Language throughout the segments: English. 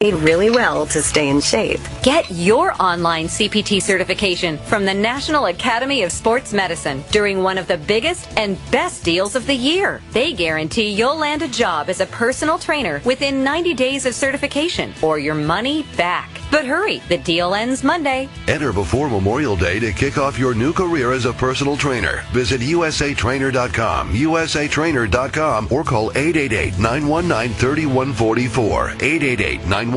really well to stay in shape. Get your online CPT certification from the National Academy of Sports Medicine during one of the biggest and best deals of the year. They guarantee you'll land a job as a personal trainer within 90 days of certification or your money back. But hurry, the deal ends Monday. Enter before Memorial Day to kick off your new career as a personal trainer. Visit usatrainer.com, usatrainer.com, or call 888-919-3144, 888-919-3144.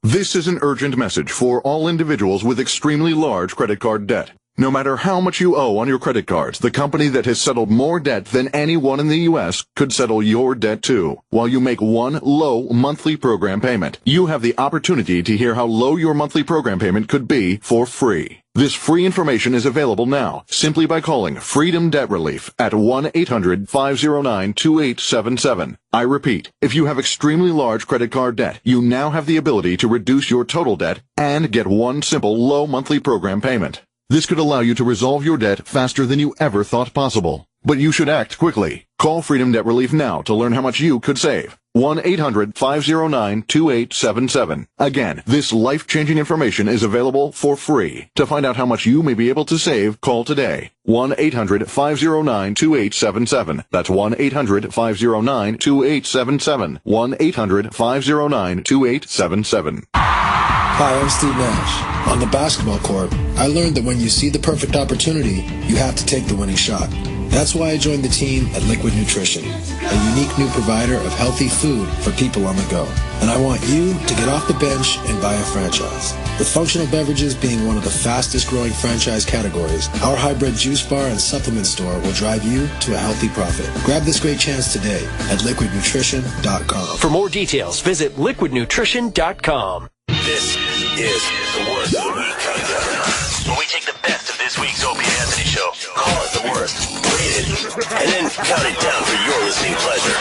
This is an urgent message for all individuals with extremely large credit card debt. No matter how much you owe on your credit cards, the company that has settled more debt than anyone in the U.S. could settle your debt too. While you make one low monthly program payment, you have the opportunity to hear how low your monthly program payment could be for free. This free information is available now simply by calling Freedom Debt Relief at 1-800-509-2877. I repeat, if you have extremely large credit card debt, you now have the ability to reduce your total debt and get one simple low monthly program payment. This could allow you to resolve your debt faster than you ever thought possible. But you should act quickly. Call Freedom Debt Relief now to learn how much you could save. 1-800-509-2877. Again, this life-changing information is available for free. To find out how much you may be able to save, call today. 1-800-509-2877. That's 1-800-509-2877. 1-800-509-2877. Hi, I'm Steve Nash. On the basketball court, I learned that when you see the perfect opportunity, you have to take the winning shot. That's why I joined the team at Liquid Nutrition, a unique new provider of healthy food for people on the go. And I want you to get off the bench and buy a franchise. With functional beverages being one of the fastest growing franchise categories, our hybrid juice bar and supplement store will drive you to a healthy profit. Grab this great chance today at liquidnutrition.com. For more details, visit liquidnutrition.com. This is the Worst of the Week Countdown, where we take the best of this week's Opie and Anthony show, call it the worst, rate it, and then count it down for your listening pleasure.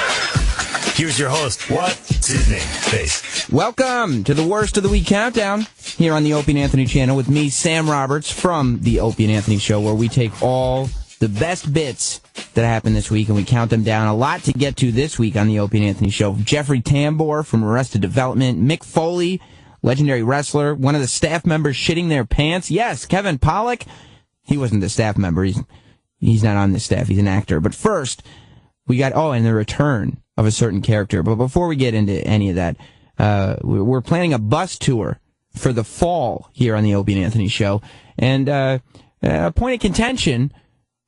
Here's your host. What's his name? Face. Welcome to the Worst of the Week Countdown here on the Opie and Anthony channel with me, Sam Roberts, from the Opie and Anthony show, where we take all the best bits that happened this week and we count them down. A lot to get to this week on the Opie and Anthony show. Jeffrey Tambor from Arrested Development, Mick Foley, legendary wrestler, one of the staff members shitting their pants. Yes, Kevin Pollak. He wasn't the staff member. He's not on the staff. He's an actor. But first, we got, and the return of a certain character. But before we get into any of that, we're planning a bus tour for the fall here on the Opie and Anthony show. And a point of contention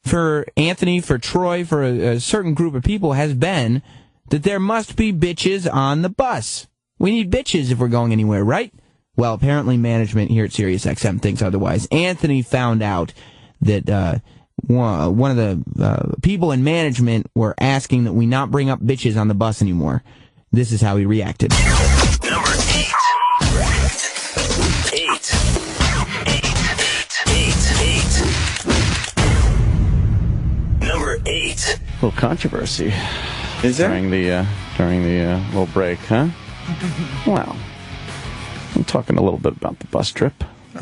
for Anthony, for Troy, for a certain group of people has been that there must be bitches on the bus. We need bitches if we're going anywhere, right? Well, apparently management here at SiriusXM thinks otherwise. Anthony found out that one of the people in management were asking that we not bring up bitches on the bus anymore. This is how he reacted. Number 8. Number 8. A little controversy. Is there? During the little break, huh? Well, I'm talking a little bit about the bus trip. The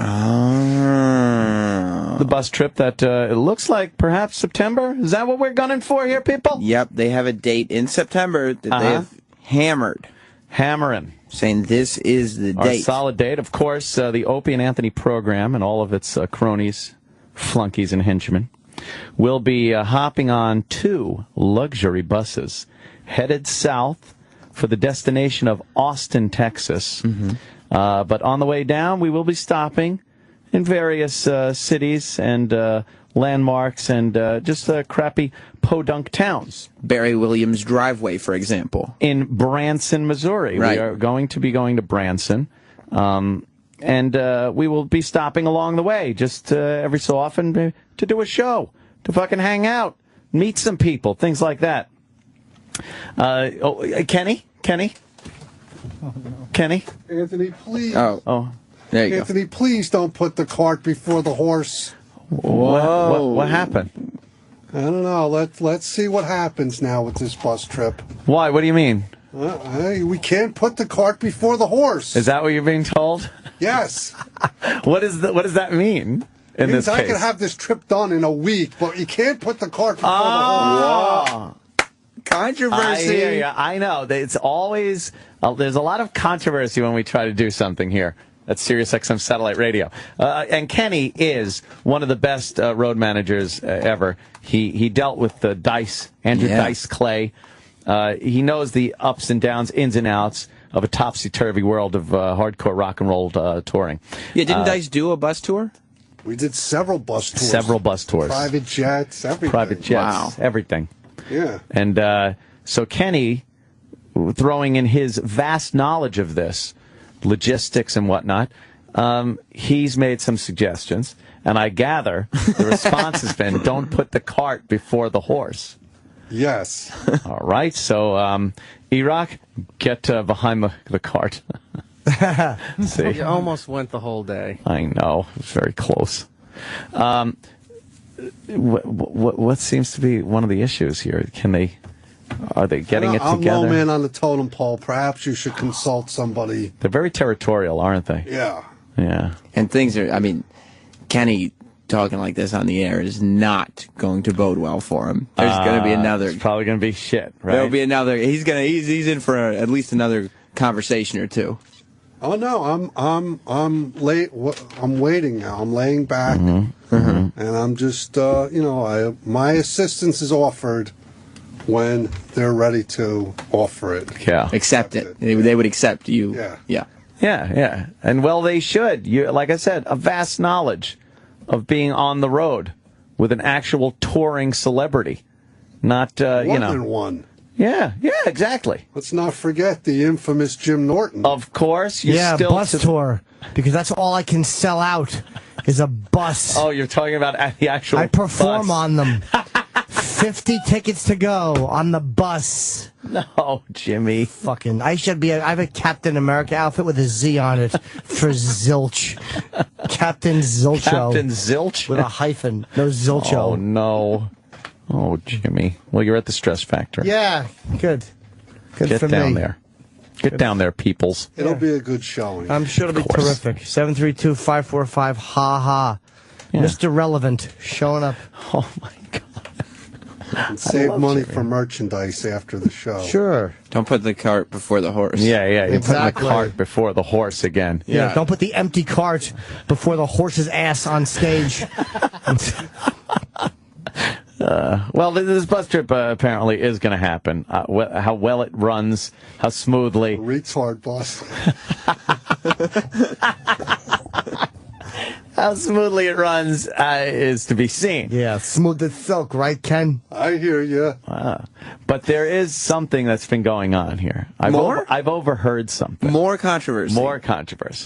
bus trip that it looks like perhaps September. Is that what we're gunning for here, people? Yep, they have a date in September that they have hammering. Saying this is the date. Our solid date. Of course, the Opie and Anthony program and all of its cronies, flunkies, and henchmen will be hopping on 2 luxury buses headed south for the destination of Austin, Texas. Mm-hmm. But on the way down, we will be stopping in various cities and landmarks and just crappy podunk towns. Barry Williams Driveway, for example. In Branson, Missouri. Right. We are going to be going to Branson. And we will be stopping along the way just every so often to do a show, to fucking hang out, meet some people, things like that. Kenny? Oh, no. Kenny? Anthony, please. Oh, there you Anthony, please don't put the cart before the horse. Whoa. What happened? I don't know. Let's see what happens now with this bus trip. Why? What do you mean? We can't put the cart before the horse. Is that what you're being told? Yes. What does that mean? It means I can have this trip done in a week, but you can't put the cart before the horse. Controversy. I hear you. I know. It's always There's a lot of controversy when we try to do something here at SiriusXM Satellite Radio. And Kenny is one of the best road managers ever. He dealt with the Andrew Dice Clay. He knows the ups and downs, ins and outs of a topsy-turvy world of hardcore rock and roll touring. Yeah, didn't Dice do a bus tour? We did several bus tours. Several bus tours. Private jets, everything. Private jets, everything. Yeah. And so Kenny, throwing in his vast knowledge of this, logistics and whatnot, he's made some suggestions, and I gather the response has been, don't put the cart before the horse. Yes. All right, so E-Rock, get behind the cart. See? You almost went the whole day. I know, it was very close. What seems to be one of the issues here? Are they getting it I'm together? low man on the totem pole. Perhaps you should consult somebody. They're very territorial, aren't they? Yeah. Yeah. And things are, I mean, Kenny talking like this on the air is not going to bode well for him. There's going to be another. It's probably going to be shit, right? There'll be another. He's in for at least another conversation or two. Oh no, I'm late. I'm waiting now. I'm laying back, and I'm just my assistance is offered when they're ready to offer it. Yeah. Accept it. They would accept you. Yeah. Yeah. Yeah. And well, they should. Like I said, a vast knowledge of being on the road with an actual touring celebrity, not More than one. Yeah, exactly. Let's not forget the infamous Jim Norton. Of course, bus tour, because that's all I can sell out is a bus. Oh, you're talking about the actual I perform bus. on them. 50 tickets to go on the bus. No, Jimmy. Fucking, I have a Captain America outfit with a Z on it for zilch. Captain Zilcho. Captain Zilch? With a hyphen. No Zilcho. Oh, no. Oh, Jimmy. Well, you're at the Stress Factor. Yeah, good. Good Get for down me. there. Get down there, peoples. It'll be a good showing. I'm sure it'll be terrific. 732-545, ha. Yeah. Mr. Relevant, showing up. Oh, my God. And save money for merchandise after the show. Sure. Don't put the cart before the horse. Yeah. You're Exactly. putting the cart before the horse again. Yeah, don't put the empty cart before the horse's ass on stage. Well, this bus trip apparently is going to happen. How well it runs, how smoothly. Retard bus. How smoothly it runs is to be seen. Yeah, smooth as silk, right, Ken? I hear you. But there is something that's been going on here. I've overheard something. More controversy.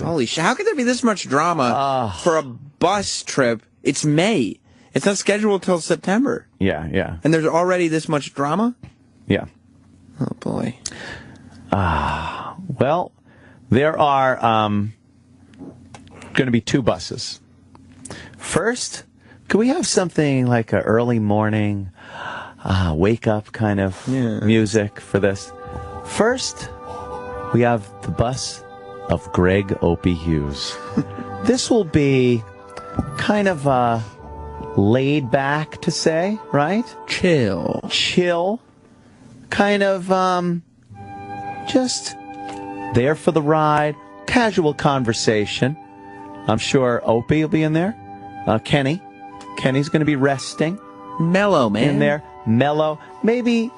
Holy shit. How could there be this much drama for a bus trip? It's May. It's not scheduled till September. Yeah. And there's already this much drama? Yeah. Oh, boy. Well, there are going to be two buses. First, could we have something like an early morning wake-up kind of music for this? First, we have the bus of Greg Opie Hughes. This will be kind of laid back, to say, right? Chill. Kind of just there for the ride. Casual conversation. I'm sure Opie will be in there. Kenny's going to be resting. Mellow, man. In there. Mellow. Maybe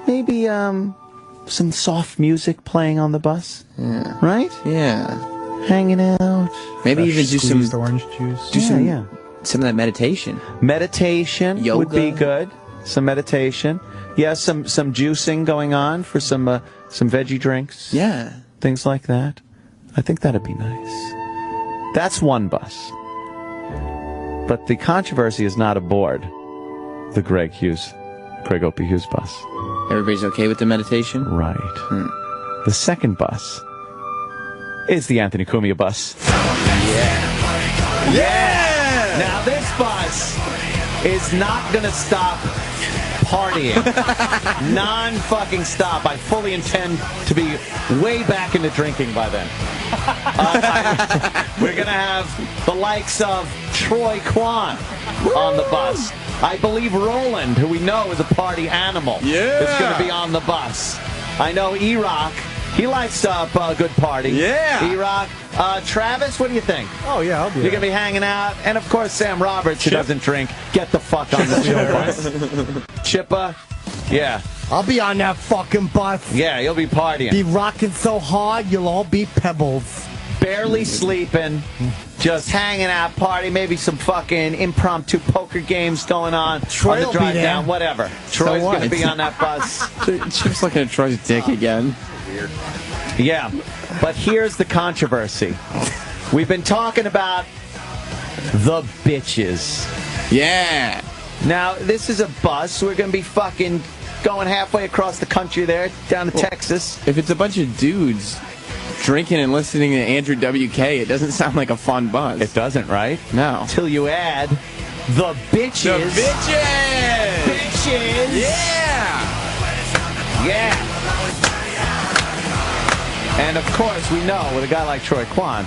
some soft music playing on the bus. Yeah. Right? Yeah. Hanging out. Maybe even do some orange juice. Some of that meditation. Meditation Yoga. would be good. Some meditation. Yeah, some juicing going on for some veggie drinks. Yeah. Things like that. I think that'd be nice. That's one bus. But the controversy is not aboard the Greg Opie Hughes bus. Everybody's okay with the meditation? Right. The second bus is the Anthony Cumia bus. Yeah! Now, this bus is not going to stop partying. Non-fucking stop. I fully intend to be way back into drinking by then. We're going to have the likes of Troy Kwan on the bus. I believe Roland, who we know is a party animal, is going to be on the bus. I know E-Rock He likes a good party. Yeah. E-Rock. Travis, what do you think? Oh, yeah, I'll be You're going to be hanging out. And, of course, Sam Roberts, who doesn't drink. Get the fuck on the show bus. Chippa, yeah. I'll be on that fucking bus. Yeah, you'll be partying. Be rocking so hard, you'll all be pebbles. Barely sleeping, just hanging out, party, maybe some fucking impromptu poker games going on Troy on the will be drive there. down, whatever. Troy's what? going to be on that bus. Chip's looking at Troy's dick again. Yeah, but here's the controversy. We've been talking about the bitches. Yeah. Now, this is a bus. We're going to be fucking going halfway across the country there, down to Texas. If it's a bunch of dudes drinking and listening to Andrew WK, it doesn't sound like a fun buzz. It doesn't, right? No. Till you add the bitches. The bitches! Bitches! Yeah! Yeah. And of course, we know with a guy like Troy Kwan,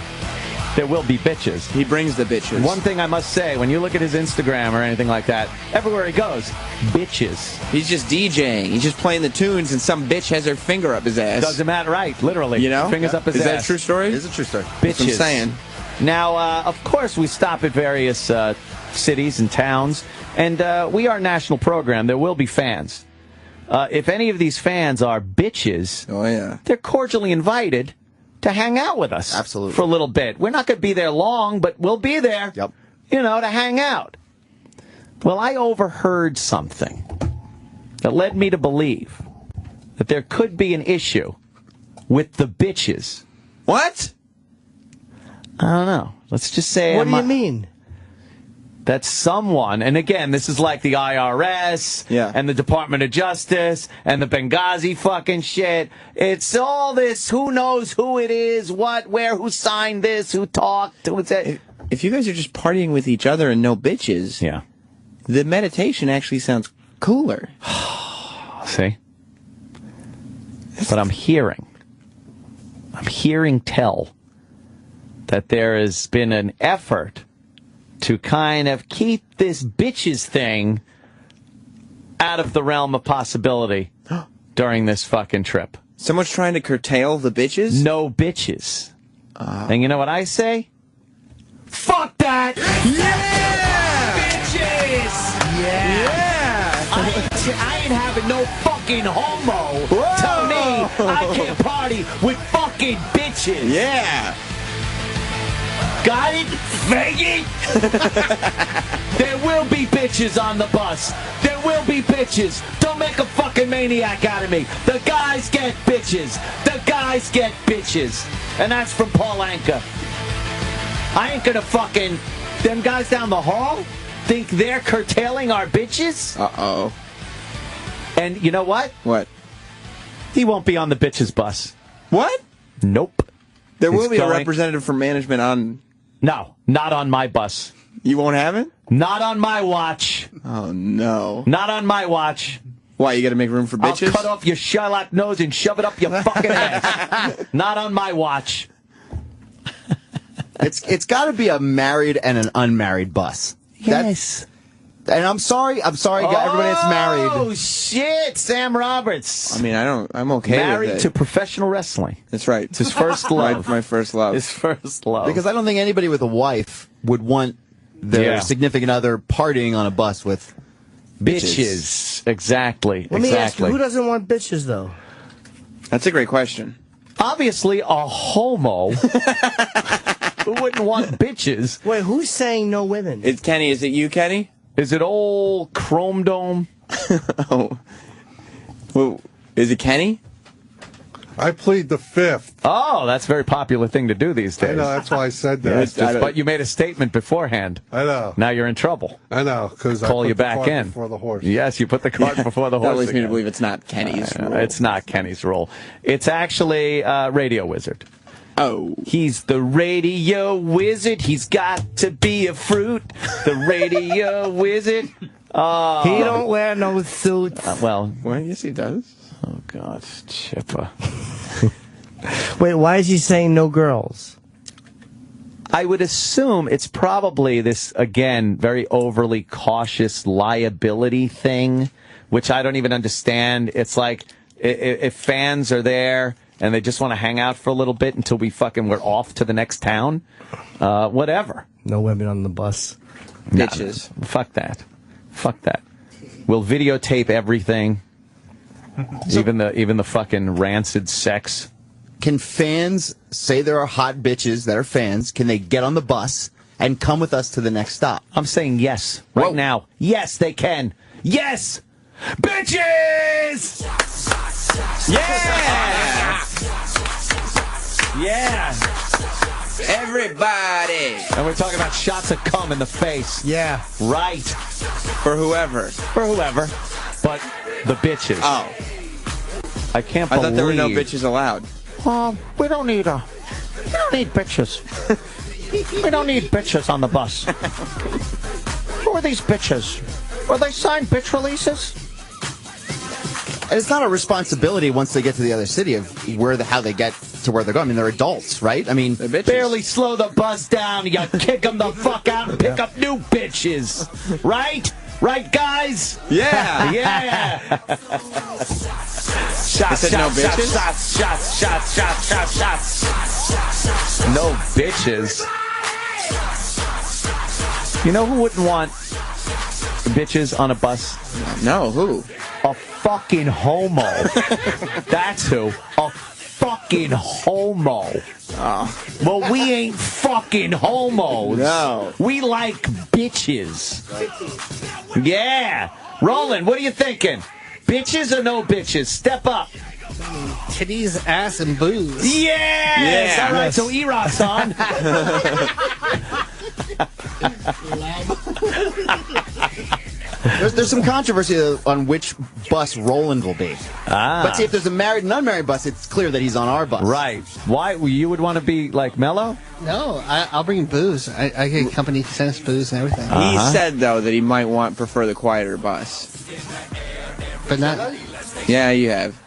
there will be bitches. He brings the bitches. One thing I must say, when you look at his Instagram or anything like that, everywhere he goes, bitches. He's just DJing. He's just playing the tunes, and some bitch has her finger up his ass. Doesn't matter, right? Literally. You know? Fingers up his ass. Is that a true story? It is a true story. Bitches. That's what I'm saying. Now, of course, we stop at various cities and towns, and we are a national program. There will be fans. If any of these fans are bitches, Oh, yeah. they're cordially invited to hang out with us. Absolutely. For a little bit. We're not going to be there long, but we'll be there. Yep. You know, to hang out. Well, I overheard something that led me to believe that there could be an issue with the bitches. What? I don't know. Let's just say What do you mean? that someone, and again, this is like the IRS and the Department of Justice and the Benghazi fucking shit. It's all this, who knows who it is, what, where, who signed this, who talked, who said. If you guys are just partying with each other and no bitches, yeah, the meditation actually sounds cooler. See? But I'm hearing tell that there has been an effort to kind of keep this bitches thing out of the realm of possibility during this fucking trip. Someone's trying to curtail the bitches? No bitches. And you know what I say? Fuck that! Yeah! Bitches! Yeah! I ain't having no fucking homo tell me I can't party with fucking bitches. Yeah! Got it? Faggot? There will be bitches on the bus. There will be bitches. Don't make a fucking maniac out of me. The guys get bitches. The guys get bitches. And that's from Paul Anka. I ain't gonna fucking... Them guys down the hall think they're curtailing our bitches? Uh-oh. And you know what? What? He won't be on the bitches bus. What? Nope. There will He's be a going- representative from management on... No, not on my bus. You won't have it? Not on my watch. Oh, no. Not on my watch. Why, you gotta make room for bitches? I'll cut off your Shylock nose and shove it up your fucking ass. Not on my watch. It's got to be a married and an unmarried bus. Yes. And I'm sorry, everybody that's married. Oh, shit, Sam Roberts. I mean, I'm okay Married with it. to professional wrestling. That's right. It's his first love. My first love. His first love. Because I don't think anybody with a wife would want their Yeah. significant other partying on a bus with bitches. Exactly. Let me ask you, exactly. who doesn't want bitches, though? That's a great question. Obviously, a homo who wouldn't want bitches. Wait, who's saying no women? It's Kenny. Is it you, Kenny? Is it old Chrome Dome? Oh. Well, is it Kenny? I plead the fifth. Oh, that's a very popular thing to do these days. I know, that's why I said that. It's just- but you made a statement beforehand. I know. Now you're in trouble. I know, because I Call put you the back cart in. before the horse. Yes, you put the cart before the horse. That leads me to again. believe it's not Kenny's rule. It's not Kenny's rule. It's actually Radio Wizard. Oh. He's the radio wizard. He's got to be a fruit. The radio wizard. He don't wear no suits. Well, yes, he does. Oh, God, Chippa. Wait, why is he saying no girls? I would assume it's probably this, again, very overly cautious liability thing, which I don't even understand. It's like if fans are there and they just want to hang out for a little bit until we're off to the next town, whatever. No women on the bus. Bitches. No, fuck that. Fuck that. We'll videotape everything, even the fucking rancid sex. Can fans say there are hot bitches that are fans? Can they get on the bus and come with us to the next stop? I'm saying yes right now. Yes, they can. Yes, bitches. Yeah. Yeah. Everybody. And we're talking about shots of cum in the face. Yeah. Right. For whoever. But the bitches. Oh. I can't I believe. thought there were no bitches allowed. We don't need bitches. We don't need bitches on the bus. Who are these bitches? Were they signed bitch releases? And it's not a responsibility once they get to the other city of how they get to where they're going. I mean, they're adults, right? I mean, barely slow the bus down. You got to kick them the fuck out and pick up new bitches. Right? Right, guys? Yeah. Yeah. Shots, no bitches? Shots. No bitches. You know who wouldn't want bitches on a bus? No, who? A fucking homo. That's who. A fucking homo. Oh. Well, we ain't fucking homos. No. We like bitches. Yeah. Roland, what are you thinking? Bitches or no bitches? Step up. Titties, ass, and booze. Yes! All right, Yes. so E-Rock's on. there's some controversy on which bus Roland will be. But see, if there's a married and unmarried bus, it's clear that he's on our bus. Right. Why? You would want to be like Mello? No, I'll bring booze. I get company send us booze and everything. He said, though, that he might prefer the quieter bus. But not. Yeah, you have.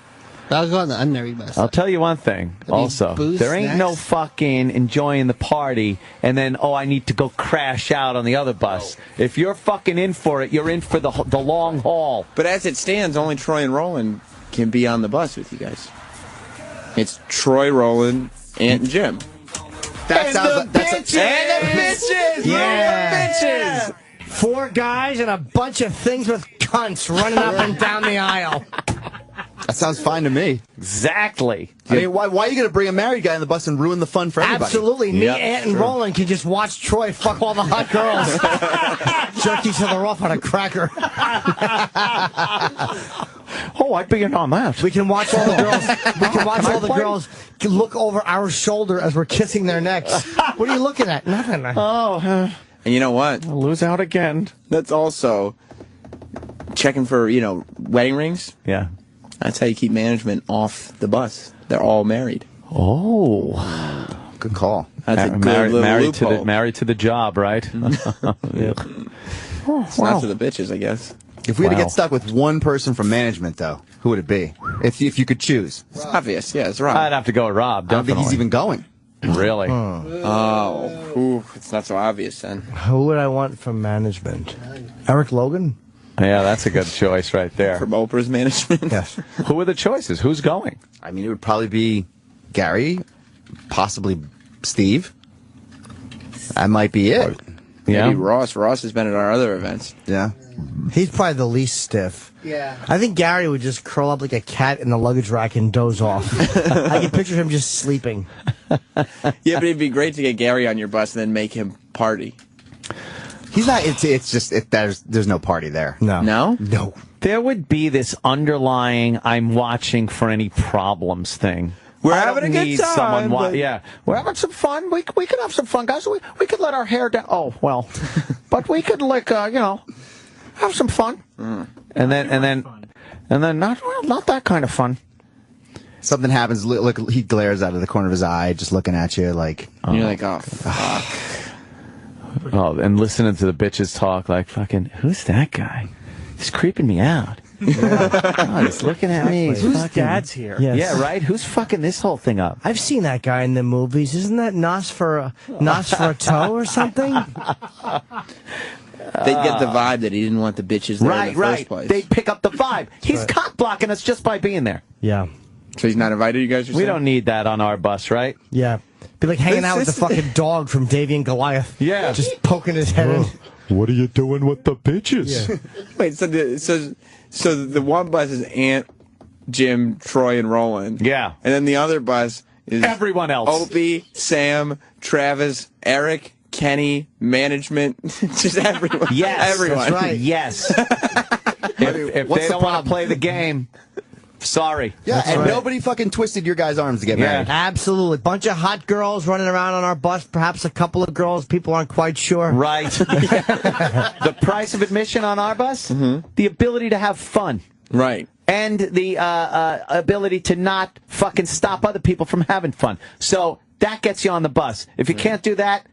I'll go on the unmarried bus. I'll tell you one thing, also. booze, There ain't no snacks. fucking enjoying the party and then, I need to go crash out on the other bus. If you're fucking in for it, you're in for the long haul. But as it stands, only Troy and Roland can be on the bus with you guys. It's Troy, Roland, Ant, and Jim. That sounds like bitches! And the bitches! Yeah. Bitches! 4 guys and a bunch of things with cunts running up and down the aisle. That sounds fine to me. Exactly. I mean, why are you going to bring a married guy on the bus and ruin the fun for everybody? Absolutely. Me, Yep, Ant, and Roland can just watch Troy fuck all the hot girls. Jerk each other off on a cracker. I'd be in on that. We can watch all the girls. We can watch all the girls look over our shoulder as we're kissing their necks. What are you looking at? Nothing. And you know what? I'll lose out again. That's also checking for, wedding rings. Yeah. That's how you keep management off the bus. They're all married. Oh. Good call. That's a good little loophole. Married to the job, right? It's not to the bitches, I guess. If we had to get stuck with one person from management, though, who would it be? If you could choose. It's obvious. Yeah, it's Rob. I'd have to go with Rob, I don't definitely. think he's even going. Really? It's not so obvious then. Who would I want from management? Eric Logan? Yeah, that's a good choice right there. From Oprah's management? Yes. Who are the choices? Who's going? I mean, it would probably be Gary, possibly Steve. That might be it. Yeah. Maybe Ross. Ross has been at our other events. Yeah. He's probably the least stiff. Yeah. I think Gary would just curl up like a cat in the luggage rack and doze off. I can picture him just sleeping. Yeah, but it'd be great to get Gary on your bus and then make him party. He's not. It's just there's no party there. No. No? No. There would be this underlying I'm watching for any problems thing. We're I having don't a good need time, someone but- yeah, we're having some fun. We could have some fun, guys. We could let our hair down. Oh, well. But we could, have some fun. And then not that kind of fun. Something happens. Look, he glares out of the corner of his eye, just looking at you like. And you're like, oh, fuck. Oh, and listening to the bitches talk like fucking, who's that guy? He's creeping me out. God, he's looking at me. He's Whose fucking, dad's here? Yes. Yeah, right? Who's fucking this whole thing up? I've seen that guy in the movies. Isn't that Nosferatu or something? They'd get the vibe that he didn't want the bitches there in the first place. They pick up the vibe. He's cock blocking us just by being there. Yeah. So he's not invited, you guys are We saying? don't need that on our bus, right? Yeah. Be like hanging out with the fucking dog from Davy and Goliath. Yeah. Just poking his head in. What are you doing with the bitches? Yeah. Wait, so the one bus is Ant, Jim, Troy, and Roland. Yeah. And then the other bus is everyone else. Opie, Sam, Travis, Eric, Kenny, management, just everyone. Yes. Everyone. That's right. Yes. if what's they the don't want problem? to play the game, sorry. Yeah, and right. nobody fucking twisted your guys' arms to get married. Absolutely. Bunch of hot girls running around on our bus. Perhaps a couple of girls people aren't quite sure. Right. The price of admission on our bus? The ability to have fun. Right. And the ability to not fucking stop other people from having fun. So that gets you on the bus. If you can't do that,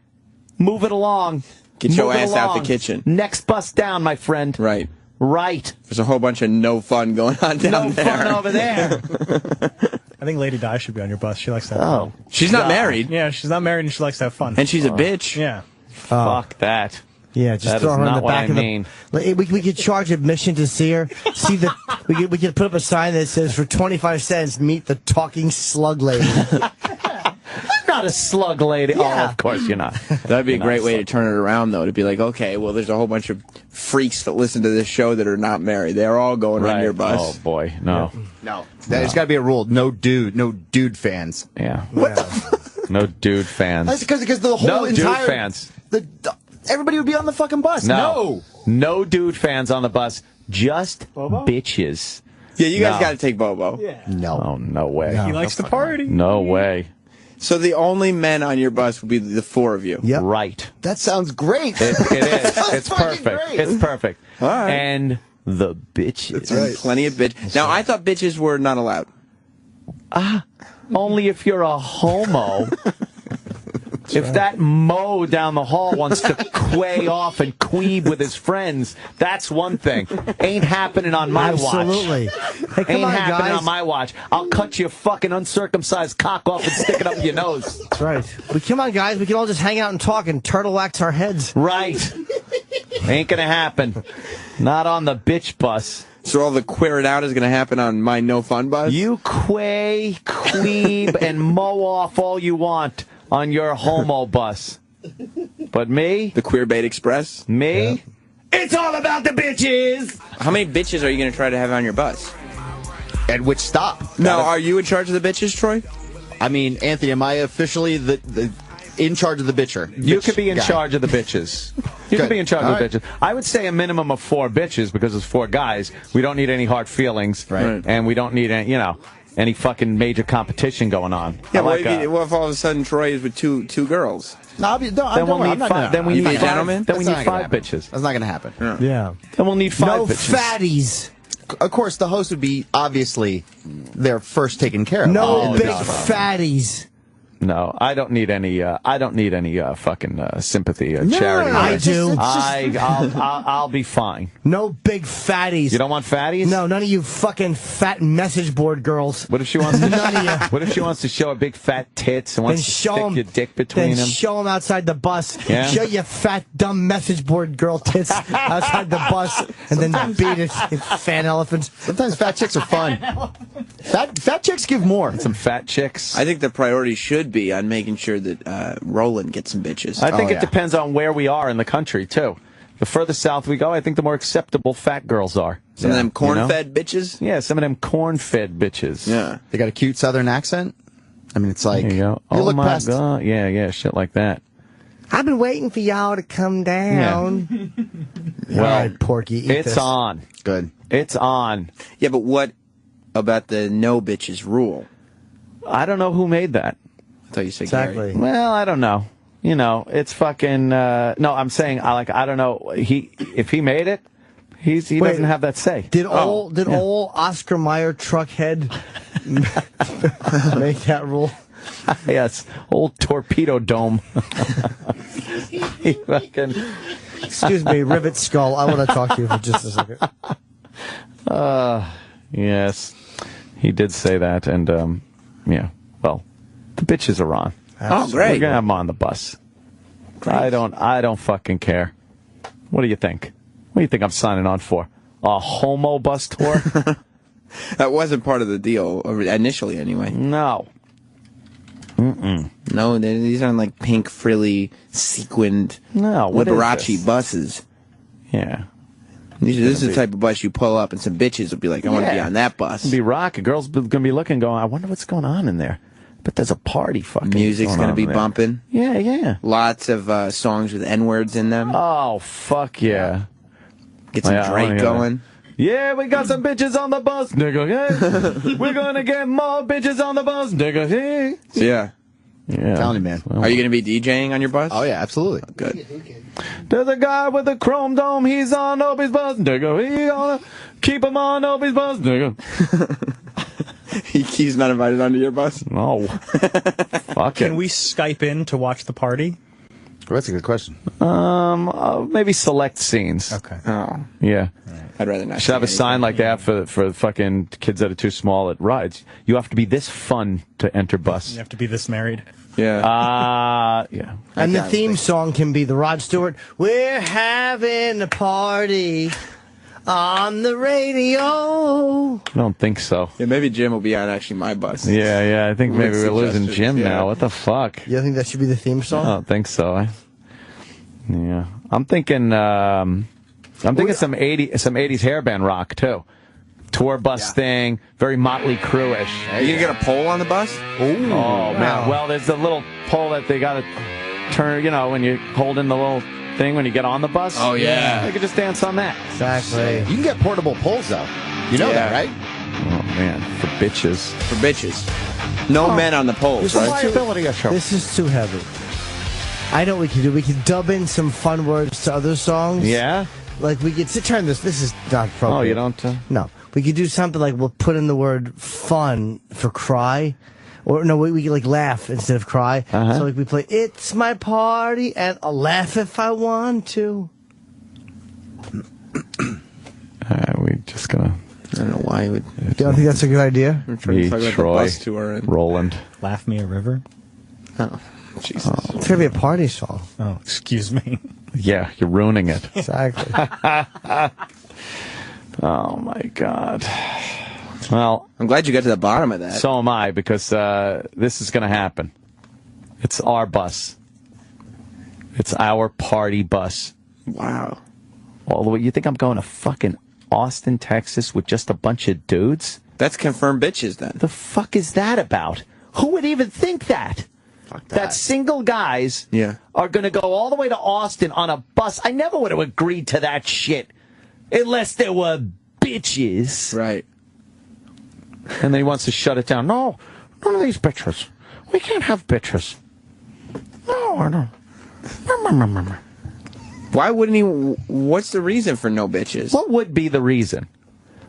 move it along. Get your Move it ass out the along. kitchen. Next bus down, my friend. Right. Right. There's a whole bunch of no fun going on down No there. fun over there. I think Lady Di should be on your bus. She likes to have Oh. fun. She's not married. Yeah, she's not married and she likes to have fun. And she's a bitch. Yeah. Fuck that. Yeah, just That throw is her in not the what back I of the. mean. We could charge admission to see her. See the we could put up a sign that says for 25 cents meet the talking slug lady. Not a slug lady. Yeah. Oh, of course you're not. That'd be a You're great not way to turn it around, though, to be like, okay, well, there's a whole bunch of freaks that listen to this show that are not married. They're all going on your bus. Oh, boy. No. No, there's got to be a rule. No dude fans. Yeah. No dude fans. That's because the whole No dude entire fans. Everybody would be on the fucking bus. No. No dude fans on the bus. Just bitches. Yeah, you guys No. got to take Bobo. Yeah. No. Oh, no way. He likes to party. No way. So the only men on your bus would be the four of you. Yep. Right. That sounds great. It is. It's fucking perfect. great. It's perfect. All right. And the bitches. And plenty of bitch. Now, I thought bitches were not allowed. Only if you're a homo. If that Mo down the hall wants to quay off and queeb with his friends, that's one thing. Ain't happening on my Absolutely. watch. Hey, come Ain't on, happening guys. on my watch. I'll cut your fucking uncircumcised cock off and stick it up your nose. That's right. But come on, guys. We can all just hang out and talk and turtle wax our heads. Right. Ain't gonna happen. Not on the bitch bus. So all the queering out is going to happen on my no fun bus? You quay, queeb, and mow off all you want on your homo bus. But me? The Queer Bait Express? Me? It's all about the bitches! How many bitches are you going to try to have on your bus? At which stop? Now, are you in charge of the bitches, Troy? I mean, Anthony, am I officially the in charge of the bitcher? You Bitch could be in guy. charge of the bitches. You Good. could be in charge All of the right. bitches. I would say a minimum of 4 bitches because it's 4 guys. We don't need any hard feelings. Right. And we don't need any, any fucking major competition going on. Yeah, I like, what if all of a sudden Troy is with two girls? No, I'll be, no, then we'll don't worry, need I'm not 5. gonna- Then we You need be a 5. gentleman? Then we That's need not gonna 5 happen. bitches. That's not going to happen. Yeah. Then we'll need 5 No bitches. fatties. Of course, the host would be obviously they're first taken care of. No in the big bitch. fatties. No, I don't need any. I don't need any fucking sympathy, charity. I do. I'll be fine. No big fatties. You don't want fatties? No, none of you fucking fat message board girls. What if she wants to? None of you. What if she wants to show her big fat tits and wants Then to show stick 'em- your dick between Then them? show them outside the bus. Yeah? Show your fat, dumb message board girl tits outside the bus, and then beat it, you fat elephants. Sometimes fat chicks are fun. Fat chicks give more. Some fat chicks. I think the priority should be on making sure that Roland gets some bitches. I think Oh, it yeah. depends on where we are in the country too. The further south we go, I think the more acceptable fat girls are. Some of them You know? corn-fed bitches? Yeah, some of them corn-fed bitches. Yeah. They got a cute southern accent. I mean, it's like There you go. you Oh look my past. god. Yeah, shit like that. I've been waiting for y'all to come down. Well, All right, Porky, eat it's this. on. Good. It's on. Yeah, but what about the no bitches rule? I don't know who made that. I thought you said Exactly. Gary. Well, I don't know. It's fucking. No, I'm saying I don't know. If he made it, he Wait, doesn't have that say. Did old Oscar Mayer truckhead make that rule? Yes, old torpedo dome. He fucking. Excuse me, Rivet Skull. I want to talk to you for just a second. Yes, he did say that, and yeah. Well, the bitches are on. Oh, great. We're gonna have them on the bus. I don't fucking care. What do you think? What do you think I'm signing on for? A homo bus tour? That wasn't part of the deal initially, anyway. No. No, these aren't like pink, frilly, sequined No, what is Liberace this? buses. Yeah. This is the type of bus you pull up and some bitches will be like, I want to be on that bus. It'll be rocking. Girls going to be looking, going, I wonder what's going on in there. But there's a party fucking Music's going to be on there. bumping. Yeah. Lots of songs with N-words in them. Oh, fuck yeah. Get some Yeah, I wanna Drake hear going. Yeah, we got some bitches on the bus, nigga. Yeah. We're going to get more bitches on the bus, nigga. Hey. Yeah. Yeah. Telling you, man. Are you going to be DJing on your bus? Oh, yeah, absolutely. Good. There's a guy with a chrome dome. He's on Opie's bus, nigga. He gonna keep him on Opie's bus, nigga. He's not invited onto your bus? No. Fuck Can it. we Skype in to watch the party? Well, that's a good question. Maybe select scenes. Okay. Oh. Yeah. I'd rather not. Should have a see sign anything. like that for fucking kids that are too small at rides. You have to be this fun to enter bus. You have to be this married. Yeah. Yeah. And the theme song can be the Rod Stewart, "We're having a party on the radio." I don't think so. Yeah, maybe Jim will be on actually my bus. Yeah. I think maybe With we're losing suggestions, Jim yeah. now. What the fuck? You think that should be the theme I song? don't think so. Yeah. I'm thinking some 80s hairband rock too. Tour bus thing, very Motley Crue-ish. Are you going to get a pole on the bus? Oh man. Well, there's a little pole that they got to turn, when you hold in the little thing when you get on the bus. Oh, yeah. You could just dance on that. Exactly. You can get portable poles, though. You know that, right? Oh man, for bitches. For bitches. No men on the poles, right? Liability issue. This is too heavy. I know what we can do. We can dub in some fun words to other songs. Yeah? Like we could turn this. This is not appropriate. Oh, you don't? No. We could do something like we'll put in the word fun for cry. Or no, we could like laugh instead of cry. So like we play "It's My Party" and "I'll laugh if I want to." We just gonna. I don't know why you would. You don't think that's a good idea? We're trying to talk about Troy, the bus tour and Roland. Laugh Me a River? Oh, Jesus. It's gonna be a party song. Oh, excuse me. Yeah, you're ruining it. Exactly. Oh my God. Well, I'm glad you got to the bottom of that. so am I, because this is going to happen. It's our bus. It's our party bus. Wow. All the way. You think I'm going to fucking Austin, Texas with just a bunch of dudes? That's confirmed bitches then. The fuck is that about? Who would even think that? Fuck That single guys are going to go all the way to Austin on a bus. I never would have agreed to that shit unless there were bitches. Right. And then he wants to shut it down. No, none of these bitches. We can't have bitches. No, I don't. Why wouldn't he? What's the reason for no bitches? What would be the reason?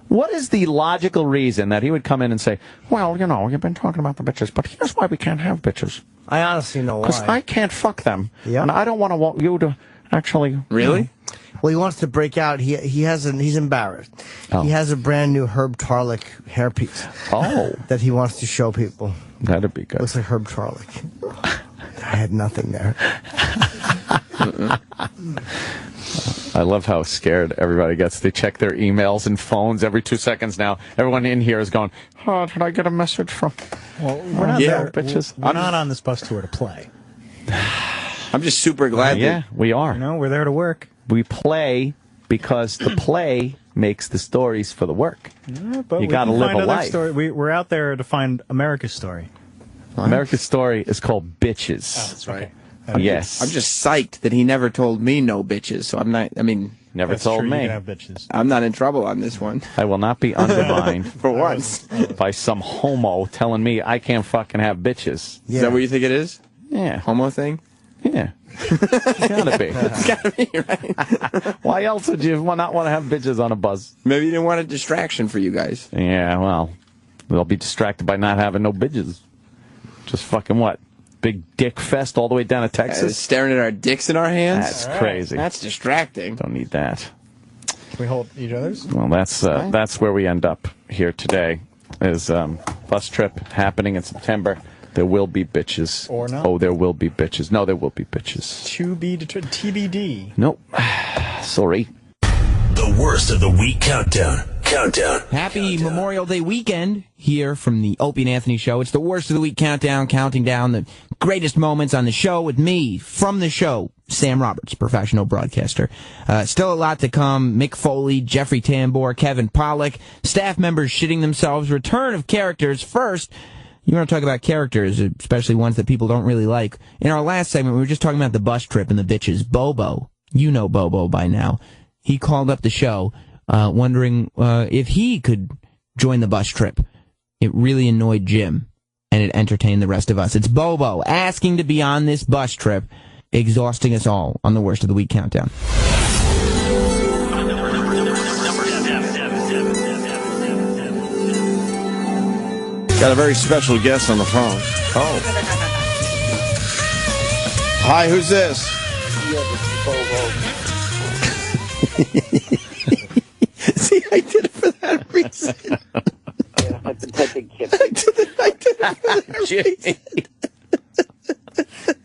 What is the logical reason that he would come in and say, well, you've been talking about the bitches, but here's why we can't have bitches. I honestly know why. Because I can't fuck them. Yeah. And I don't want you to actually... Really? Well, he wants to break out. He's embarrassed. Oh. He has a brand new Herb Tarlick hairpiece. Oh. That he wants to show people. That'd be good. Looks like Herb Tarlick. I had nothing there. I love how scared everybody gets. They check their emails and phones every 2 seconds now. Everyone in here is going, oh, did I get a message from... Well, we're not there. bitches. We're not on this bus tour to play. I'm just super glad Yeah, we are. We're there to work. We play because the play makes the stories for the work. Yeah, but You we gotta can live find a other life. Story. We're out there to find America's story. America's story is called Bitches. That's right. Yes. I'm just psyched that he never told me no bitches. So I'm not. I mean, Never That's told true, me. You can have bitches. I'm not in trouble on this one. I will not be undermined for once by some homo telling me I can't fucking have bitches. Is that what you think it is? Yeah. Homo thing? Yeah. It's gotta be. It's gotta be, right? Why else would you not want to have bitches on a bus? Maybe you didn't want a distraction for you guys. Yeah, well, they'll be distracted by not having no bitches. Just fucking what? Big dick fest all the way down to Texas? Staring at our dicks in our hands? That's crazy. That's distracting. Don't need that. Can we hold each other's? Well, that's where we end up here today. Is bus trip happening in September. There will be bitches. Or not. Oh, there will be bitches. No, there will be bitches. To be TBD. Nope. Sorry. The worst of the week countdown. Countdown. Happy Memorial Day weekend here from the Opie and Anthony Show. It's the Worst of the Week Countdown, counting down the greatest moments on the show with me, from the show, Sam Roberts, professional broadcaster. Still a lot to come. Mick Foley, Jeffrey Tambor, Kevin Pollak, staff members shitting themselves, return of characters. First, you want to talk about characters, especially ones that people don't really like. In our last segment, we were just talking about the bus trip and the bitches. Bobo, you know Bobo by now. He called up the show wondering if he could join the bus trip. It really annoyed Jim, and it entertained the rest of us. It's Bobo asking to be on this bus trip, exhausting us all on the Worst of the Week Countdown. Got a very special guest on the phone. Oh. Hi, who's this? See, I did it for that reason. Yeah, I've been touching Kip. I did it for that reason.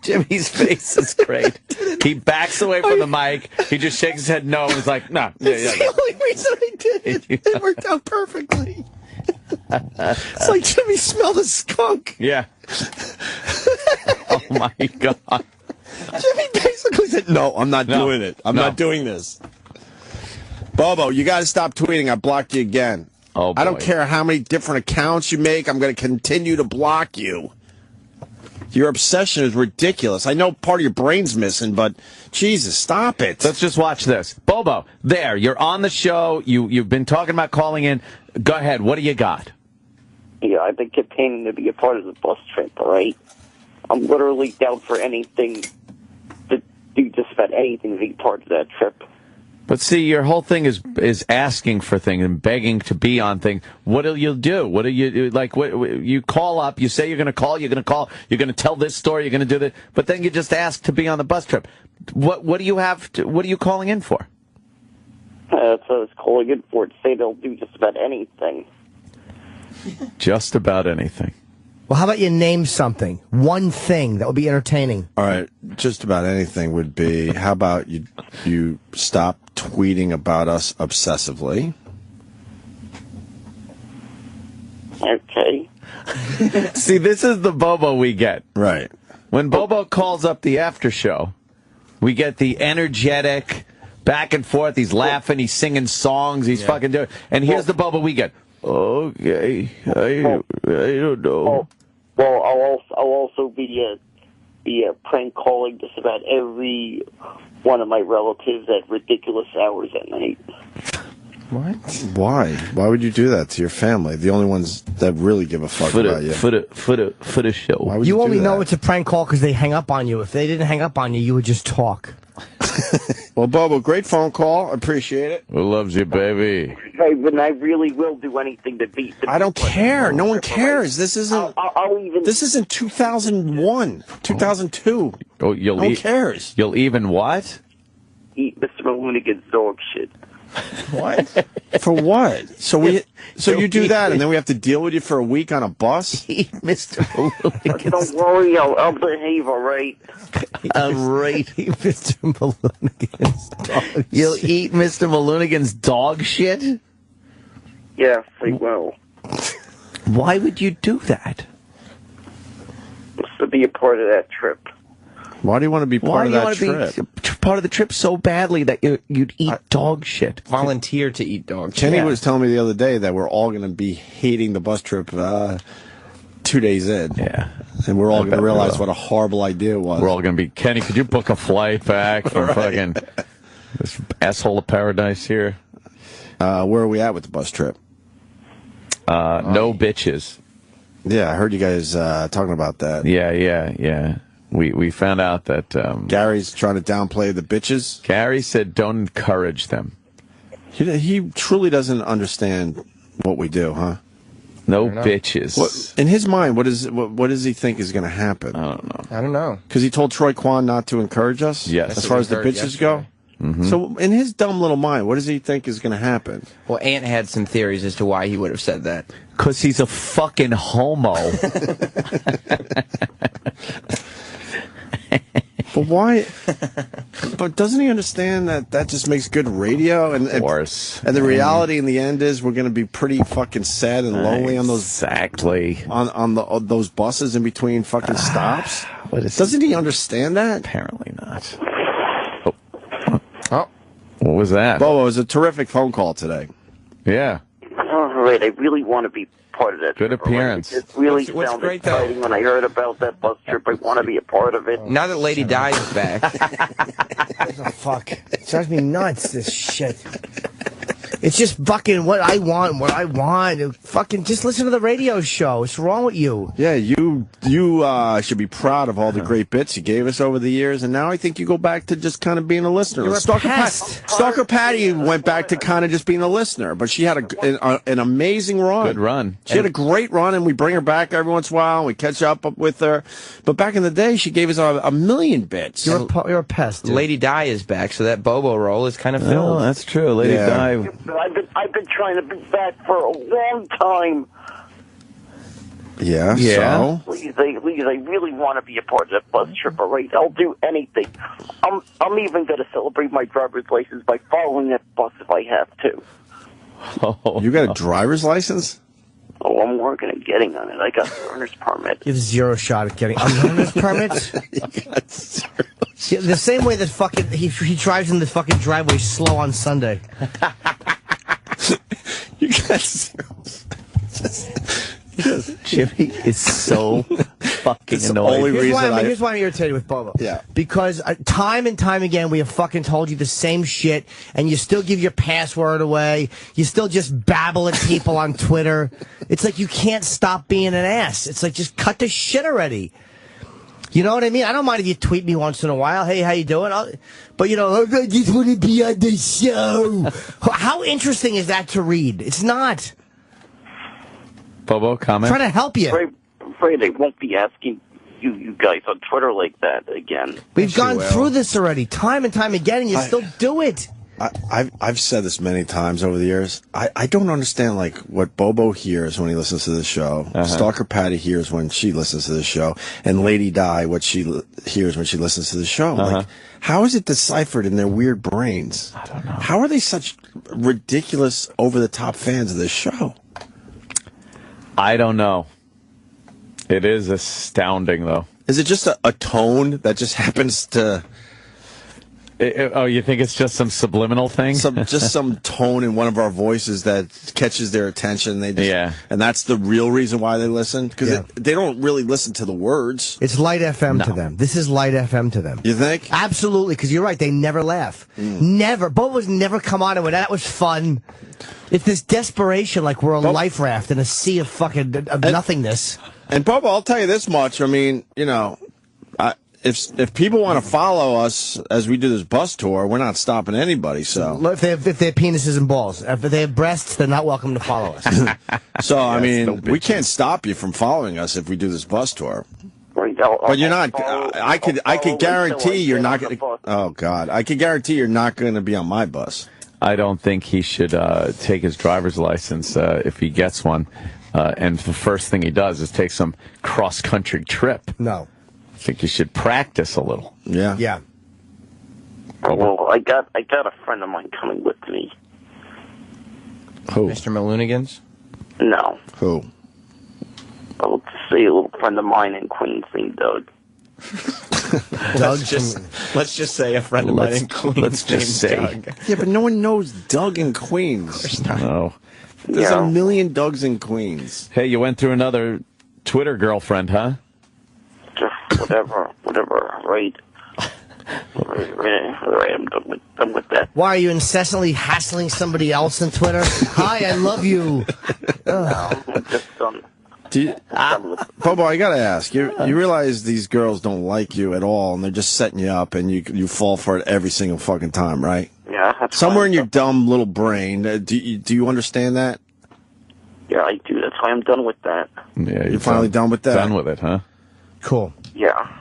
Jimmy's face is great. He backs away from the mic. He just shakes his head no and is like, no. That's the only reason I did it. It worked out perfectly. It's like Jimmy smelled a skunk. Yeah. Oh, my God. Jimmy basically said, no, I'm not doing it. I'm not doing this. Bobo, you got to stop tweeting. I blocked you again. Oh, boy. I don't care how many different accounts you make. I'm going to continue to block you. Your obsession is ridiculous. I know part of your brain's missing, but Jesus, stop it. Let's just watch this. Bobo, there, you're on the show. You've been talking about calling in. Go ahead. What do you got? Yeah, I've been campaigning to be a part of the bus trip, all right? I'm literally down for anything, to do just about anything to be part of that trip. But see, your whole thing is asking for things and begging to be on things. What do you do? What do you like? What, you call up, you say you're going to call, you're going to tell this story, you're going to do this, but then you just ask to be on the bus trip. What do you have? What are you calling in for? So I was calling in for it to say they'll do just about anything. Just about anything. Well, how about you name something? One thing that would be entertaining. All right, just about anything would be, how about you stop tweeting about us obsessively? Okay. See, this is the Bobo we get. Right. When Bobo calls up the after show, we get the energetic back and forth. He's laughing, he's singing songs, he's fucking doing. And here's the Bobo we get. Okay, I don't know. Well, I'll also be prank calling just about every one of my relatives at ridiculous hours at night. What? Why? Why would you do that to your family? The only ones that really give a fuck about you. For the show. Why would You do only that? know it's a prank call because they hang up on you. If they didn't hang up on you, you would just talk. Well, Bobo, great phone call. Appreciate it. Who loves you, baby? And I really will do anything to beat. I don't care. No one cares. This isn't. This isn't 2001, 2002. Oh, you'll no one cares. You'll even what? Eat Mr. Malunigan's dog shit. What? For what? So you do that, and then we have to deal with you for a week on a bus? Eat Mr. Malunigan's. Don't worry, I'll behave, all right? Mr. Malunigan's dog You'll eat Mr. Malunigan's dog shit? Yes, I will. Why would you do that? Just to be a part of that trip. Why do you want to be part of that trip? Be part of the trip so badly that you'd eat dog shit? Volunteer to eat dog shit. Kenny was telling me the other day that we're all going to be hating the bus trip 2 days in. Yeah. And we're all going to realize what a horrible idea it was. We're all going to be, Kenny, could you book a flight back from fucking this asshole of paradise here? Where are we at with the bus trip? No bitches. Yeah, I heard you guys talking about that. Yeah. We found out that Gary's trying to downplay the bitches. Gary said don't encourage them. He truly doesn't understand what we do, huh? No bitches. In his mind, what does he think is going to happen? I don't know. I don't know. Because he told Troy Kwan not to encourage us? Yes. As far as the bitches go? Mm-hmm. So in his dumb little mind, what does he think is going to happen? Well, Ant had some theories as to why he would have said that. Because he's a fucking homo. But why? but doesn't he understand that that just makes good radio? And, Of course. And the reality in the end is we're going to be pretty fucking sad and lonely on those on those buses in between fucking stops. Doesn't he understand that? Apparently not. Oh, what was that? Bobo, it was a terrific phone call today. Yeah. All right, I really want to be part of that. Good trip, appearance. It really What's sounded great, though- exciting when I heard about that bus trip. I want to be a part of it. Now that Lady Di is back, What the fuck? It drives me nuts, this shit. It's just fucking what I want. Fucking just listen to the radio show. What's wrong with you? Yeah, you should be proud of all the great bits you gave us over the years, and now I think you go back to just kind of being a listener. You're a pest. Stalker Patty went back to kind of just being a listener, but she had an amazing run. Good run. She had a great run, and we bring her back every once in a while, and we catch up with her. But back in the day, she gave us a million bits. You're a pest, dude. Lady Di is back, so that Bobo role is kind of filled. Oh, that's true. Lady Yeah. Di. I've been trying to be back for a long time. Yeah. Yeah. So Please, I really want to be a part of that bus trip. All right, I'll do anything. I'm even going to celebrate my driver's license by following that bus if I have to. Oh, you got a driver's license? Oh, I'm working at getting on it. I got a learner's permit. You have zero shot at getting a learner's permit. Yeah, the same way that fucking he drives in the fucking driveway slow on Sunday. You got zero. Jimmy is so fucking It's the annoying. only Here's reason here's why I'm irritated with Bobo. Yeah. Because time and time again, we have fucking told you the same shit, and you still give your password away. You still just babble at people on Twitter. It's like you can't stop being an ass. It's like, just cut the shit already. You know what I mean? I don't mind if you tweet me once in a while. Hey, how you doing? But, you know, I just want to be on the show. How interesting is that to read? It's not. Bobo, comment? I'm trying to help you. I'm afraid I won't be asking you guys on Twitter like that again. We've gone through this already, time and time again, and you still do it. I've said this many times over the years. I don't understand like what Bobo hears when he listens to the show. Stalker Patty hears when she listens to the show, and Lady Di what she hears when she listens to the show. Like, how is it deciphered in their weird brains? I don't know. How are they such ridiculous, over the top fans of this show? I don't know. It is astounding, though. Is it just a tone that just happens to? Oh, you think it's just some subliminal thing? Just some tone in one of our voices that catches their attention. They just, and that's the real reason why they listen, because they don't really listen to the words. It's light FM to them. This is light FM to them. You think? Absolutely, because you're right. They never laugh. Never. Bobo's never come on and went, that was fun. It's this desperation, like we're a life raft in a sea of fucking nothingness. And Bobo, I'll tell you this much. I mean, you know, if people want to follow us as we do this bus tour, we're not stopping anybody. So if they have penises and balls, if they have breasts, they're not welcome to follow us. So I mean, we can't stop you from following us if we do this bus tour. But you're not. I could guarantee you're not going to. Oh God, I could guarantee you're not going to be on my bus. I don't think he should take his driver's license if he gets one. And the first thing he does is take some cross-country trip. No. I think you should practice a little. Yeah. Yeah. Well, I got a friend of mine coming with me. Who? Mr. Maloonigans? No. Who? I'll just say a little friend of mine in Queens named Doug. let's just say a friend of mine in Queens. Let's just say. Doug. Yeah, but no one knows Doug in Queens. No. There's a million Dougs in Queens. Hey, you went through another Twitter girlfriend, huh? Just whatever, right? Right, I'm with that. Why are you incessantly hassling somebody else on Twitter? Hi, I love you. I'm just done. Bobo, I gotta ask you. You realize these girls don't like you at all, and they're just setting you up, and you fall for it every single fucking time, right? Yeah. That's Somewhere in your dumb little brain, do you understand that? Yeah, I do. That's why I'm done with that. Yeah, you're finally done with that. Done with it, huh? Cool. Yeah.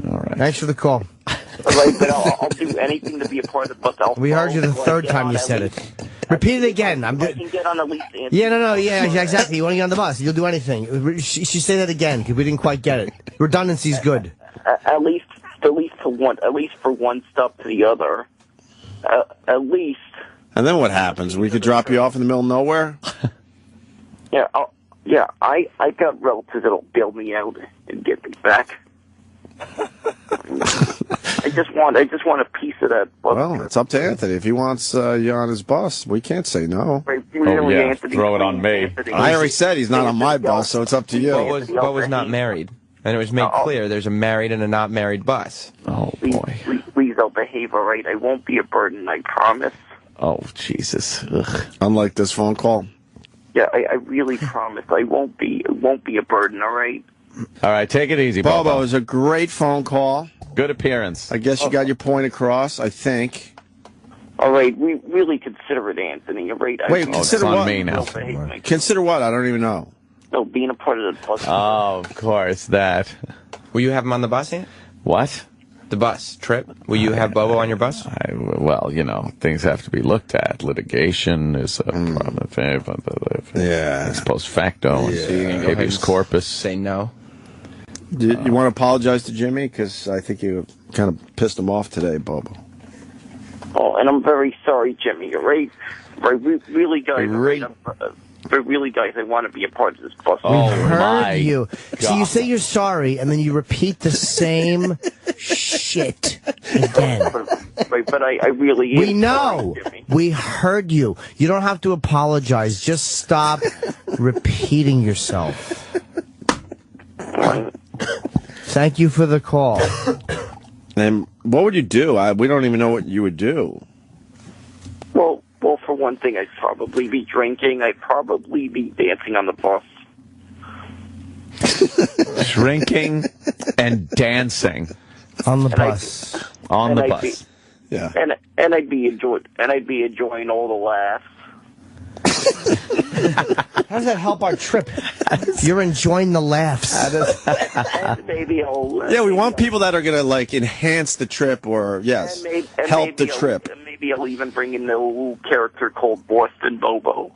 All right. Thanks for the call. Right, but I'll do anything to be a part of the bus. We heard you the third time you said it. Repeat it again. I can get on at least. Yeah, no, yeah, exactly. You want to get on the bus? You'll do anything. She say that again because we didn't quite get it. Redundancy's good. At least for one stop to the other. At least. And then what happens? We could drop you off in the middle of nowhere? I got relatives that'll bail me out and get me back. I just want a piece of that bus. Well, it's up to Anthony. If he wants you on his bus, we can't say no. Anthony, throw it on me. Anthony. I already said he's not on my bus, so it's up to you. What was not married? And it was made clear there's a married and a not married bus. Oh, boy. Please, I'll behave all right. I won't be a burden, I promise. Oh, Jesus. Ugh. Unlike this phone call. Yeah, I really promise. I won't be a burden, all right? All right, take it easy, Bobo. Bobo. It was a great phone call. Good appearance. I guess you got your point across, I think. All right, we really consider it, Anthony, all right? Wait, consider what? Me now. Consider what? I don't even know. No, being a part of the bus. Oh, of course, that. Will you have him on the bus, Ant? What? The bus trip? Will you have Bobo on your bus? Well, things have to be looked at. Litigation is a problem. Yeah. Ex post facto. Yeah. Habeas corpus. Say no. You want to apologize to Jimmy? Because I think you kind of pissed him off today, Bobo. Oh, and I'm very sorry, Jimmy, all right? Right, really, guys. But really, guys, I want to be a part of this bus. We heard you. So you say you're sorry, and then you repeat the same shit again. But I really am. We know. Sorry, Jimmy. We heard you. You don't have to apologize. Just stop repeating yourself. Thank you for the call. And what would you do? We don't even know what you would do. Well, for one thing, I'd probably be drinking. I'd probably be dancing on the bus. Drinking and dancing on the bus. On the bus. Yeah. And I'd be enjoying all the laughs. How does that help our trip? You're enjoying the laughs. And maybe yeah, we want people that are going to enhance the trip or help the trip. Maybe I'll even bring in a little character called Boston Bobo.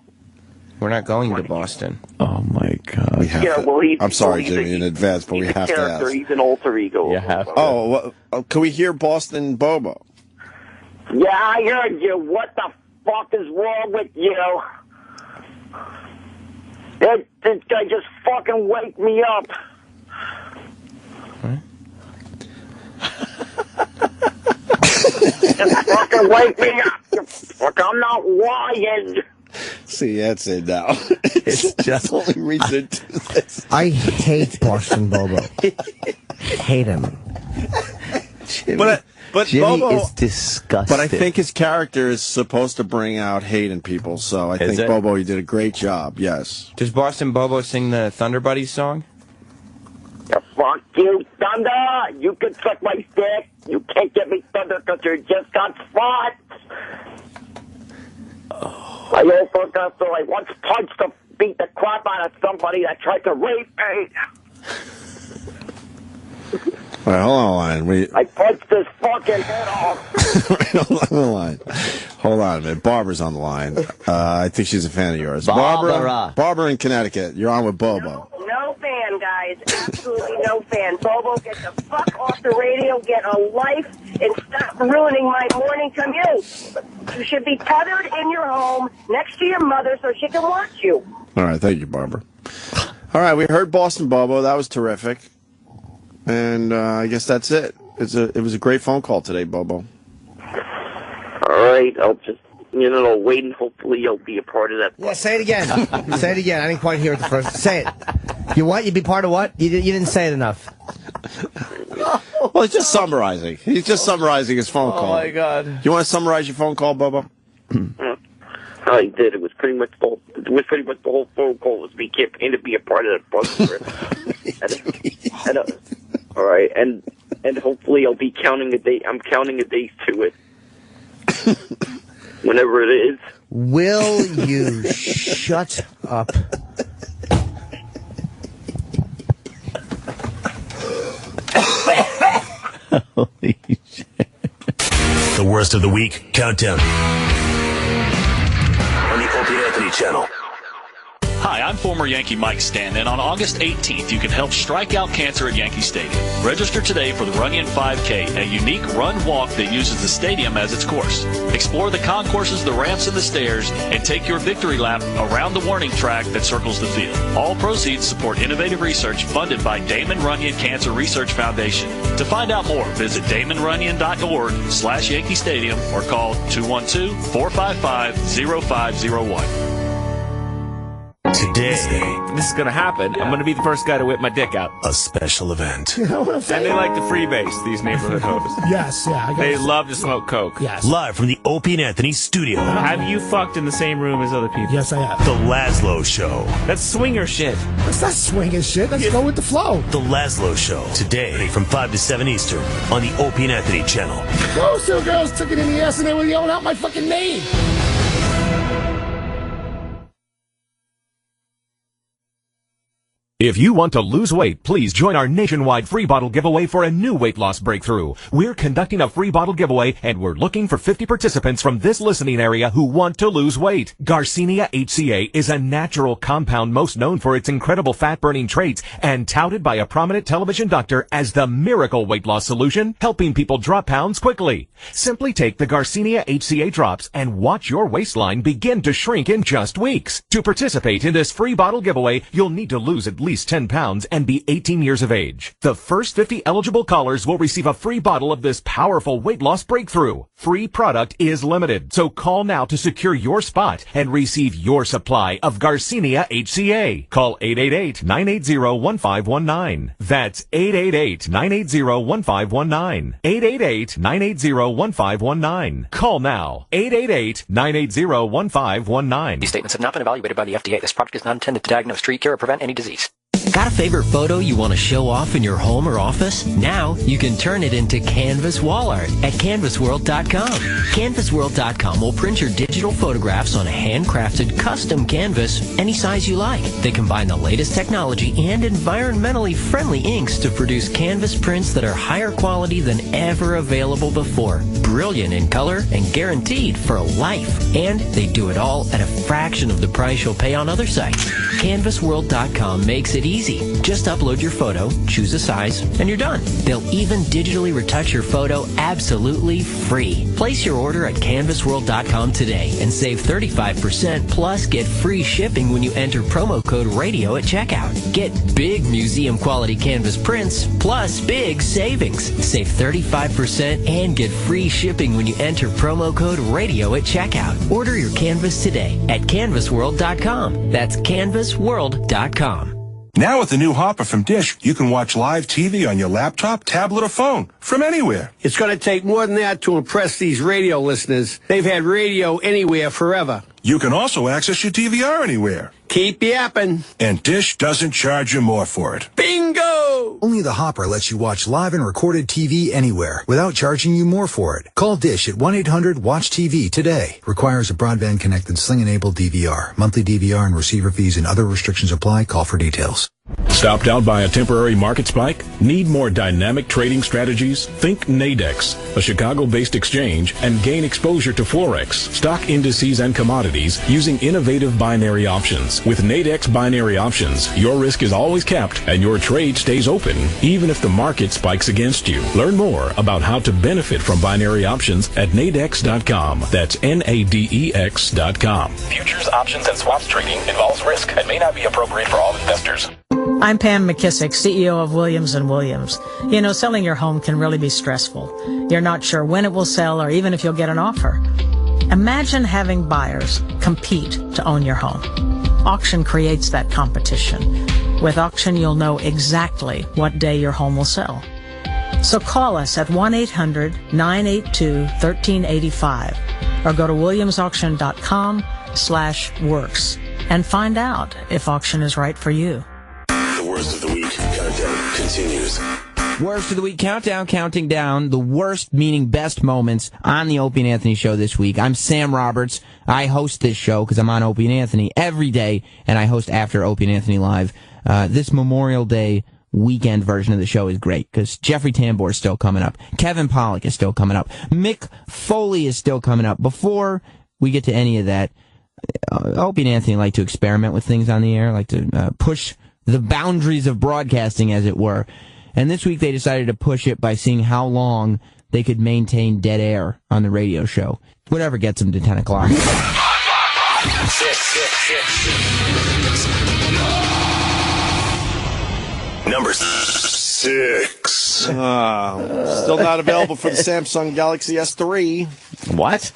We're not going to Boston. Oh my God! I'm sorry, Jimmy, in advance, but we have to ask. He's an alter ego. You have to. Oh, can we hear Boston Bobo? Yeah, I heard you. What the fuck is wrong with you? This guy just fucking wake me up. Just fucking wake me up. Fuck, I'm not lying. See, that's it now. It's just the only reason to do this. I hate Boston Bobo. Hate him. But Jimmy Bobo is disgusting. But I think his character is supposed to bring out hate in people, so I think, Bobo, you did a great job, yes. Does Boston Bobo sing the Thunder Buddies song? Yeah, fuck you, Thunder! You can suck my dick! You can't get me Thunder because you just got spots! I also got so I once punched to beat the crap out of somebody that tried to rape me! All right, hold on a line. I punched his fucking head off! Hold on a minute. Barbara's on the line. I think she's a fan of yours. Barbara in Connecticut. You're on with Bobo. No fan, guys. Absolutely no fan. Bobo, get the fuck off the radio, get a life, and stop ruining my morning commute. You should be tethered in your home next to your mother so she can watch you. All right, thank you, Barbara. All right, we heard Boston Bobo. That was terrific. And I guess that's it. It was a great phone call today, Bobo. All right, I'll just, wait and hopefully you'll be a part of that. Yeah, say it again. Say it again. I didn't quite hear it the first. Say it. You what? You'd be part of what? You didn't say it enough. Well, he's just summarizing. He's just summarizing his phone call. Oh, my God. You want to summarize your phone call, Bobo? I did. It was pretty much the whole phone call was me campaigning to be a part of that bus trip. All right, and hopefully I'll be counting a day. I'm counting a days to it. Whenever it is. Will you shut up? Holy shit. The worst of the week countdown on the Opie and Anthony channel. Hi, I'm former Yankee Mike Stanton, and on August 18th, you can help strike out cancer at Yankee Stadium. Register today for the Runyon 5K, a unique run-walk that uses the stadium as its course. Explore the concourses, the ramps, and the stairs, and take your victory lap around the warning track that circles the field. All proceeds support innovative research funded by Damon Runyon Cancer Research Foundation. To find out more, visit damonrunyon.org/Yankee Stadium or call 212-455-0501. Today, this is going to happen. I'm going to be the first guy to whip my dick out. a special event. And they like to freebase, these neighborhood hosts. Yes, yeah. They love to smoke coke. Yes. Live from the Opie and Anthony studio. Have you fucked in the same room as other people? Yes, I have. The Laszlo Show. That's swinger shit. It's not swinging shit. Let's go with the flow. The Laszlo Show. Today from 5 to 7 Eastern on the Opie and Anthony channel. Those two girls took it in the ass and they were yelling out my fucking name. If you want to lose weight, please join our nationwide free bottle giveaway for a new weight loss breakthrough. We're conducting a free bottle giveaway, and we're looking for 50 participants from this listening area who want to lose weight. Garcinia HCA is a natural compound most known for its incredible fat-burning traits and touted by a prominent television doctor as the miracle weight loss solution, helping people drop pounds quickly. Simply take the Garcinia HCA drops and watch your waistline begin to shrink in just weeks. To participate in this free bottle giveaway, you'll need to lose at least 10 pounds and be 18 years of age. The first 50 eligible callers will receive a free bottle of this powerful weight loss breakthrough. Free product is limited, so call now to secure your spot and receive your supply of Garcinia HCA. Call 888-980-1519. That's 888-980-1519. 888-980-1519. Call now. 888-980-1519. These statements have not been evaluated by the FDA. This product is not intended to diagnose, treat, cure, or prevent any disease. Got a favorite photo you want to show off in your home or office? Now you can turn it into canvas wall art at canvasworld.com. Canvasworld.com will print your digital photographs on a handcrafted custom canvas any size you like. They combine the latest technology and environmentally friendly inks to produce canvas prints that are higher quality than ever available before. Brilliant in color and guaranteed for life. And they do it all at a fraction of the price you'll pay on other sites. Canvasworld.com makes it easy. Just upload your photo, choose a size, and you're done. They'll even digitally retouch your photo absolutely free. Place your order at canvasworld.com today and save 35% plus get free shipping when you enter promo code RADIO at checkout. Get big museum quality canvas prints plus big savings. Save 35% and get free shipping when you enter promo code RADIO at checkout. Order your canvas today at canvasworld.com. That's canvasworld.com. Now with the new Hopper from Dish, you can watch live TV on your laptop, tablet, or phone from anywhere. It's going to take more than that to impress these radio listeners. They've had radio anywhere forever. You can also access your DVR anywhere. Keep yapping. And Dish doesn't charge you more for it. Bingo! Only the Hopper lets you watch live and recorded TV anywhere without charging you more for it. Call Dish at 1-800-WATCH-TV today. Requires a broadband-connected Sling-enabled DVR. Monthly DVR and receiver fees and other restrictions apply. Call for details. Stopped out by a temporary market spike? Need more dynamic trading strategies? Think Nadex, a Chicago-based exchange, and gain exposure to Forex, stock indices, and commodities using innovative binary options. With Nadex binary options, your risk is always capped and your trade stays open, even if the market spikes against you. Learn more about how to benefit from binary options at nadex.com. That's NADEX.com. Futures, options, and swaps trading involves risk and may not be appropriate for all investors. I'm Pam McKissick, CEO of Williams & Williams. You know, selling your home can really be stressful. You're not sure when it will sell or even if you'll get an offer. Imagine having buyers compete to own your home. Auction creates that competition. With Auction, you'll know exactly what day your home will sell. So call us at 1-800-982-1385 or go to williamsauction.com/works and find out if Auction is right for you. The worst of the week countdown continues. Worst of the week countdown, counting down the worst, meaning best moments on the Opie and Anthony show this week. I'm Sam Roberts. I host this show because I'm on Opie and Anthony every day, and I host after Opie and Anthony Live. This Memorial Day weekend version of the show is great because Jeffrey Tambor is still coming up. Kevin Pollak is still coming up. Mick Foley is still coming up. Before we get to any of that, Opie and Anthony like to experiment with things on the air, like to push the boundaries of broadcasting, as it were. And this week they decided to push it by seeing how long they could maintain dead air on the radio show. Whatever gets them to 10 o'clock. Number 6. Still not available for the Samsung Galaxy S3. What?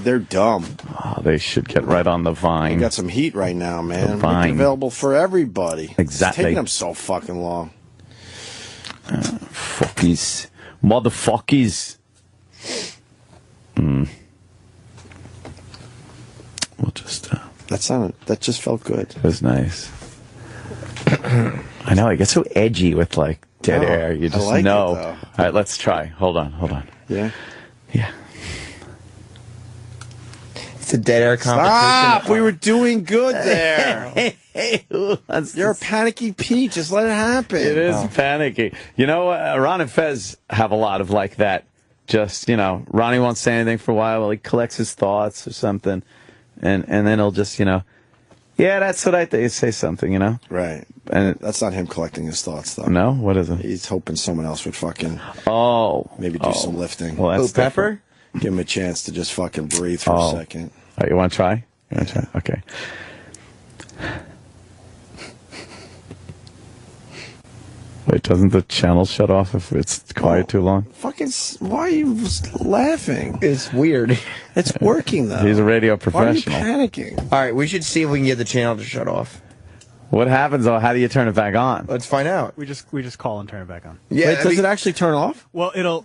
They're dumb. Oh, they should get right on the Vine. They got some heat right now, man. The Vine. Make it available for everybody. Exactly. It's taking them so fucking long. Fuckies. Motherfuckies. We'll just... That just felt good. It was nice. I know, it gets so edgy with, like, dead air. You just like know. it, though. All right, let's try. Hold on. Yeah? Yeah. It's a dead air competition. Stop! We were doing good there. You're a panicky Pete. Just let it happen. It is panicky. You know, Ron and Fez have a lot of like that. Just, Ronnie won't say anything for a while while he collects his thoughts or something. And then he'll just, yeah, that's what I think. Say something, Right. And that's not him collecting his thoughts, though. No? What is it? He's hoping someone else would fucking maybe do some lifting. Well, that's Pepper? Give him a chance to just fucking breathe for a second. All right, you want to try? Okay. Wait, doesn't the channel shut off if it's quiet too long? Why are you laughing? It's weird. It's working, though. He's a radio professional. Why are you panicking? All right, we should see if we can get the channel to shut off. What happens, though? How do you turn it back on? Let's find out. We just call and turn it back on. Yeah. Wait, does it actually turn off? Well, it'll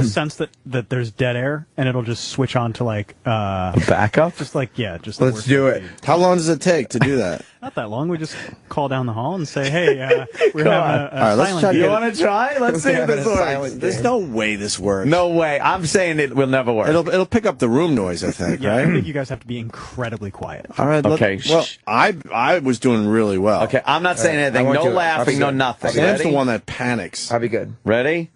sense that there's dead air, and it'll just switch on to like a backup. Just like just let's do it. How long does it take to do that? Not that long. We just call down the hall and say, "Hey, we're having a All right, let's silent try. game." You want to try? Let's see if this works. There's no way this works. No way. I'm saying it will never work. It'll pick up the room noise, I think. Yeah, right? I think you guys have to be incredibly quiet. All right. Okay. Well, I was doing really well. Okay, I'm not saying anything. No laughing, no nothing. Sam's the one that panics. I'll be good. Ready?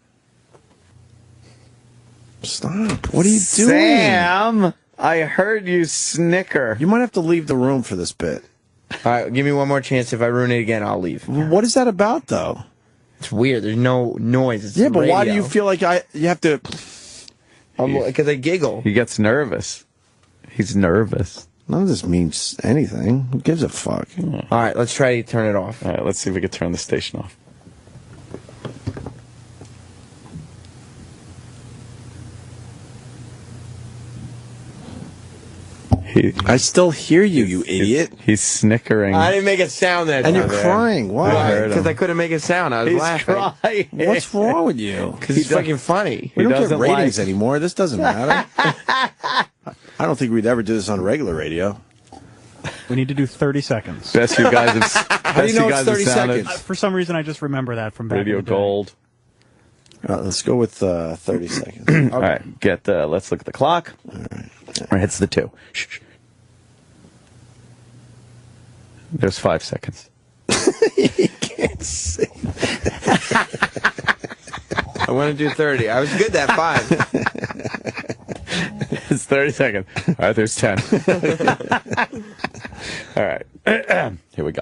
Stop. What are you doing? Sam, I heard you snicker. You might have to leave the room for this bit. All right, give me one more chance. If I ruin it again, I'll leave. What is that about, though? It's weird. There's no noise. It's Yeah, but radio. why do you feel like you have to... Because I giggle. He gets nervous. He's nervous. None of this means anything. Who gives a fuck? All right, let's try to turn it off. All right, let's see if we can turn the station off. I still hear you, you idiot. He's snickering. I didn't make a sound that And time. you're crying. Why? Because I couldn't make a sound. I was He's laughing. crying. What's wrong with you? Because it's fucking funny. We don't get doesn't ratings like- anymore. This doesn't matter. I don't think we'd ever do this on regular radio. We need to do 30 seconds. Best you guys have. How do you know it's 30 sounded. seconds? For some reason, I just remember that from back Radio in the day. Gold. Let's go with 30 seconds. All right, let's look at the clock. All right, it's the 2. Shh. There's 5 seconds. You can't see. I want to do 30. I was good that 5. It's 30 seconds. All right, there's 10. All right. Here we go.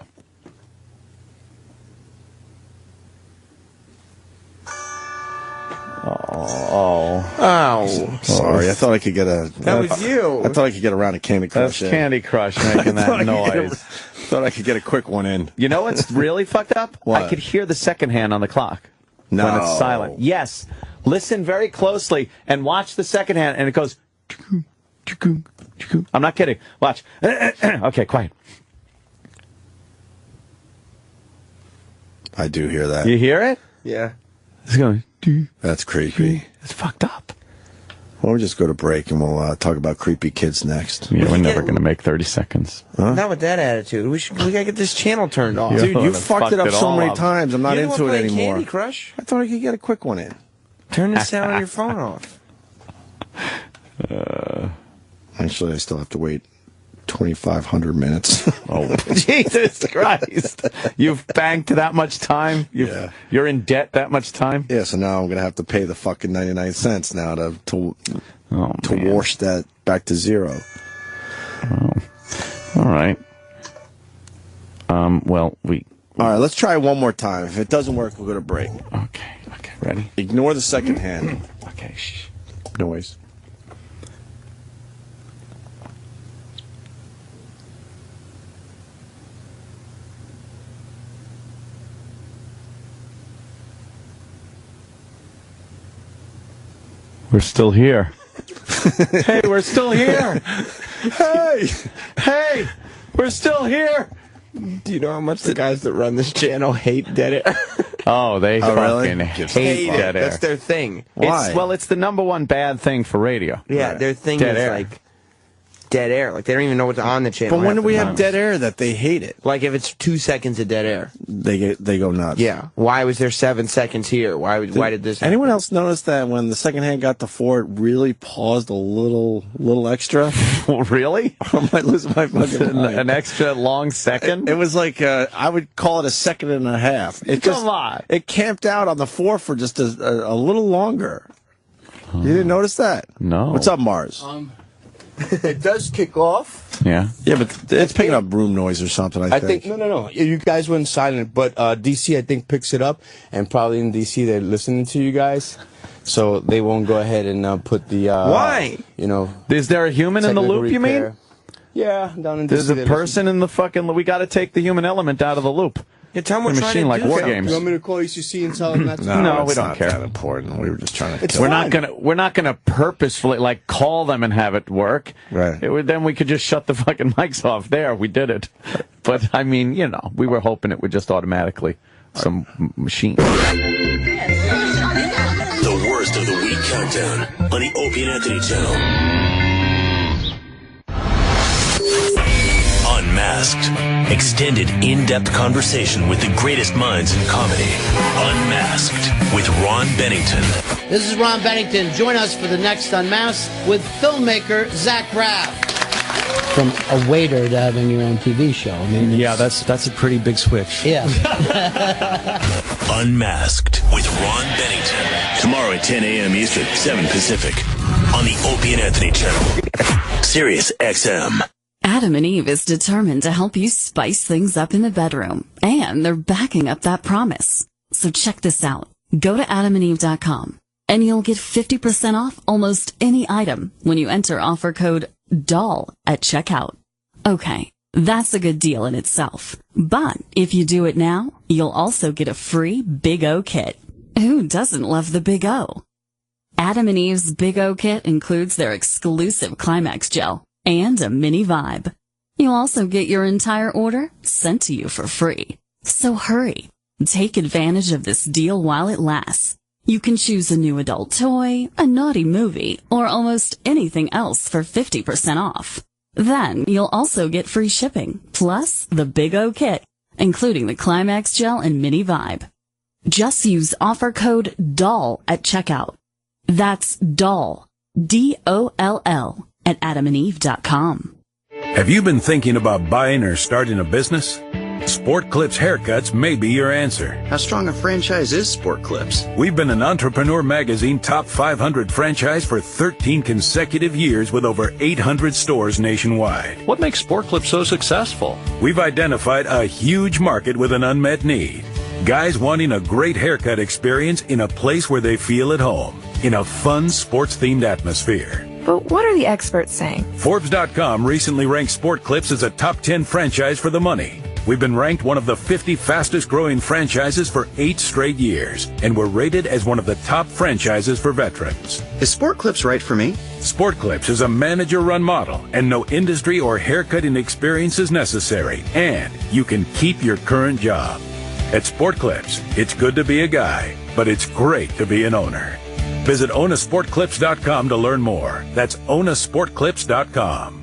Oh. Sorry, I thought I could get a... That was you. I thought I could get around a Candy Crush. That's Candy Crush making that noise. Thought I could get a quick one in. You know what's really fucked up? What? I could hear the second hand on the clock No. when it's silent. Yes. Listen very closely and watch the second hand, and it goes... I'm not kidding. Watch. Okay, quiet. I do hear that. You hear it? Yeah. It's going... That's creepy. It's fucked up. Why don't we just go to break and we'll talk about creepy kids next? Yeah, we're never going to make 30 seconds. Huh? Not with that attitude. We gotta get this channel turned off. Dude, you Fucked fucked it up so all many up. times. I'm not You're the into one it playing anymore. Candy Crush. I thought I could get a quick one in. Turn the sound on your phone off. Actually, I still have to wait 2,500 minutes. Oh, Jesus Christ. You've banked that much time? You're in debt that much time? Yeah, so now I'm going to have to pay the fucking 99 cents now to wash that back to zero. Oh. All right. Well, All right, let's try it one more time. If it doesn't work, we'll go to break. Okay, ready? Ignore the second hand. Okay, shh. Noise. We're still here. Hey, we're still here. Hey, we're still here. Do you know how much the guys that run this channel hate dead air? Oh, they fucking really? hate dead air. That's their thing. Why? It's the number one bad thing for radio. Yeah, their thing Dead is air. like dead air. Like they don't even know what's on the channel. But when do we have half dead air that they hate it? Like if it's 2 seconds of dead air, they go nuts. Yeah. Why was there 7 seconds here? Why did this happen? Anyone else notice that when the second hand got to 4, it really paused a little extra? Really? I might lose my fucking mind. An extra long second? It was like I would call it a second and a half. Come on. It camped out on the 4 for just a little longer. You didn't notice that? No. What's up, Mars? It does kick off. Yeah. Yeah, but it's picking up room noise or something, I think. No. You guys went silent, but DC, I think, picks it up, and probably in DC, they're listening to you guys, so they won't go ahead and put the... Why? Is there a human in the technical loop, you mean? repair. Yeah, down in DC. There's a person in the fucking... We got to take the human element out of the loop. Yeah, tell them we're a trying machine to like do War something. Games. You want me to call ECC and tell them not to? No, we it's don't not care. that important. We were just trying to. We're not gonna purposefully like call them and have it work. Right. Then we could just shut the fucking mics off. There, we did it. But I mean, we were hoping it would just automatically some machine. The worst of the week countdown on the Opie and Anthony channel. Unmasked. Extended, in-depth conversation with the greatest minds in comedy. Unmasked with Ron Bennington. This is Ron Bennington. Join us for the next Unmasked with filmmaker Zach Braff. From a waiter to having your own TV show. I mean, yeah, that's a pretty big switch. Yeah. Unmasked with Ron Bennington. Tomorrow at 10 a.m. Eastern, 7 Pacific. On the Opie and Anthony channel. Sirius XM. Adam and Eve is determined to help you spice things up in the bedroom, and they're backing up that promise. So check this out. Go to adamandeve.com, and you'll get 50% off almost any item when you enter offer code DOLL at checkout. Okay, that's a good deal in itself. But if you do it now, you'll also get a free Big O kit. Who doesn't love the Big O? Adam and Eve's Big O kit includes their exclusive Climax gel and a mini vibe. You'll also get your entire order sent to you for free. So hurry. Take advantage of this deal while it lasts. You can choose a new adult toy, a naughty movie, or almost anything else for 50% off. Then you'll also get free shipping, plus the Big O kit, including the Climax gel and mini vibe. Just use offer code DOLL at checkout. That's DOLL, DOLL, at adamandeve.com. Have you been thinking about buying or starting a business? Sport Clips Haircuts may be your answer. How strong a franchise is Sport Clips? We've been an Entrepreneur Magazine Top 500 franchise for 13 consecutive years with over 800 stores nationwide. What makes Sport Clips so successful? We've identified a huge market with an unmet need. Guys wanting a great haircut experience in a place where they feel at home, in a fun sports-themed atmosphere. But what are the experts saying? Forbes.com recently ranked Sport Clips as a top 10 franchise for the money. We've been ranked one of the 50 fastest growing franchises for 8 straight years, and we're rated as one of the top franchises for veterans. Is Sport Clips right for me? Sport Clips is a manager-run model, and no industry or haircutting experience is necessary, and you can keep your current job. At Sport Clips, it's good to be a guy, but it's great to be an owner. Visit OwnaSportClips.com to learn more. That's OwnaSportClips.com.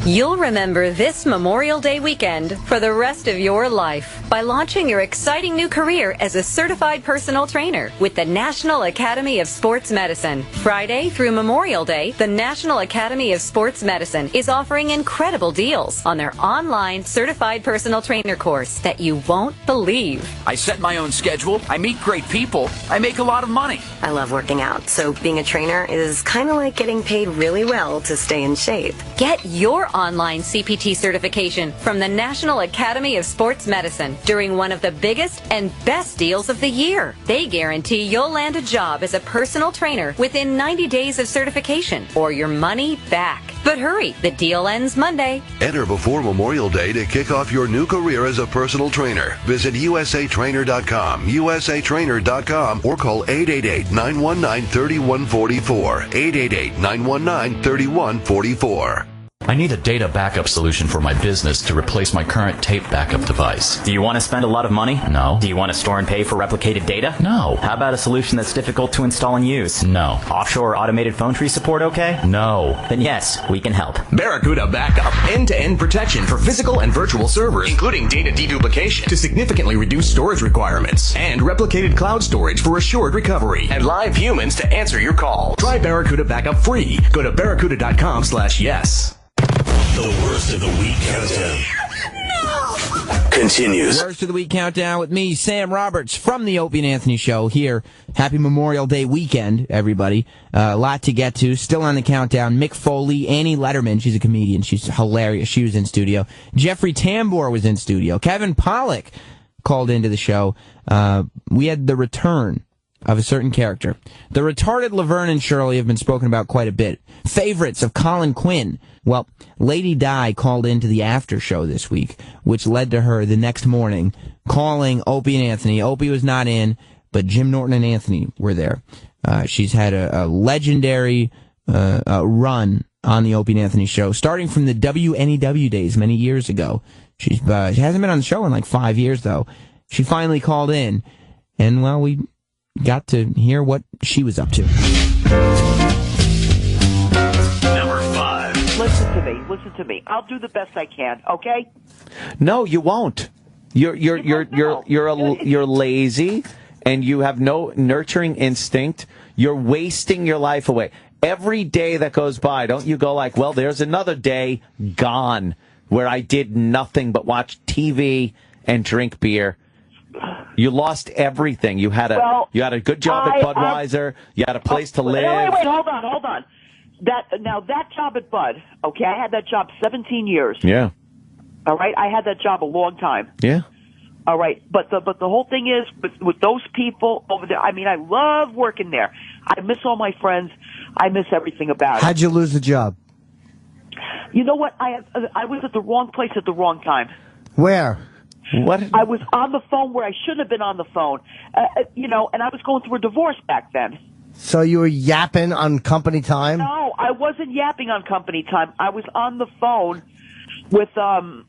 You'll remember this Memorial Day weekend for the rest of your life by launching your exciting new career as a certified personal trainer with the National Academy of Sports Medicine. Friday through Memorial Day, the National Academy of Sports Medicine is offering incredible deals on their online certified personal trainer course that you won't believe. I set my own schedule, I meet great people, I make a lot of money. I love working out, so being a trainer is kind of like getting paid really well to stay in shape. Get your online CPT certification from the National Academy of Sports Medicine during one of the biggest and best deals of the year. They guarantee you'll land a job as a personal trainer within 90 days of certification or your money back. But hurry, the deal ends Monday. Enter before Memorial Day to kick off your new career as a personal trainer. Visit usatrainer.com, usatrainer.com, or call 888-919-3144, 888-919-3144. I need a data backup solution for my business to replace my current tape backup device. Do you want to spend a lot of money? No. Do you want to store and pay for replicated data? No. How about a solution that's difficult to install and use? No. Offshore automated phone tree support okay? No. Then yes, we can help. Barracuda Backup. End-to-end protection for physical and virtual servers, including data deduplication to significantly reduce storage requirements, and replicated cloud storage for assured recovery, and live humans to answer your call. Try Barracuda Backup free. Go to barracuda.com/yes. The worst of the week countdown continues. Worst of the week countdown with me, Sam Roberts, from the Opie and Anthony Show here. Happy Memorial Day weekend, everybody. A lot to get to. Still on the countdown, Mick Foley, Annie Letterman. She's a comedian. She's hilarious. She was in studio. Jeffrey Tambor was in studio. Kevin Pollak called into the show. We had the return of a certain character. The retarded Laverne and Shirley have been spoken about quite a bit. Favorites of Colin Quinn. Well, Lady Di called into the after show this week, which led to her the next morning calling Opie and Anthony. Opie was not in, but Jim Norton and Anthony were there. She's had a legendary run on the Opie and Anthony Show, starting from the WNEW days many years ago. She hasn't been on the show in like 5 years, though. She finally called in, and, well, we got to hear what she was up to. Number 5. Listen to me. I'll do the best I can, okay? No, you won't. You're lazy, and you have no nurturing instinct. You're wasting your life away. Every day that goes by, don't you go like, well, there's another day gone where I did nothing but watch TV and drink beer. You lost everything. You had a good job at Budweiser. You had a place to live. Wait, hold on. That job at Bud, okay, I had that job 17 years. Yeah. All right, I had that job a long time. Yeah. All right, but the whole thing is with those people over there. I mean, I love working there. I miss all my friends. I miss everything about it. How'd you lose the job? You know what? I was at the wrong place at the wrong time. Where? What? I was on the phone where I shouldn't have been on the phone. And I was going through a divorce back then. So you were yapping on company time? No, I wasn't yapping on company time. I was on the phone with, I mean,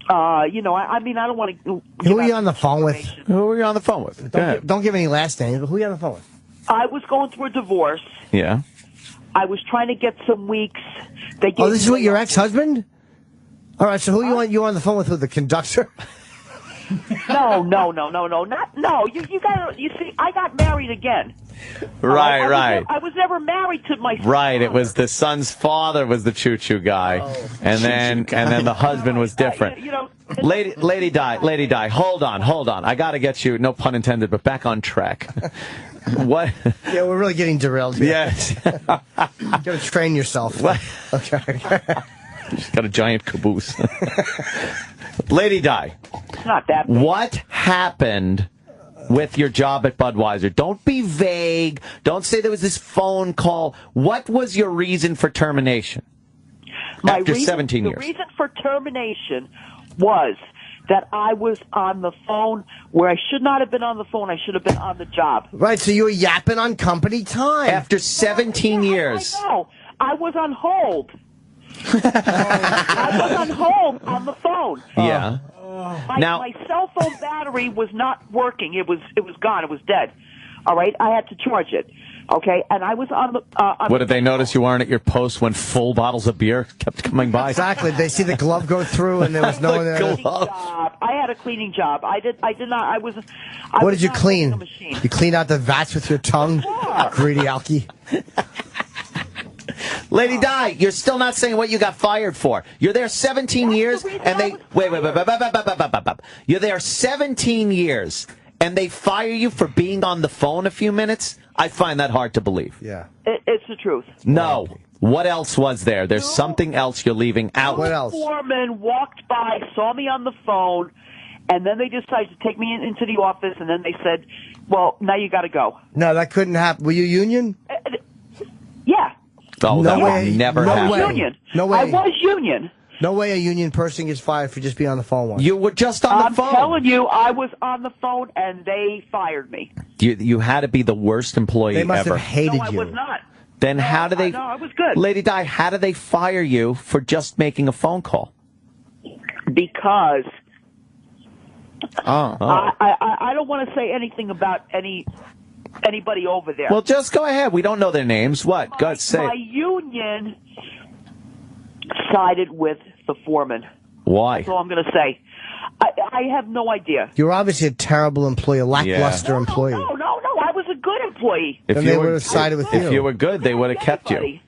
I don't want to... Who were you on the phone with? Who were you on the phone with? Don't give any last names, but who were you on the phone with? I was going through a divorce. Yeah. I was trying to get some weeks. This is what, your ex-husband? All right, so who you on the phone with? Who, the conductor? No. You see, I got married again. Right. I was never married to my son. Right, it was the son's father was the choo-choo guy, and then the husband was different. Lady Di, hold on. I got to get you, no pun intended, but back on track. What? Yeah, we're really getting derailed here. Yes. You got to train yourself. What? Okay. She's got a giant caboose. Lady Di. It's not that big. What happened with your job at Budweiser? Don't be vague. Don't say there was this phone call. What was your reason for termination after 17 years? The reason for termination was that I was on the phone where I should not have been on the phone. I should have been on the job. Right, so you were yapping on company time. After 17 years. I know. I was on hold. I was on hold on the phone. Yeah. My cell phone battery was not working. It was gone. It was dead. All right. I had to charge it. Okay. And I was on the. What did they notice you weren't at your post when full bottles of beer kept coming by? Exactly. They see the glove go through, and there was no one there. I had a cleaning job. I did not. I was. What did you clean? You cleaned out the vats with your tongue, greedy alky. Lady Di, you're still not saying what you got fired for. You're there 17 years, and they... Wait. You're there 17 years, and they fire you for being on the phone a few minutes? I find that hard to believe. Yeah. It's the truth. No. What else was there? There's something else you're leaving out. What else? The foreman walked by, saw me on the phone, and then they decided to take me into the office, and then they said, well, now you got to go. No, that couldn't happen. Were you union? Yeah. Oh, No that way. would never No happen. way. Union. No way. I was union. No way a union person gets fired for just being on the phone once. You were just on I'm the phone. telling you, I was on the phone, and they fired me. You had to be the worst employee They must ever. have hated No, I you. was not. Then how do they... No, I was good. Lady Di, how do they fire you for just making a phone call? Because Oh. I don't want to say anything about anybody over there. Well, just go ahead. We don't know their names. What? Go ahead, say My it. union sided with the foreman. Why? That's all I'm going to say. I have no idea. You're obviously a terrible employee, a lackluster employee. No, I was a good employee. If Then you they were- would have sided with If you. you were good, they would have kept you.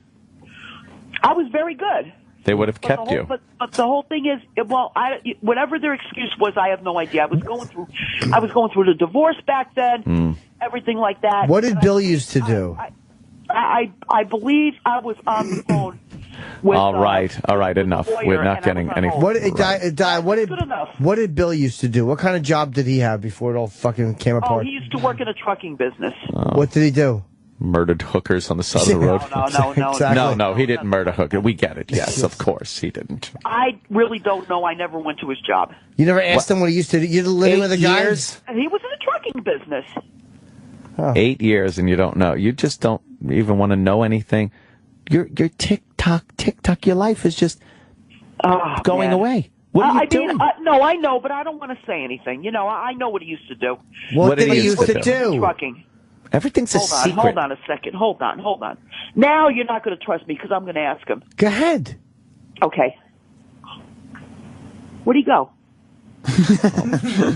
I was very good. They would have kept you. But the whole thing is, well, whatever their excuse was, I have no idea. I was going through the divorce back then, everything like that. What did Bill used to do? I believe I was on the phone with. All right, enough. lawyer, We're not and I getting was on any. hold. What did Bill used to do? What kind of job did he have before it all fucking came Oh, apart? he used to work in a trucking business. What did he do? Murdered hookers on the side of the road. No. Exactly. No, he didn't murder hooker. We get it. Yes, of course, he didn't. I really don't know. I never went to his job. You never asked him what he used to do? You living 8 with the guys? years? And he was in the trucking business. 8 years, and you don't know. You just don't even want to know anything. Your tick-tock. Your life is just going man. away. What are you doing? No, I know, but I don't want to say anything. You know, I know what he used to do. What did he used to do? Trucking. Everything's a secret. Hold on a second. Hold on. Now you're not going to trust me because I'm going to ask him. Go ahead. Okay. Where'd he go?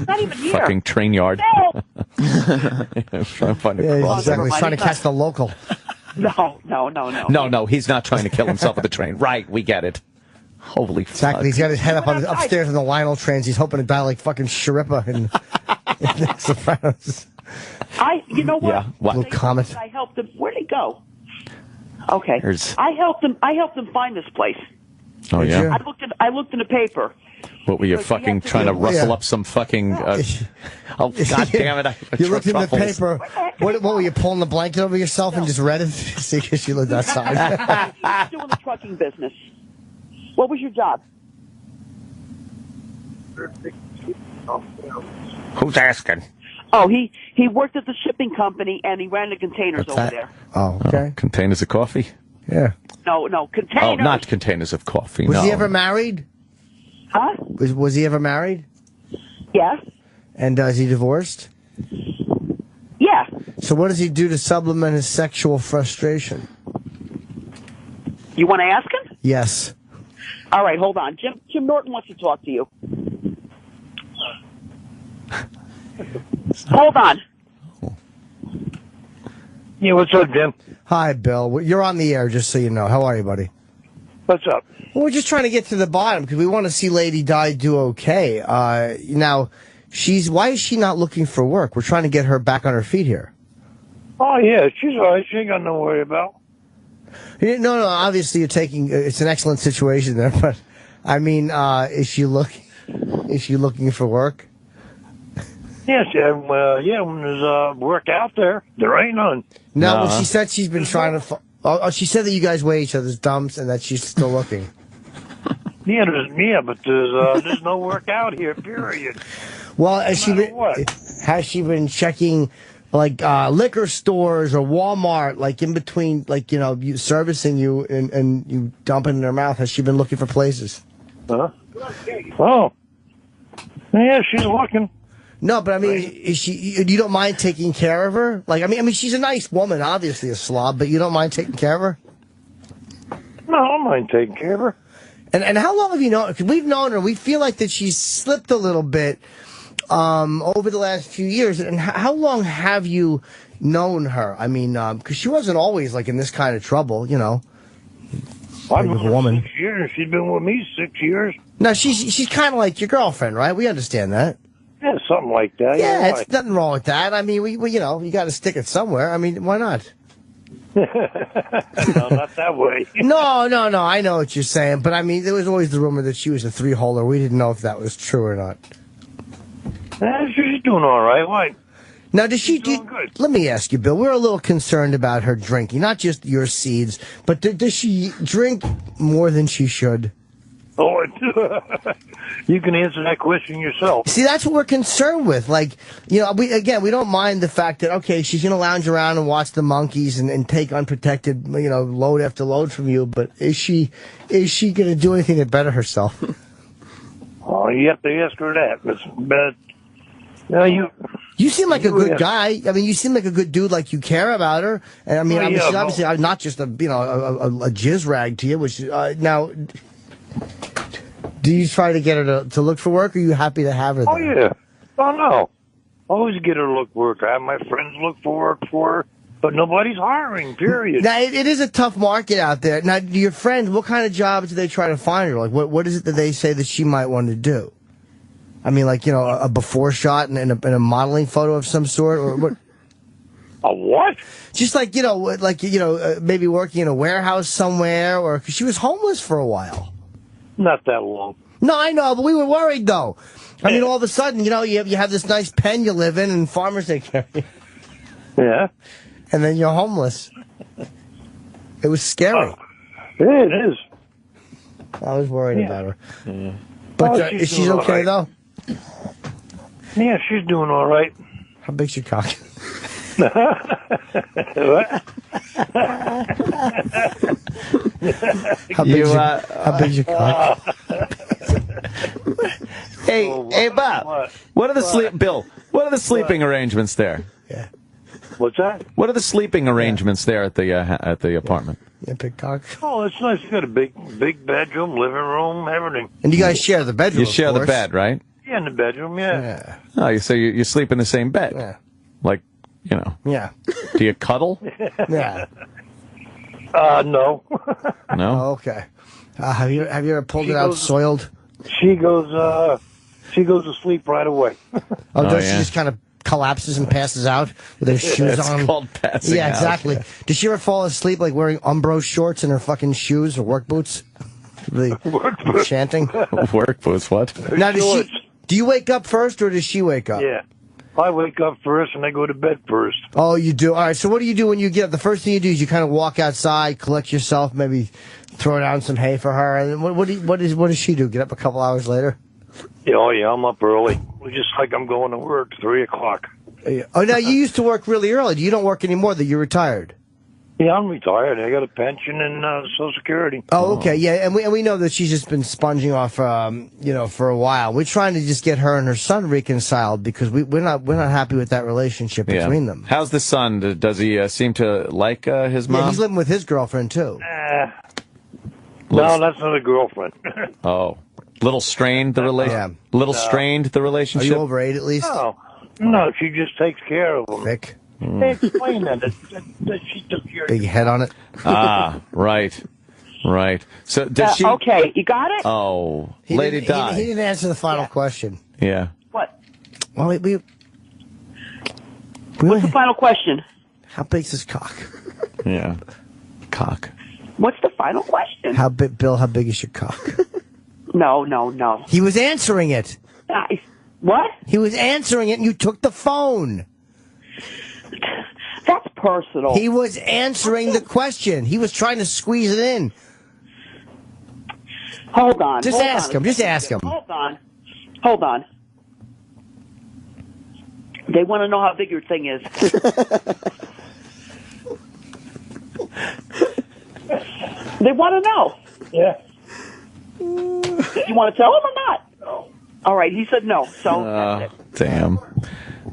Not even here. Fucking train yard. No. I'm trying to find a Yeah, cross. exactly. He's trying to catch the local. No. No, he's not trying to kill himself with the train. Right, we get it. Holy Exactly. He's got his head up on upstairs in the Lionel trains. He's hoping to die like fucking Sharippa in The Sopranos. You know what? Yeah, what? Little comet. I helped him. Where'd he go? Okay. There's- I helped him find this place. Oh, yeah? I looked in the paper. What were you fucking trying to rustle up some fucking... oh, God damn it. You looked in the paper. What were you, pulling the blanket over yourself and just read it? See, because you lived outside. I was doing the trucking business. What was your job? Who's asking? Oh, he worked at the shipping company and he ran the containers over there. Oh, okay. Containers of coffee? Yeah. No, containers. Oh, not containers of coffee, Was no. he ever married? Huh? Was he ever married? Yeah. And is he divorced? Yeah. So what does he do to supplement his sexual frustration? You want to ask him? Yes. All right, hold on. Jim Norton wants to talk to you. Hold on. Yeah, what's up, Jim? Hi, Bill. You're on the air, just so you know. How are you, buddy? What's up? Well, we're just trying to get to the bottom because we want to see Lady Di do okay. Now, why is she not looking for work? We're trying to get her back on her feet here. Oh, yeah, she's all right. She ain't got no worry about. No, obviously you're taking, it's an excellent situation there, but I mean, is she looking for work? Yes, when there's work out there, there ain't none. No, well, she said she's been trying to, she said that you guys weigh each other's dumps and that she's still looking. But there's no work out here, period. Well, has she been checking like liquor stores or Walmart, like in between, like, you know, you servicing you and you dump it in her mouth? Has she been looking for places? Huh? Oh. Yeah, she's looking. No, but I mean, is she? You don't mind taking care of her? Like, I mean, she's a nice woman, obviously a slob, but you don't mind taking care of her? No, I don't mind taking care of her. And how long have you known? Because we've known her, we feel like that she's slipped a little bit over the last few years. And how long have you known her? I mean, because she wasn't always like in this kind of trouble, you know. I've with known a woman. her 6 years. She's been with me 6 years. No, she's kind of like your girlfriend, right? We understand that. Yeah, something like that. Yeah, You're it's nothing wrong with that. I mean, we you know, you got to stick it somewhere. I mean, why not? right. No, not that way. No. I know what you're saying, but I mean, there was always the rumor that she was a 3-holer. We didn't know if that was true or not. She's doing all right. Why? Now, does she? Let me ask you, Bill. We're a little concerned about her drinking, not just your seeds, but does she drink more than she should? Oh, you can answer that question yourself. See, that's what we're concerned with. Like, you know, we don't mind the fact that, okay, she's going to lounge around and watch the monkeys and take unprotected, you know, load after load from you, but is she going to do anything to better herself? Oh, you have to ask her that. But no, you seem like a good guy. I mean, you seem like a good dude. Like you care about her. And I mean, she's obviously not just a jizz rag to you. Which now, do you try to get her to look for work? Or are you happy to have her there? Oh yeah. Oh no. Always get her to look for work. I have my friends look for work for her, but nobody's hiring. Period. Now it is a tough market out there. Now, your friends, what kind of jobs do they try to find her? Like, what is it that they say that she might want to do? I mean, like, you know, a before shot and a modeling photo of some sort, or what? A what? Just like, maybe working in a warehouse somewhere, or cause she was homeless for a while. Not that long. No, I know, but we were worried though. I mean, all of a sudden, you know, you have this nice pen you live in, and farmers take care of you. Yeah. And then you're homeless. It was scary. Yeah, it is. I was worried about her. Yeah. But is she okay though? Yeah, she's doing all right. How big's your cock? What? How big's your cock? Hey, Bob. What are the Bill? What are the sleeping arrangements there? Yeah. What's that? What are the sleeping arrangements there at the apartment? Yeah, big cock. Oh, it's nice. You got a big bedroom, living room, everything. And you guys share the bedroom. You share of the course. bed, right? Yeah, in the bedroom. Yeah. Oh, so you sleep in the same bed? Yeah. Like, you know. Yeah. Do you cuddle? Yeah. No. No. Oh, okay. Have you ever pulled it out soiled? She goes to sleep right away. Does she just kind of collapses and passes out with her shoes It's on? called passing Yeah, out. exactly. Does she ever fall asleep like wearing Umbro shorts and her fucking shoes or work boots? Chanting? Work boots, what? Now, do you wake up first or does she wake up? Yeah. I wake up first and I go to bed first. Oh, you do? All right, so what do you do when you get up? The first thing you do is you kind of walk outside, collect yourself, maybe throw down some hay for her. And what does she do? Get up a couple hours later? Yeah, I'm up early. Just like I'm going to work, 3 o'clock. Oh, now you used to work really early. You don't work anymore, that you're retired. Yeah, I'm retired. I got a pension and Social Security. Oh, okay, yeah, and we know that she's just been sponging off, for a while. We're trying to just get her and her son reconciled because we're not happy with that relationship between them. How's the son? Does he seem to like his mom? Yeah, he's living with his girlfriend too. No, that's not a girlfriend. Oh, little strained the relationship. Strained the relationship. Are you over 8 at least? No, she just takes care of him. Vic? They explain that she took care of Big head on it. Right. So does she? Okay, you got it? Oh, He Lady didn't- Di. He didn't answer the final question. Yeah. What? Well, What's the final question? How big's his cock? Yeah. Cock. What's the final question? How big, Bill? How big is your cock? No. He was answering it. What? He was answering it, and you took the phone. That's personal. He was answering the question. He was trying to squeeze it in. Hold on. Just hold ask on. him. Just ask him. Hold on. They want to know how big your thing is. They want to know. Yeah. You want to tell him or not? No. All right. He said no. So that's it. Damn.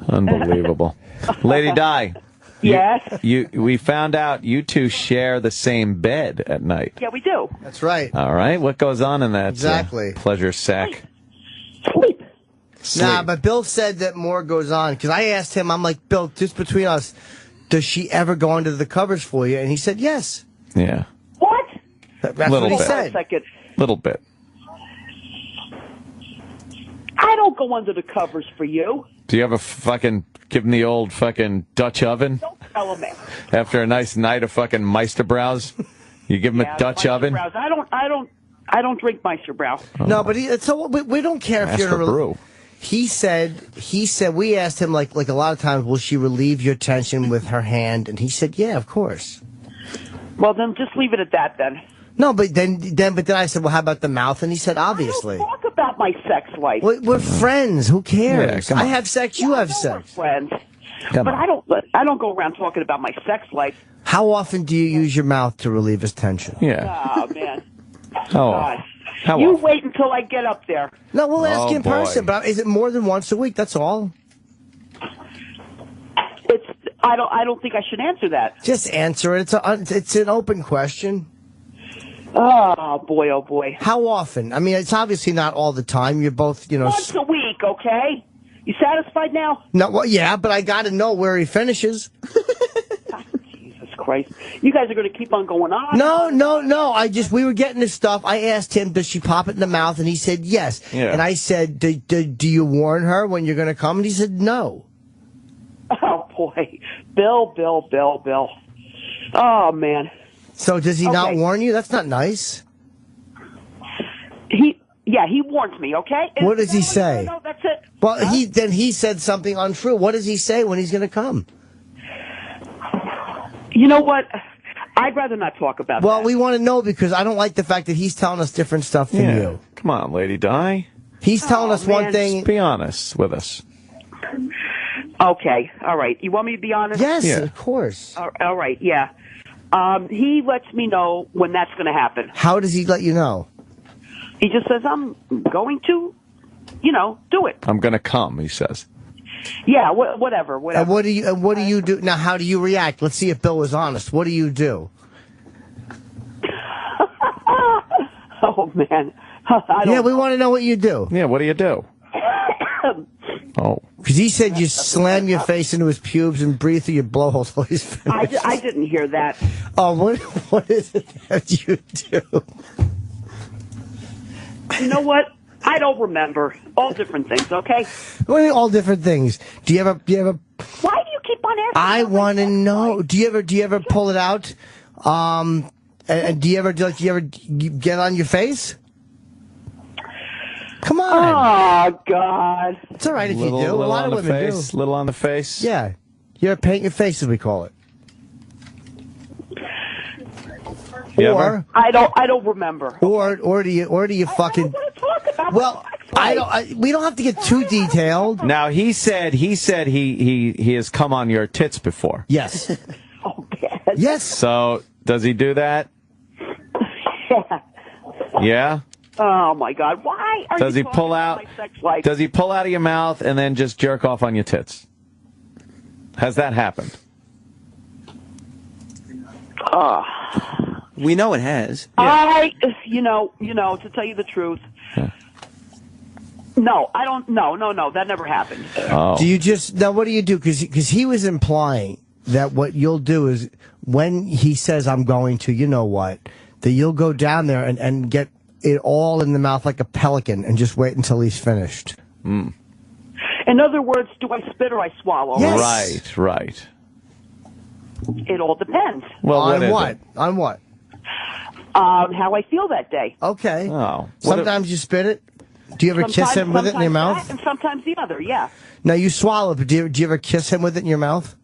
Unbelievable. Lady Di. Yes? We found out you two share the same bed at night. Yeah, we do. That's right. All right. What goes on in that Exactly. pleasure sack? Sleep. Nah, but Bill said that more goes on. Because I asked him, I'm like, Bill, just between us, does she ever go under the covers for you? And he said yes. Yeah. What? That's Little what he bit. said. Second. Little bit. I I don't go under the covers for you. Do you ever fucking give him the old fucking Dutch oven? Don't tell him it. After a nice night of fucking Meisterbrows, you give him a Dutch oven? I don't drink Meisterbrow. No, but we don't care if you're in a brew. He said we asked him like a lot of times, will she relieve your tension with her hand? And he said, yeah, of course. Well, then just leave it at that then. No, but then I said, well, how about the mouth? And he said, obviously. I don't talk about my sex life. We're friends. Who cares? Yeah, come on. I have sex. You have sex. Friends. Come But on. I don't go around talking about my sex life. How often do you use your mouth to relieve his tension? Yeah. Oh, man. How You often? wait until I get up there. No, we'll ask Oh, you in boy. person. But is it more than once a week? That's all. I don't think I should answer that. Just answer it. It's an open question. Oh boy. How often? I mean, it's obviously not all the time. You're both, Once a week, okay? You satisfied now? No, well, yeah, but I got to know where he finishes. Jesus Christ. You guys are going to keep on going on. No. We were getting this stuff. I asked him, does she pop it in the mouth? And he said, yes. Yeah. And I said, do you warn her when you're going to come? And he said, no. Oh, boy. Bill. Oh, man. So does he not warn you? That's not nice. He warns me, okay? What does he say? No, that's it. Well, he said something untrue. What does he say when he's going to come? You know what? I'd rather not talk about Well, that. we want to know because I don't like the fact that he's telling us different stuff than you. Come on, Lady Di. He's telling us one thing. Just be honest with us. Okay, all right. You want me to be honest? Yes, of course. All right, yeah. He lets me know when that's going to happen. How does he let you know? He just says, I'm going to, do it. I'm going to come, he says. Yeah, whatever. And what do you do? Now, how do you react? Let's see if Bill was honest. What do you do? Oh, man. We want to know what you do. Yeah, what do you do? Oh. Because he said you slam your face into his pubes and breathe through your blowhole till he's finished. I didn't hear that. Oh, what is it that you do? You know what? I don't remember. All different things, okay? What are all different things? Do you ever? Why do you keep on asking? I want to know. Do you ever pull it out? And do you ever get on your face? Come on. Oh, God. It's all right if Little, you do. A little lot on of the women face, do. little on the face. Yeah. You ever paint your face, as we call it. You Or ever? I don't remember. Or do you fucking? I don't want to talk about Well, we don't have to get too detailed. Now he said he has come on your tits before. Yes. Oh, God. Yes. So does he do that? Yeah. Oh, my God. Why are Does you he pull talking out? about my sex life? Does he pull out of your mouth and then just jerk off on your tits? Has that happened? We know it has. To tell you the truth, no, I don't. No, that never happened. Oh. Do you just now? What do you do? Because he was implying that what you'll do is when he says I'm going to, you know what, that you'll go down there and get it all in the mouth like a pelican and just wait until he's finished. Mm. In other words, do I spit or I swallow? Yes. Right. It all depends. Well, on what? On what? How I feel that day. Okay. Oh. Sometimes you spit it. Do you ever kiss him with it in your mouth? And sometimes the other, yeah. Now you swallow, but do you ever kiss him with it in your mouth?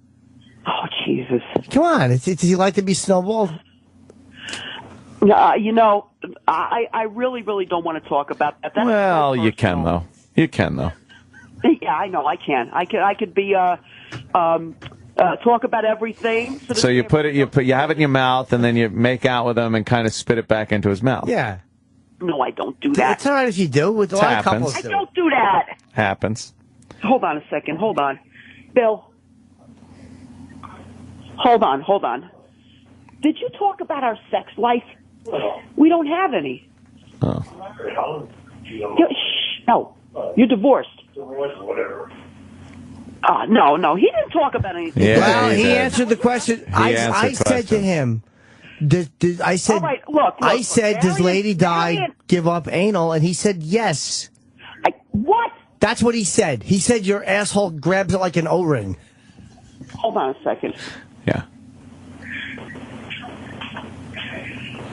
Oh, Jesus. Come on. Does he like to be snowballed? I really, really don't want to talk about that. That's Well, you can though. You can though. Yeah, I know. I can. I could be talk about everything. So you have it in your mouth and then you make out with him and kind of spit it back into his mouth. Yeah. No, I don't do that. It's all right if you do. With a lot of couples I do. don't do that. Happens. Hold on a second. Hold on. Bill. Hold on. Did you talk about our sex life? We don't have any. Oh. No. You're divorced. No. He didn't talk about anything. Yeah, well, he he did. answered the question. I said to him, I said, all right, look, does Lady Di Arian, give up anal? And he said yes. What? That's what he said. He said your asshole grabs it like an O-ring. Hold on a second. Yeah.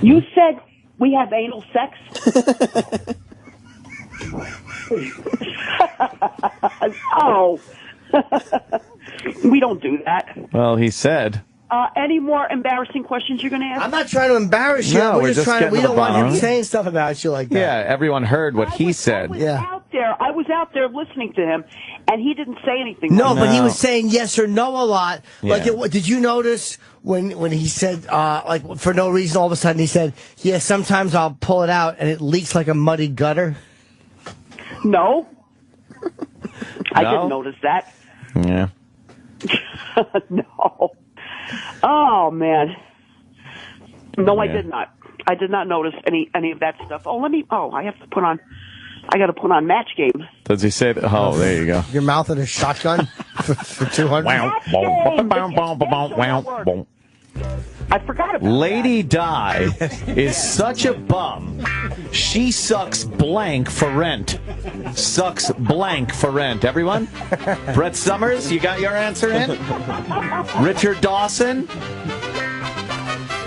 You said we have anal sex? Oh. We don't do that. Well, he said. Any more embarrassing questions you're going to ask? I'm not trying to embarrass you. No, we're just trying to. We don't want him bottom. saying stuff about you like that. Yeah, everyone heard what he said. I was out there listening to him, and he didn't say anything. No, but he was saying yes or no a lot. Yeah. Like, did you notice when he said, like, for no reason, all of a sudden he said, yeah, sometimes I'll pull it out and it leaks like a muddy gutter? No. I didn't notice that. Yeah. No. Oh, man. No, I did not. I did not notice any of that stuff. I have to put on, I got to put on Match Game. Does he say that? Oh, there you go. Your mouth in a shotgun for 200? I forgot about Lady Di is such a bum. She sucks blank for rent. Sucks blank for rent. Everyone? Brett Summers, you got your answer in? Richard Dawson?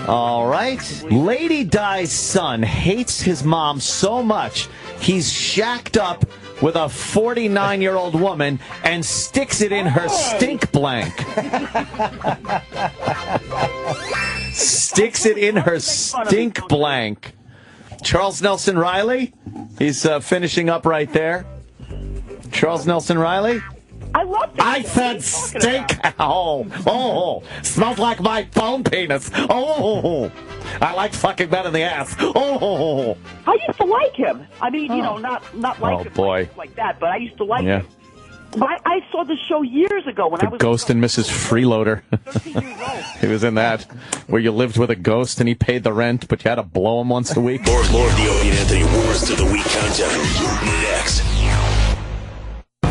All right. Lady Di's son hates his mom so much, he's shacked up with a 49-year-old woman and sticks it in her stink blank. Sticks it in her stink blank. Charles Nelson Riley, he's finishing up right there. Charles Nelson Riley? I love that. I said stink. Oh, smells like my phone penis. Oh, I like fucking men in the ass. Oh, I used to like him. I mean, not like him boy. like that, but I used to like him. I saw the show years ago when I was Ghost and Mrs. Freeloader. He was in that, where you lived with a ghost and he paid the rent, but you had to blow him once a week. More of the Opie and Anthony Worst of the Week countdown. Next.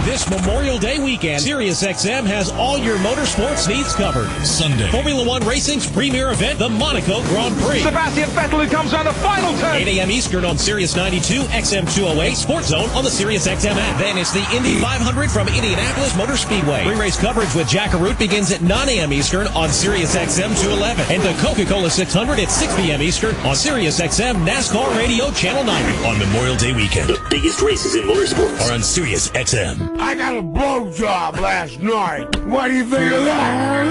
This Memorial Day weekend, SiriusXM has all your motorsports needs covered. Sunday, Formula One Racing's premier event, the Monaco Grand Prix. Sebastian Vettel, who comes on the final turn. 8 a.m. Eastern on Sirius 92, XM 208, Sports Zone on the SiriusXM app. Then it's the Indy 500 from Indianapolis Motor Speedway. Pre-race coverage with Jack Arute begins at 9 a.m. Eastern on SiriusXM 211. And the Coca-Cola 600 at 6 p.m. Eastern on SiriusXM NASCAR Radio Channel 90. On Memorial Day weekend, the biggest races in motorsports are on SiriusXM. I got a blowjob last night. What do you think of that?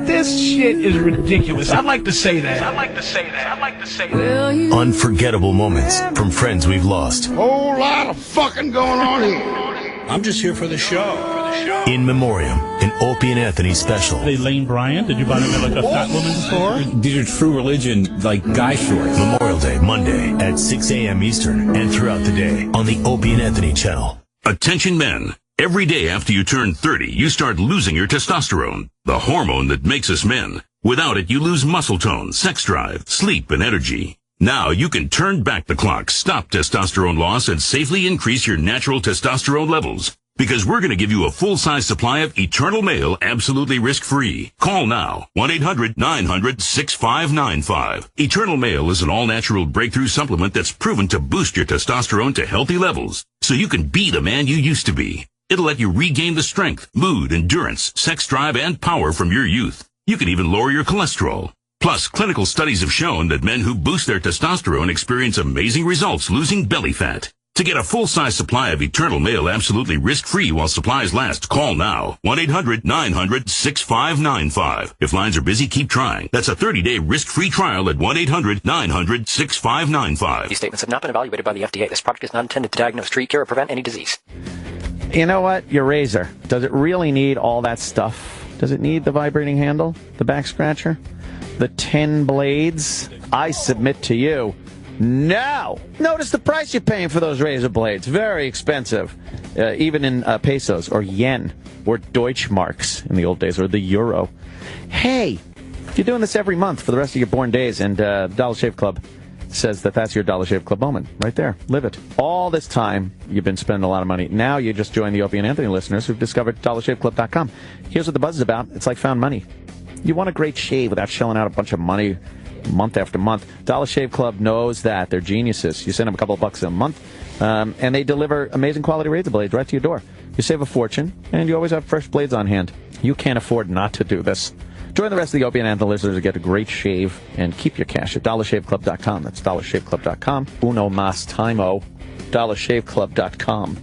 This shit is ridiculous. I'd like to say that. Unforgettable moments from friends we've lost. Whole lot of fucking going on here. I'm just here for the show. In Memoriam, an Opie and Anthony special. Hey, Lane Bryant, did you buy them at like a fat woman's store? These are True Religion, like guy shorts. Memorial Day, Monday at 6 a.m. Eastern and throughout the day on the Opie and Anthony channel. Attention men. Every day after you turn 30, you start losing your testosterone, the hormone that makes us men. Without it, you lose muscle tone, sex drive, sleep, and energy. Now you can turn back the clock, stop testosterone loss, and safely increase your natural testosterone levels. Because we're going to give you a full-size supply of Eternal Male absolutely risk-free. Call now, 1-800-900-6595. Eternal Male is an all-natural breakthrough supplement that's proven to boost your testosterone to healthy levels, so you can be the man you used to be. It'll let you regain the strength, mood, endurance, sex drive, and power from your youth. You can even lower your cholesterol. Plus, clinical studies have shown that men who boost their testosterone experience amazing results losing belly fat. To get a full-size supply of Eternal Male absolutely risk-free while supplies last, call now. 1-800-900-6595. If lines are busy, keep trying. That's a 30-day risk-free trial at 1-800-900-6595. These statements have not been evaluated by the FDA. This product is not intended to diagnose, treat, cure, or prevent any disease. You know what? Your razor. Does it really need all that stuff? Does it need the vibrating handle? The back scratcher? The 10 blades? I submit to you. No! Notice the price you're paying for those razor blades. Very expensive. Even in pesos or yen or Deutschmarks in the old days or the euro. Hey, you're doing this every month for the rest of your born days, and Dollar Shave Club says that that's your Dollar Shave Club moment. Right there. Live it. All this time, you've been spending a lot of money. Now you just joined the Opie and Anthony listeners who've discovered DollarShaveClub.com. Here's what the buzz is about. It's like found money. You want a great shave without shelling out a bunch of money month after month. Dollar Shave Club knows that. They're geniuses. You send them a couple of bucks a month, And they deliver amazing quality razor blades right to your door. You save a fortune, and you always have fresh blades on hand. You can't afford not to do this. Join the rest of the Opie and Anthony listeners to get a great shave and keep your cash at DollarShaveClub.com. That's DollarShaveClub.com. Uno mas time-o. DollarShaveClub.com.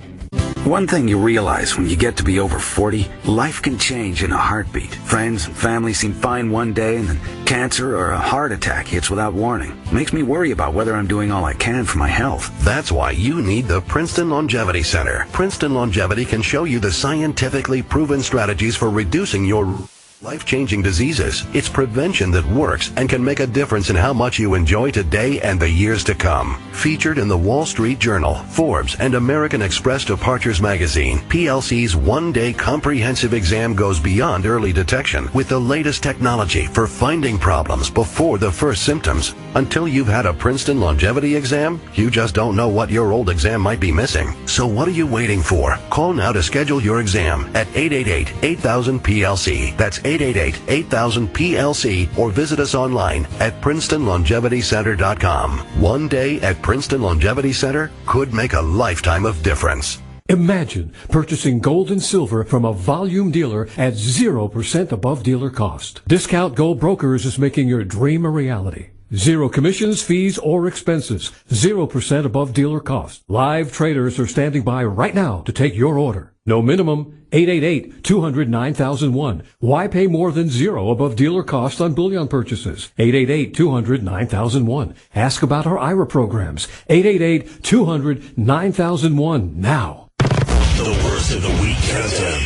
One thing you realize when you get to be over 40, life can change in a heartbeat. Friends and family seem fine one day, and then cancer or a heart attack hits without warning. Makes me worry about whether I'm doing all I can for my health. That's why you need the Princeton Longevity Center. Princeton Longevity can show you the scientifically proven strategies for reducing your life-changing diseases. It's prevention that works and can make a difference in how much you enjoy today and the years to come. Featured in the Wall Street Journal, Forbes, and American Express Departures magazine, PLC's one-day comprehensive exam goes beyond early detection with the latest technology for finding problems before the first symptoms. Until you've had a Princeton Longevity exam, you just don't know what your old exam might be missing. So what are you waiting for? Call now to schedule your exam at 888-8000-PLC. That's 888-8000-PLC, or visit us online at PrincetonLongevityCenter.com. One day at Princeton Longevity Center could make a lifetime of difference. Imagine purchasing gold and silver from a volume dealer at 0% above dealer cost. Discount Gold Brokers is making your dream a reality. Zero commissions, fees, or expenses. 0% above dealer cost. Live traders are standing by right now to take your order. No minimum. 888-200-9001. Why pay more than zero above dealer cost on bullion purchases? 888-200-9001. Ask about our IRA programs. 888-200-9001 now. The worst of the week countdown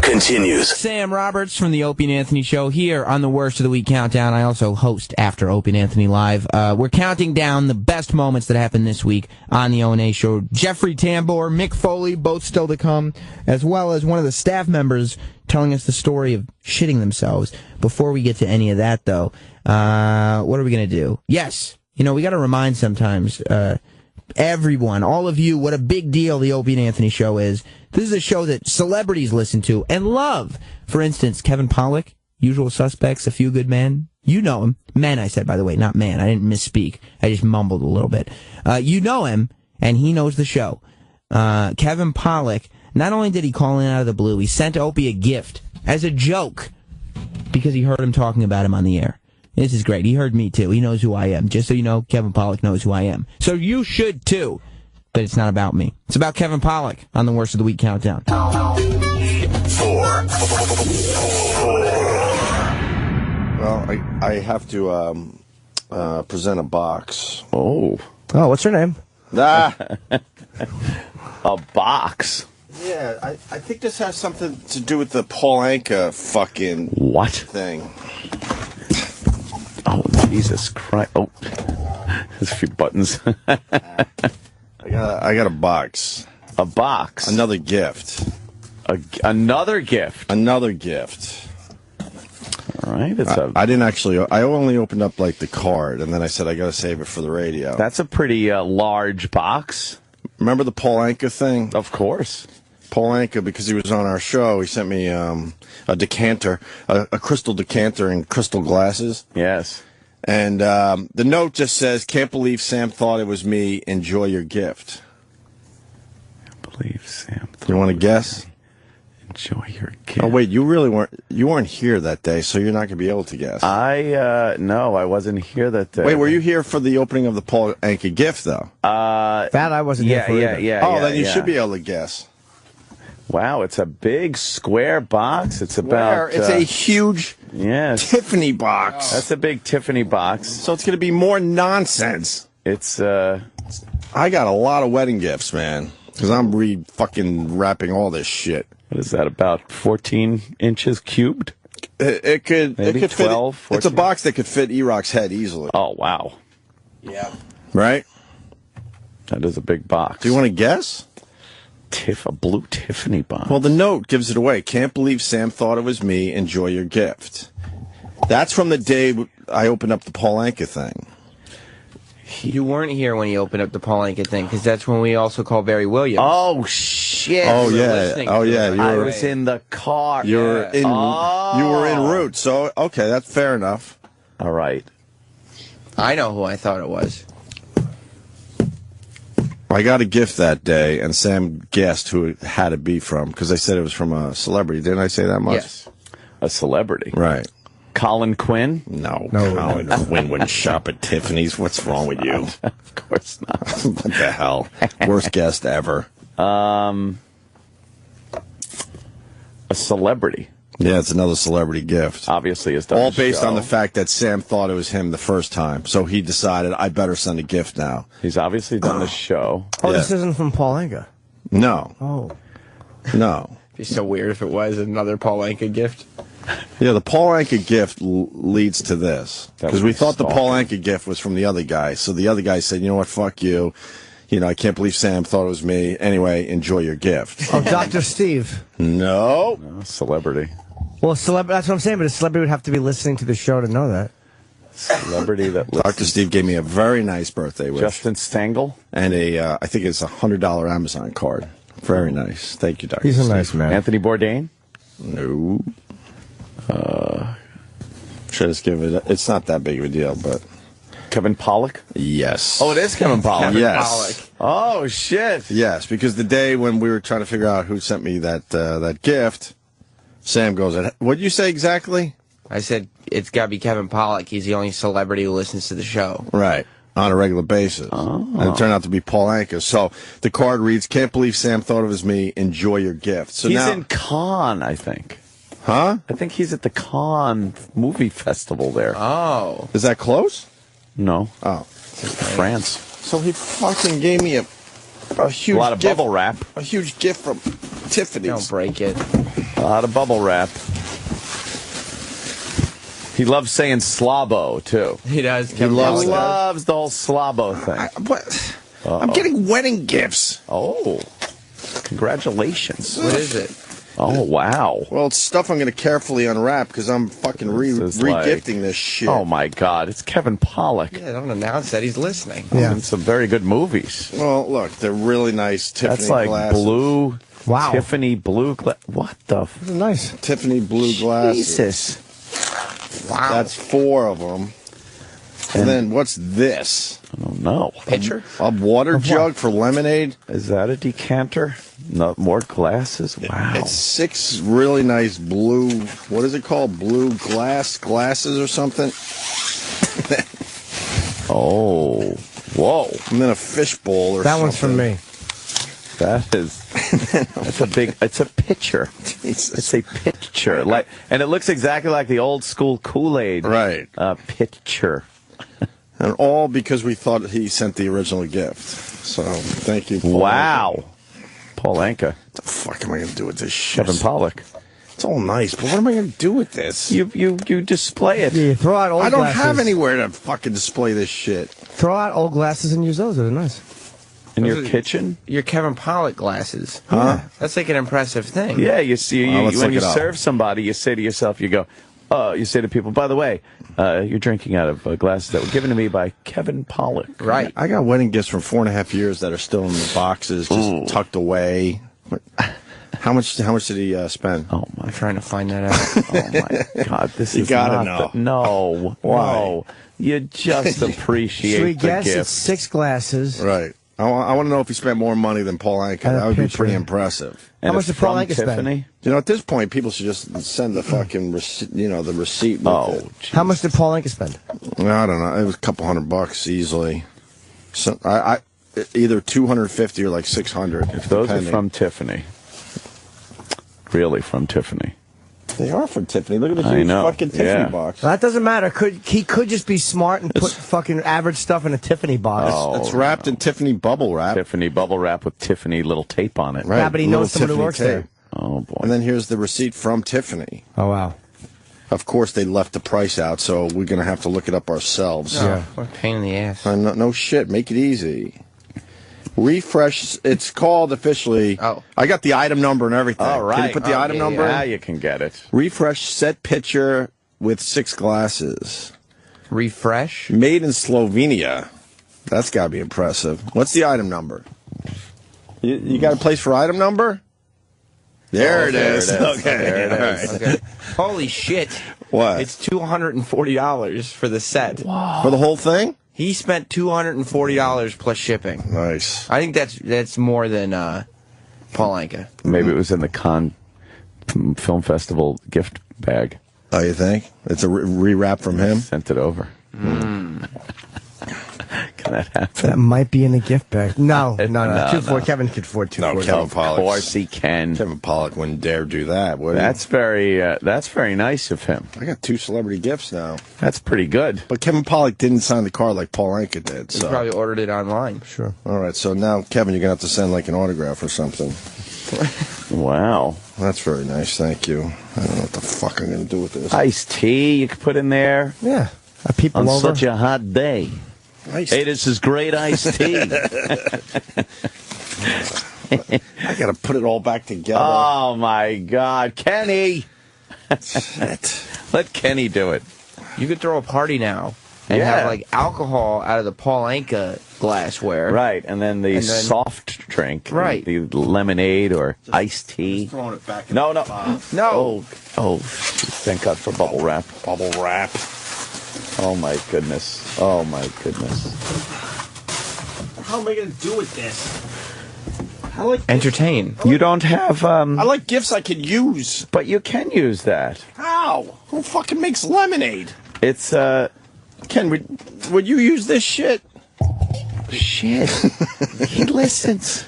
continues. Sam Roberts from the Opie and Anthony Show here on the Worst of the Week Countdown. I also host After Opie and Anthony Live. We're counting down the best moments that happened this week on the O&A Show. Jeffrey Tambor, Mick Foley, both still to come, as well as one of the staff members telling us the story of shitting themselves. Before we get to any of that, though, what are we going to do? Yes, we got to remind sometimes everyone, all of you, what a big deal the Opie and Anthony Show is. This is a show that celebrities listen to and love. For instance, Kevin Pollak, Usual Suspects, A Few Good Men. You know him. Men, I said, by the way, not man. I didn't misspeak. I just mumbled a little bit. You know him, and he knows the show. Kevin Pollak, not only did he call in out of the blue, he sent Opie a gift as a joke because he heard him talking about him on the air. This is great. He heard me, too. He knows who I am. Just so you know, Kevin Pollak knows who I am. So you should, too. But it's not about me. It's about Kevin Pollak on the Worst of the Week Countdown. 4. Well, I have to present a box. Oh, what's her name? Ah. A box? Yeah, I think this has something to do with the Paul Anka fucking what thing. Oh, Jesus Christ. Oh, there's a few buttons. I got a box. A box? Another gift. Another gift? Another gift. All right. I didn't actually, I only opened up like the card, and then I said I got to save it for the radio. That's a pretty large box. Remember the Paul Anka thing? Of course. Paul Anka, because he was on our show, he sent me a decanter, a crystal decanter in crystal glasses. Yes. And the note just says, "Can't believe Sam thought it was me. Enjoy your gift." Can't believe Sam thought you want to guess? Enjoy your gift. Oh wait, you weren't here that day, so you're not gonna be able to guess. No, I wasn't here that day. Wait, were you here for the opening of the Paul Anka gift though? That I wasn't here for either. Then you should be able to guess. Wow, it's a big square box. It's about... It's a huge Tiffany box. That's a big Tiffany box. So it's going to be more nonsense. It's, I got a lot of wedding gifts, man. Because I'm fucking wrapping all this shit. What is that, about 14 inches cubed? It could 12, fit. It's a box that could fit E-Rock's head easily. Oh, wow. Yeah. Right? That is a big box. Do you want to guess? A blue Tiffany box. Well, the note gives it away. Can't believe Sam thought it was me. Enjoy your gift. That's from the day I opened up the Paul Anka thing. You weren't here when he opened up the Paul Anka thing, because that's when we also called Barry Williams. Oh, shit. Oh, yeah. I was in the car. You were en route. So, okay, that's fair enough. All right. I know who I thought it was. I got a gift that day, and Sam guessed who it had to be from, because I said it was from a celebrity. Didn't I say that much? Yes. A celebrity. Right. Colin Quinn? No. Colin Quinn wouldn't shop at Tiffany's. What's wrong with you? Of course not. What the hell? Worst guest ever. A celebrity. Yeah, it's another celebrity gift. Obviously, it's done all the based show. on the fact that Sam thought it was him the first time, so he decided I better send a gift now. He's obviously done the show. Oh, this isn't from Paul Anka. No, Oh. no. It'd be so weird if it was another Paul Anka gift. Yeah, the Paul Anka gift leads to this, because we thought the stalking. Paul Anka gift was from the other guy. So the other guy said, "You know what? Fuck you. You know, I can't believe Sam thought it was me. Anyway, enjoy your gift." Oh, Dr. Steve. No. Celebrity. Well, that's what I'm saying, but a celebrity would have to be listening to the show to know that. Celebrity that Dr. Steve gave me a very nice birthday wish. Justin Stengel. And I think it's a $100 Amazon card. Very nice. Thank you, Dr. He's a Steve. nice man. Anthony Bourdain? No. Should I just give it? It's not that big of a deal, but. Kevin Pollak? Yes. Oh, it is Kevin Pollak. Kevin Yes. Oh, shit. Yes, because the day when we were trying to figure out who sent me that gift, Sam goes, "What did you say exactly?" I said, it's got to be Kevin Pollak. He's the only celebrity who listens to the show. Right. On a regular basis. And it turned out to be Paul Anka. So the card reads, "Can't believe Sam thought it was me. Enjoy your gift." So he's now, in Cannes, I think. Huh? I think he's at the Cannes Movie Festival there. Oh. Is that close? No. Oh. France. So he fucking gave me a huge A lot of gift, bubble wrap. A huge gift from Tiffany's. Don't break it. A lot of bubble wrap. He loves saying slobbo, too. He does. He Kevin loves, Pollak does. loves the whole slobbo thing. What? I'm getting wedding gifts. Oh. Congratulations. What is it? Oh, wow. Well, it's stuff I'm going to carefully unwrap because I'm fucking re-gifting this shit. Oh, my God. It's Kevin Pollak. Yeah, don't announce that. He's listening. Yeah. Some very good movies. Well, look, they're really nice Tiffany That's like glasses. blue. Wow. Tiffany blue. What the? This is nice. Tiffany blue glasses. Jesus. Wow. That's 4 of them. And then what's this? I don't know. Pitcher? A water jug for lemonade? Is that a decanter? No, more glasses? Wow. It's 6 really nice blue, what is it called? Blue glasses or something? Oh. Whoa. And then a fishbowl or That something. one's from me. That is, it's a pitcher. It's a pitcher. Like, and it looks exactly like the old school Kool-Aid. Right. Pitcher. And all because we thought he sent the original gift. So, thank you, Paul. Wow. Paul Anka. What the fuck am I going to do with this shit? Kevin Pollak. It's all nice, but what am I going to do with this? You display it. Yeah, you throw out old I don't glasses. have anywhere to fucking display this shit. Throw out old glasses and use those. They're nice. In your kitchen? Your Kevin Pollak glasses. Huh? That's like an impressive thing. Yeah, you see, let's when look you it up. serve somebody, you say to yourself, you say to people, by the way, you're drinking out of glasses that were given to me by Kevin Pollak. Right. I got wedding gifts from 4.5 years that are still in the boxes, just tucked away. How much did he spend? Oh my! I'm trying to find that out. Oh my God! This You is gotta not know. no. Why? No. You just appreciate Should we the guess gift. it's 6 glasses? Right. I want to know if he spent more money than Paul Anka. And a That would be picture. pretty impressive. And How much it's did Paul from Anka spend? Tiffany? You know, at this point, people should just send the fucking receipt, the receipt with it. How much did Paul Anka spend? I don't know. It was a couple $100 easily. So I either 250 or like 600. If those depending. are from Tiffany, really from Tiffany. They are from Tiffany. Look at the I huge know. fucking Tiffany Yeah. box. That doesn't matter. He could just be smart and put fucking average stuff in a Tiffany box. Oh, It's wrapped in Tiffany bubble wrap. Tiffany bubble wrap with Tiffany little tape on it. Right. Yeah, but he Little knows someone who Tiffany works tape. there. Oh boy. And then here's the receipt from Tiffany. Oh, wow. Of course, they left the price out, so we're going to have to look it up ourselves. Oh, what a pain in the ass. No shit. Make it easy. Refresh. It's called officially. Oh. I got the item number and everything. All right. Can you put the item number Now in? you can get it. Refresh set pitcher with 6 glasses. Refresh? Made in Slovenia. That's got to be impressive. What's the item number? You got a place for item number? There it is. Okay. There it All is. right. Okay. Holy shit. What? It's $240 for the set. For the whole thing? He spent $240 plus shipping. Nice. I think that's more than Paul Anka. Maybe it was in the Cannes Film Festival gift bag. Oh, you think? It's a rewrap from him? Sent it over. Can that happen? That might be in a gift bag. No. No. Kevin could afford $240. No, Kevin Pollak. Of course he can. Kevin Pollak wouldn't dare do that, would he? That's very nice of him. I got 2 celebrity gifts now. That's pretty good. But Kevin Pollak didn't sign the card like Paul Anka did. He So. probably ordered it online. Sure. All right, so now, Kevin, you're going to have to send like an autograph or something. Wow. That's very nice, thank you. I don't know what the fuck I'm going to do with this. Iced tea you could put in there. Yeah. People on over. such a hot day. Hey, this is great iced tea. I got to put it all back together. Oh, my God. Kenny. Let Kenny do it. You could throw a party now and have like alcohol out of the Paul Anka glassware. Right, and then the soft drink. Right. The lemonade or iced tea. Throwing it back in No. No. Oh, thank God for bubble wrap. Bubble wrap. Oh, my goodness. Oh, my goodness. How am I going to do with this? Entertain. You don't have... I like gifts I could use. But you can use that. How? Who fucking makes lemonade? It's, Ken, would you use this shit? Shit. He listens.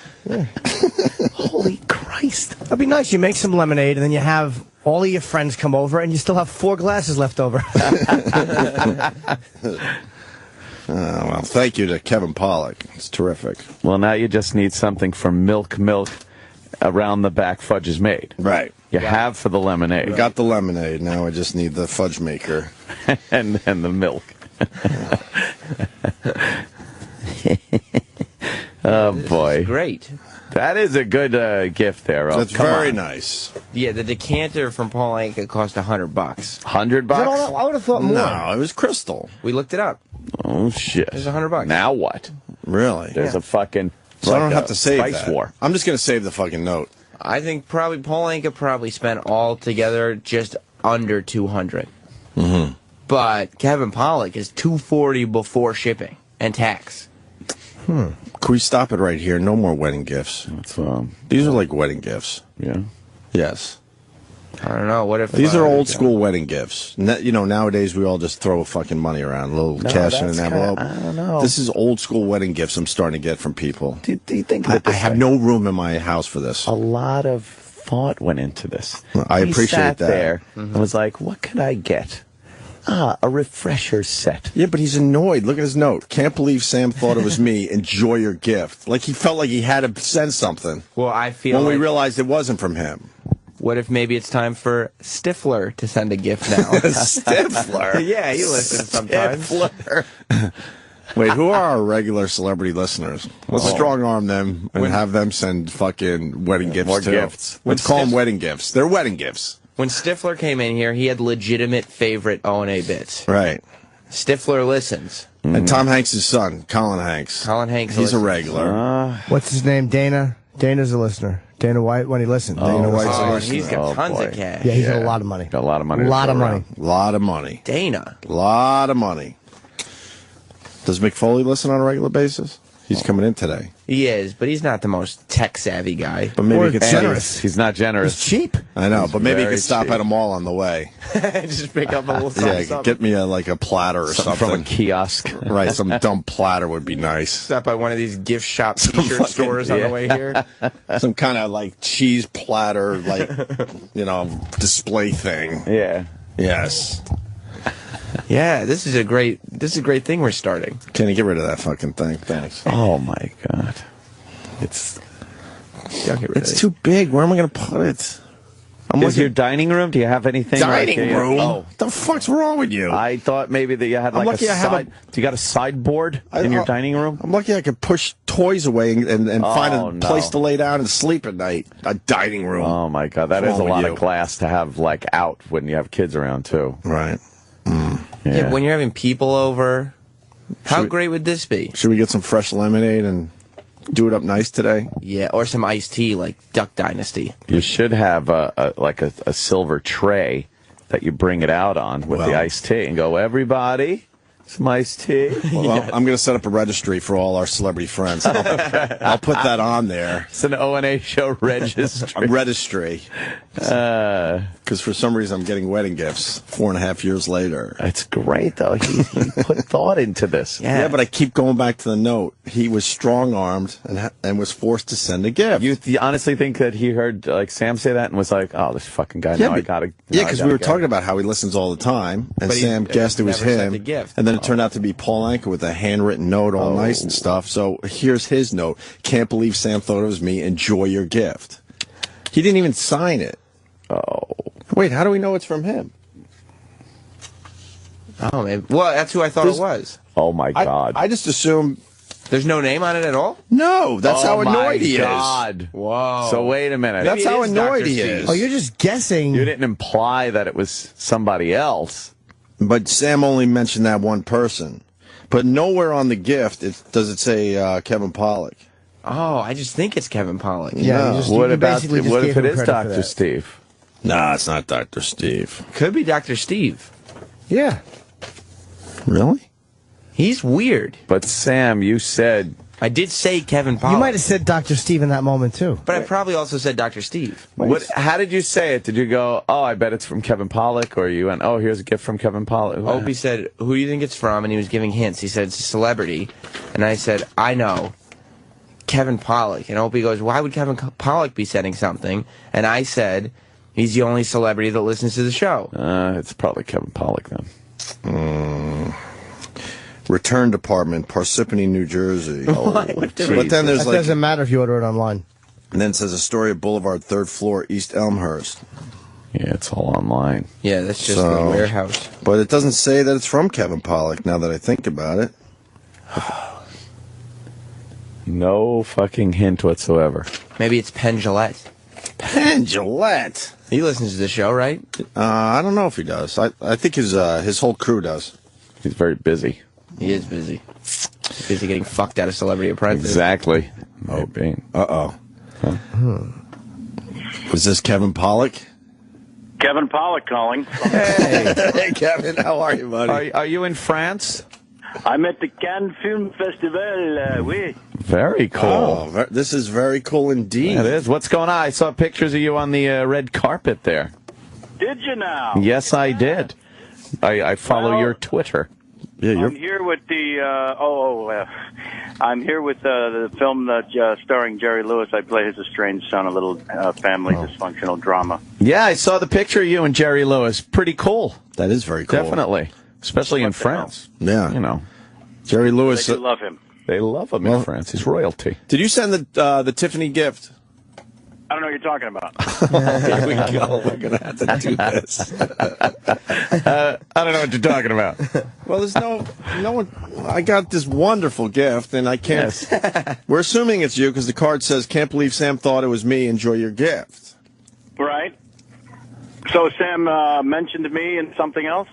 Holy Christ. That'd be nice. You make some lemonade, and then you have all of your friends come over, and you still have 4 glasses left over. Well, thank you to Kevin Pollak. It's terrific. Well, now you just need something for milk around the back fudge is made. Right. You have for the lemonade. We got the lemonade. Now I just need the fudge maker. and the milk. Oh, boy. Great. That is a good gift there. That's very nice. Yeah, the decanter from Paul Anka cost $100. $100? I would have thought more. No, it was crystal. We looked it up. Oh, shit. It's $100. Now what? Really? There's a fucking... So I don't have to save price that. war. I'm just going to save the fucking note. I think probably Paul Anka probably spent all together just under $200. Mm-hmm. But Kevin Pollak is $240 before shipping and tax. Can we stop it right here? No more wedding gifts. These are like wedding gifts. Yeah. Yes. I don't know. What if these are old school wedding gifts? You know, nowadays we all just throw fucking money around, a little cash in an envelope. I don't know. This is old school wedding gifts I'm starting to get from people. Do you think I have no room in my house for this. A lot of thought went into this. I He appreciate sat that. there and was like, what could I get? A refresher set. Yeah, but he's annoyed. Look at his note. Can't believe Sam thought it was me. Enjoy your gift. Like he felt like he had to send something. Well, I feel when we like- realized it wasn't from him. What if maybe it's time for Stifler to send a gift now? Stifler? Yeah, he listens sometimes. Stifler. Wait, who are our regular celebrity listeners? Let's strong arm them and have them send fucking wedding gifts more too. gifts. Let's call them wedding gifts. They're wedding gifts. When Stifler came in here, he had legitimate favorite O&A bits. Right. Stifler listens. And Tom Hanks' son, Colin Hanks. Colin Hanks He's a listens. regular. What's his name? Dana? Dana's a listener. Dana White, when he listens. Dana White's a Oh, listener. he's got tons boy. of cash. Yeah, he's got a lot of money. Got a lot of money. A lot of money. Lot of money. Dana. Lot of money. Does Mick Foley listen on a regular basis? He's coming in today. He is, but he's not the most tech-savvy guy. But maybe Or he could generous. He's not generous. He's cheap. I know, but maybe he very could stop cheap. at a mall on the way. Just pick up a little something. Yeah, get me a platter or something. From a kiosk. Right, some dumb platter would be nice. Stop by one of these gift shop t-shirt stores on the way here. Some kind of like cheese platter, like, display thing. Yeah. Yes. Yeah, this is a great thing we're starting. Can you get rid of that fucking thing? Thanks. Oh, my God. It's too big. Where am I going to put it? Is your dining room? Do you have anything? Dining like, room? Oh. What the fuck's wrong with you? I thought maybe that you had I'm like lucky a I have side. Do you got a sideboard in your dining room? I'm lucky I could push toys away and find a no. place to lay down and sleep at night. A dining room. Oh, my God. That What's is a wrong lot with of you? glass to have like out when you have kids around, too. Right. Yeah, when you're having people over, how great would this be? Should we get some fresh lemonade and do it up nice today? Yeah, or some iced tea like Duck Dynasty. You should have a silver tray that you bring it out on with the iced tea and go, everybody, Some iced tea. Well, I'm going to set up a registry for all our celebrity friends. I'll put that on there. It's an O&A show registry. A registry. Because for some reason I'm getting wedding gifts 4.5 years later. It's great, though. He put thought into this. Yeah, but I keep going back to the note. He was strong-armed and was forced to send a gift. You honestly think that he heard like Sam say that and was like, "Oh, this fucking guy! Yeah, now I gotta." Yeah, because we were talking about how he listens all the time, and But he Sam guessed it was never sent him, a gift. and then it turned out to be Paul Anka with a handwritten note, all nice and stuff. So here's his note: "Can't believe Sam thought it was me. Enjoy your gift." He didn't even sign it. Oh, wait, how do we know it's from him? Oh, man. Well, that's who I thought it was. Oh my God! I just assumed there's no name on it at all. No, that's how annoyed he God. is. Whoa! So wait a minute. That's how annoyed he is. Oh, you're just guessing. You didn't imply that it was somebody else. But Sam only mentioned that one person. But nowhere on the gift does it say Kevin Pollak. Oh, I just think it's Kevin Pollak. Yeah. What if it is Dr. Steve? Nah, it's not Dr. Steve. Could be Dr. Steve. Yeah. Really? He's weird. But Sam, you said I did say Kevin Pollak. You might have said Dr. Steve in that moment, too. But I probably also said Dr. Steve. How did you say it? Did you go, "Oh, I bet it's from Kevin Pollak," or you went, "Oh, here's a gift from Kevin Pollak"? Opie said, "Who do you think it's from?" And he was giving hints. He said it's a celebrity, and I said, "I know, Kevin Pollak." And Opie goes, "Why would Kevin Pollak be sending something?" And I said, "He's the only celebrity that listens to the show." It's probably Kevin Pollak then. Return Department, Parsippany, New Jersey. But then there's that doesn't matter if you order it online. And then it says Astoria Boulevard, 3rd floor, East Elmhurst. Yeah, it's all online. Yeah, that's just the warehouse. But it doesn't say that it's from Kevin Pollak, now that I think about it. No fucking hint whatsoever. Maybe it's Penn Jillette. Penn Jillette? He listens to the show, right? I don't know if he does. I think his whole crew does. He's very busy. He is busy. Busy getting fucked out of Celebrity Apprentice. Exactly. Maybe. Uh-oh. Is this Kevin Pollak? Kevin Pollak calling. Hey, Kevin, how are you, buddy? Are you in France? I'm at the Cannes Film Festival, oui. Very cool. Oh, this is very cool indeed. Yeah, it is. What's going on? I saw pictures of you on the red carpet there. Did you now? Yes, I did. I follow your Twitter. Yeah, I'm here with the I'm here with the film starring Jerry Lewis. I play his estranged son, a little family dysfunctional drama. Yeah, I saw the picture of you and Jerry Lewis. Pretty cool. That is very cool. Definitely. Especially in France. Yeah. You know. Jerry Lewis. They do love him. They love him in France. He's royalty. Did you send the Tiffany gift? I don't know what you're talking about. Here we go. We're going to have to do this. I don't know what you're talking about. Well, there's no one. I got this wonderful gift, and I can't. Yes. We're assuming it's you because the card says, "Can't believe Sam thought it was me. Enjoy your gift." Right. So Sam mentioned me and something else?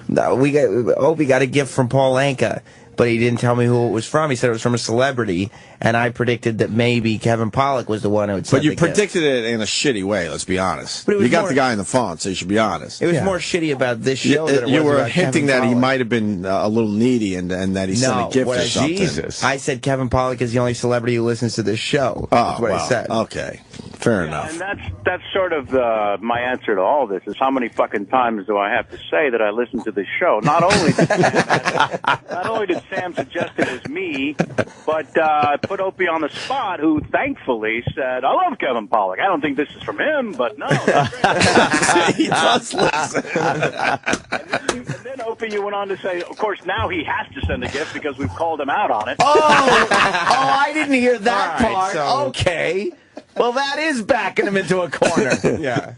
No, we got a gift from Paul Anka, but he didn't tell me who it was from. He said it was from a celebrity, and I predicted that maybe Kevin Pollak was the one who would send But you the gift. predicted it in a shitty way. Let's be honest. But it was You got more- the guy in the phone, so you should be honest. It was more shitty about this show than it You was were about hinting Kevin that he Pollak. might have been a little needy and that he sent a gift what or I- something. Jesus. I said Kevin Pollak is the only celebrity who listens to this show. Oh, That's what I wow. said. Okay. Fair enough. And that's sort of my answer to all this is how many fucking times do I have to say that I listen to this show? Not only did Sam suggest it was me, but put Opie on the spot, who thankfully said, "I love Kevin Pollak. I don't think this is from him, but no." He does listen. And then Opie, you went on to say, of course, now he has to send a gift because we've called him out on it. Oh, I didn't hear that All right, part. so- Okay. Well, that is backing him into a corner. Yeah.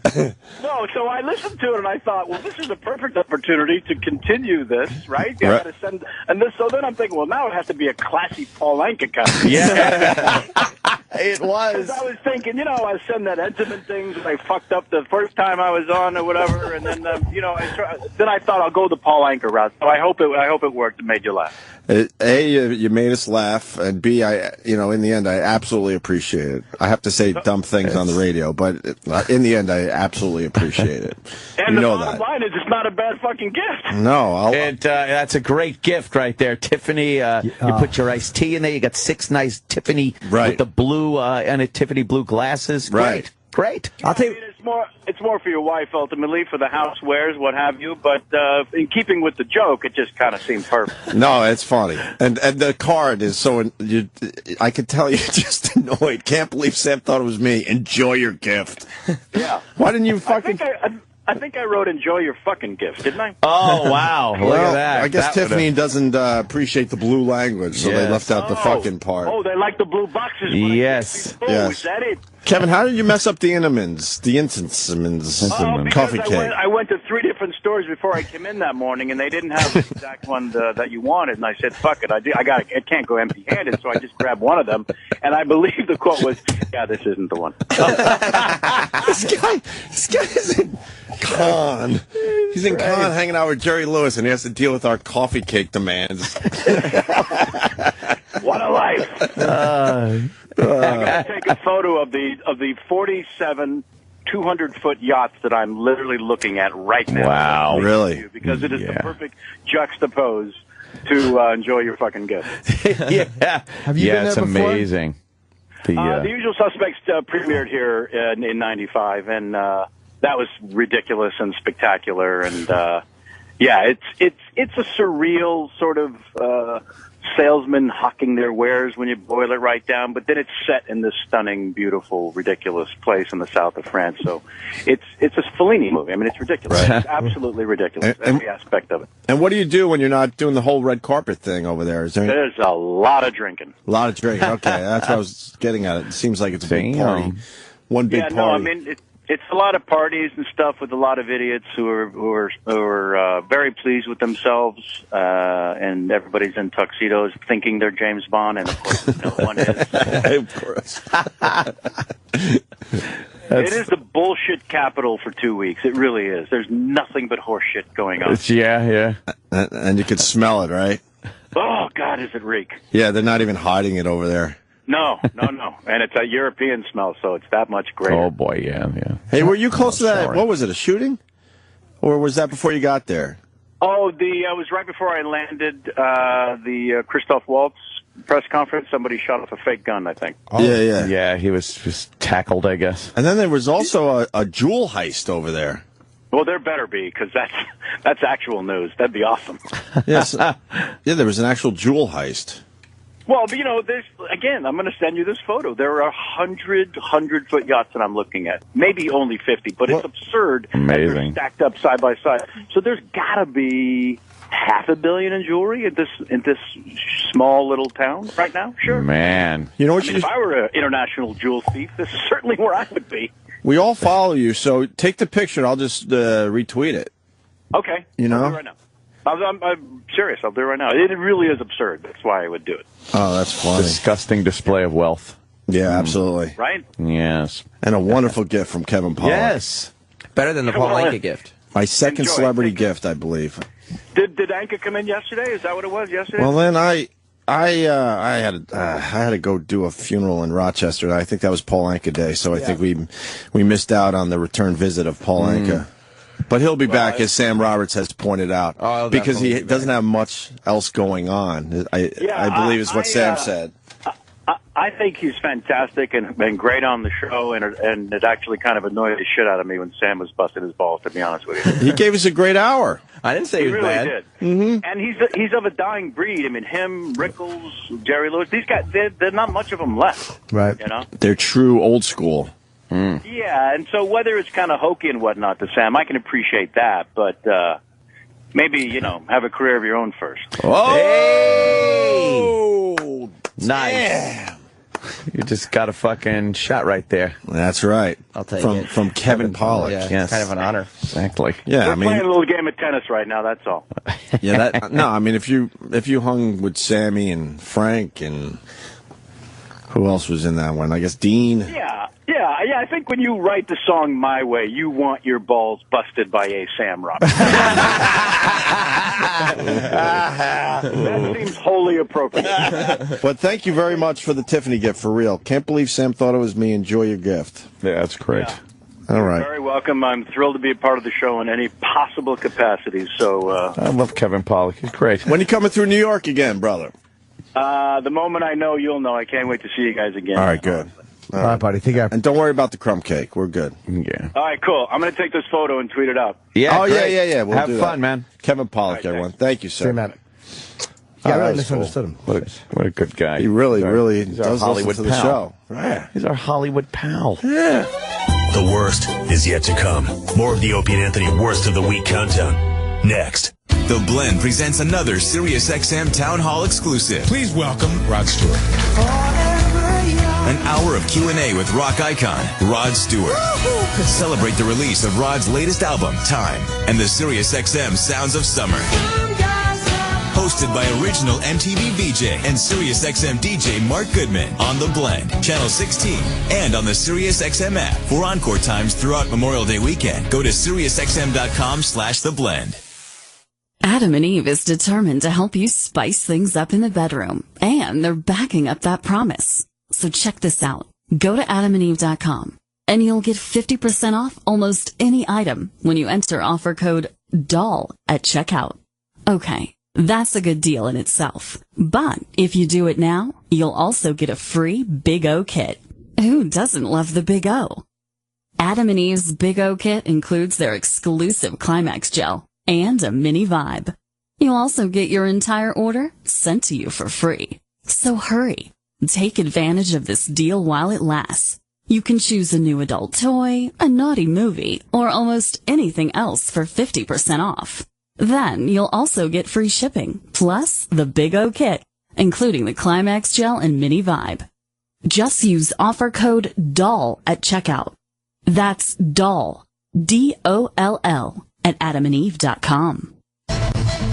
No, so I listened to it and I thought, well, this is a perfect opportunity to continue this, right? You Right. gotta send, and this, so then I'm thinking, well, now it has to be a classy Paul Anka kind of. Yeah. It was. I was thinking, I was sending that Entenmann things, and I fucked up the first time I was on or whatever, and then, then I thought I'll go the Paul Anka route. So I hope it worked and made you laugh. A, you made us laugh, and B, in the end, I absolutely appreciate it. I have to say dumb things on the radio, but in the end, I absolutely appreciate it. And you know the bottom that. line is, it's not a bad fucking gift. No, that's a great gift right there, Tiffany. You put your iced tea in there. You got 6 nice Tiffany with the blue and a Tiffany blue glasses. Great. I'll tell you. It's more for your wife ultimately, for the housewares, what have you. But in keeping with the joke, it just kind of seemed perfect. No, it's funny, and the card is so. I could tell you're just annoyed. Can't believe Sam thought it was me. Enjoy your gift. Yeah. Why didn't you fucking? I think I wrote "Enjoy your fucking gift," didn't I? Oh wow! Look at that. I guess Tiffany doesn't appreciate the blue language, so they left out the fucking part. Oh, they like the blue boxes. Yes. Yes. Is that it? Kevin, how did you mess up the Intamins, coffee cake? I went to 3 different stores before I came in that morning, and they didn't have the exact one that you wanted. And I said, "Fuck it, I can't go empty-handed." So I just grabbed one of them, and I believe the quote was, "Yeah, this isn't the one." This guy is in Cannes. He's in Cannes hanging out with Jerry Lewis, and he has to deal with our coffee cake demands. What a life! I gotta take a photo of the 47 200-foot yachts that I'm literally looking at right now. Wow, really? Because it is the perfect juxtapose to enjoy your fucking gift. Have you been there it's before? amazing. The Usual Suspects premiered here in '95, and that was ridiculous and spectacular. And it's a surreal sort of salesman hawking their wares when you boil it right down, but then it's set in this stunning, beautiful, ridiculous place in the south of France. So it's a Fellini movie. I mean, it's ridiculous. Right. It's absolutely ridiculous, every aspect of it. And what do you do when you're not doing the whole red carpet thing over there? Is there There's a lot of drinking. a lot of drinking? Okay, that's what I was getting at. It seems like it's a big party. One big party. No, I mean, it's a lot of parties and stuff with a lot of idiots who are very pleased with themselves, and everybody's in tuxedos thinking they're James Bond, and of course no one is. Of course. It is the bullshit capital for 2 weeks. It really is. There's nothing but horse shit going on. And you could smell it, right? Oh, God, does it reek. Yeah, they're not even hiding it over there. No. And it's a European smell, so it's that much greater. Oh, boy, yeah. Hey, were you close to that? What was it, a shooting? Or was that before you got there? Oh, it was right before I landed the Christoph Waltz press conference. Somebody shot off a fake gun, I think. Oh. Yeah. Yeah, he was just tackled, I guess. And then there was also a jewel heist over there. Well, there better be, because that's actual news. That'd be awesome. Yes. Yeah, there was an actual jewel heist. Well, but, there's, again, I'm going to send you this photo. There are 100-foot yachts that I'm looking at. Maybe only 50, but it's absurd. Amazing. That they're stacked up side by side. So there's got to be $500 million in jewelry in this small little town right now. Sure. Man. You know what if I were an international jewel thief, this is certainly where I would be. We all follow you, so take the picture. I'll just retweet it. Okay. You know? I'll do it right now. I'm serious. I'll do it right now. It really is absurd. That's why I would do it. Oh, that's funny. Disgusting display of wealth. Yeah, absolutely. Right? Yes. And a wonderful gift from Kevin Pollak. Yes. Better than the Paul Anka gift. My second Enjoy. celebrity gift, I believe. Did Anka come in yesterday? Is that what it was yesterday? Well, then I had to go do a funeral in Rochester. And I think that was Paul Anka Day, so I think we missed out on the return visit of Paul Anka. But he'll be back, as Sam Roberts has pointed out, because he doesn't have much else going on. I believe is what Sam said. I think he's fantastic and been great on the show, and it actually kind of annoyed the shit out of me when Sam was busting his balls, to be honest with you. He gave us a great hour. I didn't say he was really bad. did. Mm-hmm. And he's of a dying breed. I mean, him, Rickles, Jerry Lewis, these guys, there's not much of them left. Right. You know? They're true old school. Yeah, and so whether it's kind of hokey and whatnot to Sam, I can appreciate that, but maybe, have a career of your own first. Oh! Hey! Nice. Damn. You just got a fucking shot right there. That's right. I'll take it. From Kevin Pollak. Yeah, Yes. kind of an honor. Exactly. Yeah, We're I mean, playing a little game of tennis right now, that's all. yeah. No, I mean, if you hung with Sammy and Frank and Who else was in that one? I guess Dean. Yeah. I think when you write the song My Way, you want your balls busted by a Sam Roberts. That seems wholly appropriate. But thank you very much for the Tiffany gift, for real. Can't believe Sam thought it was me. Enjoy your gift. Yeah, that's great. Yeah. All right. You're very welcome. I'm thrilled to be a part of the show in any possible capacity. So I love Kevin Pollak. He's great. When are you coming through New York again, brother? the moment I know, you'll know. I can't wait to see you guys again. All right, good. All right, buddy. Take care. And don't worry about the crumb cake. We're good. Yeah. All right, cool. I'm going to take this photo and tweet it out. Yeah. Oh, great. yeah. We'll Have do fun, that. man. Kevin Pollak, Right, everyone. Thank you, sir. Same, man. Yeah, I really misunderstood him. What a good guy. He really he's does our Hollywood listen to the pal. show. Right. He's our Hollywood pal. Yeah. The worst is yet to come. More of the Opie and Anthony Worst of the Week countdown. Next. The Blend presents another SiriusXM Town Hall exclusive. Please welcome Rod Stewart. An hour of Q&A with rock icon Rod Stewart. Celebrate the release of Rod's latest album, Time, and the SiriusXM Sounds of Summer. Hosted by original MTV VJ and SiriusXM DJ Mark Goodman on The Blend, Channel 16, and on the SiriusXM app. For encore times throughout Memorial Day weekend, go to SiriusXM.com/TheBlend. Adam and Eve is determined to help you spice things up in the bedroom, and they're backing up that promise. So check this out. Go to adamandeve.com, and you'll get 50% off almost any item when you enter offer code DOLL at checkout. Okay, that's a good deal in itself. But if you do it now, you'll also get a free Big O kit. Who doesn't love the Big O? Adam and Eve's Big O kit includes their exclusive Climax gel and a mini vibe. You'll also get your entire order sent to you for free. So hurry. Take advantage of this deal while it lasts. You can choose a new adult toy, a naughty movie, or almost anything else for 50% off. Then you'll also get free shipping, plus the Big O kit, including the Climax gel and mini vibe. Just use offer code DOLL at checkout. That's DOLL, DOLL, at adamandeve.com.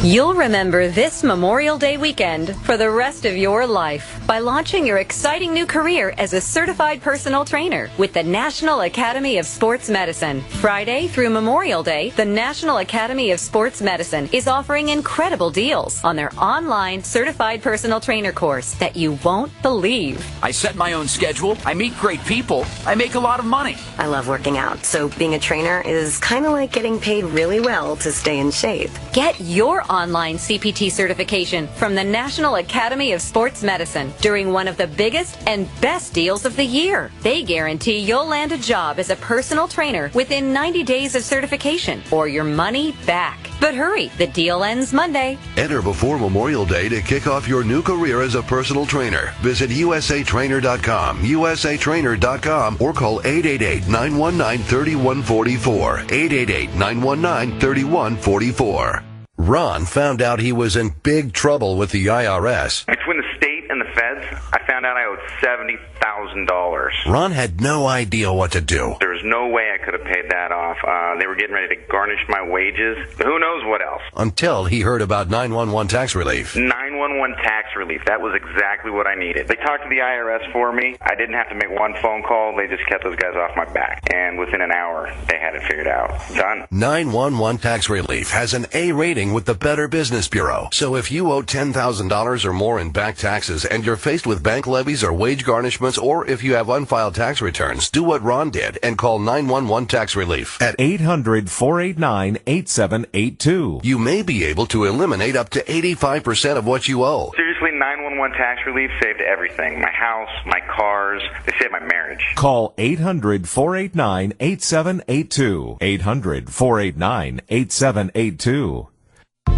You'll remember this Memorial Day weekend for the rest of your life by launching your exciting new career as a certified personal trainer with the National Academy of Sports Medicine. Friday through Memorial Day, the National Academy of Sports Medicine is offering incredible deals on their online certified personal trainer course that you won't believe. I set my own schedule, I meet great people, I make a lot of money. I love working out, so being a trainer is kind of like getting paid really well to stay in shape. Get your online CPT certification from the National Academy of Sports Medicine during one of the biggest and best deals of the year. They guarantee you'll land a job as a personal trainer within 90 days of certification or your money back. But hurry, the deal ends Monday. Enter before Memorial Day to kick off your new career as a personal trainer. Visit usatrainer.com, usatrainer.com, or call 888-919-3144, 888-919-3144. Ron found out he was in big trouble with the IRS. Between the state and the feds, I found out I owed $70,000. Ron had no idea what to do. There was no way I could have paid that off. They were getting ready to garnish my wages. Who knows what else? Until he heard about 911 tax relief. 911 tax relief. That was exactly what I needed. They talked to the IRS for me. I didn't have to make one phone call. They just kept those guys off my back. And within an hour, they had it figured out. Done. 911 tax relief has an A rating with the Better Business Bureau. So if you owe $10,000 or more in back taxes and you're faced with bank levies or wage garnishments, or if you have unfiled tax returns, do what Ron did and call 911 tax relief at 800-489-8782. You may be able to eliminate up to 85% of what you owe. Seriously, 911 tax relief saved everything. My house, my cars. They saved my marriage. Call 800-489-8782. 800-489-8782.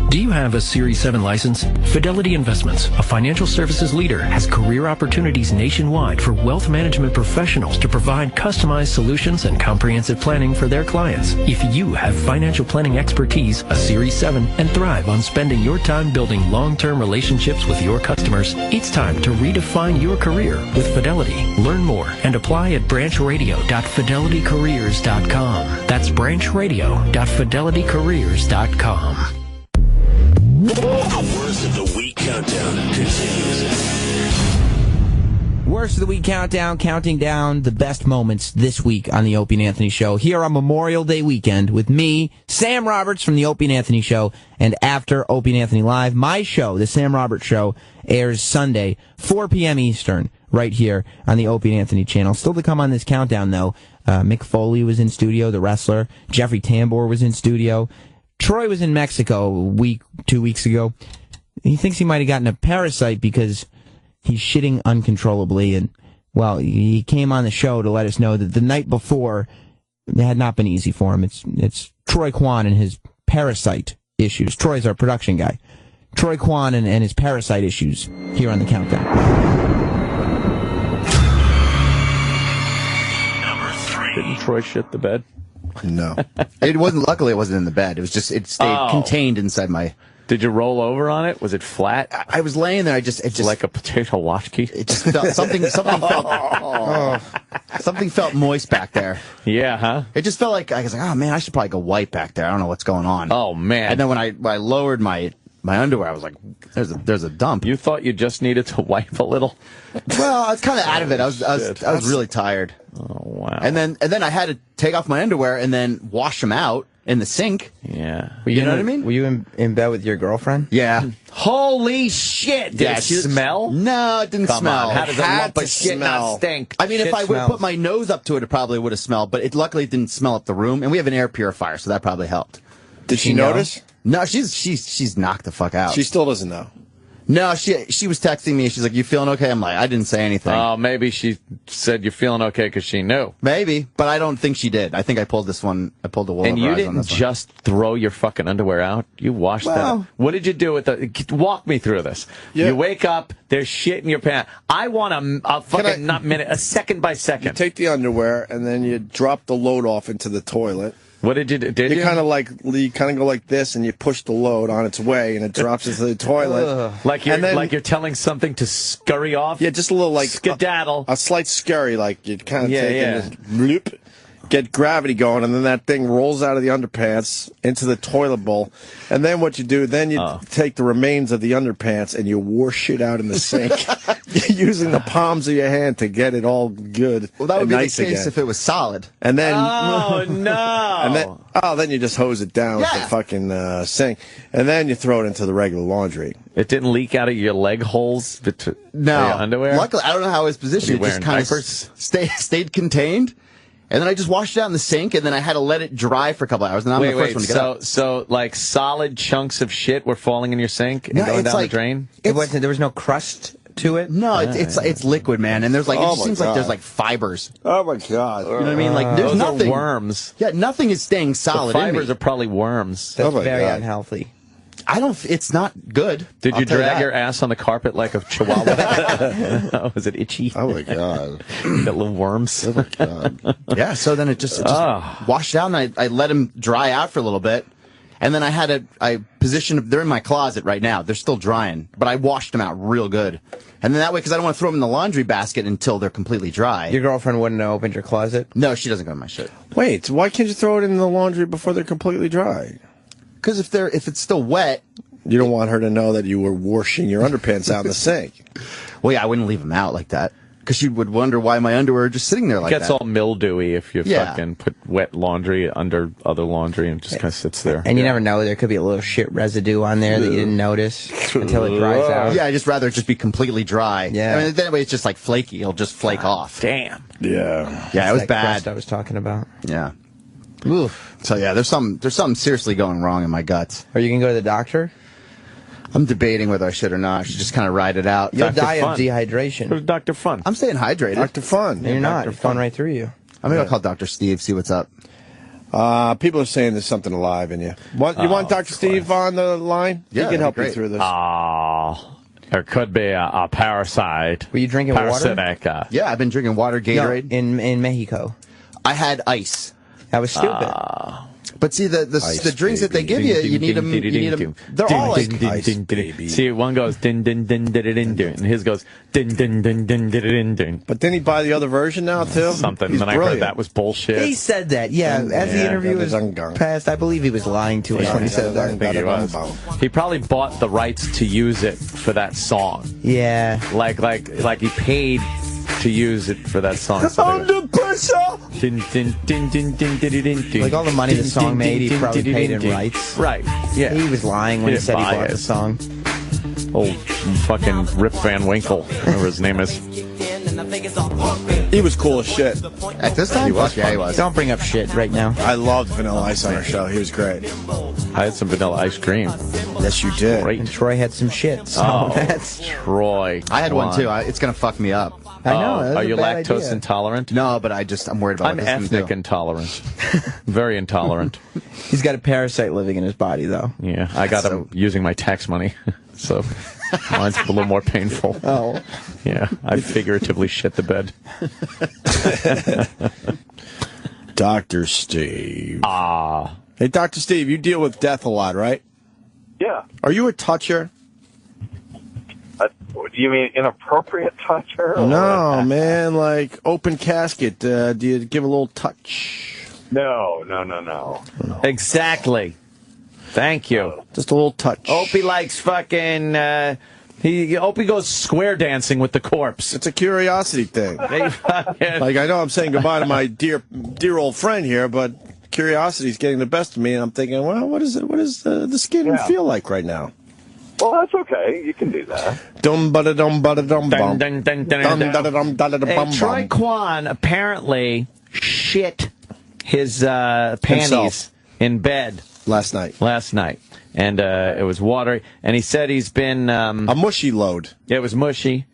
Do you have a Series 7 license? Fidelity Investments, a financial services leader, has career opportunities nationwide for wealth management professionals to provide customized solutions and comprehensive planning for their clients. If you have financial planning expertise, a Series 7, and thrive on spending your time building long-term relationships with your customers, it's time to redefine your career with Fidelity. Learn more and apply at branchradio.fidelitycareers.com. That's branchradio.fidelitycareers.com. The Worst of the Week countdown continues. Worst Worst of the Week countdown, counting down the best moments this week on the Opie and Anthony Show here on Memorial Day weekend with me, Sam Roberts from the Opie and Anthony Show, and after Opie and Anthony Live, my show, The Sam Roberts Show, airs Sunday, 4 p.m. Eastern, right here on the Opie and Anthony channel. Still to come on this countdown, though, Mick Foley was in studio, the wrestler. Jeffrey Tambor was in studio. Troy was in Mexico 2 weeks ago. He thinks he might have gotten a parasite because he's shitting uncontrollably, and, well, he came on the show to let us know that the night before it had not been easy for him. It's Troy Kwan and his parasite issues. Troy's our production guy. Troy Kwan and his parasite issues here on the countdown. Didn't Troy shit the bed? No. It wasn't, luckily it wasn't in the bed. It was just, it stayed contained inside my... Did you roll over on it? Was it flat? I was laying there. It just like a potato latke. It just felt something felt moist back there. Yeah, huh? It just felt like I was like, oh man, I should probably go wipe back there. I don't know what's going on. Oh man! And then when I lowered my underwear, I was like, there's a dump. You thought you just needed to wipe a little? Well, I was kind of out of it. I was really tired. Oh wow! And then I had to take off my underwear and then wash them out in the sink. Yeah. You know what I mean? Were you in bed with your girlfriend? Yeah. Holy shit! Did it smell? No, it didn't smell. On. How does a lump of shit not stink? I mean, Shit if I would smells. put my nose up to it, it probably would have smelled. But luckily it didn't smell up the room, and we have an air purifier, so that probably helped. Did she notice? No, she's knocked the fuck out. She still doesn't know. No, she was texting me. She's like, "You feeling okay?" I'm like, "I didn't say anything." Oh, maybe she said you're feeling okay because she knew. Maybe, but I don't think she did. I think I pulled this one. I pulled the wool. And over you eyes on didn't this one. just throw your fucking underwear out. You washed that. What did you do with the? Walk me through this. Yeah. You wake up. There's shit in your pants. I want a fucking not minute, a second by second. You take the underwear and then you drop the load off into the toilet. What did you do? Did you? kind of go like this, and you push the load on its way, and it drops into the toilet. Like you're telling something to scurry off. Yeah, just a little like skedaddle, a slight scurry, like you kind of take and just bloop, get gravity going, and then that thing rolls out of the underpants into the toilet bowl. And then what you do, then you take the remains of the underpants and you wash it out in the sink, using the palms of your hand to get it all good. Well, that would be nice the case again. if it was solid. And then, oh no! then you just hose it down with the fucking sink, and then you throw it into the regular laundry. It didn't leak out of your leg holes between your underwear? Luckily, I don't know how it was positioned. It just kind of stayed contained. And then I just washed it out in the sink, and then I had to let it dry for a couple hours. And I'm the first one to get up. So like solid chunks of shit were falling in your sink and going down the drain? There was no crust to it? No, it's liquid, man. And there's like, it just seems like there's like fibers. Oh my God. You know what I mean? Like there's those nothing. Are worms. Yeah, nothing is staying solid. The fibers are probably worms. That's very unhealthy. It's not good. Did you drag your ass on the carpet like a chihuahua? Was it itchy? Oh my God. You got little worms. Oh my God. Yeah, so then it just washed out, and I let them dry out for a little bit. And then I positioned, they're in my closet right now. They're still drying, but I washed them out real good. And then that way, because I don't want to throw them in the laundry basket until they're completely dry. Your girlfriend wouldn't have opened your closet? No, she doesn't go in my shit. Wait, why can't you throw it in the laundry before they're completely dry? Because if it's still wet, you don't want her to know that you were washing your underpants out in the sink. Well, yeah, I wouldn't leave them out like that. Because she would wonder why my underwear are just sitting there like that. It gets all mildewy if you fucking put wet laundry under other laundry and it just kind of sits there. And you never know, there could be a little shit residue on there that you didn't notice until it dries out. Yeah, I'd just rather it just be completely dry. Yeah. I mean, that way it's just like flaky. It'll just flake off. Damn. Yeah. Yeah, it was that bad. crust I was talking about. Yeah. Oof. So yeah, there's something seriously going wrong in my guts. Are you going to go to the doctor? I'm debating whether I should or not. I should just kind of ride it out. You'll die of dehydration. Who's Dr. Fun? I'm staying hydrated. Dr. Fun. No, you're not. It's going right through you. I'm going to call Dr. Steve, see what's up. People are saying there's something alive in you. You want Dr. Steve on the line? Yeah, he can help that'd be you through this. There could be a parasite. Were you drinking parasitic, water? Yeah, I've been drinking water, Gatorade. No, in Mexico. I had ice. That was stupid. But see, the drinks that they give you, you need them. They're all like ice, baby. See, one goes din din din din din din, and his goes din din din din din din din. But didn't he buy the other version now too? Something. He's And I heard that was bullshit. He said that. Yeah, as the interview was passed, I believe he was lying to us when he said that. I think he was. He probably bought the rights to use it for that song. Yeah. Like he paid to use it for that song. Under pressure. Like all the money the song made, he probably paid in rights. Right. Yeah. He was lying when he said he bought the song. Old fucking Rip Van Winkle, whatever his name is. He was cool as shit. At this time? He was. Yeah, he was. Don't bring up shit right now. I loved Vanilla Ice on our show. He was great. I had some vanilla ice cream. Yes, you did. Great. And Troy had some shit. So Oh, that's Troy. I had one Come too. on. It's going to fuck me up. I know. Oh, that's are a you bad lactose idea. intolerant? No, but I'm worried about I'm what this is ethnic gonna do. intolerant. Very intolerant. He's got a parasite living in his body, though. Yeah, I got him using my tax money, so mine's a little more painful. Oh. Yeah, I figuratively shit the bed. Dr. Steve. Ah. Hey, Dr. Steve, you deal with death a lot, right? Yeah. Are you a toucher? Do you mean inappropriate toucher? or- No, man, like open casket. Do you give a little touch? No. Exactly. Thank you. Just a little touch. Opie likes fucking. Opie goes square dancing with the corpse. It's a curiosity thing. Like, I know I'm saying goodbye to my dear old friend here, but curiosity's getting the best of me, and I'm thinking, well, what is it? What does the skin feel like right now? Well, that's okay. You can do that. Dum ba da dum ba da dum bum. Dun, dun, dun, Dum dun, da da dum da da da Hey, bum Troy bum. Kwan apparently shit his panties Himself. in bed Last night. and it was watery. And he said he's been A mushy load. it was mushy,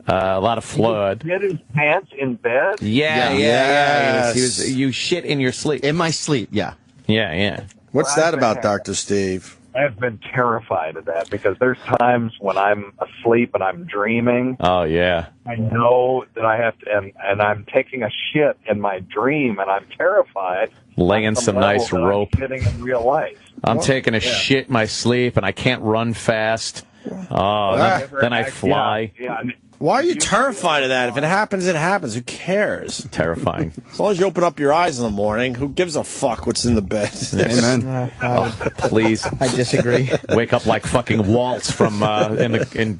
a lot of flood. Get his pants in bed? Yeah. Yes. He was, you shit in your sleep. In my sleep, yeah. Yeah. What's that about, Dr. Steve? I've been terrified of that because there's times when I'm asleep and I'm dreaming. Oh yeah. I know that I have to, and I'm taking a shit in my dream, and I'm terrified. Laying on some level nice that I'm rope. shitting in real life. I'm taking a shit in my sleep and I can't run fast. Oh, then I fly. Yeah. Why are you terrified of that? If it happens, it happens. Who cares? Terrifying. As long as you open up your eyes in the morning, who gives a fuck what's in the bed? Amen. Please. I disagree. Wake up like fucking Waltz from in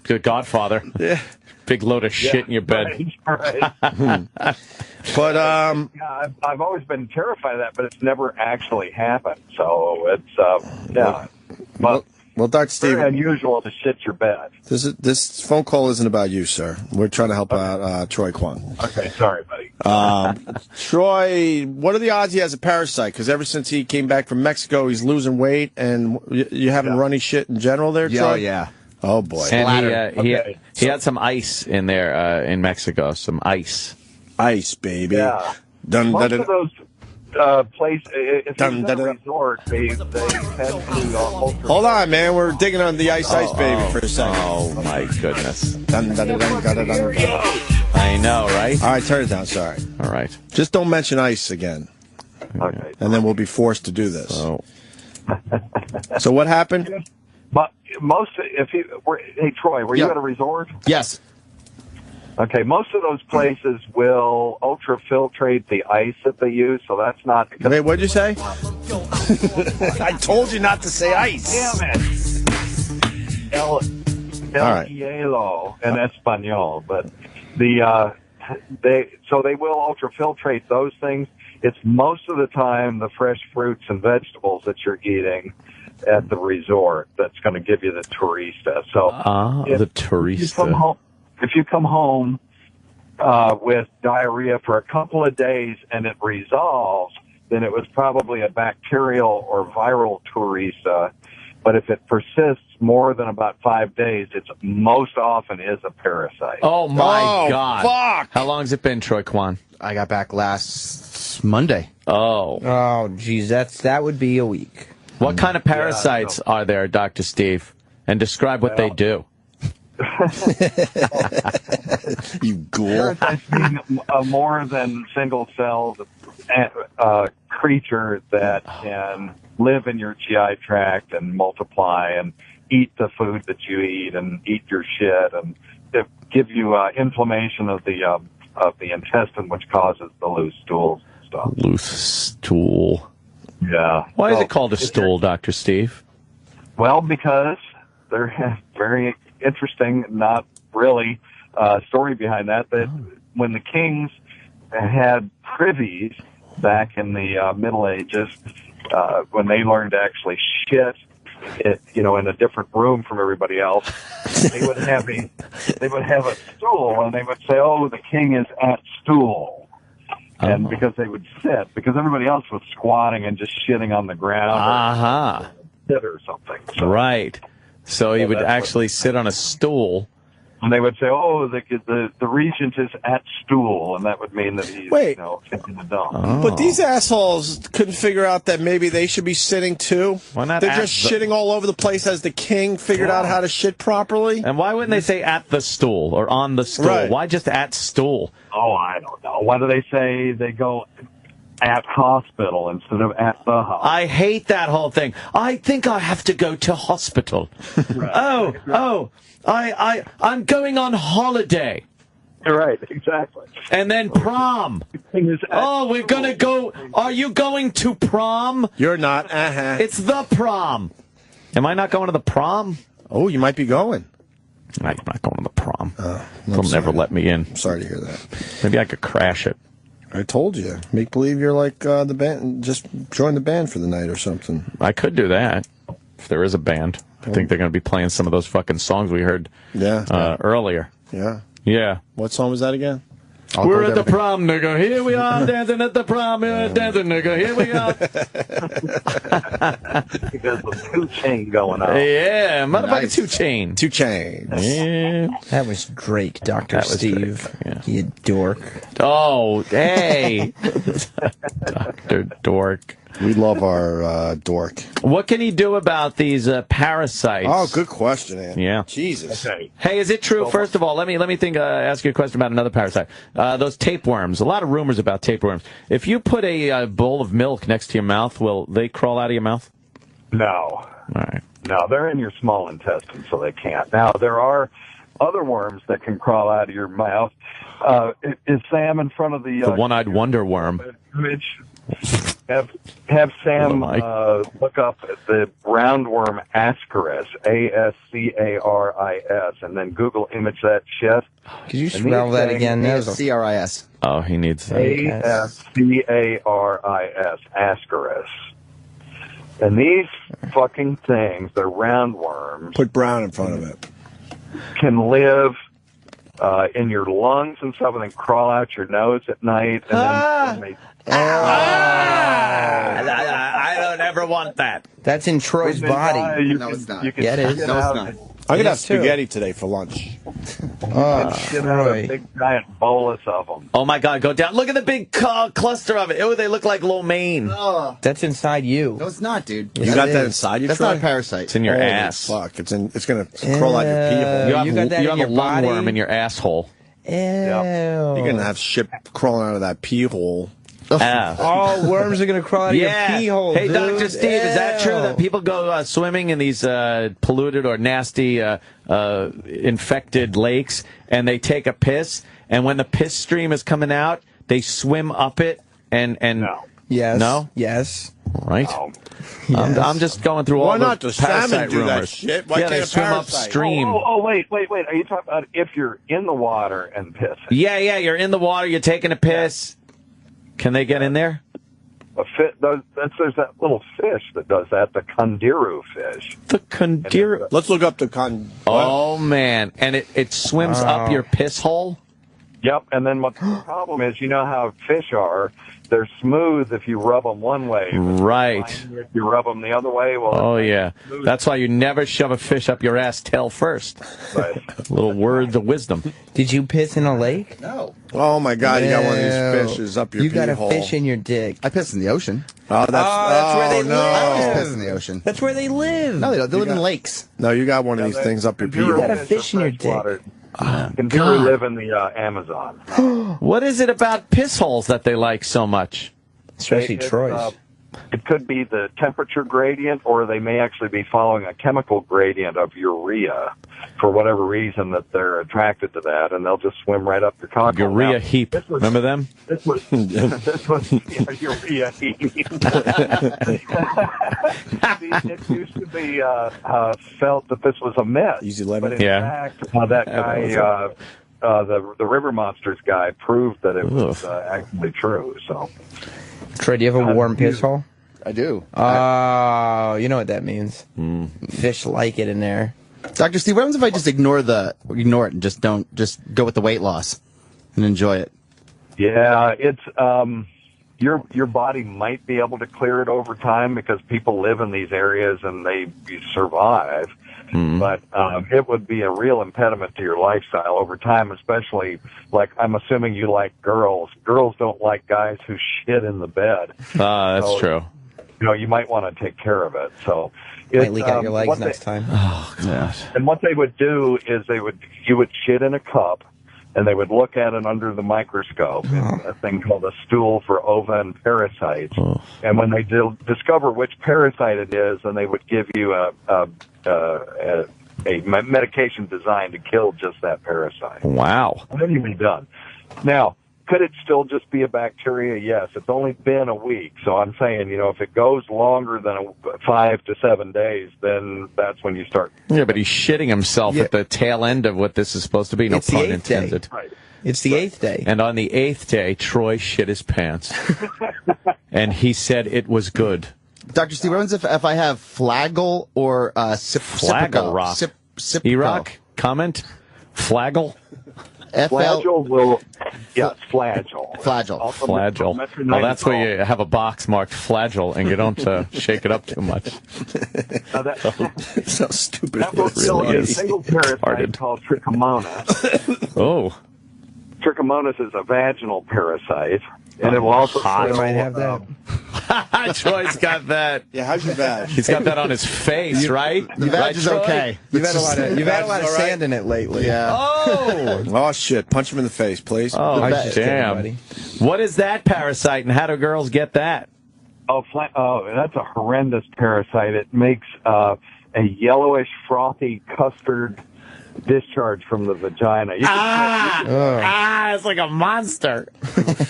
The Godfather. Yeah. Big load of shit in your bed. Right. But Yeah, I've always been terrified of that, but it's never actually happened. So it's yeah. But well, Dr. Steve, very unusual to shit your bed. this phone call isn't about you, sir. We're trying to help out Troy Kwan. Okay, sorry, buddy. Troy, what are the odds he has a parasite? Because ever since he came back from Mexico, he's losing weight, and you having runny shit in general there, Troy? Oh, yeah. Oh, boy. And he had some ice in there in Mexico. Some ice. Ice, baby. Yeah. Most of those places, if you're in a resort, they tend to alter. Hold on, man. We're digging on the ice, baby, for a second. Oh, my goodness. Dun, dun, dun, dun, dun, dun, dun. I know, right? All right, turn it down. Sorry. All right. Just don't mention ice again. Okay. And then we'll be forced to do this. So what happened? But hey Troy, were you at a resort? Yes. Okay, most of those places will ultrafiltrate the ice that they use, so that's not. Wait, what did you say? I told you not to say ice. Damn it. El hielo en español, but they will ultrafiltrate those things. It's most of the time the fresh fruits and vegetables that you're eating at the resort that's going to give you the turista. So the turista. If you come home with diarrhea for a couple of days and it resolves, then it was probably a bacterial or viral turista. But if it persists more than about 5 days, it's most often is a parasite. Oh, my God. Fuck. How long has it been, Troy Kwan? I got back last Monday. Oh, geez, that would be a week. What kind of parasites are there, Dr. Steve? And describe what they do. You ghoul. Parasites being more than single-celled creature that can live in your GI tract and multiply and eat the food that you eat and eat your shit and give you inflammation of the intestine, which causes the loose stools and stuff. Loose stool. Yeah. Why is it called a stool, Dr. Steve? Well, because they're very interesting, not really, story behind that when the kings had privies back in the Middle Ages, when they learned to actually shit, in a different room from everybody else, they would have a stool, and they would say, "Oh, the king is at stool," and because they would sit, because everybody else was squatting and just shitting on the ground, or something. So, right. So he would actually sit on a stool. And they would say, "Oh, the regent is at stool," and that would mean that he's taking the dump. But these assholes couldn't figure out that maybe they should be sitting too. Why not? They're just shitting all over the place as the king figured out how to shit properly. And why wouldn't they say at the stool or on the stool? Right. Why just at stool? Oh, I don't know. Why do they say they go at hospital instead of at the hospital? I hate that whole thing. I think I have to go to hospital. I'm going on holiday. Right, exactly. And then prom. Oh, we're going to go. Are you going to prom? You're not. It's the prom. Am I not going to the prom? Oh, you might be going. I'm not going to the prom. They'll never let me in. I'm sorry to hear that. Maybe I could crash it. I told you. Make believe you're like the band. Just join the band for the night or something. I could do that if there is a band. I think they're going to be playing some of those fucking songs we heard earlier. Yeah. Yeah. What song was that again? We're at the prom, nigga. Here we are dancing at the prom. Dancing, nigga. Here we are. Because the 2 Chain going on. Yeah, motherfucking 2 Chain. 2 Chain. Yeah. That was Drake, Dr. That was Steve. Drake, yeah. You dork. Oh, hey. Dr. Dork. We love our dork. What can he do about these parasites? Oh, good question, Andy. Yeah. Jesus. Okay. Hey, is it true? First of all, let me think. Ask you a question about another parasite. Those tapeworms. A lot of rumors about tapeworms. If you put a bowl of milk next to your mouth, will they crawl out of your mouth? No. All right. No, they're in your small intestine, so they can't. Now, there are other worms that can crawl out of your mouth. Is Sam in front of the one-eyed wonder worm? Image? Have Sam look up the roundworm Ascaris, Ascaris, and then Google image that shit. Could you spell that again? Ascaris. Oh, he needs that. Ascaris, Ascaris. And these fucking things, they're roundworms. Put brown in front of it. Can live in your lungs and stuff, and then crawl out your nose at night. And then I don't ever want that. That's in Troy's body. No, it's not. Yeah, it is. No, it's not. I'm going to have spaghetti today for lunch. Shit out a big giant bolus of them. Oh, my God. Go down. Look at the big cluster of it. Oh, they look like lo mein. That's inside you. No, it's not, dude. You got that inside you, That's Troy? not a parasite. It's in your Holy ass. Fuck. It's going to crawl out your pee hole. You got that in your a lung body? worm in your asshole. Ew. You're going to have shit crawling out of that pee hole. Oh, worms are going to crawl out of your pee hole, Hey, dude. Dr. Steve, is that true that people go swimming in these polluted or nasty infected lakes and they take a piss, and when the piss stream is coming out, they swim up it and No. Yes. No? Yes. Right. No. I'm just going through all Why the not? The salmon parasite do that rumors. shit. Why yeah, can't they a swim parasite? upstream. Wait. Are you talking about if you're in the water and pissing? Yeah, you're in the water, you're taking a piss. Can they get in there? There's that little fish that does that, the Kandiru fish. The Kandiru. Let's look up the Oh, man. And it swims up your piss hole? Yep, and then what the problem is, you know how fish are. They're smooth if you rub them one way. Right. If you rub them the other way, well... Oh, yeah. That's why you never shove a fish up your ass tail first. Right. Little words of wisdom. Did you piss in a lake? No. Oh, my God. You got one of these fishes up your pee hole. You got a fish in your dick. I piss in the ocean. Oh, that's where they no. live. I always piss in the ocean. That's where they live. No, they don't. They live in lakes. No, you got one of these things up your pee You hole. got a fish in your dick. Kandiru live in the Amazon. What is it about piss holes that they like so much? Especially It's, Troy's. It could be the temperature gradient, or they may actually be following a chemical gradient of urea for whatever reason that they're attracted to that, and they'll just swim right up your cock. Urea heap. Remember them? This was urea heap. It used to be felt that this was a myth. Easy lemon. But in fact, that guy the River Monsters guy proved that it was actually true. So, Troy, do you have a warm piss hole? I do. Oh, you know what that means. Fish like it in there. Dr. Steve, what happens if I just ignore it and just go with the weight loss and enjoy it? Yeah, it's your body might be able to clear it over time because people live in these areas and they survive. But it would be a real impediment to your lifestyle over time, especially, like, I'm assuming you like girls. Girls don't like guys who shit in the bed. That's true. You know, you might want to take care of it. So, Might leak out your legs next time. Oh, God. And what they would do is you would shit in a cup, and they would look at it under the microscope. It's a thing called a stool for ova and parasites. And when they discover which parasite it is, then they would give you a medication designed to kill just that parasite. Wow. And then you'd be done. Now, could it still just be a bacteria? Yes. It's only been a week. So I'm saying, you know, if it goes longer than 5 to 7 days, then that's when you start. Yeah, but he's shitting himself at the tail end of what this is supposed to be. No It's the pun 8th intended. day. Right. It's the 8th day. And on the 8th day, Troy shit his pants. And he said it was good. Dr. Steve, what happens if I have Flagel or Flagel rock. E-Rock, comment? Flagel? Flagel will, yes, flagel. Flagel. Flagel. Well, that's where you have a box marked flagel and you don't shake it up too much. So stupid. That will kill a single parasite called Trichomonas. Oh. Trichomonas is a vaginal parasite, and it will also I might have that. Troy's got that. Yeah, how's your vag? He's got that on his face, right? The vag is Troy? okay. You've had a lot of sand in it lately. Yeah. Oh, shit. Punch him in the face, please. Oh, damn. What is that parasite, and how do girls get that? Oh, that's a horrendous parasite. It makes a yellowish, frothy custard discharge from the vagina. It's like a monster.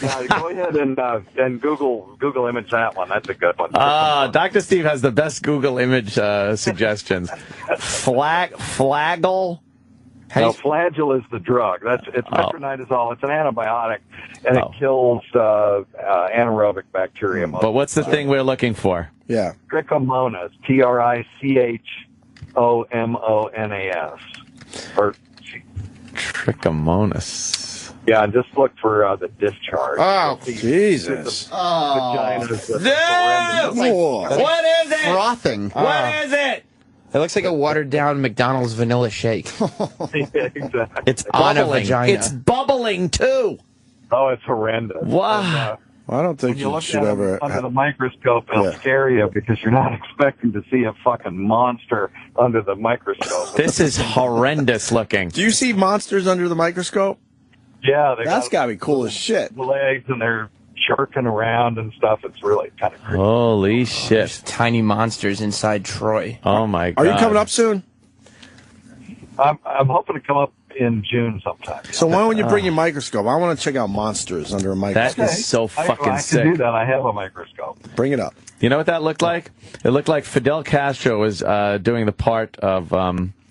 Yeah, go ahead and Google image that one. That's a good one. Dr. Steve has the best Google image suggestions. Flagel. No, flagel is the drug. It's metronidazole. It's an antibiotic, and it kills anaerobic bacteria. But what's the thing we're looking for? Yeah. Trichomonas. Trichomonas. Or Trichomonas. Yeah, and just look for the discharge. Oh, Jesus. Vagina. What is it? Frothing. What is it? It looks like a watered-down McDonald's vanilla shake. Exactly. It's On a bubbling. vagina. It's bubbling, too. Oh, it's horrendous. Wow. Well, I don't think When you you look should at ever. them under the microscope, it'll scare you because you're not expecting to see a fucking monster under the microscope. This is horrendous looking. Do you see monsters under the microscope? Yeah, That's got to be cool as shit. legs and they're jerking around and stuff. It's really kind of creepy. Holy shit. Tiny monsters inside Troy. Oh, my God. Are you coming up soon? I'm hoping to come up in June sometime. So why don't you bring your microscope? I want to check out monsters under a microscope. That is so fucking I sick. can do that. I have a microscope. Bring it up. You know what that looked like? It looked like Fidel Castro was doing the part of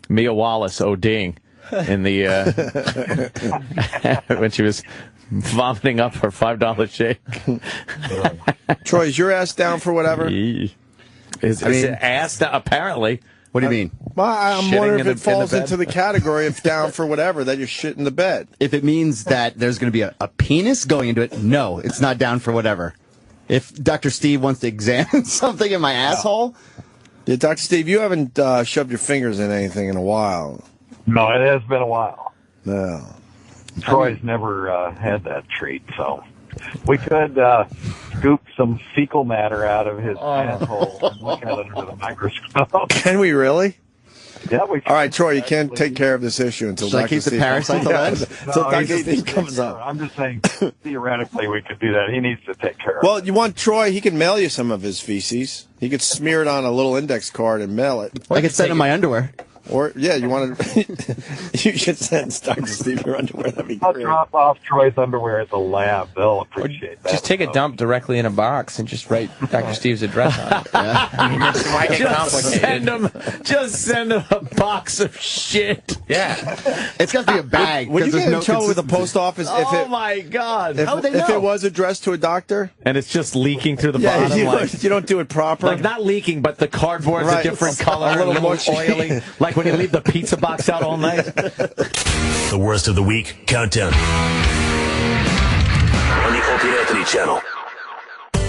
Mia Wallace ODing in the when she was vomiting up her $5 shake. Troy, is your ass down for whatever? Is it ass? Apparently. What do you mean? Well, I'm Shitting wondering if in it the falls bed? into the category of down for whatever, that you're shit in the bed. If it means that there's going to be a penis going into it, no, it's not down for whatever. If Dr. Steve wants to examine something in my asshole. Yeah, Dr. Steve, you haven't shoved your fingers in anything in a while. No, it has been a while. No. Troy's never had that treat, so we could scoop some fecal matter out of his asshole and look at it under the microscope. Can we really? Yeah, we can. All right, Troy, you can't take care of this issue until Should I Dr. keep the Steve parasite till then? until Dr. Steve comes up. I'm just saying, theoretically, we could do that. He needs to take care of Well, you want Troy, he can mail you some of his feces. He could smear it on a little index card and mail it. I could send him my underwear. Or, yeah, you want to... you should send Dr. Steve your underwear. That'd be I'll great. drop off Troy's underwear at the lab. They'll appreciate that. Just take a dump directly in a box and just write Dr. Steve's address on it. I mean, why get complicated? Just send him a box of shit. Yeah. It's got to be a bag. Would you 'cause get there's in trouble with the consistency. post office Oh my God! How would they if know? it was addressed to a doctor? And it's just leaking through the Yeah, bottom. you don't do it proper. Like not leaking, but the cardboard's Right. a different It's color, a little a little mushy. oily. Like when you leave the pizza box out all night. The worst of the week countdown on the Opie and Anthony channel.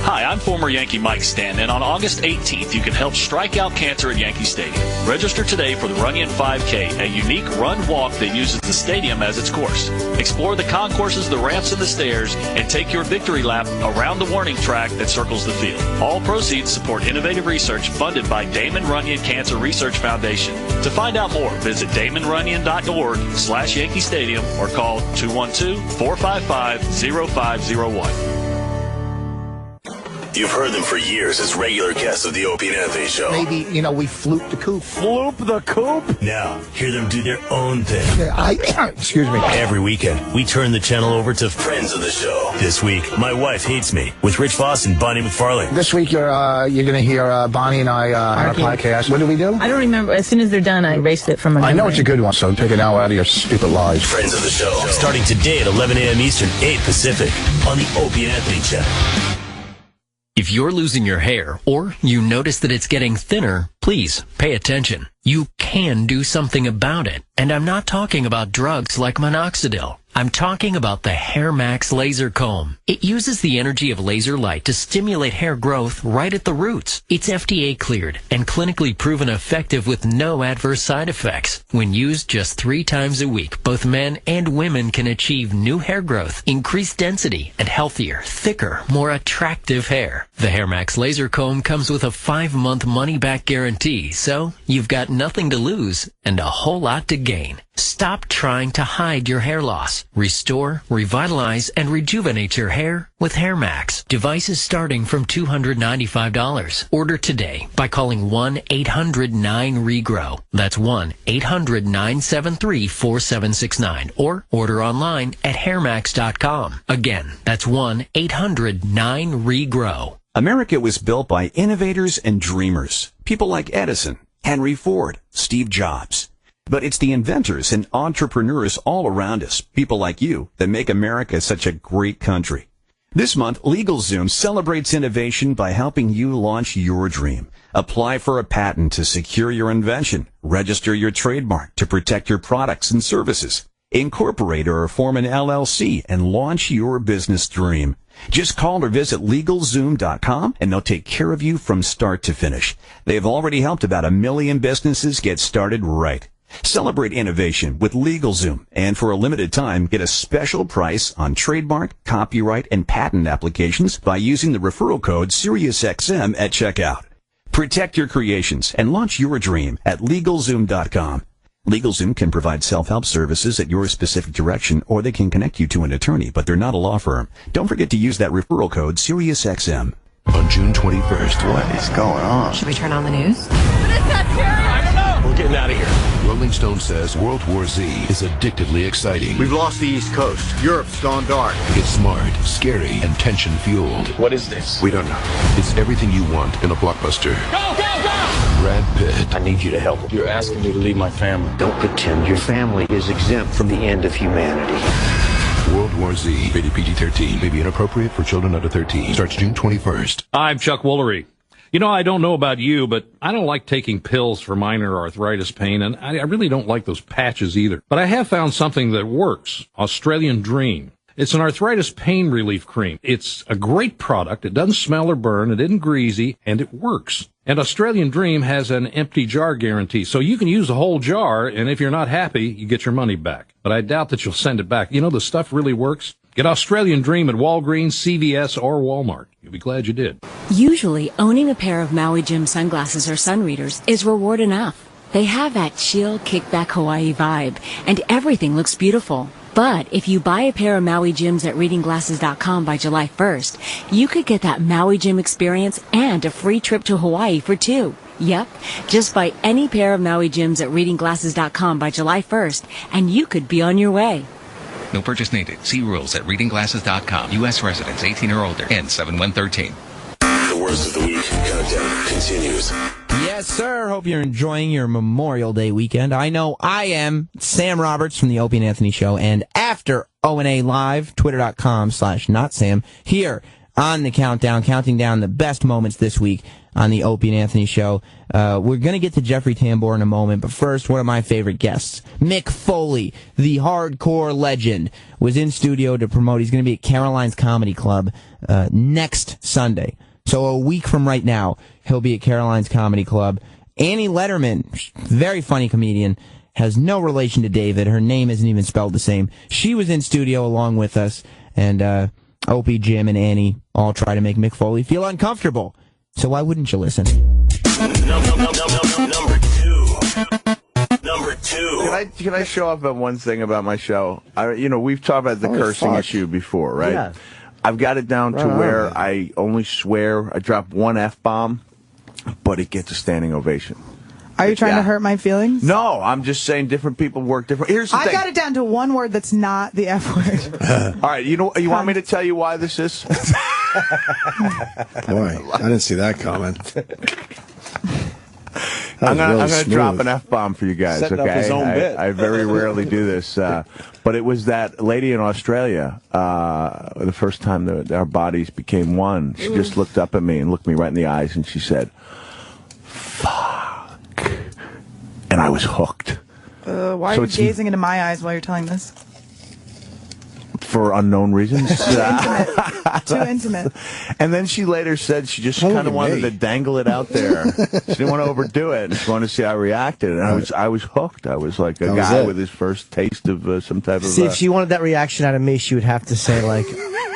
Hi, I'm former Yankee Mike Stanton, and on August 18th, you can help strike out cancer at Yankee Stadium. Register today for the Runyon 5K, a unique run-walk that uses the stadium as its course. Explore the concourses, the ramps, and the stairs, and take your victory lap around the warning track that circles the field. All proceeds support innovative research funded by Damon Runyon Cancer Research Foundation. To find out more, visit damonrunyon.org/Yankee Stadium or call 212-455-0501. You've heard them for years as regular guests of the Opie and Anthony Show. Maybe, we flooped the coop. Floop the coop? Now, hear them do their own thing. Excuse me. Every weekend, we turn the channel over to friends of the show. This week, My Wife Hates Me with Rich Voss and Bonnie McFarlane. This week you're going to hear Bonnie and I on our podcast. What do we do? I don't remember. As soon as they're done, I erased it from my memory. I know it's a good one, so take it now out of your stupid lives. Friends of the show. Starting today at 11 a.m. Eastern, 8 Pacific on the Opie and Anthony channel. If you're losing your hair or you notice that it's getting thinner, please pay attention. You can do something about it. And I'm not talking about drugs like minoxidil. I'm talking about the Hair Max Laser Comb. It uses the energy of laser light to stimulate hair growth right at the roots. It's FDA cleared and clinically proven effective with no adverse side effects. When used just 3 times a week, both men and women can achieve new hair growth, increased density, and healthier, thicker, more attractive hair. The Hair Max Laser Comb comes with a 5-month money-back guarantee, so you've got nothing to lose and a whole lot to gain. Stop trying to hide your hair loss. Restore, revitalize, and rejuvenate your hair with Hair Max. Devices starting from $295. Order today by calling 1-800-9REGROW. That's 1-800-973-4769. Or order online at hairmax.com. Again, that's 1-800-9REGROW. America was built by innovators and dreamers. People like Edison, Henry Ford, Steve Jobs. But it's the inventors and entrepreneurs all around us, people like you, that make America such a great country. This month, LegalZoom celebrates innovation by helping you launch your dream. Apply for a patent to secure your invention. Register your trademark to protect your products and services. Incorporate or form an LLC and launch your business dream. Just call or visit LegalZoom.com and they'll take care of you from start to finish. They've already helped about 1 million businesses get started right. Celebrate innovation with LegalZoom, and for a limited time, get a special price on trademark, copyright, and patent applications by using the referral code SiriusXM at checkout. Protect your creations and launch your dream at LegalZoom.com. LegalZoom can provide self-help services at your specific direction, or they can connect you to an attorney, but they're not a law firm. Don't forget to use that referral code SiriusXM. On June 21st, what is going on? Should we turn on the news? We're getting out of here. Rolling Stone says World War Z is addictively exciting. We've lost the East Coast. Europe's gone dark. It's smart, scary, and tension-fueled. What is this? We don't know. It's everything you want in a blockbuster. Go, go, go! Brad Pitt. I need you to help. You're asking me to leave my family. Don't pretend your family is exempt from the end of humanity. World War Z, rated PG-13, may be inappropriate for children under 13. Starts June 21st. I'm Chuck Woolery. You know, I don't know about you, but I don't like taking pills for minor arthritis pain, and I really don't like those patches either. But I have found something that works, Australian Dream. It's an arthritis pain relief cream. It's a great product. It doesn't smell or burn. It isn't greasy, and it works. And Australian Dream has an empty jar guarantee, so you can use the whole jar, and if you're not happy, you get your money back. But I doubt that you'll send it back. You know, the stuff really works. Get Australian Dream at Walgreens, CVS, or Walmart. You'll be glad you did. Usually, owning a pair of Maui Jim sunglasses or sun readers is reward enough. They have that chill, kickback Hawaii vibe, and everything looks beautiful. But if you buy a pair of Maui Jims at readingglasses.com by July 1st, you could get that Maui Jim experience and a free trip to Hawaii for 2. Yep, just buy any pair of Maui gyms at readingglasses.com by July 1st, and you could be on your way. No purchase needed. See rules at readingglasses.com. U.S. residents 18 or older. End 7/113. The worst of the week countdown continues. Yes, sir. Hope you're enjoying your Memorial Day weekend. I know I am. Sam Roberts from the Opie and Anthony Show. And after O&A Live, twitter.com/notsam, here on the countdown, counting down the best moments this week on the Opie and Anthony Show. We're going to get to Jeffrey Tambor in a moment, but first, one of my favorite guests, Mick Foley, the hardcore legend, was in studio to promote. He's going to be at Caroline's Comedy Club next Sunday. So a week from right now, he'll be at Caroline's Comedy Club. Annie Letterman, very funny comedian, has no relation to David. Her name isn't even spelled the same. She was in studio along with us, and Opie, Jim, and Annie all try to make Mick Foley feel uncomfortable. So why wouldn't you listen? Number two. Can I show off one thing about my show? We've talked about the cursing issue before, right? Yeah. I've got it down to where I only swear. I drop one F-bomb, but it gets a standing ovation. Are you trying to hurt my feelings? No, I'm just saying different people work different. Here's the thing. I got it down to one word that's not the F word. All right, you want me to tell you why this is? Boy, I didn't see that comment. I'm going to drop an F-bomb for you guys, Setting okay? up his own bit. I very rarely do this. But it was that lady in Australia, the first time that our bodies became one. She just looked up at me and looked me right in the eyes, and she said, "Fuck." And I was hooked. Why are you gazing into my eyes while you're telling this? For unknown reasons. Too intimate. And then she later said she just kind of wanted to dangle it out there. She didn't want to overdo it. She wanted to see how I reacted. And I was hooked. I was like a guy with his first taste of some type of... See, if she wanted that reaction out of me, she would have to say, like,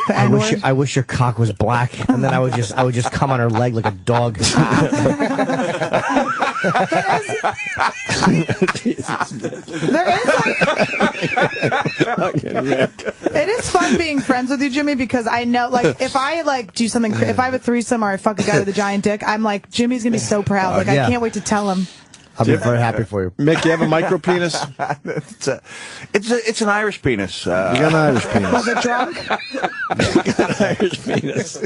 I wish your cock was black. And then I would just come on her leg like a dog. It is fun being friends with you, Jimmy, because I know, like, if I do something, if I have a threesome or I fuck a guy with a giant dick, I'm like, Jimmy's gonna be so proud. Like, I can't wait to tell him. I'll be very happy for you. Mick, you have a micro penis? It's an Irish penis. You got an Irish penis. Was it drunk? You got an Irish penis.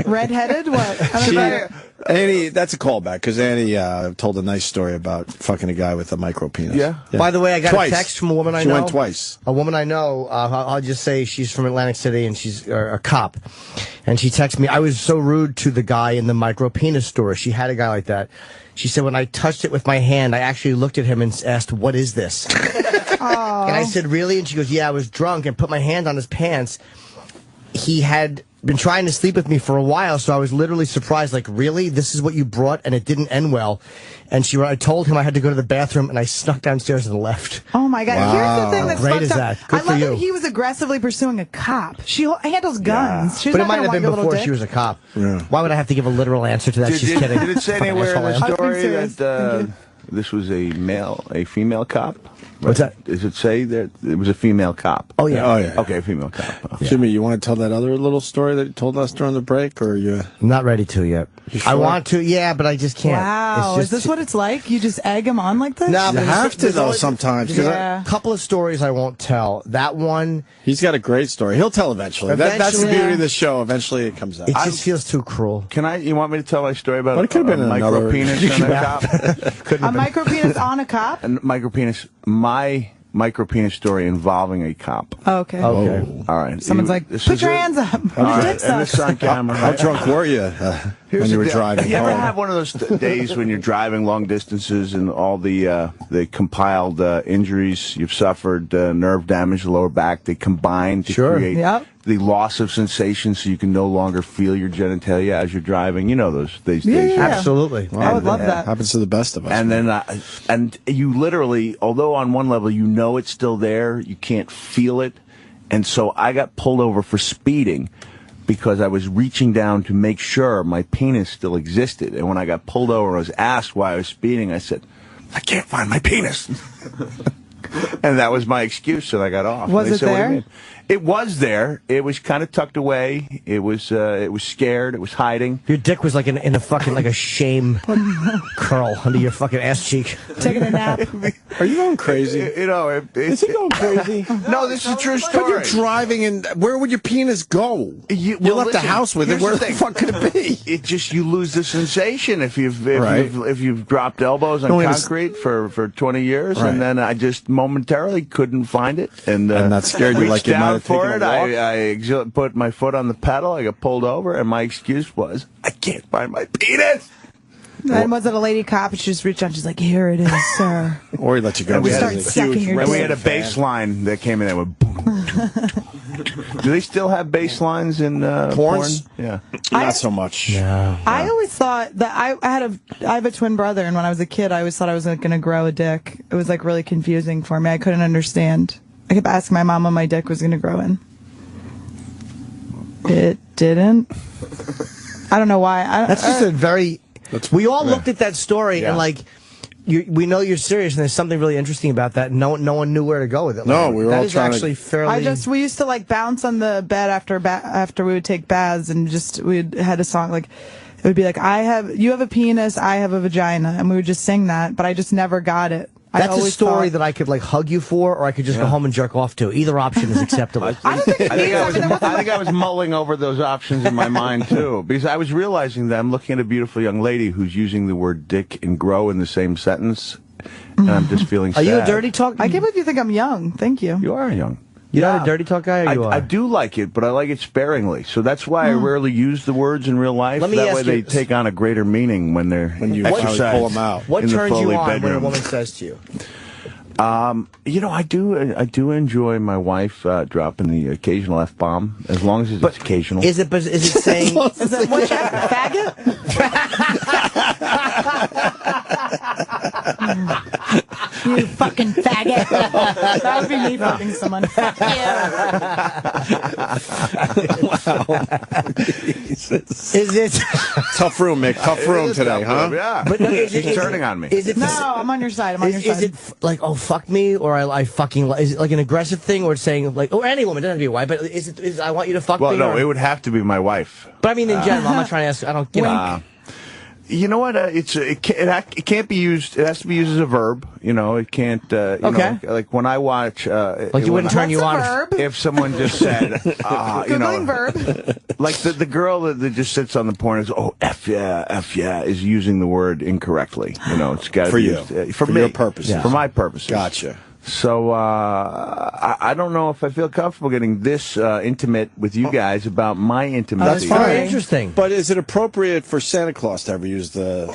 Redheaded? What? Annie, that's a callback, because Annie told a nice story about fucking a guy with a micro penis. Yeah. By the way, I got a text from a woman I know. She went twice. A woman I know, I'll just say she's from Atlantic City, and she's a cop. And she texted me, I was so rude to the guy in the micro penis store. She had a guy like that. She said, when I touched it with my hand, I actually looked at him and asked, what is this? And I said, really? And she goes, yeah, I was drunk and put my hand on his pants. He had been trying to sleep with me for a while, so I was literally surprised, like, really? This is what you brought? And it didn't end well. And I told him I had to go to the bathroom, and I snuck downstairs and left. Oh, my God. Wow. Here's the thing that's Great fucked is up. that. Good I for love you. that he was aggressively pursuing a cop. She handles guns. She's But it not might gonna have been want your little before dick. she was a cop. Yeah. Why would I have to give a literal answer to that? She's kidding. Did it say anywhere in the I was being story serious. that this was a female cop? What's that? Does it say that it was a female cop? Oh, yeah. Oh, yeah. Okay, a female cop. Jimmy, you want to tell that other little story that you told us during the break, or you? I'm not ready to yet. Sure? I want to, yeah, but I just can't. Wow. It's Is this what it's like? You just egg him on like this? No, You but have to, there's though, always- sometimes. There's Yeah. a couple of stories I won't tell. That one, He's got a great story. He'll tell eventually. That's the Eventually. beauty of this show. Eventually, it comes out. it just feels too cruel. You want me to tell my story about But it could have been a micro another- penis and a cop? A micro penis on a cop? And micro penis, my micro penis story involving a cop. Oh, okay. Okay. All right. Someone's like, This put is your it. hands up. All Your right, dick and this sucks. is on camera. How right? drunk were you when you were driving You ever home? have one of those days when you're driving long distances and all the compiled injuries you've suffered, nerve damage, lower back, they combine to create Yep. the loss of sensation, so you can no longer feel your genitalia as you're driving. You know those days. Yeah. Absolutely. I would love that. Happens to the best of us. And then, and you literally, although on one level you know it's still there, you can't feel it. And so I got pulled over for speeding because I was reaching down to make sure my penis still existed. And when I got pulled over and I was asked why I was speeding, I said, I can't find my penis. And that was my excuse, and I got off. Was And they it said, "What do you there?" mean?" It was there. It was kind of tucked away. It was scared. It was hiding. Your dick was like in a fucking like a shame curl under your fucking ass cheek. Taking a nap. Are you going crazy? Is he going crazy? No, this is a true story. But you're driving, and where would your penis go? You left the house with it. Where the fuck could it be? It just you lose the sensation if you've dropped elbows on concrete for 20 years, and then I just momentarily couldn't find it, and that scared you like you might have for taken it. a walk? I put my foot on the pedal. I got pulled over, and my excuse was, I can't find my penis. And was it a lady cop? And she just reached out. She's like, "Here it is, sir." Or he let you go. And we start sucking your dick. we had a bass line that came in that went boom. Do they still have bass lines in porn? Yeah, not so much. No. I always thought that I have a twin brother, and when I was a kid, I always thought I was going to grow a dick. It was like really confusing for me. I couldn't understand. I kept asking my mom when my dick was going to grow in. It didn't. I don't know why. That's just a very. We all looked at that story and like. We know you're serious, and there's something really interesting about that. No one knew where to go with it. No, we were all trying actually fairly. We used to like bounce on the bed after we would take baths, and we had a song like it would be like you have a penis, I have a vagina, and we would just sing that. But I just never got it. That's a story that I could like hug you for, or I could just go home and jerk off to. Either option is acceptable. I think I was mulling over those options in my mind too, because I was realizing that I'm looking at a beautiful young lady who's using the word dick and grow in the same sentence, and I'm just feeling sad. Are you a dirty talk? I can't believe you think I'm young. Thank you. You are young. You're not a dirty talk guy, or you are? I do like it, but I like it sparingly. So that's why I rarely use the words in real life. Let me that ask way they take on a greater meaning when you pull them out. What turns you on bedroom. when a woman says to you? I do enjoy my wife dropping the occasional F-bomb, as long as it's occasional. Is it saying? Is it what? Faggot? You fucking faggot. That would be me fucking someone. Fuck you. Is it tough room, Mick? Tough room today, huh? Yeah. But no, She's turning on me. No, I'm on your side. I'm on your side. Is it like, oh, fuck me, or I fucking, is it like an aggressive thing, or it's saying like, or any woman, it doesn't have to be a wife, but is it I want you to fuck me? Well, no, it would have to be my wife. But I mean, in general, I'm not trying to ask. I don't. You know what? It can't be used. It has to be used as a verb. You know, it can't. Like when I watch. Like you wouldn't turn you on if someone just said, Googling verb. Like the girl that just sits on the porn is, oh, F yeah, is using the word incorrectly. You know, it's got to be used, for me, your purposes. for my purposes. Gotcha. So I don't know if I feel comfortable getting this intimate with you guys about my intimacy. That's very interesting. But is it appropriate for Santa Claus to ever use the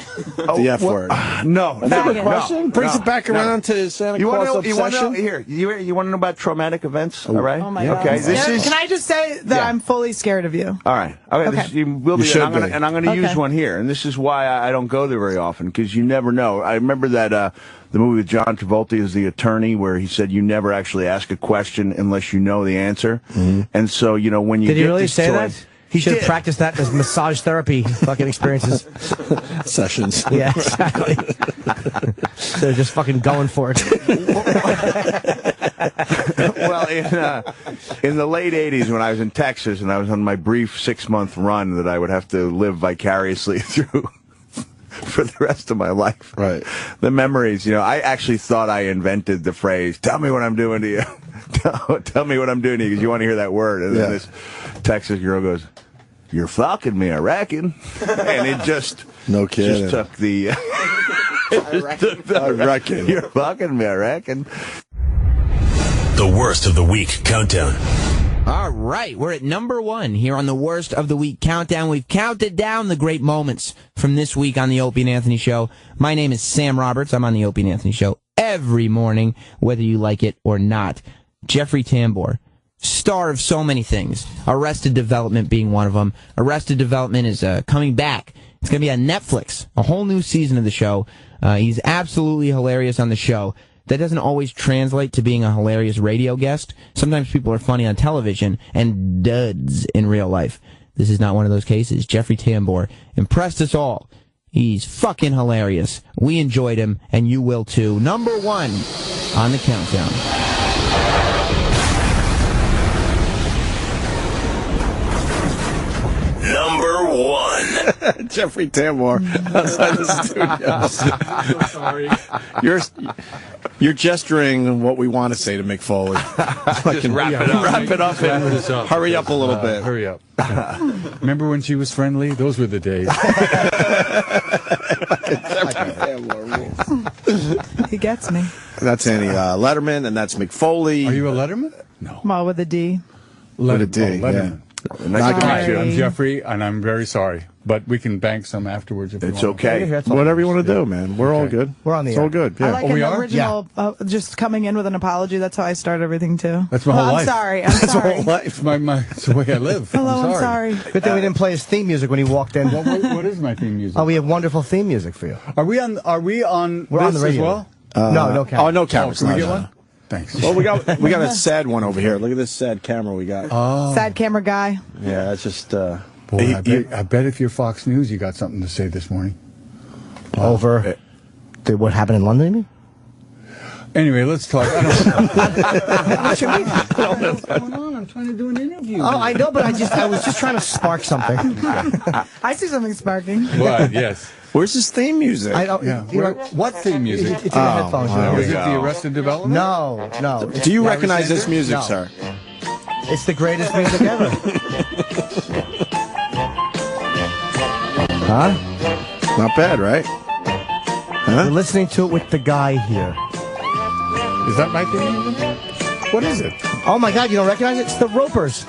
F word? No. That's a good question. Brings it back around to Santa Claus obsession. You want to know about traumatic events? All right. Oh my God. Okay. Can I just say that I'm fully scared of you? All right. Okay. This, you will be. And I'm going to use one here, and this is why I don't go there very often, because you never know. I remember that. The movie with John Travolta is The Attorney, where he said you never actually ask a question unless you know the answer. Mm-hmm. And so, you know, when you Did he really say that? He should have practiced that in his massage therapy fucking experiences. Sessions. Yeah, exactly. So just fucking going for it. Well, in the late 80s when I was in Texas and I was on my brief 6-month run that I would have to live vicariously through for the rest of my life. Right. The memories, you know, I actually thought I invented the phrase, tell me what I'm doing to you. Tell me what I'm doing to you, because you want to hear that word. And then this Texas girl goes, you're fucking me, I reckon. And it just... No kidding. Just took the... I reckon. You're fucking me, I reckon. The worst of the week countdown. All right, we're at number 1 here on the Worst of the Week countdown. We've counted down the great moments from this week on the Opie and Anthony Show. My name is Sam Roberts. I'm on the Opie and Anthony Show every morning, whether you like it or not. Jeffrey Tambor, star of so many things, Arrested Development being one of them. Arrested Development is coming back. It's going to be on Netflix, a whole new season of the show. He's absolutely hilarious on the show. That doesn't always translate to being a hilarious radio guest. Sometimes people are funny on television and duds in real life. This is not one of those cases. Jeffrey Tambor impressed us all. He's fucking hilarious. We enjoyed him, and you will too. Number 1 on the countdown. Number 1. Jeffrey Tambor outside the studio. I'm so sorry. You're gesturing what we want to say to Mick Foley. Just wrap it up. And hurry up a little bit. Hurry up. Remember when she was friendly? Those were the days. He gets me. That's Annie Letterman, and that's Mick Foley. Are you a Letterman? No. Well, with a D. With a D, Letterman. yeah. Nice to meet you. I'm Jeffrey, and I'm very sorry. But we can bank some afterwards if you want. It's okay. Whatever you want to do, man. We're all good. We're on the It's air. all good. Yeah. I like we an are? original, just coming in with an apology. That's how I start everything, too. That's my whole life. I'm sorry. That's my whole life. It's the way I live. Hello, I'm sorry. Good thing we didn't play his theme music when he walked in. What is my theme music? Oh, we have wonderful theme music for you. Are we on? We're on this the radio. as well? No cameras. Oh, no cameras. Can we No, get no. one? Thanks. Well, we got a sad one over here. Look at this sad camera we got. Sad camera guy. Yeah, it's just. Boy, I bet if you're Fox News, you got something to say this morning. Over what happened in London, you mean? Anyway, let's talk. I don't What you mean? What's going on? I'm trying to do an interview. Oh, I know, but I was just trying to spark something. I see something sparking. What? Yes. Where's his theme music? I don't. Yeah. What theme music? It's in the headphones. Is it the Arrested Development? No. Do you recognize this music, No. sir? It's the greatest music ever. Huh? Not bad, right? We're listening to it with the guy here. Is that my theme music? What is it? Oh my God! You don't recognize it? It's the Ropers.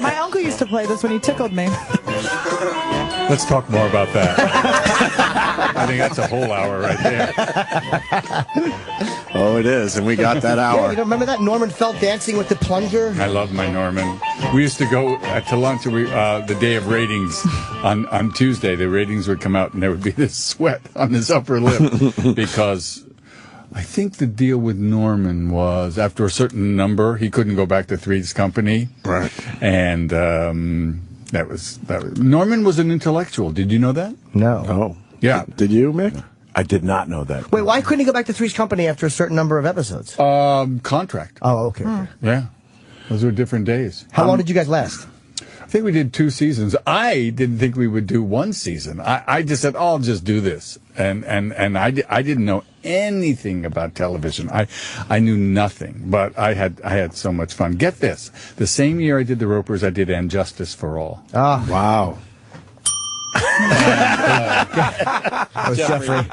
My uncle used to play this when he tickled me. Let's talk more about that. I think that's a whole hour right there. Oh, it is, and we got that Yeah, hour. you don't remember that Norman Felt dancing with the plunger? I love my Norman. We used to go to lunch the day of ratings on Tuesday. The ratings would come out, and there would be this sweat on his upper lip because I think the deal with Norman was after a certain number, he couldn't go back to Three's Company. Right. And that was Norman was an intellectual. Did you know that? No. Oh. Yeah. Did you, Mick? I did not know that. Wait, why couldn't he go back to Three's Company after a certain number of episodes? Contract. Oh, okay. Yeah. Those were different days. How long did you guys last? I think we did 2 seasons. I didn't think we would do 1 season. I just said, oh, I'll just do this. And I didn't know anything about television. I knew nothing, but I had so much fun. Get this. The same year I did The Ropers, I did And Justice for All. Oh, wow. Jeffrey.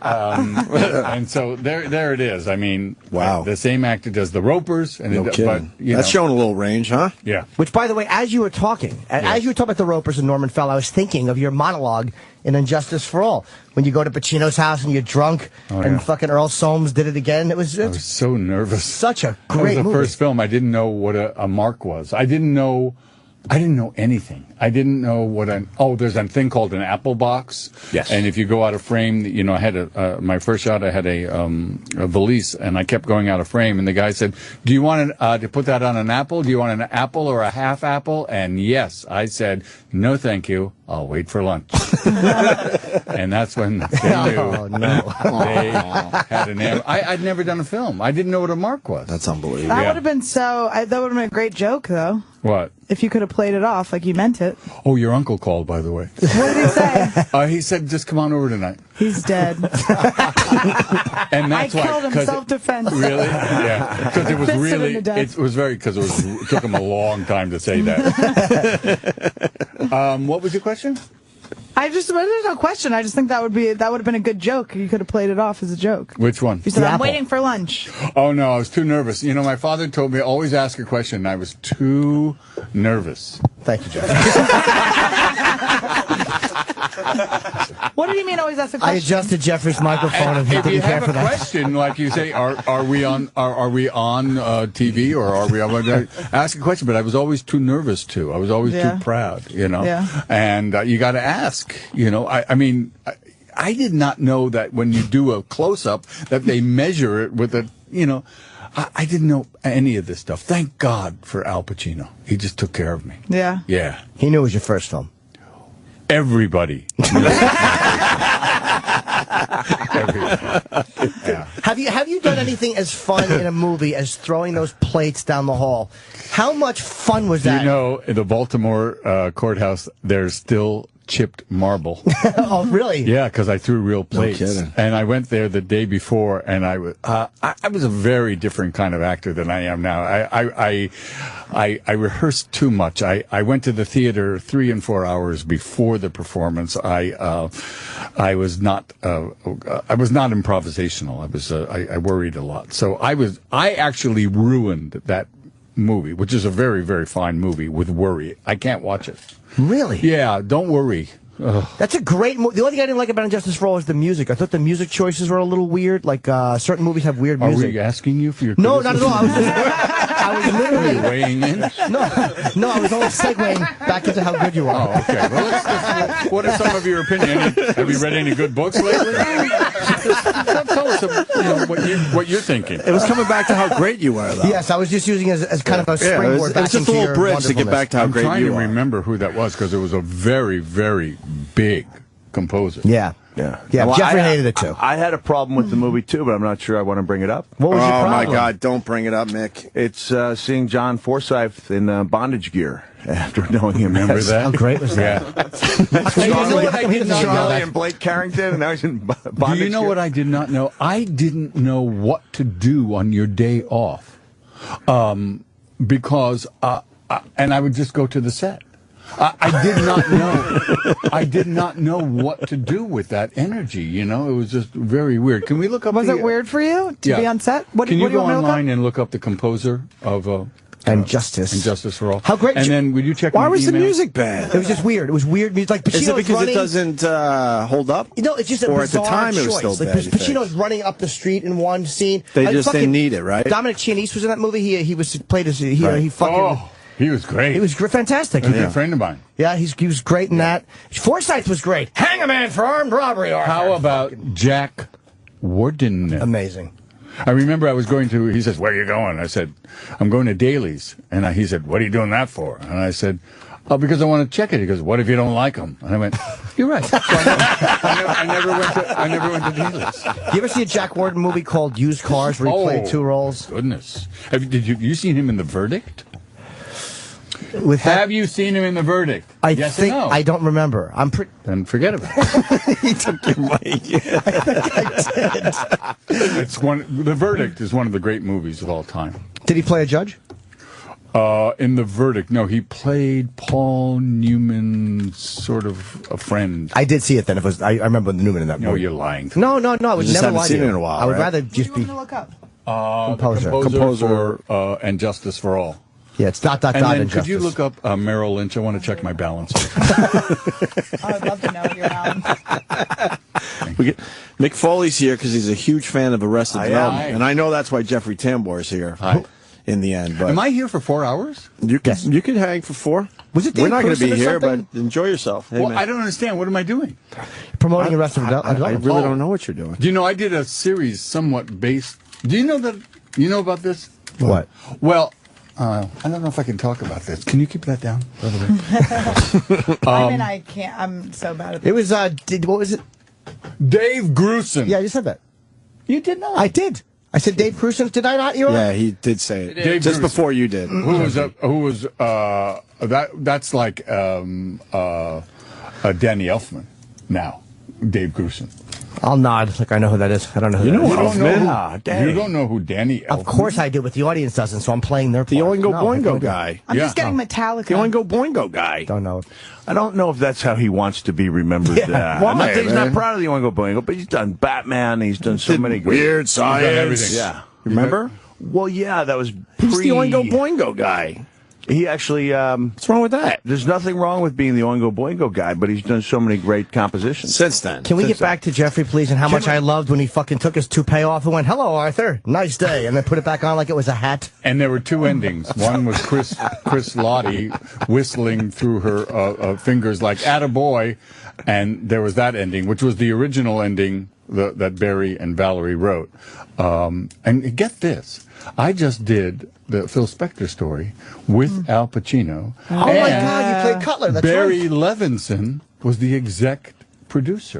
And so there it is. I mean, wow. The same actor does The Ropers. And No kidding. That's showing a little range, huh? Yeah. Which, by the way, as you were talking, as you were talking about the Ropers and Norman Fell, I was thinking of your monologue in Injustice for All. When you go to Pacino's house and you're drunk, and fucking Earl Soames did it again. I was so nervous. Such a great movie. It was the movie. first film. I didn't know what a mark was. I didn't know anything. I didn't know what there's a thing called an apple box. Yes. And if you go out of frame, I had my first shot, I had a valise, and I kept going out of frame, and the guy said, do you want to put that on an apple? Do you want an apple or a half apple? And yes, I said, no thank you, I'll wait for lunch. And that's when they knew they had an I'd never done a film. I didn't know what a mark was. That's unbelievable. That would have been that would have been a great joke, though. What? If you could have played it off like you meant it. Oh, your uncle called, by the way. What did he say? He said, just come on over tonight. He's dead. And that's I killed him self-defense. Really? Yeah. Because it was Fisted him really, to death. it was very, because it took him a long time to say that. What was your question? There's no question. I just think that would have been a good joke. You could have played it off as a joke. Which one? You said, I'm waiting for lunch. Oh, no, I was too nervous. My father told me always ask a question, and I was too nervous. Thank you, Jeff. What do you mean always ask a question? I adjusted Jeffrey's microphone and he If you didn't care have for a that. question, like you say, are we on TV or are we on? Ask a question, but I was always too nervous to. I was always too proud, Yeah. And you got to ask, I mean, I did not know that when you do a close-up that they measure it with a, I didn't know any of this stuff. Thank God for Al Pacino. He just took care of me. Yeah. Yeah. He knew it was your first film. Everybody. Everybody. Yeah. Have you done anything as fun in a movie as throwing those plates down the hall? How much fun was that? You know, in the Baltimore courthouse, there's still chipped marble. Oh, really? Yeah, because I threw real plates. No kidding. And I went there the day before, and I was a very different kind of actor than I am now. I rehearsed too much. I went to the theater 3 and 4 hours before the performance. I was not improvisational. I worried a lot. So I actually ruined that movie, which is a very, very fine movie, with worry. I can't watch it. Really? Yeah, don't worry. Ugh. That's a great movie. The only thing I didn't like about Injustice for All is the music. I thought the music choices were a little weird. Like, certain movies have weird music. Are we asking you for your No, not at all. criticism? I was literally weighing in. No, I was only segueing back into how good you are. Oh, okay. Well, what are some of your opinions? Have you read any good books lately? Tell us what you're thinking. It was coming back to how great you were, though. Yes, I was just using it as kind of a springboard. It was just a little bridge to get back to how great you are. I'm trying to remember who that was, because it was a very, very big composer. Yeah. Well, Jeffrey hated it too. I had a problem with the movie too, but I'm not sure I want to bring it up. What was your problem? Oh my God! Don't bring it up, Mick. It's seeing John Forsythe in bondage gear after knowing him. Remember that? How great was that? You know what I did not know? Charlie and Blake Carrington, and now he's in bondage Do you know gear. what I did not know? I didn't know what to do on your day off, because and I would just go to the set. I did not know. I did not know what to do with that energy. You know, it was just very weird. Can we look up? Was it weird for you to be on set? Can you what do go want me to look online and look up the composer of Injustice for All? How great! And then would you check? Why my was the email? music bad? It was just weird. It was weird music. Like Pacino's Is it because running, it doesn't hold up? No, it's just a or at the bizarre time choice. it was still like bad. you think? Pacino's running up the street in one scene. They Like, just didn't need it, right? Dominic Chianese was in that movie. He was played as he fucking. Oh, he was great. He was fantastic. He's a good friend of mine. Yeah, he was great in that. Forsythe was great. Hang a man for armed robbery. Arthur. How about Jack Warden? Amazing. I remember I was going to, he says, where are you going? I said, I'm going to Daly's. And he said, what are you doing that for? And I said, oh, because I want to check it. He goes, what if you don't like them? And I went, you're right. So I never went to Daly's. You ever see a Jack Warden movie called Used Cars where he played 2 roles? Goodness. Did you seen him in The Verdict? Have you seen him in The Verdict? I yes think or no? I don't remember. Then forget about it. He took your money. The Verdict is one of the great movies of all time. Did he play a judge? In The Verdict, no, he played Paul Newman's sort of a friend. I did see it then. I remember Newman in that movie. No, you're lying. No, I would just never haven't lie to seen you. it in a while, I would right? rather just be look up. Composer for and Justice for All. Yeah, it's dot And then and could you Justice. look up Merrill Lynch? I want to check my balance. I'd love to know what you're on. Mick Foley's here because he's a huge fan of Arrested Development, and I know that's why Jeffrey Tambor is here. In the end, but am I here for 4 hours? You could hang for 4. Was it? We're not going to be Dave here, Grusin or but enjoy yourself. Hey, Well, man. I don't understand. What am I doing? Promoting Arrested Development. I really don't know what you're doing. Do you know I did a series somewhat based? Do you know that? You know about this? What? Well, I don't know if I can talk about this. Can you keep that down? I mean, I can't. I'm so bad at this. It was what was it? Dave Grusin. Yeah, you said that. You did not. I did. I said Dave Grusin. Did I not? Yeah, he did say it. Dave Just Grusin. before you did. Who was that's like Danny Elfman now. Dave Grusin. I'll nod like I know who that is. I don't know who You that know is. You don't know who Danny Elfman Of course I do, but the audience doesn't, so I'm playing their part. The Oingo No, I Boingo don't. guy. I'm just getting Metallica. The Oingo Boingo guy. Don't know. I don't know if that's how he wants to be remembered. Yeah. I'm not saying he's not man? proud of the Oingo Boingo, but he's done Batman. He's done so many Weird Science. everything. Yeah. Remember? Well, yeah, that was He's the Oingo Boingo guy. He actually. What's wrong with that? There's nothing wrong with being the Oingo Boingo guy, but he's done so many great compositions. Since then. Can we get back to Jeffrey, please, and how much I loved when he fucking took his toupee off and went, "Hello, Arthur, nice day," and then put it back on like it was a hat? And there were 2 endings. One was Chris Lottie whistling through her fingers like "attaboy," and there was that ending, which was the original ending that Barry and Valerie wrote. And get this, I just did the Phil Spector story with Al Pacino. Oh my God, you played Cutler. That's Barry right. Levinson was the exec producer.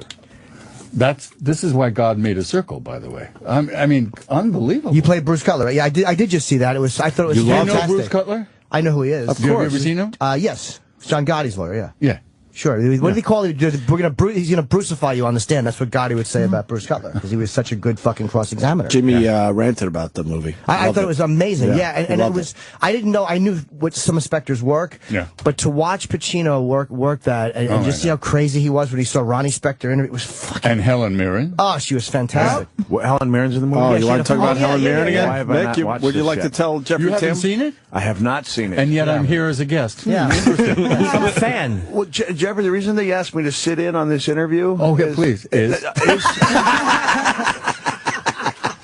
This is why God made a circle, by the way. I mean, unbelievable. You played Bruce Cutler. Yeah, I did just see that. I thought it was fantastic. You know Bruce Cutler? I know who he is. Of course. Have you ever seen him? Yes. It's John Gotti's lawyer, yeah. Yeah. Sure. What did he call it? He's going to Brucify you on the stand. That's what Gotti would say about Bruce Cutler, because he was such a good fucking cross-examiner. Jimmy ranted about the movie. I thought it was amazing. Yeah, and it was. I didn't know. I knew what some inspectors work. Yeah. But to watch Pacino work that and just see how crazy he was when he saw Ronnie Spector interview, it was fucking. And Helen Mirren. Oh, she was fantastic. Yeah. Well, Helen Mirren's in the movie. Oh, you want to talk about Helen Mirren again? Nick, would you like to tell Jeffrey You haven't Tam? seen it? I have not seen it. And yet I'm here as a guest. Yeah. I'm a fan. Well, Jeffrey, the reason they asked me to sit in on this interview. Please.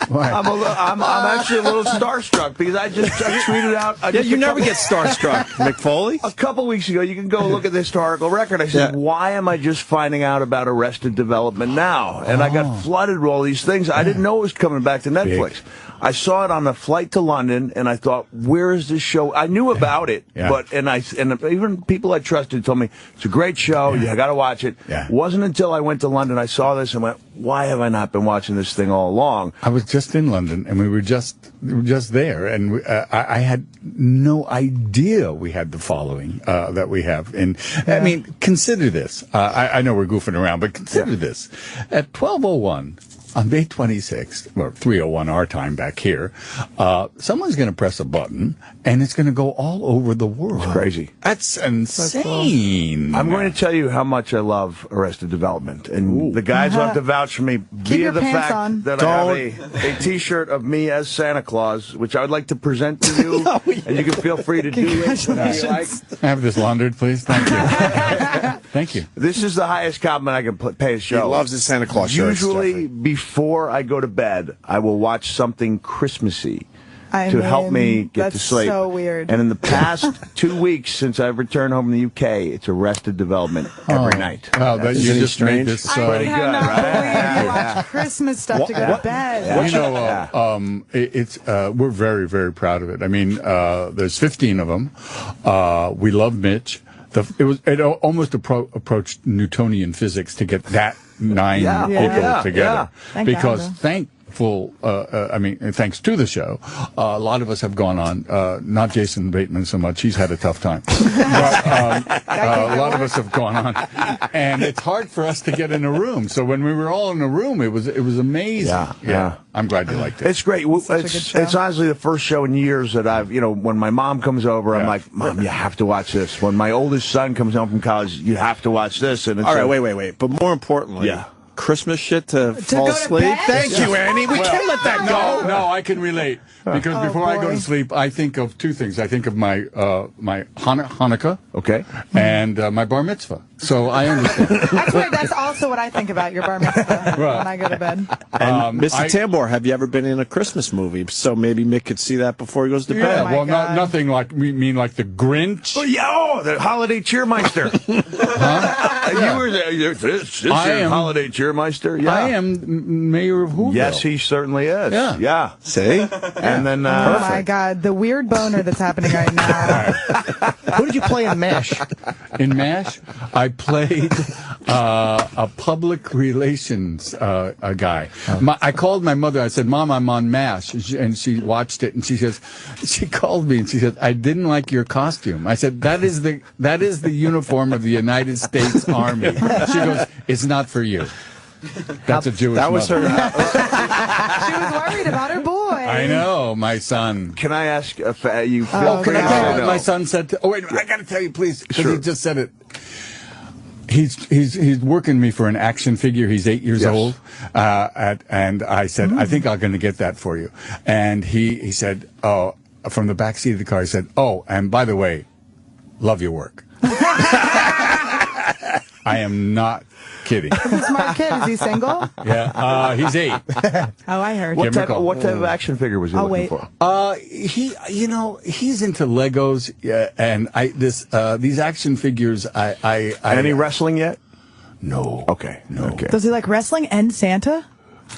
I'm actually a little starstruck because I tweeted out. You never get starstruck, Mick Foley. A couple weeks ago, you can go look at the historical record. I said, why am I just finding out about Arrested Development now? And I got flooded with all these things. I didn't know it was coming back to Netflix. I saw it on the flight to London, and I thought, where is this show? I knew about it, but even people I trusted told me it's a great show. You got to watch it. It wasn't until I went to London I saw this and went, why have I not been watching this thing all along? I was just in London, and we were just there, and I had no idea we had the following that we have. And I mean, consider this. I know we're goofing around, but consider this. At 12:01. On May 26th, or 3:01 our time back here, someone's going to press a button, and it's going to go all over the world. It's crazy. That's insane. I'm going to tell you how much I love Arrested Development. And the guys will have to vouch for me via the fact that I have a T-shirt of me as Santa Claus, which I would like to present to you, and you can feel free to do it whenever you like. Have this laundered, please. Thank you. Thank you. This is the highest compliment I can pay a show. He loves his Santa Claus shirts, Usually, before I go to bed, I will watch something Christmassy to help me get to sleep. That's so weird. And in the past 2 weeks since I've returned home in the UK, it's Arrested Development every night. Wow, you just made this pretty good, right? You watch Christmas stuff to go to bed. You know, we're very, very proud of it. I mean, there's 15 of them. We love Mitch. It almost approached Newtonian physics to get that 9 people together. Because thanks to the show, a lot of us have gone on, not Jason Bateman so much, he's had a tough time. But a lot of us have gone on. And it's hard for us to get in a room. So when we were all in a room, it was amazing. Yeah. I'm glad you liked it. It's great. It's honestly the first show in years that I've, when my mom comes over, I'm like, Mom, you have to watch this. When my oldest son comes home from college, you have to watch this. And it's all right, wait. But more importantly, Christmas shit to fall asleep. Thank you, Annie. We can't let that go. No, I can relate because before I go to sleep, I think of two things. I think of my Hanukkah, and my bar mitzvah. So I understand. Actually, that's also what I think about, your bar mitzvah when I go to bed. And Mr. Tambor, have you ever been in a Christmas movie? So maybe Mick could see that before he goes to bed. Well, nothing like like the Grinch. The Holiday Cheermeister. You were there. This is Holiday Cheermeister. Yeah. I am mayor of Whoville. Yes, he certainly is. Yeah. See? And then, oh my God, the weird boner that's happening right now. Who did you play in MASH? In MASH, I played a public relations guy. I called my mother. I said, Mom, I'm on MASH. And she watched it, and she called me, and she said, I didn't like your costume. I said, that is the uniform of the United States Army. She goes, it's not for you. That's a Jewish That was mother. She was worried about her boy. I know, my son. Can I ask if you feel my son said, wait, I got to tell you, please, because he just said it. He's working me for an action figure. He's 8 years old. And I said, I think I'm going to get that for you. And he said, from the back seat of the car, he said, and by the way, love your work. I am not kidding. He's a smart kid. Is he single? Yeah, he's 8. I heard. What type of action figure was he looking for? He's into Legos, and these action figures. Any wrestling yet? No. Okay. Does he like wrestling and Santa?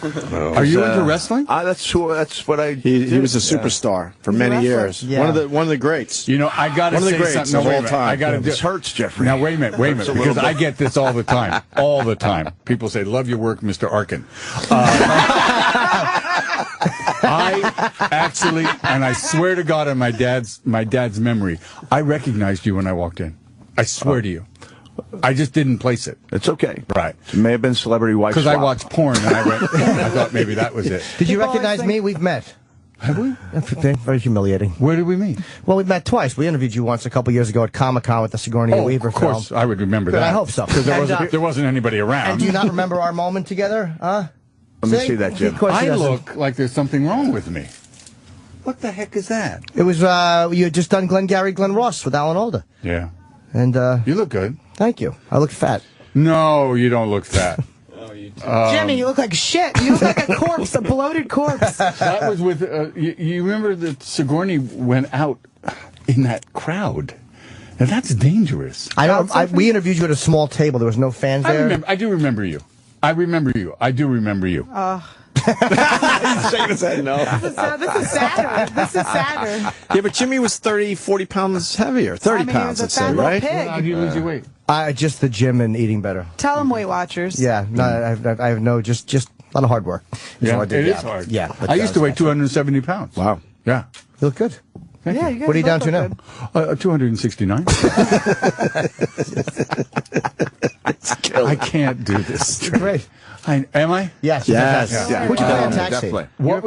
Are you into wrestling? That's what I. He was a superstar for many years. Yeah. One of the greats. You know, I got to say something. No, wait a minute. I got to. This hurts, Jeffrey. Now wait a minute, because I get this all the time. All the time, people say, "Love your work, Mr. Arkin." I actually, and I swear to God, on my dad's memory, I recognized you when I walked in. I swear to you. I just didn't place it. It's okay. Right. It may have been Celebrity Wife Because I watched porn and I thought maybe that was it. Did you recognize me? We've met. Have we? Very humiliating. Where did we meet? Well, we met twice. We interviewed you once a couple years ago at Comic-Con with the Sigourney Weaver film. Of course, I would remember Good, that. I hope so. Because there wasn't anybody around. And do you not remember our moment together? Huh? Let me see that, Jim. I look like there's something wrong with me. What the heck is that? It was, you had just done Glenn Ross with Alan Alda. Yeah. And, you look good. Thank you. I look fat. No, you don't look fat. Jimmy, you look like shit. You look like a corpse, a bloated corpse. That was with, you remember that Sigourney went out in that crowd. Now that's dangerous. We interviewed you at a small table. There was no fans there. I do remember you. I do remember you. Shaking his head no. This is sadder. Yeah, but Jimmy was 30, 40 pounds heavier. 30 pounds, let's say, right? How do you lose your weight? Just the gym and eating better. Tell them, Weight Watchers. Yeah, no, I have no, just a lot of hard work. Yeah, it is hard. Yeah. I used to weigh 270 pounds. Wow. Yeah. You look good. Yeah, you guys what are you down to now? 269. I can't do this. Great. Am I? Yes. Yes. Yeah. What'd you play on Taxi? Definitely. What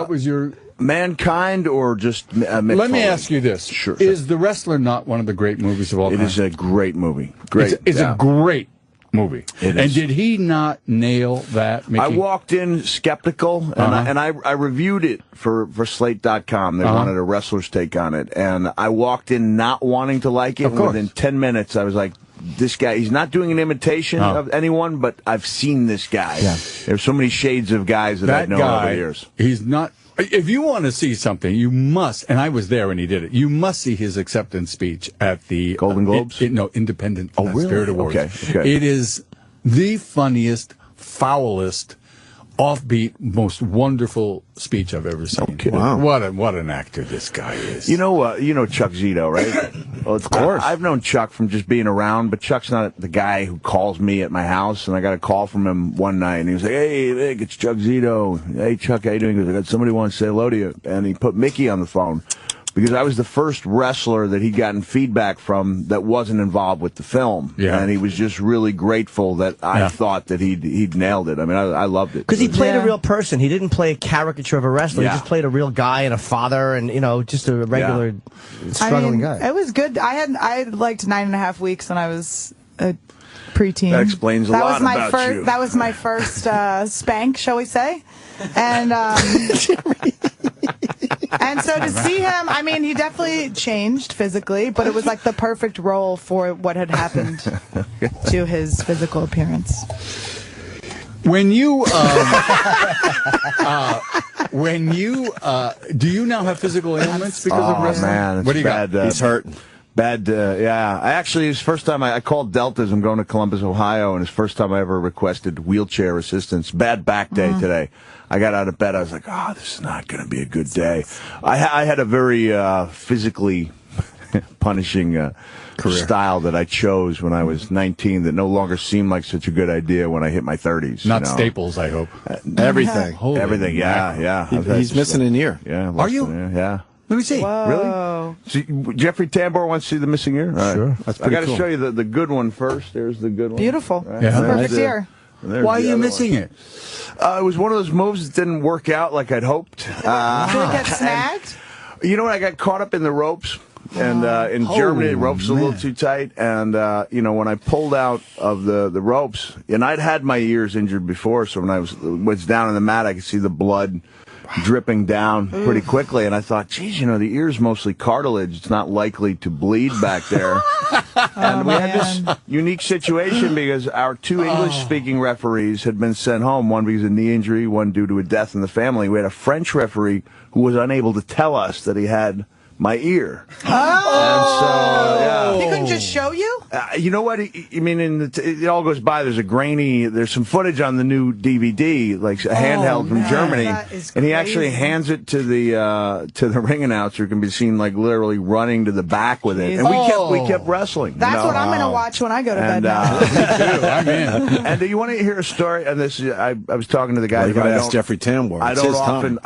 was your Mankind or just Let me ask you this. Sure. Is The Wrestler not one of the great movies of all time? It is a great movie. Great. It's a great movie. It and is. did he not nail that, Mickey? I walked in skeptical, and I reviewed it for Slate.com. They wanted a wrestler's take on it, and I walked in not wanting to like it. Of course. Within 10 minutes, I was like, this guy, he's not doing an imitation of anyone, but I've seen this guy. Yeah. There's so many shades of guys that I know over the years. He's not. If you want to see something, you must, and I was there when he did it, you must see his acceptance speech at the Golden Globes? Independent Spirit Awards. Okay. It is the funniest, foulest, offbeat, most wonderful speech I've ever seen. Okay. Wow. What an actor this guy is. You know Chuck Zito, right? Well, of course. I've known Chuck from just being around, but Chuck's not the guy who calls me at my house. And I got a call from him one night, and he was like, "Hey, Vic, it's Chuck Zito. Hey, Chuck, how you doing?" He goes, "I got somebody wants to say hello to you." And he put Mickey on the phone because I was the first wrestler that he'd gotten feedback from that wasn't involved with the film. Yeah. And he was just really grateful that I thought that he'd nailed it. I mean, I loved it. Because he played a real person. He didn't play a caricature of a wrestler. Yeah. He just played a real guy and a father and, just a regular struggling guy. It was good. I liked 9.5 weeks when I was a preteen. That explains a lot about you. That was my first spank, shall we say. And and so to see him, I mean, he definitely changed physically, but it was like the perfect role for what had happened to his physical appearance. When you, do you now have physical ailments because of wrestling? Oh, man, it's what do you bad, got? he's hurt. Bad, yeah. It's first time I called Deltas. I'm going to Columbus, Ohio, and it's first time I ever requested wheelchair assistance. Bad back day today. I got out of bed. I was like, this is not going to be a good day. I had a very physically punishing style that I chose when I was 19 that no longer seemed like such a good idea when I hit my 30s. Not Staples, I hope. Everything. Everything, yeah. He's missing an ear. Yeah. Are you? Yeah. Let me see. Whoa. Really? See, Jeffrey Tambor wants to see the missing ear? All right. Sure. That's pretty I got to cool. show you the good one first. There's the good one. Beautiful. Right. Yeah. Perfect ear. Why are you missing it? It was one of those moves that didn't work out like I'd hoped. Did it get snagged? You know what? I got caught up in the ropes. And in Germany, the ropes were a little too tight. And, when I pulled out of the ropes, and I'd had my ears injured before, so when I was down in the mat, I could see the blood dripping down pretty quickly. And I thought, geez, the ear's mostly cartilage. It's not likely to bleed back there. And we had this unique situation because our two English-speaking referees had been sent home, one because of knee injury, one due to a death in the family. We had a French referee who was unable to tell us that he had my ear. Oh! And so, He couldn't just show you? You know what? I mean, it all goes by. There's some footage on the new DVD, like a handheld from Germany, and he actually hands it to the ring announcer, who can be seen like literally running to the back with it. And we kept wrestling. That's what I'm going to watch when I go to bed now. Me too. I'm in. And do you want to hear a story? And this, I was talking to the guy. You got to ask Jeffrey Tambor. I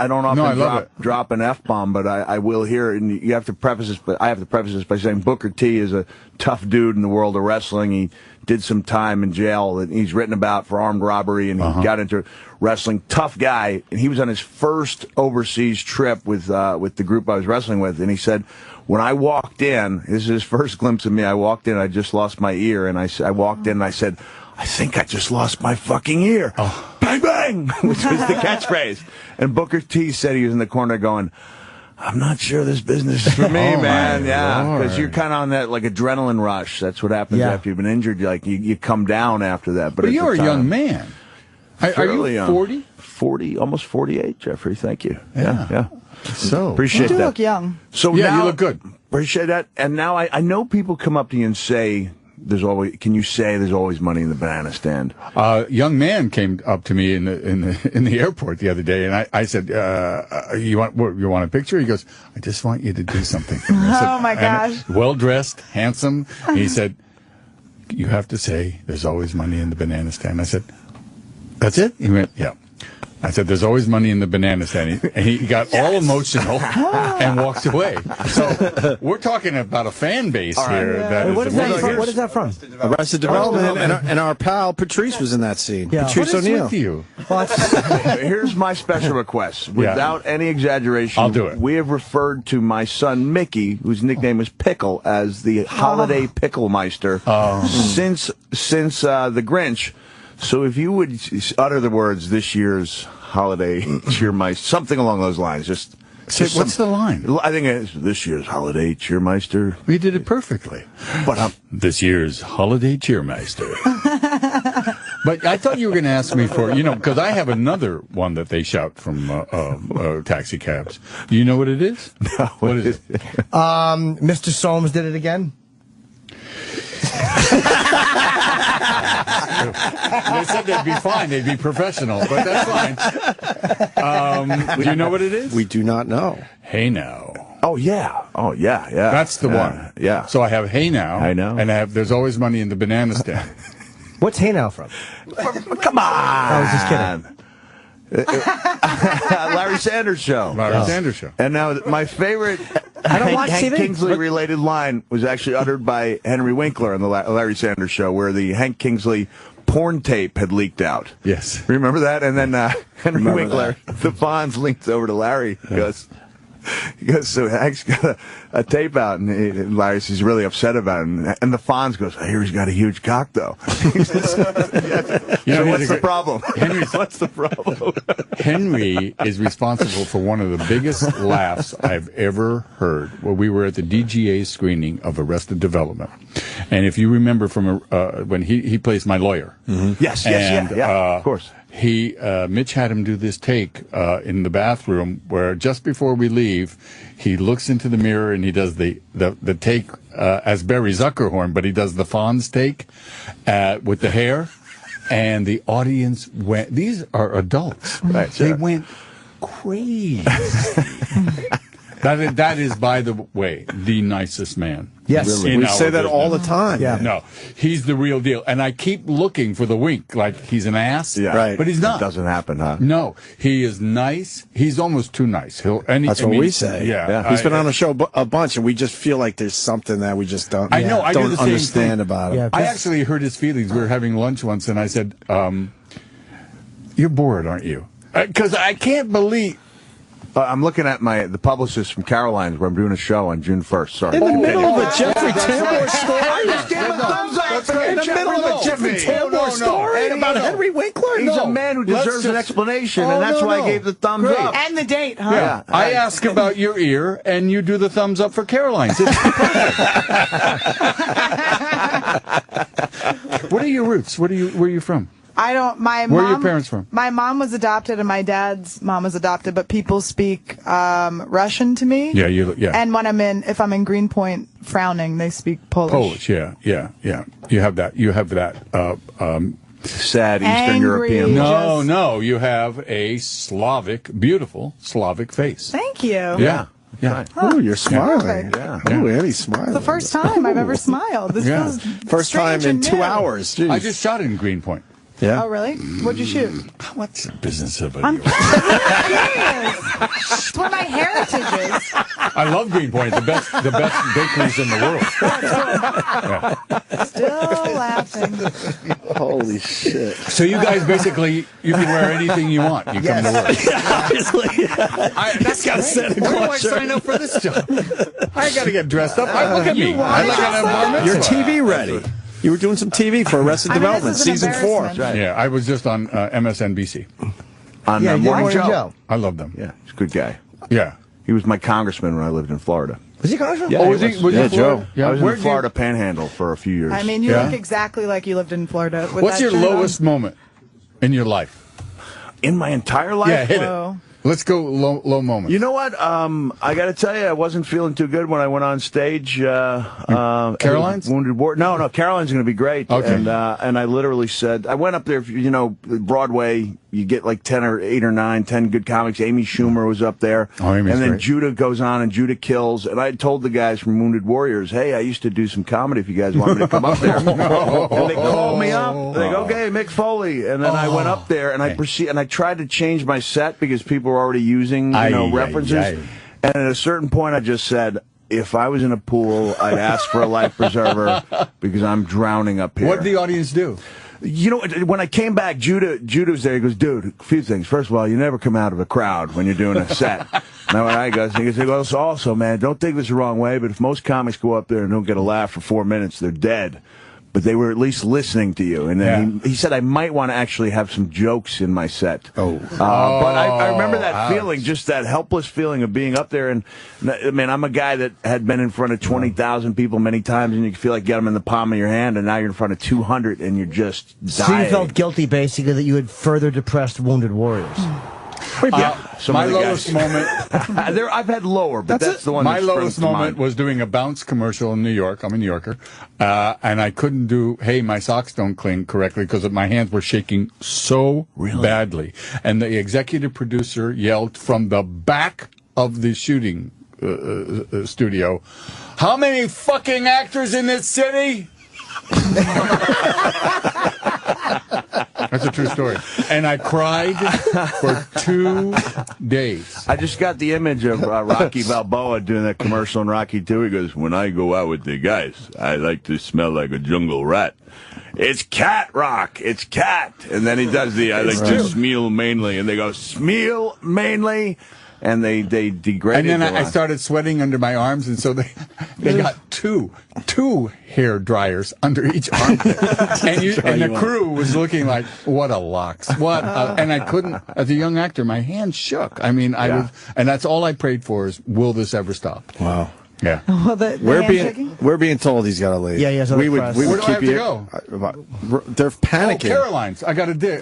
don't often drop an F-bomb, but I will here, and you have to preface this. But I have to preface this by saying Booker T is a tough dude in the world of wrestling. He did some time in jail that he's written about for armed robbery, and he got into wrestling. Tough guy, and he was on his first overseas trip with the group I was wrestling with, and he said, when I walked in, this is his first glimpse of me. I walked in, I just lost my ear, and I walked in and I said, I think I just lost my fucking ear. Bang, bang, which was the catchphrase. And Booker T said he was in the corner going, I'm not sure this business is for me, man. Yeah, because you're kind of on that like adrenaline rush. That's what happens after you've been injured. You come down after that. But you're a young man. Are you 40? 40, almost 48, Jeffrey. Thank you. Yeah. So appreciate you that. You look young. So yeah, now, you look good. Appreciate that. And now I know people come up to you and say, there's always money in the banana stand? Young man came up to me in the airport the other day, and I said, you want a picture? He goes, I just want you to do something for me. Oh my gosh. Well dressed, handsome. He said, you have to say there's always money in the banana stand. I said, that's it? He went, yeah. I said, there's always money in the banana stand. And he got all emotional and walked away. So we're talking about a fan base here. That what is that from? Arrested Development, and our pal Patrice was in that scene. Yeah. Patrice What is O'Neal. with you? Here's my special request. Without any exaggeration, I'll do it. We have referred to my son Mickey, whose nickname is Pickle, as the holiday Picklemeister since the Grinch. So if you would utter the words, this year's holiday cheermeister, something along those lines. Just what's the line? I think it's this year's holiday cheermeister. We did it perfectly. But this year's holiday cheermeister. But I thought you were going to ask me for, because I have another one that they shout from taxi cabs. Do you know what it is? No. What is it? Mr. Soames did it again. They said they'd be fine. They'd be professional, but that's fine. Do you know what it is? We do not know. Hey Now. Oh, yeah. That's the one. Yeah. So I have Hey Now. I know. And I have There's Always Money in the Banana Stand. What's Hey Now from? Come on. I was just kidding. Larry Sanders Show. Sanders Show. And now my favorite Hank Kingsley related line was actually uttered by Henry Winkler on the Larry Sanders Show, where the Hank Kingsley porn tape had leaked out. Yes. Remember that? And then Henry Winkler, the Fonz, leans over to Larry. He goes, so Hank's got a tape out, and Larry says he's really upset about it. And the Fonz goes, I hear he's got a huge cock, though. So what's the problem? What's the problem? Henry is responsible for one of the biggest laughs I've ever heard. Well, we were at the DGA screening of Arrested Development. And if you remember from when he plays my lawyer. Mm-hmm. Yes, of course. Mitch had him do this take in the bathroom where just before we leave, he looks into the mirror and he does the take as Barry Zuckerhorn, but he does the Fonz take with the hair, and the audience went. These are adults. Right, they went crazy. That is, by the way, the nicest man. Yes, really. We say that all the time. Yeah. No, he's the real deal. And I keep looking for the wink, like he's an ass. Yeah. Right. But he's not. It doesn't happen, huh? No, he is nice. He's almost too nice. That's what we say. Yeah. He's been on the show a bunch, and we just feel like there's something that we just don't. I know. I do don't the same understand thing. about him. Yeah. I actually hurt his feelings. We were having lunch once, and I said, "You're bored, aren't you?" Because I can't believe. I'm looking at the publicist from Caroline's, where I'm doing a show on June 1st. Sorry. In the middle of a Jeffrey Tambor story? I just gave a thumbs up. In the middle of a Jeffrey Tambor story about Henry Winkler? He's a man who deserves an explanation, and that's why I gave the thumbs up. And the date, huh? Yeah. I ask about your ear, and you do the thumbs up for Caroline's. It's perfect. What are your roots? Where are you from? I don't. My Where mom, are your parents from? My mom was adopted, and my dad's mom was adopted. But people speak Russian to me. Yeah, And when if I'm in Greenpoint, frowning, they speak Polish. Polish, yeah. You have that. Sad Eastern Angry European. No. You have a beautiful Slavic face. Thank you. Yeah. Yeah. Oh, you're smiling. Perfect. Yeah. Oh, Annie's smiling. It's the first time I've ever smiled. This feels first time strange in and 2 new. hours. Jeez. I just shot in Greenpoint. Yeah. Oh, really? What'd you shoot? What's the business of it? I'm curious. It's where my heritage is. I love Greenpoint, the best bakeries in the world. Still laughing. Holy shit. So you guys basically, you can wear anything you want. You come to work. Obviously. That's got to set a Where do I sign up for this job? I got to get dressed up. Look at me. I look at an bar You're mitzvah. TV ready. You were doing some TV for Arrested Development, this is an season 4. embarrassment. Yeah, I was just on MSNBC. On Morning Joe. I love them. Yeah, he's a good guy. Yeah. He was my congressman when I lived in Florida. Was he congressman? Yeah, Was he Joe. Yeah. I was in Where'd the Florida Panhandle for a few years. I mean, you Yeah. look exactly like you lived in Florida. With What's that your shirt on. lowest moment in your life? In my entire life? Yeah, hit Whoa. it. Let's go low moment. You know what? I got to tell you, I wasn't feeling too good when I went on stage. Caroline's? Wounded Warrior. No, Caroline's going to be great. Okay. And I literally said, I went up there, Broadway, you get like 10 good comics. Amy Schumer was up there. Oh, Amy's and then great. Judah goes on and Judah kills. And I told the guys from Wounded Warriors, hey, I used to do some comedy if you guys want me to come up there. And they called me up. They go, okay, Mick Foley. And then I went up there and I tried to change my set because people were already using references. And at a certain point, I just said, if I was in a pool, I'd ask for a life preserver because I'm drowning up here. What did the audience do? You know, when I came back, Judah was there. He goes, dude, a few things. First of all, you never come out of a crowd when you're doing a set. Now, when I goes, he goes, also, man, don't take this the wrong way, but if most comics go up there and don't get a laugh for 4 minutes, they're dead. But they were at least listening to you. And then he said I might want to actually have some jokes in my set. But I remember that feeling, just that helpless feeling of being up there. And, I mean, I'm a guy that had been in front of 20,000 people many times, and you feel like you get them in the palm of your hand, and now you're in front of 200, and you're just dying. So you felt guilty, basically, that you had further depressed Wounded Warriors. My lowest moment. I've had lower, but that's the one. My that lowest springs to moment mind. was doing a Bounce commercial in New York. I'm a New Yorker, and I couldn't do. Hey, my socks don't clean correctly because my hands were shaking so badly. And the executive producer yelled from the back of the shooting studio, "How many fucking actors in this city?" That's a true story. And I cried for 2 days. I just got the image of Rocky Balboa doing that commercial in Rocky 2. He goes, when I go out with the guys, I like to smell like a jungle rat. It's cat rock. It's cat. And then he does I like to smell mainly. And they go, smell mainly. And they degrade And it. then I started sweating under my arms, and so they got two hair dryers under each arm. And the crew was looking like, what a locks. And I couldn't, as a young actor, my hands shook. I mean, and that's all I prayed for is, will this ever stop? Wow. Yeah. Well, We're being told he's got to leave. Yeah, he has we would press. we Where would do I keep have you. to They're panicking. Caroline's. I got to dig.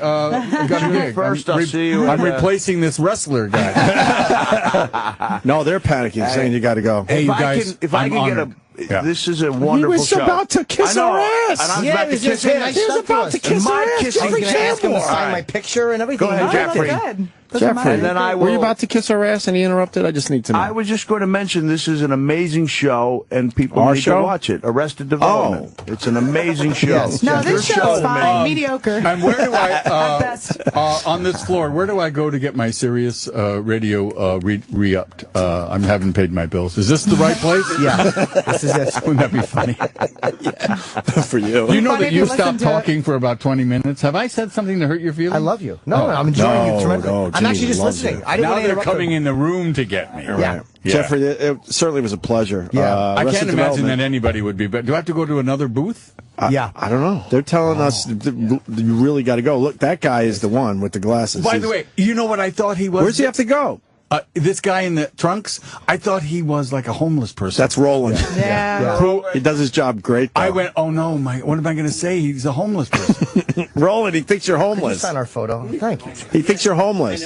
First, I'll see you. I'm replacing this wrestler guy. No, they're panicking, saying you got to go. Hey, you guys, if I I'm can honored. this is a wonderful He was show. about to kiss I know, her ass. And I was Yeah, about he to was kiss just saying his nice He was stuff to about us. to kiss And her my ass. kiss- I was Jeffrey going to ask him to Tambor. sign my picture and everything. Go ahead, Oh, Jeffrey. that's good. Those are my Jeffrey, And then I were you will- about to kiss her ass and he interrupted? I just need to know. I was just going to mention this is an amazing show, and people Our need show? to watch it. Arrested Development. It's an amazing show. Yes. No, Your this show's show, fine. man. Mediocre. And where do I, At best. on this floor, where do I go to get my Sirius radio re-upped? I haven't paid my bills. Is this the right place? Yeah, this is it. Wouldn't that be funny? For you. You know Funny that if you you listen stopped to it. talking for about 20 minutes. Have I said something to hurt your feelings? I love you. No, I'm enjoying you tremendously. I'm Jimmy actually just loves listening. you. I didn't Now want to they're interrupt coming him. in the room to get me. Yeah. Yeah. Jeffrey, it certainly was a pleasure. Yeah. I Arrested can't imagine Development. that anybody would be. But do I have to go to another booth? Yeah. I don't know. They're telling us you really got to go. Look, that guy is the one with the glasses. By the way, you know what I thought he was? where's he have to go? This guy in the trunks, I thought he was like a homeless person. That's Roland. Yeah. He does his job great, though. I went, oh no, what am I going to say? He's a homeless person. Roland, he thinks you're Could you homeless. sign our photo? Thank you. He thinks you're homeless.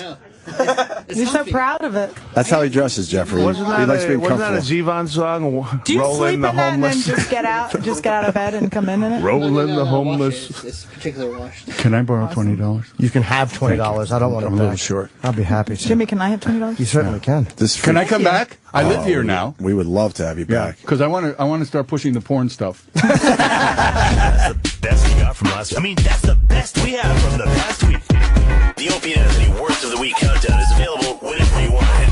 You're so proud of it. That's how he dresses, Jeffrey. Wasn't he likes being that a comfortable. Zevon song? Do you Roland sleep in the that and then homeless. just get out of bed and come in it? Roland the homeless. It's particular washed. Can I borrow $20? You can have $20. I don't want it I'm a little back. short. I'll be happy to. Jimmy, can I have $20? You certainly can. Can I come back? I live here now. We would love to have you back. Because I want to start pushing the porn stuff. That's the best we got from last week. I mean, that's the best we have from the past week. The Opie and Anthony Worst of the Week countdown is available whenever you want it.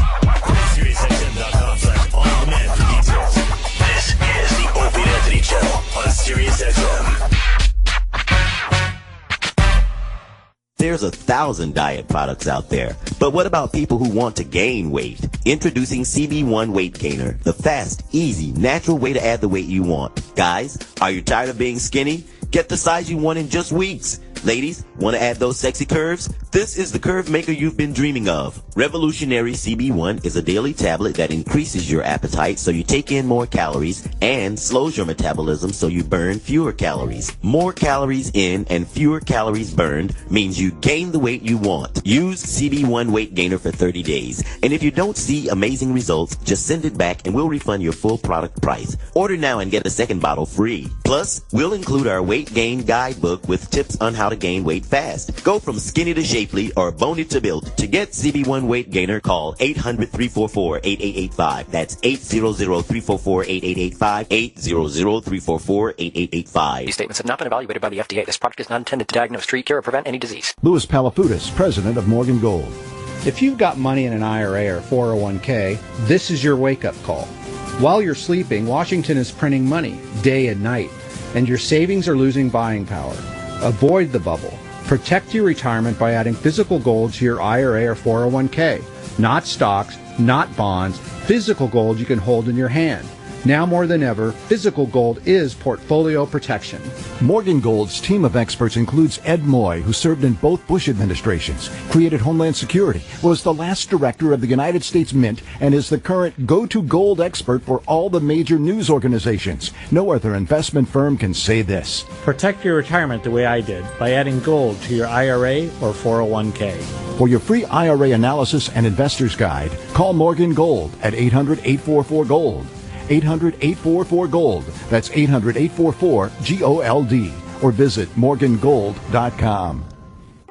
SiriusXM.com/on-demand for details. This is the Opie and Anthony channel on SiriusXM. There's 1,000 diet products out there. But what about people who want to gain weight? Introducing CB1 Weight Gainer, the fast, easy, natural way to add the weight you want. Guys, are you tired of being skinny? Get the size you want in just weeks. Ladies, want to add those sexy curves? This is the curve maker you've been dreaming of. Revolutionary CB1 is a daily tablet that increases your appetite so you take in more calories and slows your metabolism so you burn fewer calories. More calories in and fewer calories burned means you gain the weight you want. Use CB1 Weight Gainer for 30 days. And if you don't see amazing results, just send it back and we'll refund your full product price. Order now and get a second bottle free. Plus, we'll include our weight gain guidebook with tips on how to gain weight fast. Go from skinny to shapely or bony to built. To get CB1 Weight Gainer, call 800-344-8885. That's 800-344-8885. 800-344-8885. These statements have not been evaluated by the FDA. This product is not intended to diagnose, treat, cure, or prevent any disease. Louis Palafudis, president of Morgan Gold. If you've got money in an IRA or 401k, this is your wake-up call. While you're sleeping, Washington is printing money day and night, and your savings are losing buying power. Avoid the bubble. Protect your retirement by adding physical gold to your IRA or 401k. Not stocks, not bonds, physical gold you can hold in your hand. Now more than ever, physical gold is portfolio protection. Morgan Gold's team of experts includes Ed Moy, who served in both Bush administrations, created Homeland Security, was the last director of the United States Mint, and is the current go-to gold expert for all the major news organizations. No other investment firm can say this. Protect your retirement the way I did by adding gold to your IRA or 401k. For your free IRA analysis and investor's guide, call Morgan Gold at 800-844-GOLD. 800-844-GOLD. That's 800-844-GOLD. Or visit morgangold.com.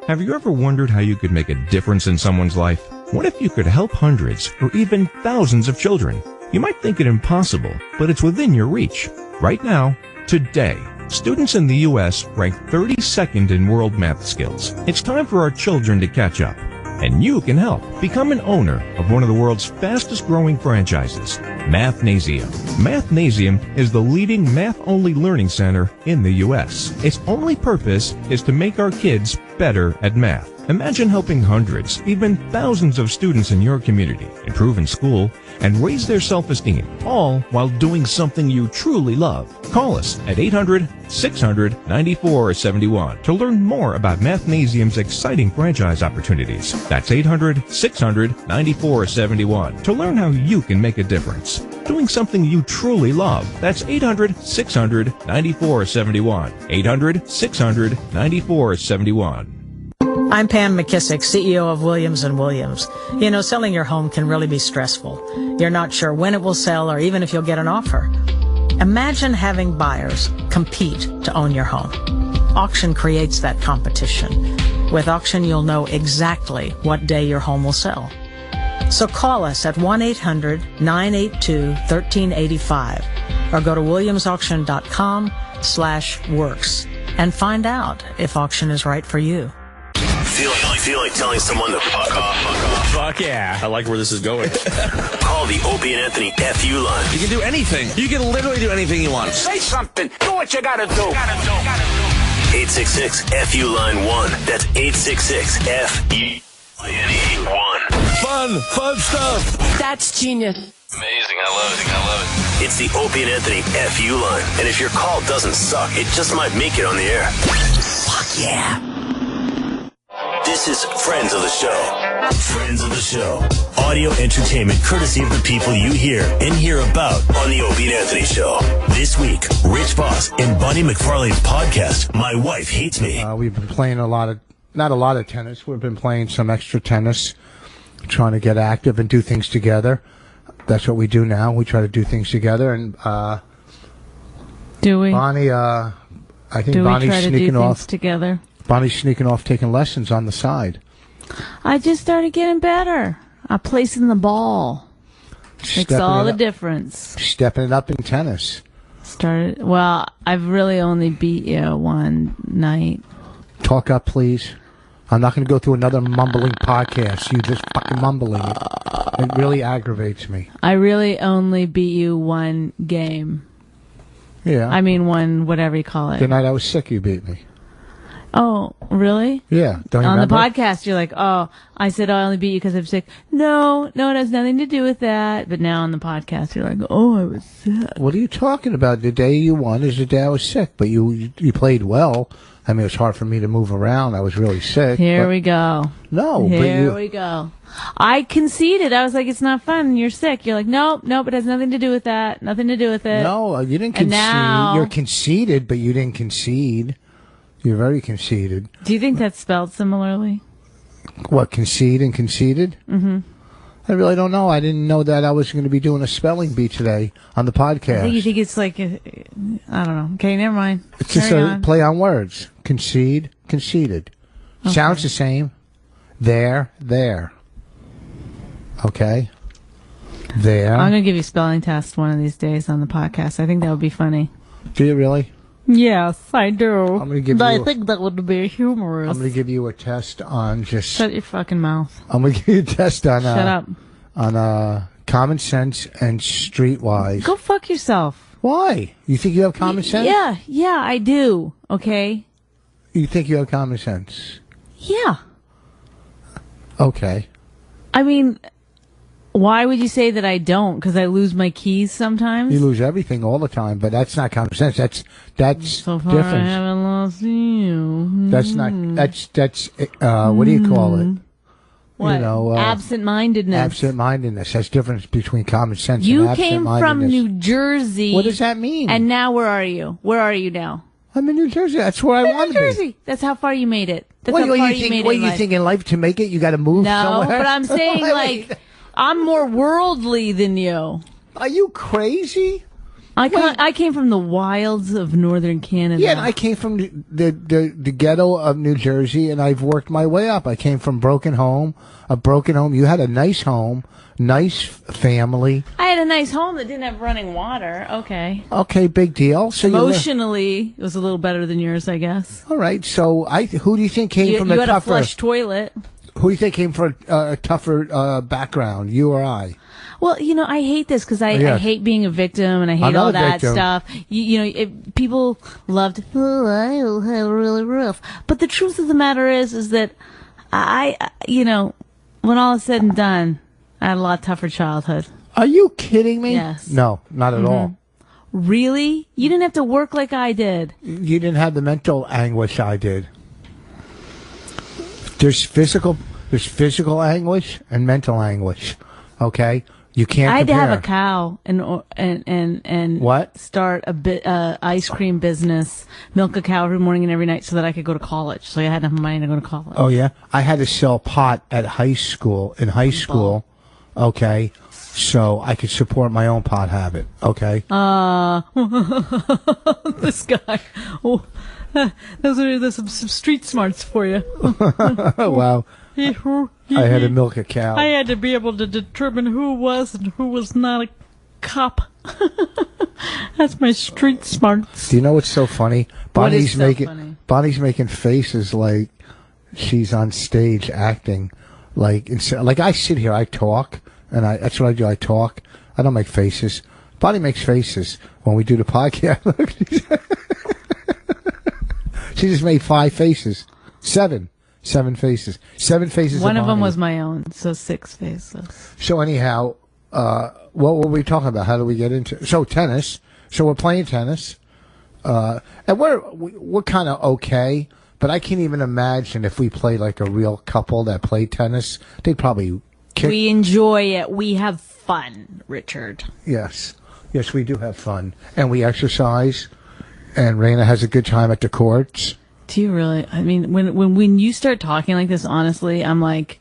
Have you ever wondered how you could make a difference in someone's life? What if you could help hundreds or even thousands of children? You might think it impossible, but it's within your reach. Right now, today, students in the U.S. rank 32nd in world math skills. It's time for our children to catch up. And you can help. Become an owner of one of the world's fastest growing franchises, Mathnasium. Mathnasium is the leading math-only learning center in the U.S. Its only purpose is to make our kids better at math. Imagine helping hundreds, even thousands of students in your community improve in school and raise their self-esteem, all while doing something you truly love. Call us at 800-600-9471 to learn more about Mathnasium's exciting franchise opportunities. That's 800-600-9471 to learn how you can make a difference. Doing something you truly love. That's 800-600-9471. 800-600-9471. I'm Pam McKissick, CEO of Williams & Williams. You know, selling your home can really be stressful. You're not sure when it will sell or even if you'll get an offer. Imagine having buyers compete to own your home. Auction creates that competition. With Auction, you'll know exactly what day your home will sell. So call us at 1-800-982-1385 or go to williamsauction.com/works and find out if auction is right for you. Feel like telling someone to fuck off. Fuck yeah. I like where this is going. Call the Opie and Anthony FU line. You can do anything. You can literally do anything you want. Say something. Do what you gotta do. 866-FU-Line-1. That's 866-FU-1. Fun stuff. That's genius. Amazing. I love it. It's the Opie and Anthony FU line. And if your call doesn't suck, it just might make it on the air. Fuck yeah. This This is Friends of the Show. Friends of the Show. Audio entertainment courtesy of the people you hear and hear about on the Opie and Anthony Show. This week, Rich Voss and Bonnie McFarlane's podcast, My Wife Hates Me. We've been playing not a lot of tennis. We've been playing some extra tennis, trying to get active and do things together. That's what we do now. We try to do things together. And do we? Bonnie, I think do Bonnie's we try to sneaking do off. things together? Bonnie's sneaking off, taking lessons on the side. I just started getting better. I'm placing the ball. Makes all the difference. Stepping it up in tennis. Well, I've really only beat you one night. Talk up, please. I'm not going to go through another mumbling podcast. You just fucking mumbling it. It really aggravates me. I really only beat you one game. Yeah. I mean, one, whatever you call it. The night I was sick, you beat me. Oh, really? Yeah. Don't you On remember? the podcast, you're like, oh, I said I only beat you because I'm sick. No, it has nothing to do with that. But now on the podcast, you're like, oh, I was sick. What are you talking about? The day you won is the day I was sick, but you played well. I mean, it was hard for me to move around. I was really sick. Here we go. No, Here we go. I conceded. I was like, it's not fun. You're sick. You're like, nope, it has nothing to do with that. Nothing to do with it. No, you didn't concede. Now, you're conceded, but you didn't concede. You're very conceited. Do you think that's spelled similarly? What, concede and conceited? Mm-hmm. I really don't know. I didn't know that I was going to be doing a spelling bee today on the podcast. I think you think it's like, I don't know. Okay, never mind. It's just a play on words. Concede, conceded. Okay. Sounds the same. There. Okay? There. I'm going to give you a spelling test one of these days on the podcast. I think that would be funny. Do you really? Yes, I do. I'm going to give I think that would be humorous. I'm going to give you a test on just... Shut your fucking mouth. I'm going to give you a test on... Shut up. On common sense and streetwise. Go fuck yourself. Why? You think you have common sense? Yeah, I do. Okay? You think you have common sense? Yeah. Okay. I mean, why would you say that I don't? Because I lose my keys sometimes? You lose everything all the time, but that's not common sense. That's so far different. I haven't lost you. That's not. That's. What do you call it? What? You know, absent-mindedness. Absent-mindedness. That's the difference between common sense you and absent-mindedness. You came from New Jersey. What does that mean? And now where are you? Where are you now? I'm in New Jersey. That's where I want to be. New Jersey. That's how far you made it. That's what how far you made it. What do you think in life to make it? You got to move somewhere? No, but I'm saying like I'm more worldly than you. Are you crazy? I came from the wilds of northern Canada. Yeah, and I came from the ghetto of New Jersey, and I've worked my way up. I came from a broken home. You had a nice home, nice family. I had a nice home that didn't have running water. Okay. Okay, big deal. So emotionally, it was a little better than yours, I guess. All right. So who do you think came from the tougher? You had a flush toilet. Who do you think came from a tougher background, you or I? Well, I hate this because I hate being a victim and I hate all that stuff. People loved, I had really rough. But the truth of the matter is that when all is said and done, I had a lot tougher childhood. Are you kidding me? Yes. No, not at all. Really? You didn't have to work like I did. You didn't have the mental anguish I did. There's physical anguish and mental anguish. Okay? You can't I had compare. to have a cow and what? Start a ice cream business, milk a cow every morning and every night so that I could go to college. So I had enough money to go to college. Oh yeah, I had to sell pot at high school. Okay, so I could support my own pot habit. Okay. This guy. Oh, there's some street smarts for you. Wow. I had to milk a cow. I had to be able to determine who was and who was not a cop. That's my street smarts. Do you know what's so funny? Bonnie's funny? Bonnie's making faces like she's on stage acting. Like I sit here, I talk, and that's what I do. I talk. I don't make faces. Bonnie makes faces when we do the podcast. She just made 5 faces. 7 faces. 7 faces. One of them Bonnie. was my own, so 6 faces. So anyhow, what were we talking about? How do we get into tennis? So we're playing tennis, and we're kind of okay, But I can't even imagine if we played like a real couple that played tennis. They'd probably kick. We enjoy it. We have fun, Richard. Yes. Yes, we do have fun. And we exercise. And Raina has a good time at the courts. Do you really? I mean, when you start talking like this, honestly, I'm like,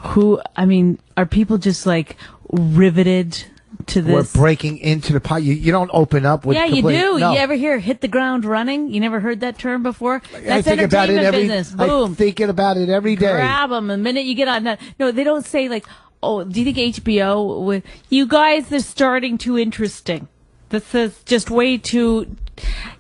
are people just like riveted to this? We're breaking into the pot. You don't open up with. Yeah, you do. No. You ever hear "hit the ground running"? You never heard that term before? That's I think about it business. Boom. I'm thinking about it every day. Grab them the minute you get on that. No, they don't say like, "Oh, do you think HBO with you guys are starting too interesting? This is just way too.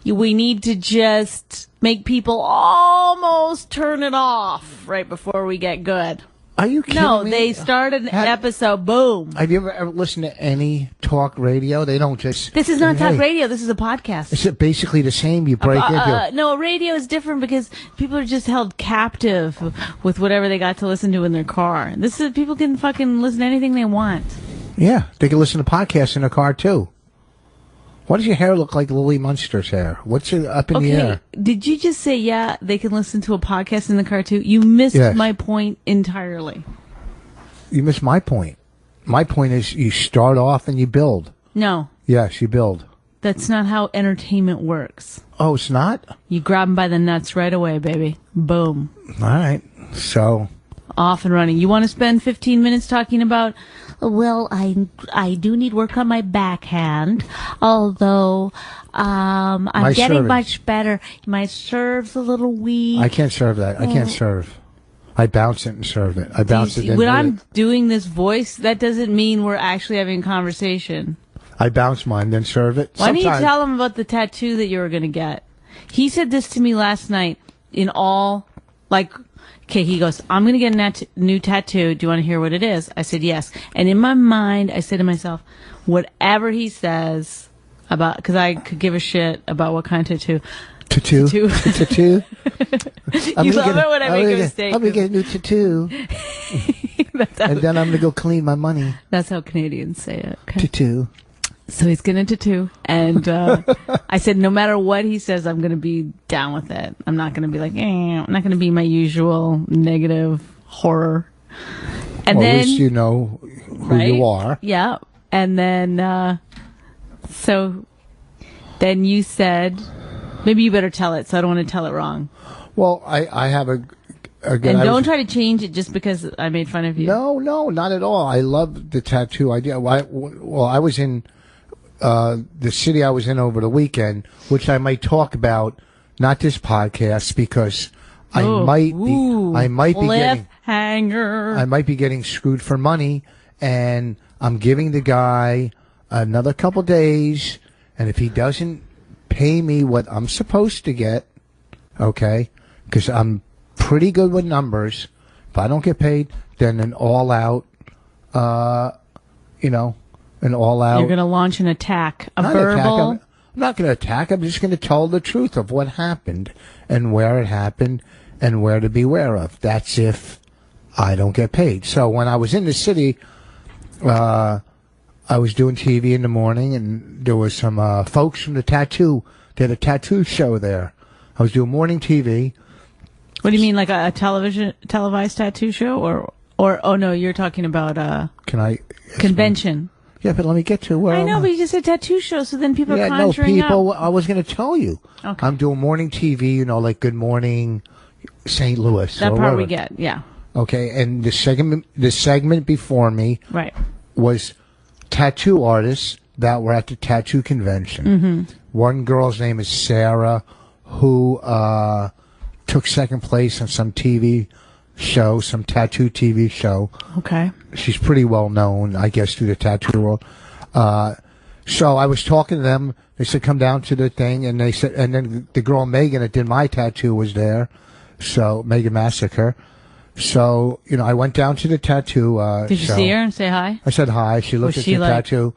We need to just make people almost turn it off right before we get good." Are you kidding No, me? they start an episode, boom. Have you ever listened to any talk radio? They don't just... This is not talk radio, this is a podcast. Is it basically the same? You break into... No, radio is different because people are just held captive with whatever they got to listen to in their car. People can fucking listen to anything they want. Yeah, they can listen to podcasts in their car, too. Why does your hair look like Lily Munster's hair? What's it up in the air? Did you just say, yeah, they can listen to a podcast in the car too? You missed my point entirely. You missed my point. My point is you start off and you build. No. Yes, you build. That's not how entertainment works. Oh, it's not? You grab them by the nuts right away, baby. Boom. All right. So... Off and running. You want to spend 15 minutes talking about, well, I do need work on my backhand, although I'm getting much better. My serve's a little weak. I can't serve that. I can't serve. I bounce it and serve it. I bounce it. When I'm doing this voice, that doesn't mean we're actually having a conversation. I bounce mine, then serve it. Why don't you tell him about the tattoo that you were going to get? He said this to me last night in all, like... Okay, he goes, I'm going to get a new tattoo. Do you want to hear what it is? I said, yes. And in my mind, I said to myself, whatever he says about, because I could give a shit about what kind of tattoo. Tattoo? Tattoo? You love it when I make a mistake. I'm going to get a new tattoo. And then I'm going to go clean my money. That's how Canadians say it. Okay? Tattoo. So he's getting a tattoo. And I said, no matter what he says, I'm going to be down with it. I'm not going to be like, I'm not going to be my usual negative horror. And well, then, at least you know who you are. Yeah. And then, so then you said, maybe you better tell it, so I don't want to tell it wrong. Well, I have a good... And don't try to change it just because I made fun of you. No, not at all. I love the tattoo idea. Well, I was in... the city I was in over the weekend, which I might talk about, not this podcast, because I might be getting screwed for money, and I'm giving the guy another couple days, and if he doesn't pay me what I'm supposed to get, okay, because I'm pretty good with numbers, if I don't get paid, then an all-out, an all-out... You're going to launch an attack, I'm not not going to attack. I'm just going to tell the truth of what happened and where it happened and where to beware of. That's if I don't get paid. So when I was in the city, I was doing TV in the morning, and there was some folks from the tattoo. They had a tattoo show there. I was doing morning TV. What do you mean, like a televised tattoo show? Or oh no, you're talking about convention. Yeah, but let me get to where I know, but you just said tattoo show, so then people are conjuring up. I was going to tell you. Okay. I'm doing morning TV, like Good Morning St. Louis. That part we get, yeah. Okay, and the segment before me was tattoo artists that were at the tattoo convention. Mm-hmm. One girl's name is Sarah, who took second place on some TV show, some tattoo TV show. Okay. She's pretty well known, I guess, through the tattoo world. So I was talking to them. They said, come down to the thing. And they said, and then the girl Megan that did my tattoo was there. So Megan Massacre. So, I went down to the tattoo Did you see her and say hi? I said hi. She looked at the tattoo.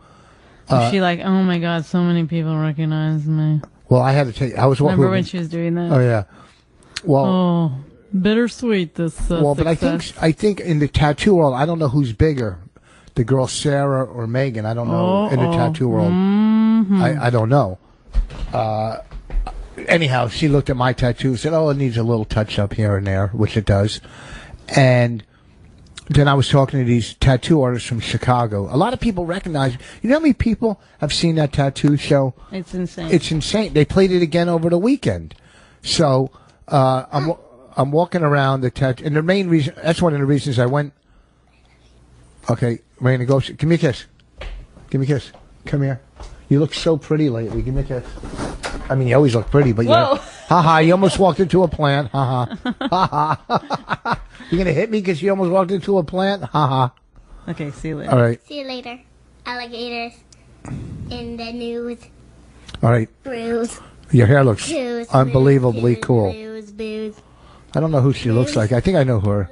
Was she like, oh my God, so many people recognize me? Well, I had to tell you, I was... Remember when she was doing that? Oh, yeah. Well... Oh, bittersweet, this well, but I think in the tattoo world, I don't know who's bigger, the girl Sarah or Megan. I don't know in the tattoo world. Mm-hmm. I don't know. anyhow, she looked at my tattoo and said, "Oh, it needs a little touch up here and there," which it does. And then I was talking to these tattoo artists from Chicago. A lot of people recognize. You know how many people have seen that tattoo show? It's insane. It's insane. They played it again over the weekend. So I'm walking around the tattoo, and the main reason, that's one of the reasons I went. Okay, Raina, go. Give me a kiss. Give me a kiss. Come here. You look so pretty lately. Give me a kiss. I mean, you always look pretty, but you almost walked into a plant. Ha ha. You're gonna hit me because you almost walked into a plant. Ha ha. Okay, see you later. All right. See you later. Alligators in the news. All right. Bruise. Your hair looks Booze, unbelievably cool. Booze, booze. I don't know who she looks like. I think I know her.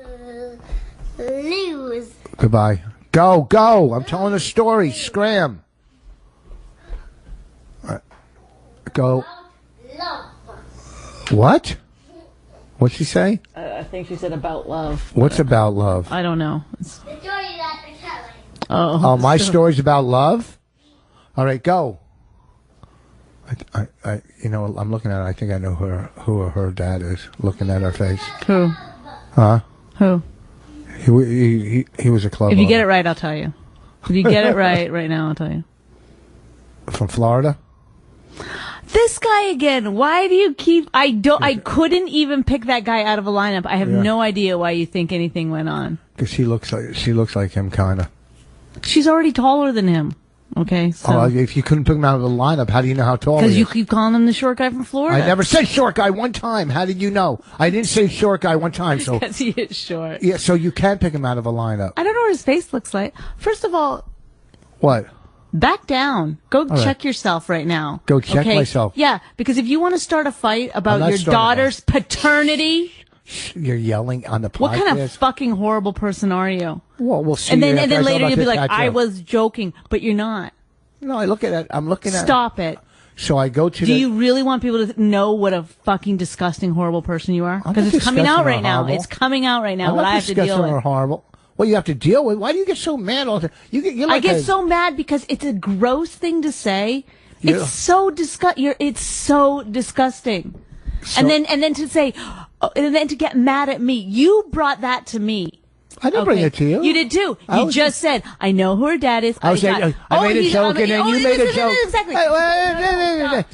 Lose. Goodbye. Go, go. I'm telling a story. Scram. Go. What? What'd she say? I think she said about love. What's about love? I don't know. The story that they're telling. Oh, my story's about love? All right, go. I'm looking at her. I think I know who her dad is. Looking at her face. Who? Huh? Who? He was a club If you owner. get it right, I'll tell you. If you get it right now, I'll tell you. From Florida? This guy again. Why do you keep? I couldn't even pick that guy out of a lineup. I have no idea why you think anything went on. Because she looks like him, kind of. She's already taller than him. Okay, so if you couldn't pick him out of the lineup, how do you know how tall he is? because you keep calling him the short guy from Florida. I never said short guy one time. How did you know? I didn't say short guy one time. So because he is short. yeah, so you can pick him out of a lineup. I don't know what his face looks like. First of all, What? back down. Go right. check yourself right now. Go check myself. Yeah, because if you want to start a fight I'm about not your starting daughter's paternity, You're yelling on the podcast. what kind of fucking horrible person are you? Well, we'll see. And then you after I later talk you'll be about like, this I tattoo. was joking, but you're not. No, I look at it. I'm looking at. Stop it. So I go to. Do you really want people to know what a fucking disgusting, horrible person you are? I'm Because not it's coming out disgusting or right now. horrible. It's coming out right now. I'm What not I have to disgusting deal or with. horrible. What you have to deal with? Why do you get so mad all the time? You're I like get so mad because it's a gross thing to say. Yeah. It's so It's so disgusting. And then to say, and then to get mad at me. You brought that to me. I didn't bring it to you. You did too. You just said, I know who her dad is. I made a joke, and then you made a joke. Exactly.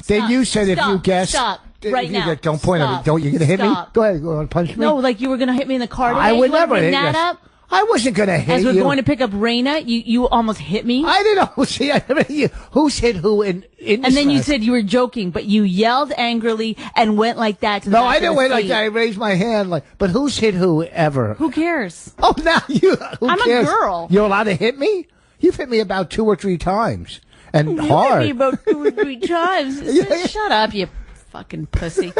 Then you said if you guess. Stop. Right now. Don't point at me. Don't. You're going to hit me? Stop. Go ahead. Go on, punch me. No, like you were going to hit me in the car today. I would You wanna never bring hit that you. up? I wasn't going to hit As we're you. going to pick up Raina, you almost hit me. I didn't know. See, I never hit you. Who's hit who in And this then you match? said you were joking, but you yelled angrily and went like that to the No, back I of didn't the wait like seat. that. I raised my hand like. But who's hit who ever? Who cares? Oh, now you. Who I'm a cares? girl. You're allowed to hit me. You've hit me about 2 or 3 times, and You hard. hit me about 2 or 3 times. Shut up, you fucking pussy.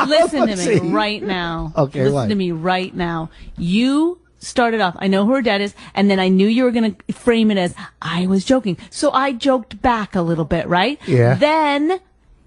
Listen to Pussy. me right now. Okay, Listen what? to me right now. You started off, I know who her dad is, and then I knew you were going to frame it as I was joking. So I joked back a little bit, right? Yeah. Then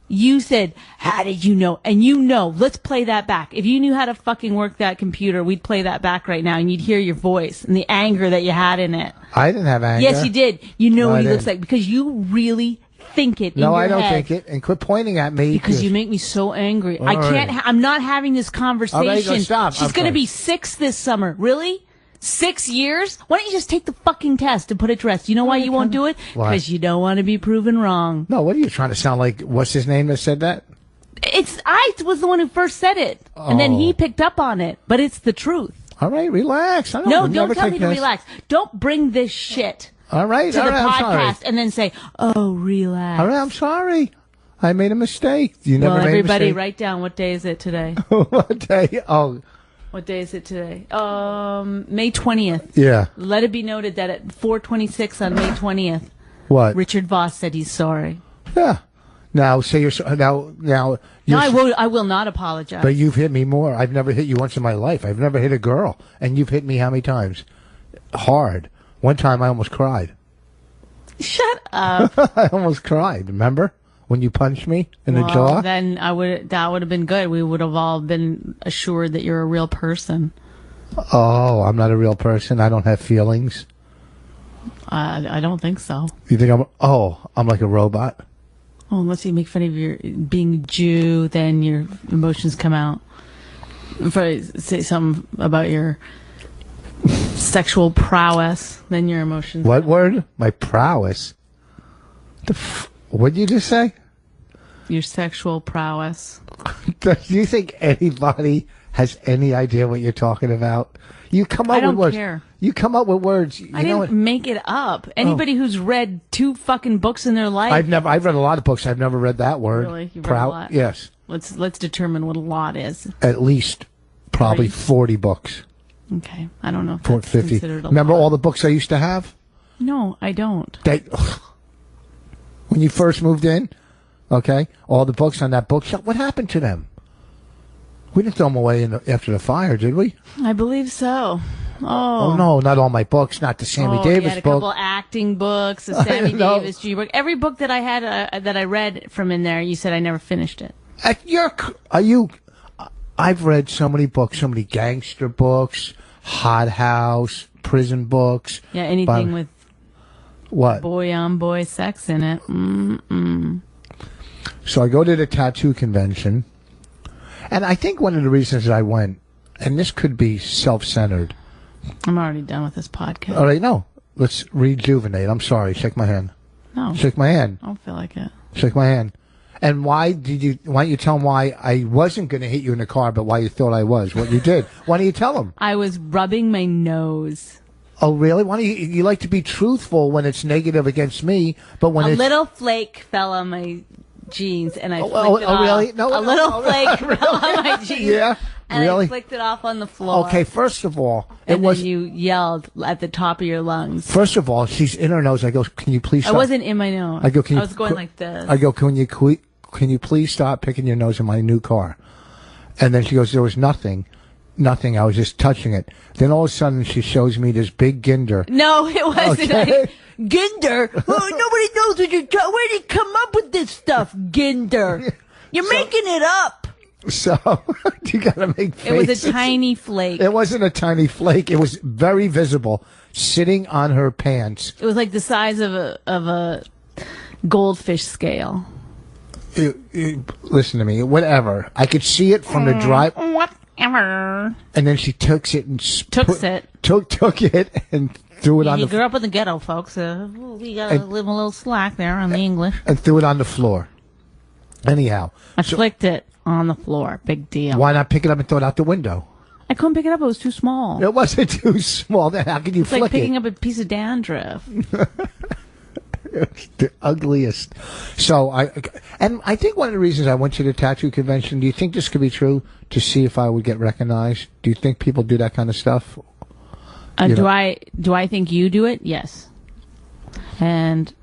you said, how did you know? And you know, let's play that back. If you knew how to fucking work that computer, we'd play that back right now and you'd hear your voice and the anger that you had in it. I didn't have anger. Yes, you did. You know No, what I he looks didn't. like because you really think it in No, your I don't head. think it. And quit pointing at me. Because you make me so angry. I All can't. right. I'm not having this conversation. All right, go stop. She's I'm going to sorry. be 6 this summer. Really? 6 years? Why don't you just take the fucking test and put it to rest? You know why you won't do it? Why? Because you don't want to be proven wrong. No, what are you trying to sound like? What's his name that said that? I was the one who first said it, and then Oh. he picked up on it. But it's the truth. All right, relax. I No, would don't never tell take me to this. relax. Don't bring this shit All right, to all the right, I'm sorry. podcast and then say, "Oh, relax." All right, I'm sorry. I made a mistake. You never Well, made everybody, a mistake. write down what day is it today. What day? Oh, What day is it today? May 20th. yeah. Let it be noted that at 4:26 on May 20th, What? Richard Voss said he's sorry. Yeah. Now say you're now. No, I will not apologize. But you've hit me more. I've never hit you once in my life. I've never hit a girl, and you've hit me how many times? Hard. One time I almost cried. Shut up. I almost cried. Remember when you punched me in the Well, jaw? then that would have been good. We would have all been assured that you're a real person. Oh, I'm not a real person. I don't have feelings. I don't think so. You think I'm like a robot? Well, unless you make fun of your being Jew, then your emotions come out. If I say something about your sexual prowess, then your emotions. What word? My prowess. What did you just say? Your sexual prowess. Do you think anybody has any idea what you're talking about? You come up with words. Care. You come up with words. I didn't make it up. Anybody who's read 2 fucking books in their life. I've read a lot of books. I've never read that word. Really? You've read a lot? Yes. Let's determine what a lot is. At least probably 40 books. Okay. I don't know if 40, that's 50. considered a Remember lot. all the books I used to have? No, I don't. When you first moved in, okay, all the books on that bookshelf, what happened to them? We didn't throw them away after the fire, did we? I believe so. Oh no, not all my books, not the Sammy Davis you had a book. couple acting books, a Sammy Davis G book. Every book that I had that I read from in there, you said I never finished it. I've read so many books, so many gangster books, Hot House, prison books. Yeah, anything with what? Boy on boy sex in it. Mm-mm. So I go to the tattoo convention, and I think one of the reasons I went, and this could be self-centered. I'm already done with this podcast. All right, no. Let's rejuvenate. I'm sorry. Shake my hand. No. Shake my hand. I don't feel like it. Shake my hand. And why don't you tell them why I wasn't going to hit you in the car, but why you thought I was? What you did. Why don't you tell them? I was rubbing my nose. Oh, really? Why don't you like to be truthful when it's negative against me, but when a it's... little flake fell on my jeans, and I flicked it off. Really? No, a little flake fell on my jeans. Yeah? And really? I flicked it off on the floor. Okay, first of all, then you yelled at the top of your lungs. First of all, she's in her nose. I go, can you please stop? I wasn't in my nose. I go, I was going like this. I go, can you please stop picking your nose in my new car? And then she goes, there was nothing. Nothing. I was just touching it. Then all of a sudden she shows me this big ginder. No, it wasn't. Okay. Ginder? Nobody knows what you're talking. Where did you come up with this stuff, Ginder? You're making it up. So you gotta make faces. It was a tiny flake. It wasn't a tiny flake. It was very visible, sitting on her pants. It was like the size of a goldfish scale. Listen to me. Whatever. I could see it from the drive. Whatever. And then she took it and took it and threw it on the. You grew up in the ghetto, folks. We gotta live a little slack there on the English. And threw it on the floor. Anyhow, I flicked it on the floor. Big deal. Why not pick it up and throw it out the window? I couldn't pick it up. It was too small. It wasn't too small. Then how could you flick it? It's like picking up a piece of dandruff. The ugliest. So I think one of the reasons I went to the tattoo convention. Do you think this could be true? To see if I would get recognized. Do you think people do that kind of stuff? Do I think you do it? Yes. And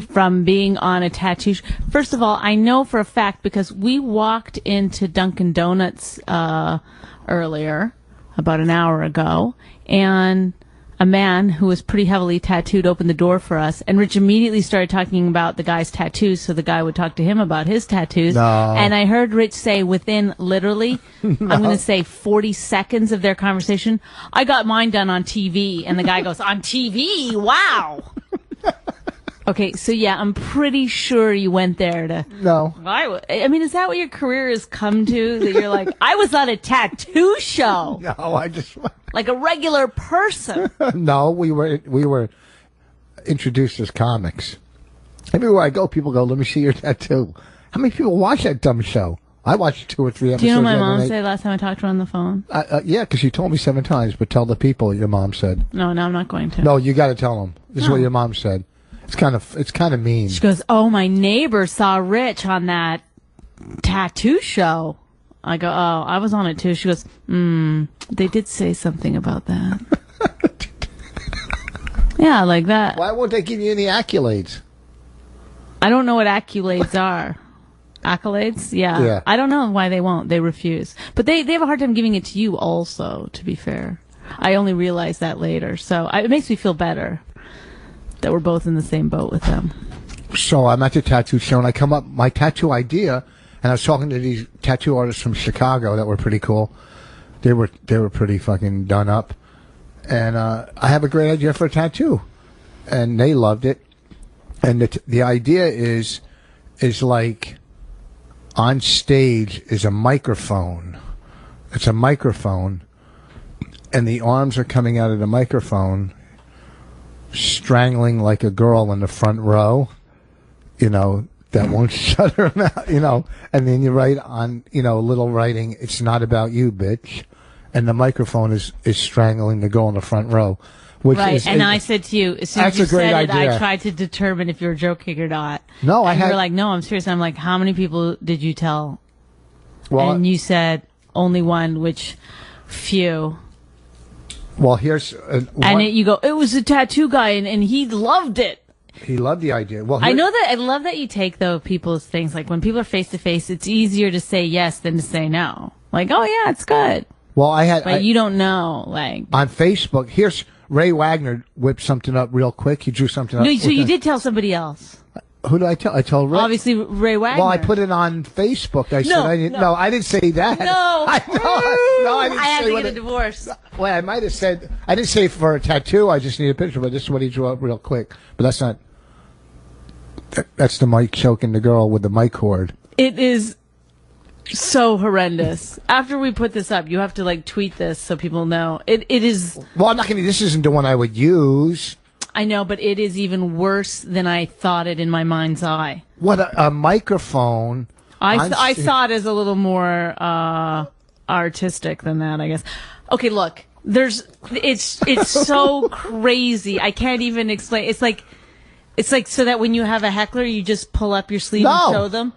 from being on a tattoo. First of all, I know for a fact because we walked into Dunkin' Donuts earlier, about an hour ago, and a man who was pretty heavily tattooed opened the door for us, and Rich immediately started talking about the guy's tattoos, so the guy would talk to him about his tattoos. No. And I heard Rich say within literally, I'm going to say 40 seconds of their conversation, I got mine done on TV, and the guy goes, on TV? Wow! Okay, so yeah, I'm pretty sure you went there to... No. I mean, is that what your career has come to? That you're like, I was on a tattoo show. No, I just... Like a regular person. No, we were introduced as comics. Everywhere I go, people go, let me see your tattoo. How many people watch that dumb show? I watched 2 or 3 episodes. Do you know what my mom said last time I talked to her on the phone? Yeah, because she told me 7 times, but tell the people your mom said. No, I'm not going to. No, you got to tell them. This is what your mom said. It's kind of mean. She goes, oh, my neighbor saw Rich on that tattoo show. I go, oh, I was on it too. She goes, they did say something about that. Yeah, like that. Why won't they give you any accolades? I don't know what accolades are. Accolades? Yeah. I don't know why they won't. They refuse. But they have a hard time giving it to you also, to be fair. I only realized that later. So it makes me feel better that we're both in the same boat with them. So I'm at the tattoo show, and I come up, my tattoo idea, and I was talking to these tattoo artists from Chicago that were pretty cool. They were pretty fucking done up. And I have a great idea for a tattoo. And they loved it. And the idea is like on stage is a microphone. It's a microphone, and the arms are coming out of the microphone, strangling like a girl in the front row, that won't shut her mouth, and then you write on, little writing, "It's not about you, bitch," and the microphone is strangling the girl in the front row. Which right, is, and I said to you, as soon as you said it, idea. I tried to determine if you were joking or not. No, you were like, no, I'm serious. I'm like, how many people did you tell? Well, and you said only one, which few. Well, here's you go, it was a tattoo guy, and he loved it. He loved the idea. Well, I love that you take though people's things. Like when people are face to face, it's easier to say yes than to say no. Like, oh yeah, it's good. Well, but you don't know. Like on Facebook, here's Ray Wagner whipped something up real quick. He drew something up. No, so you did tell somebody else. Who did I tell? I told Ray. Obviously, Ray Wagner. Well, I put it on Facebook. I said I didn't. No, I didn't say that. No, I didn't. I had say to get a divorce. Well, I might have said I didn't say for a tattoo. I just need a picture. But this is what he drew up real quick. But that's not. That's the mic choking the girl with the mic cord. It is so horrendous. After we put this up, you have to like tweet this so people know. It is. Well, I'm not going to. This isn't the one I would use. I know, but it is even worse than I thought it in my mind's eye. What a microphone. I saw it as a little more artistic than that, I guess. Okay, look. It's so crazy. I can't even explain. It's like so that when you have a heckler, you just pull up your sleeve and show them.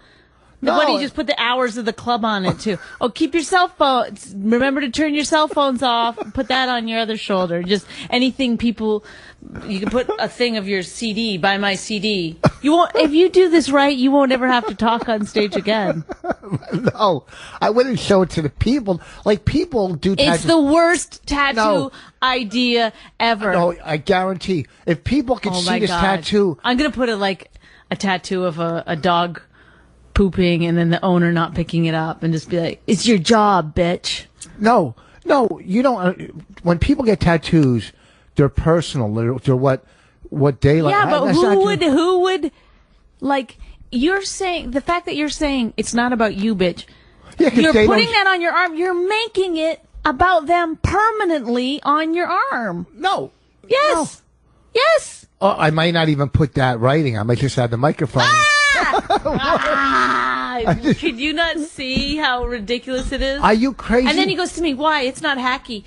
No. Why don't you just put the hours of the club on it too? Oh, keep your cell phone. Remember to turn your cell phones off. Put that on your other shoulder. Just anything people. You can put a thing of your CD. Buy my CD. You won't. If you do this right, you won't ever have to talk on stage again. No, I wouldn't show it to the people. Like people do. It's the worst tattoo idea ever. No, I guarantee. If people could see this tattoo, I'm gonna put a tattoo of a dog pooping and then the owner not picking it up and just be like, it's your job, bitch. No, you don't. When people get tattoos, they're personal. They're what they like. Yeah, but who would, like, you're saying, the fact that you're saying it's not about you, bitch. Yeah, you're putting that on your arm. You're making it about them permanently on your arm. No. Yes. No. Yes. Oh, I might not even put that writing. I might just have the microphone. Could you not see how ridiculous it is? Are you crazy? And then he goes to me, why? It's not hacky.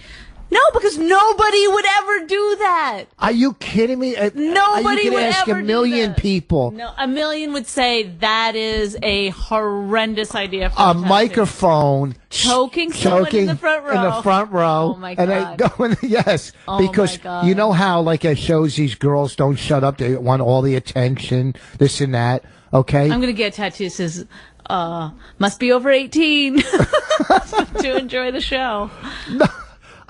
No, because nobody would ever do that. Are you kidding me? Nobody would ask ever a million do that. people. No, a million would say that is a horrendous idea for a microphone choking someone in the front row. Oh my God. God. And yes, because you know how like it shows these girls don't shut up. They want all the attention, this and that. Okay. I'm going to get a tattoo that says, must be over 18 to enjoy the show. No.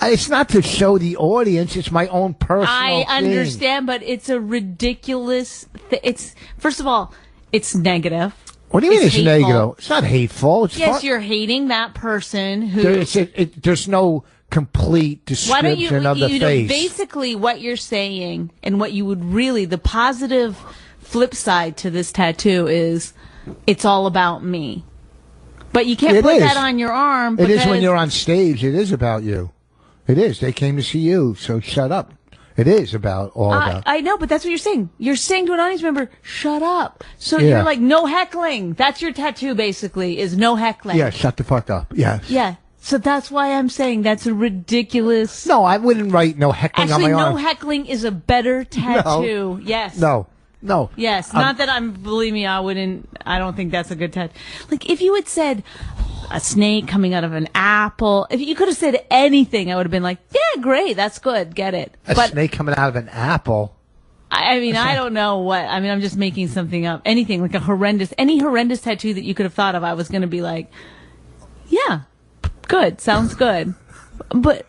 It's not to show the audience. It's my own personal I thing. understand, but it's a ridiculous it's first of all, it's negative. What do you mean it's negative? It's not hateful. It's yes, fun. you're hating that person who... There's no complete description of the face. Basically, what you're saying and what you would really... The positive flip side to this tattoo is it's all about me. But you can't put that on your arm. It is when you're on stage. It is about you. It is. They came to see you, so shut up. It is about all of that. I know, but that's what you're saying. You're saying to an audience member, shut up. So you're like, no heckling. That's your tattoo, basically, is no heckling. Yeah, shut the fuck up. Yes. Yeah. So that's why I'm saying that's a ridiculous... No, I wouldn't write no heckling on my arm. Actually, no heckling is a better tattoo. No. Yes. No. Yes. Not that believe me, I don't think that's a good tattoo. Like, if you had said... a snake coming out of an apple. If you could have said anything, I would have been like, yeah, great, that's good, get it. A snake coming out of an apple? I mean, I don't know what. I mean, I'm just making something up. Anything, like any horrendous tattoo that you could have thought of, I was going to be like, yeah, good, sounds good. But...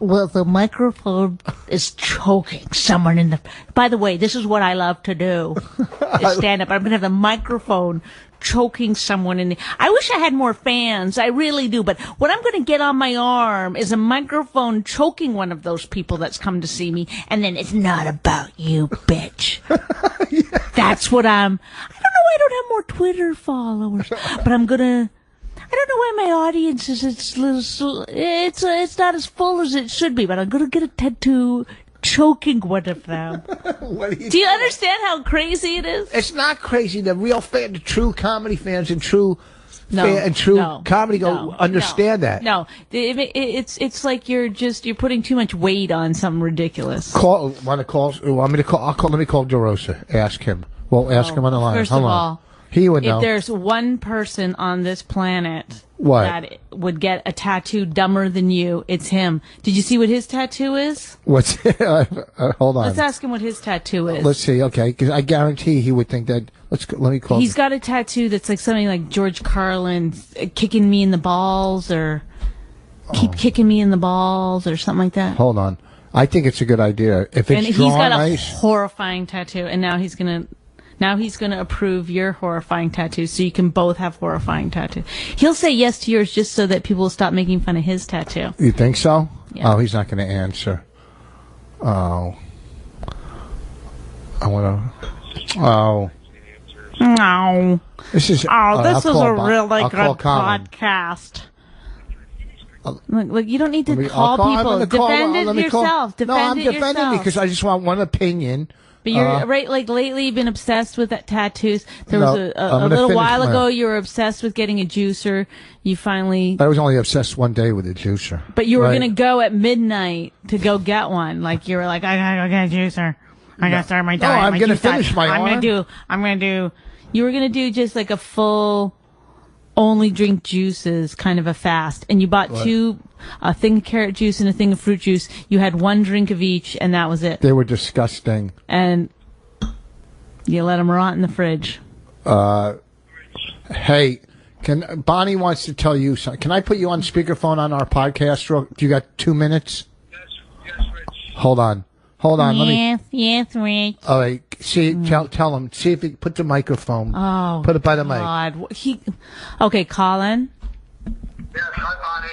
well, the microphone is choking someone in the... By the way, this is what I love to do, is stand up. I'm going to have the microphone choking someone in the... I wish I had more fans. I really do. But what I'm going to get on my arm is a microphone choking one of those people that's come to see me. And then it's not about you, bitch. That's what I don't know why I don't have more Twitter followers, but I'm gonna. I don't know why my audience is. It's not as full as it should be, but I'm gonna get a tattoo choking one of them. Do you understand how crazy it is? It's not crazy. The real fan, the true comedy fans and true comedy understand that. No, it's like you're putting too much weight on something ridiculous. Want me to call DeRosa. Ask him. Well, ask him on the line. First of all, he would know. If there's one person on this planet that would get a tattoo dumber than you, it's him. Did you see what his tattoo is? What's hold on. Let's ask him what his tattoo is. Let's see. Okay, because I guarantee he would think that. Let me call. He's got a tattoo that's like something like George Carlin kicking me in the balls, or keep kicking me in the balls, or something like that. Hold on. I think it's a good idea. If it's and he's got a nice, horrifying tattoo, and now he's gonna approve your horrifying tattoo, so you can both have horrifying tattoo. He'll say yes to yours just so that people will stop making fun of his tattoo. You think so? Yeah. Oh, he's not going to answer. Oh, I want to. Oh. No. This is. This I'll is a call really I'll good call Colin. podcast. Look, you don't need to call I'm people. gonna call- Defend it let me call- yourself. No, I'm Defend it defending me yourself. because I just want one opinion. But you're right. Like lately, you've been obsessed with that tattoos. There was No, a I'm gonna little finish while my- ago. You were obsessed with getting a juicer. You finally, I was only obsessed one day with a juicer. but you were Right. gonna go at midnight to go get one. Like you were like, I gotta go get a juicer. I gotta start my No, diet. I'm my gonna juice diet. finish my I'm arm. gonna do. You were gonna do just like a full, only drink juices kind of a fast, and you bought What? a thing of carrot juice and a thing of fruit juice. You had one drink of each, and that was it. They were disgusting. And you let them rot in the fridge. Hey, Bonnie wants to tell you something. Can I put you on speakerphone on our podcast? Do you got 2 minutes? Yes, Rich. Hold on. Let me. Yes, Rich. All right. See, tell him. See if he put the microphone. Oh, put it by the mic. God. Okay, Colin. Yes, hi, Bonnie.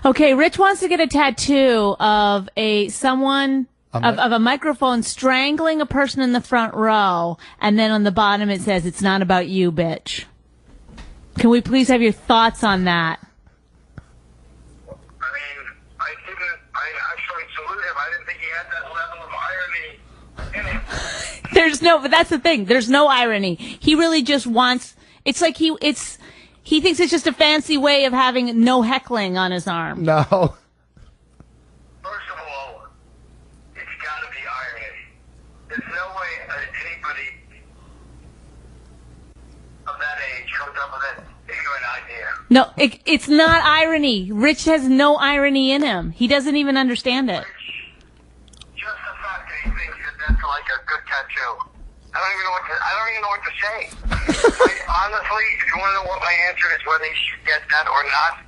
Okay, Rich wants to get a tattoo of someone of a microphone strangling a person in the front row, and then on the bottom it says, "It's not about you, bitch." Can we please have your thoughts on that? But that's the thing. There's no irony. He really just wants. It's like he thinks it's just a fancy way of having no heckling on his arm. No. First of all, it's got to be irony. There's no way anybody of that age comes up with an ignorant idea. No, it's not irony. Rich has no irony in him. He doesn't even understand it. Just the fact that he thinks that's like a good tattoo. I don't even know what to say. Honestly, if you want to know what my answer is, whether you should get that or not.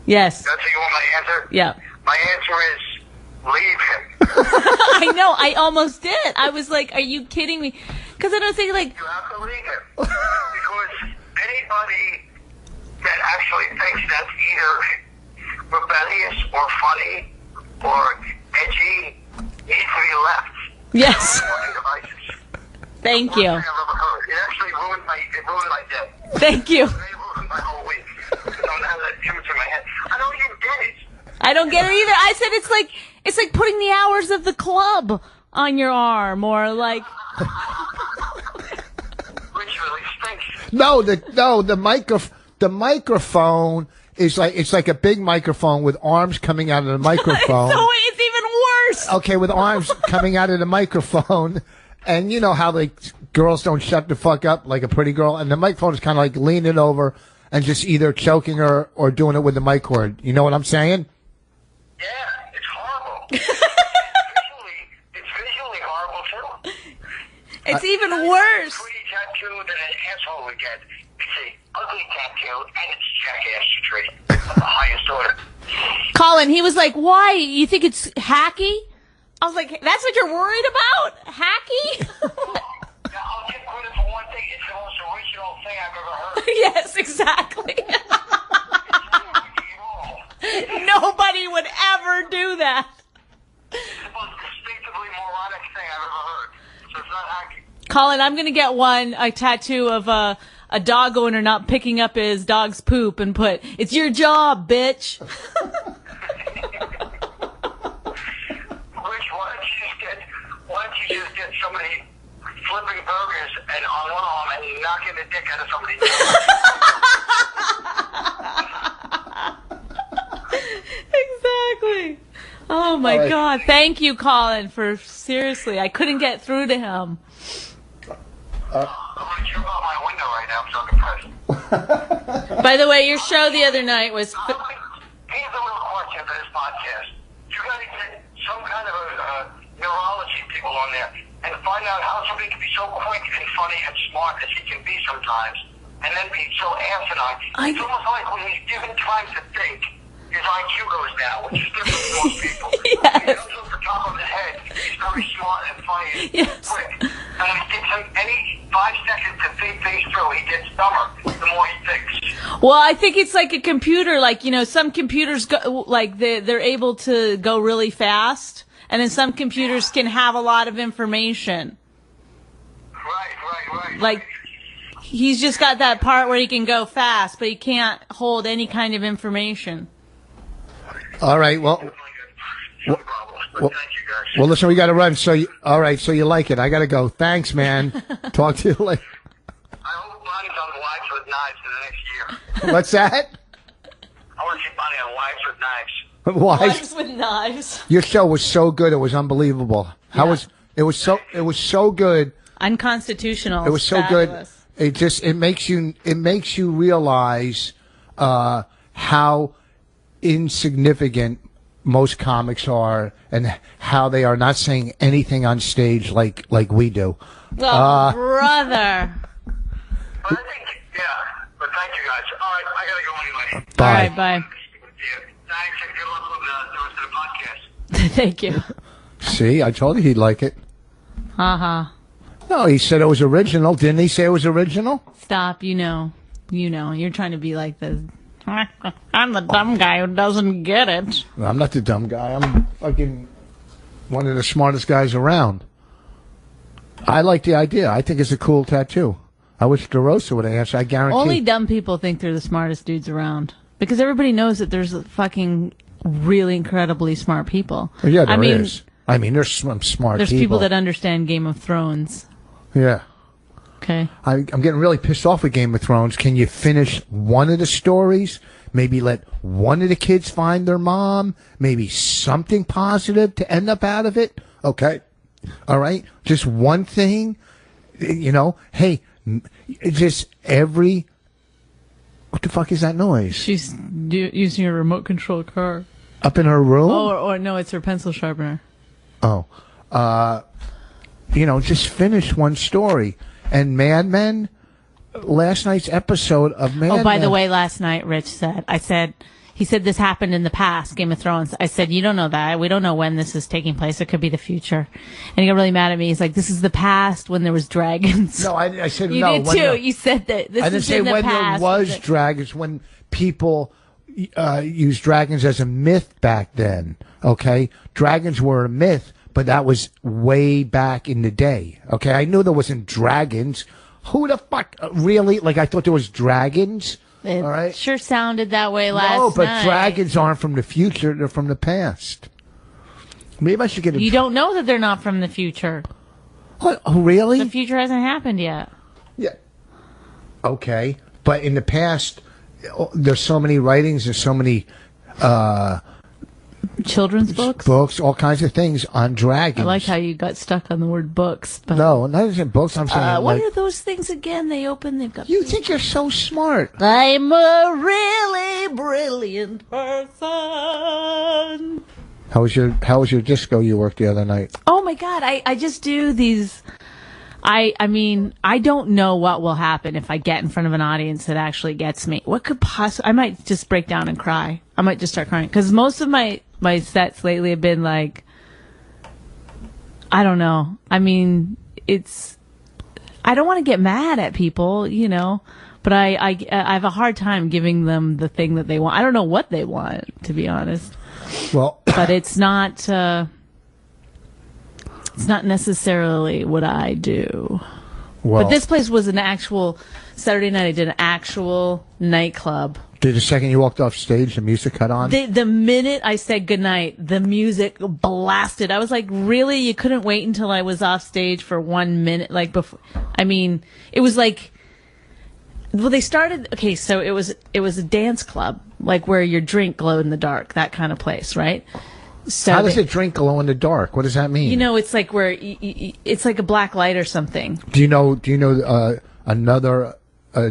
Yes. That's what you want my answer? Yeah. My answer is leave him. I know. I almost did. I was like, "Are you kidding me?" Because I don't think like. You have to leave him because anybody that actually thinks that's either rebellious or funny or edgy needs to be left. Yes. Thank you. It actually ruined my day. Thank you. It ruined my whole week. I don't have that image in my head. I don't even get it. I don't get it either. I said it's like putting the hours of the club on your arm, or like. Which really stinks. No, the microphone is like it's like a big microphone with arms coming out of the microphone. So it's even worse. Okay, with arms coming out of the microphone. And you know how like girls don't shut the fuck up like a pretty girl, and the microphone is kind of like leaning over and just either choking her or doing it with the mic cord. You know what I'm saying? Yeah, it's horrible. It's visually horrible too. It's even worse. It's a pretty tattoo that an asshole would get. It's an ugly tattoo and it's jackass of the highest order. Colin, he was like, "Why? You think it's hacky?" I was like, "That's what you're worried about? Hacky?" I'll give credit for one thing. It's the most original thing I've ever heard. Yes, exactly. Nobody would ever do that. It's the most distinctively moronic thing I've ever heard. So it's not hacky. Colin, I'm going to get a tattoo of a dog owner not picking up his dog's poop and put, "It's your job, bitch." Rich, why don't you just get somebody flipping burgers and on one arm and knocking the dick out of somebody? Exactly. Oh my God! Thank you, Colin. Seriously, I couldn't get through to him. I'm gonna jump out my window right now. I'm so depressed. By the way, your show the other night was. Here's a little question for this podcast. You gotta get some kind of neurology people on there and find out how somebody can be so quick and funny and smart as he can be sometimes, and then be so asinine. It's almost like when he's given time to think, his IQ goes down, which is different from most people. Yes. He comes off the top of his head. He's very smart and funny and quick. And if it takes him any 5 seconds to think things through, he gets dumber the more he thinks. Well, I think it's like a computer. Like, some computers go, like they're able to go really fast, and then some computers can have a lot of information. Right. Like, he's just got that part where he can go fast, but he can't hold any kind of information. All right. Well, listen, we got to run. So, all right. So you like it? I got to go. Thanks, man. Talk to you later. I hope Bonnie's on Wives with Knives for the next year. What's that? I want to see Bonnie on Wives with Knives. Wives with Knives. Your show was so good; it was unbelievable. It was so good. Unconstitutional. It was so fabulous. Good. It makes you realize how insignificant most comics are, and how they are not saying anything on stage like we do. Well, brother. But thank you guys. All right, I gotta go anyway. Bye. All right, bye. Thanks, and good luck with the rest of the podcast. Thank you. See, I told you he'd like it. Uh-huh. No, he said it was original. Didn't he say it was original? Stop. You know. You're trying to be like the... I'm the dumb guy who doesn't get it. I'm not the dumb guy. I'm fucking one of the smartest guys around. I like the idea. I think it's a cool tattoo. I wish DeRosa would answer. I guarantee. Only dumb people think they're the smartest dudes around. Because everybody knows that there's fucking really incredibly smart people. Yeah, there is. I mean, there's some smart people. There's people that understand Game of Thrones. Yeah. Okay. I'm getting really pissed off with Game of Thrones. Can you finish one of the stories? Maybe let one of the kids find their mom? Maybe something positive to end up out of it? Okay. All right. Just one thing. Hey, just every... What the fuck is that noise? She's using a remote control car. Up in her room? Oh, or no, it's her pencil sharpener. Oh. Just finish one story. And Mad Men, last night's episode of Mad Men. Oh, by the way, last night, Rich said, he said this happened in the past, Game of Thrones. I said, you don't know that. We don't know when this is taking place. It could be the future. And he got really mad at me. He's like, this is the past when there was dragons. No, I said you no. You did too. You said that this is in the past. I didn't say when there was dragons, when people used dragons as a myth back then. Okay? Dragons were a myth, but that was way back in the day. Okay? I knew there wasn't dragons. Who the fuck? Really? Like, I thought there was dragons? It all right? Sure sounded that way last night. No, but dragons aren't from the future. They're from the past. Maybe I should get You don't know that they're not from the future. What? Oh, really? The future hasn't happened yet. Yeah. Okay. But in the past, there's so many writings, there's so many... children's books? Books, all kinds of things on dragons. I like how you got stuck on the word books. But no, not even books. I'm saying what are those things again? They've got... You think you're so smart. I'm a really brilliant person. How was your disco you worked the other night? Oh my God, I just do these... I mean, I don't know what will happen if I get in front of an audience that actually gets me. What could possibly... I might just break down and cry. I might just start crying. Because most of my sets lately have been like... I don't know. I mean, it's... I don't want to get mad at people, but I have a hard time giving them the thing that they want. I don't know what they want, to be honest. Well... But it's not... It's not necessarily what I do. Well, but this place was an actual Saturday night. I did an actual nightclub. Did the second you walked off stage, the music cut on? The minute I said goodnight, the music blasted. I was like, really? You couldn't wait until I was off stage for 1 minute? Like, before? I mean, it was like, well, they started, okay, so it was a dance club, like where your drink glowed in the dark, that kind of place, right? So how does a drink glow in the dark? What does that mean? You know, it's like where, it's like a black light or something. Do you know another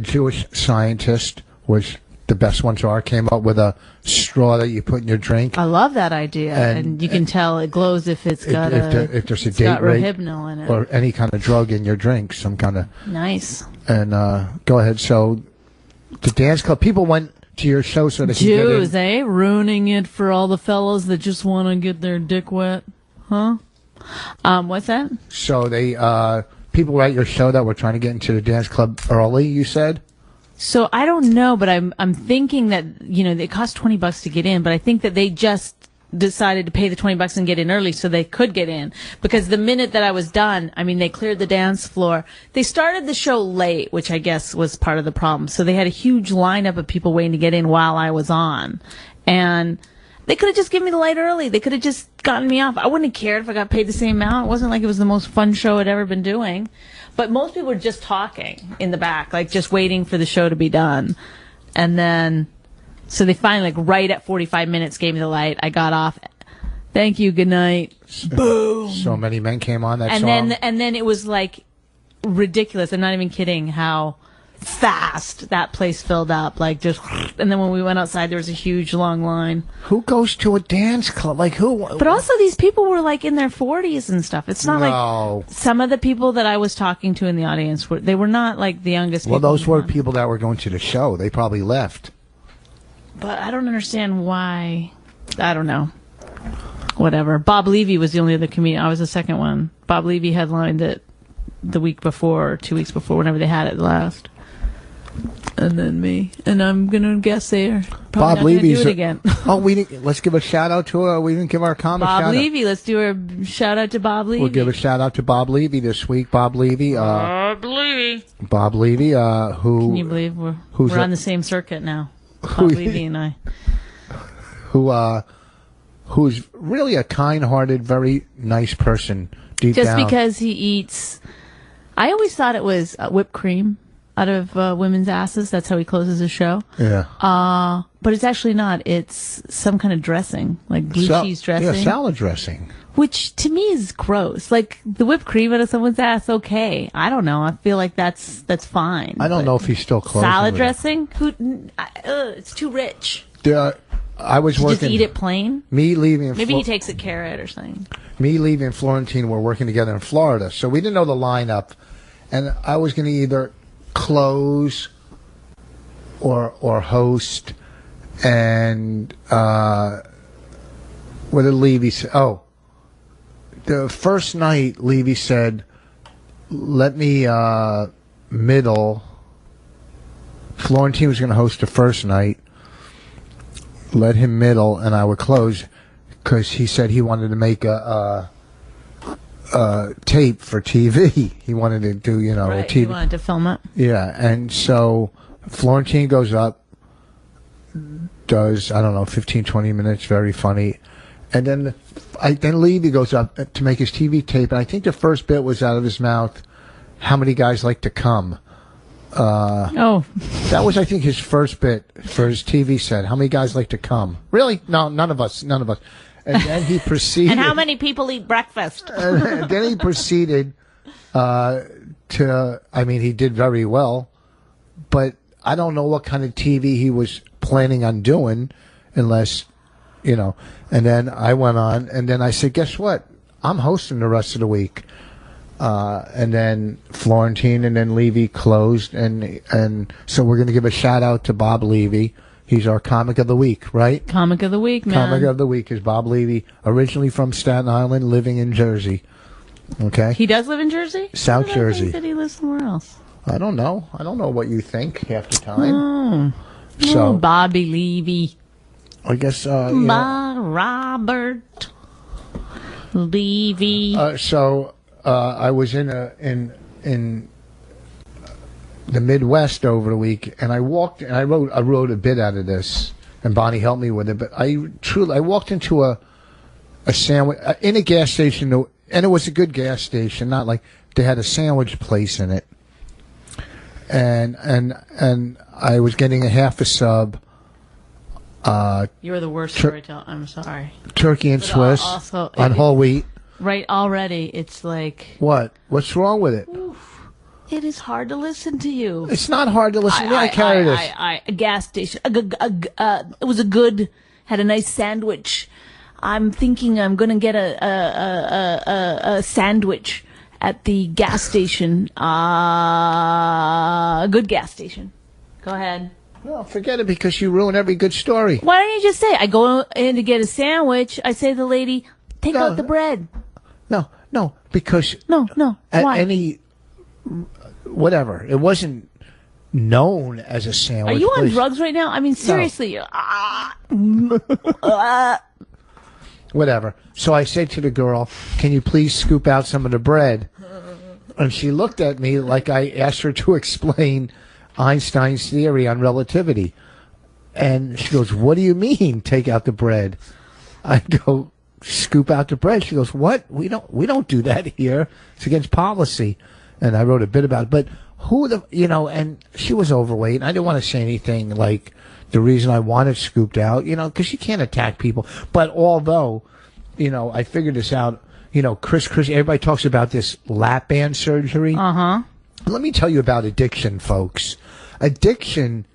Jewish scientist, which the best ones are, came up with a straw that you put in your drink? I love that idea, and you can tell it glows if it's got if there's a date rape Rohypnol in it or any kind of drug in your drink, some kind of nice. And go ahead. So the dance club, people went to your show so they could get in. Jews, ruining it for all the fellows that just want to get their dick wet, huh? What's that? So they people were at your show that were trying to get into the dance club early, you said? So I don't know, but I'm thinking that, you know, it cost $20 to get in, but I think that they just decided to pay the $20 and get in early so they could get in. Because the minute that I was done, I mean, they cleared the dance floor. They started the show late, which I guess was part of the problem. So they had a huge lineup of people waiting to get in while I was on. And they could have just given me the light early. They could have just gotten me off. I wouldn't have cared if I got paid the same amount. It wasn't like it was the most fun show I'd ever been doing. But most people were just talking in the back, like just waiting for the show to be done. And then, so they finally, like right at 45 minutes, gave me the light. I got off. Thank you. Good night. Boom. So many men came on that song. And then it was like ridiculous. I'm not even kidding how fast that place filled up. Like just, and then when we went outside, there was a huge long line. Who goes to a dance club? Like who? But also these people were like in their 40s and stuff. It's not like some of the people that I was talking to in the audience they were not like the youngest people. Well, those were people that were going to the show. They probably left. But I don't understand why. I don't know. Whatever. Bob Levy was the only other comedian. I was the second one. Bob Levy headlined it the week before or 2 weeks before, whenever they had it last. And then me. And I'm going to guess they're probably Bob Levy's do it again. Let's give a shout out to her. We didn't give our comic shout Bob Levy. Let's do a shout out to Bob Levy. We'll give a shout out to Bob Levy this week. Bob Levy. Bob Levy. Bob Levy, who... Can you believe we're on the same circuit now? Bob Levy and I. Who's really a kind-hearted, very nice person deep down. Just because he eats... I always thought it was whipped cream out of women's asses. That's how he closes his show. Yeah. But it's actually not. It's some kind of dressing, like blue cheese dressing. Yeah, salad dressing. Which to me is gross. Like the whipped cream out of someone's ass, okay. I don't know. I feel like that's fine. I don't know if he's still closing. Salad dressing? It's too rich. I was working. Just eat it plain? Me leaving. Maybe he takes a carrot or something. Me leaving Florentine, we're working together in Florida, so we didn't know the lineup, and I was going to either close or host, and what did Levy say? Oh, the first night Levy said, "Let me middle." Florentine was going to host the first night. Let him middle, and I would close, because he said he wanted to make a tape for TV. He wanted to do, a TV. He wanted to film it. Yeah, and so Florentine goes up, does, 15, 20 minutes, very funny. And then Levy goes up to make his TV tape, and I think the first bit was out of his mouth, how many guys like to come? That was, I think, his first bit for his TV set. How many guys like to come? Really? No, none of us. And then he proceeded. And how many people eat breakfast? And then he proceeded he did very well, but I don't know what kind of TV he was planning on doing unless, and then I went on, and then I said, guess what? I'm hosting the rest of the week. And then Florentine and then Levy closed, and so we're going to give a shout out to Bob Levy. He's our comic of the week, right? Comic of the week, man. Comic of the week is Bob Levy, originally from Staten Island, living in Jersey. Okay. He does live in Jersey? South Jersey. I think that he lives somewhere else. I don't know. I don't know what you think half the time. So Bobby Levy. I guess. Robert Levy. I was in the Midwest over the week, and I wrote a bit out of this, and Bonnie helped me with it. But I walked into a sandwich in a gas station, and it was a good gas station, not like they had a sandwich place in it, and I was getting a half a sub. You're the worst storyteller. I'm sorry. Turkey and But Swiss also, on whole wheat. Right, already it's like. What? What's wrong with it? It is hard to listen to you. It's not hard to listen to me. I carry this. A gas station. It was had a nice sandwich. I'm thinking I'm going to get a sandwich at the gas station. A good gas station. Go ahead. No, forget it because you ruin every good story. Why don't you just say, I go in to get a sandwich. I say to the lady, take out the bread. No, because no. Why? Whatever. It wasn't known as a sandwich. Are you on place. drugs right now? I mean, seriously. Whatever. So I said to the girl, can you please scoop out some of the bread? And she looked at me like I asked her to explain Einstein's theory on relativity. And she goes, what do you mean, take out the bread? I go, scoop out the bread. She goes, what? We don't do that here. It's against policy. And I wrote a bit about it. But and she was overweight. And I didn't want to say anything like the reason I wanted scooped out, because you can't attack people. But although, I figured this out, Chris, everybody talks about this lap band surgery. Uh-huh. Let me tell you about addiction, folks. Addiction,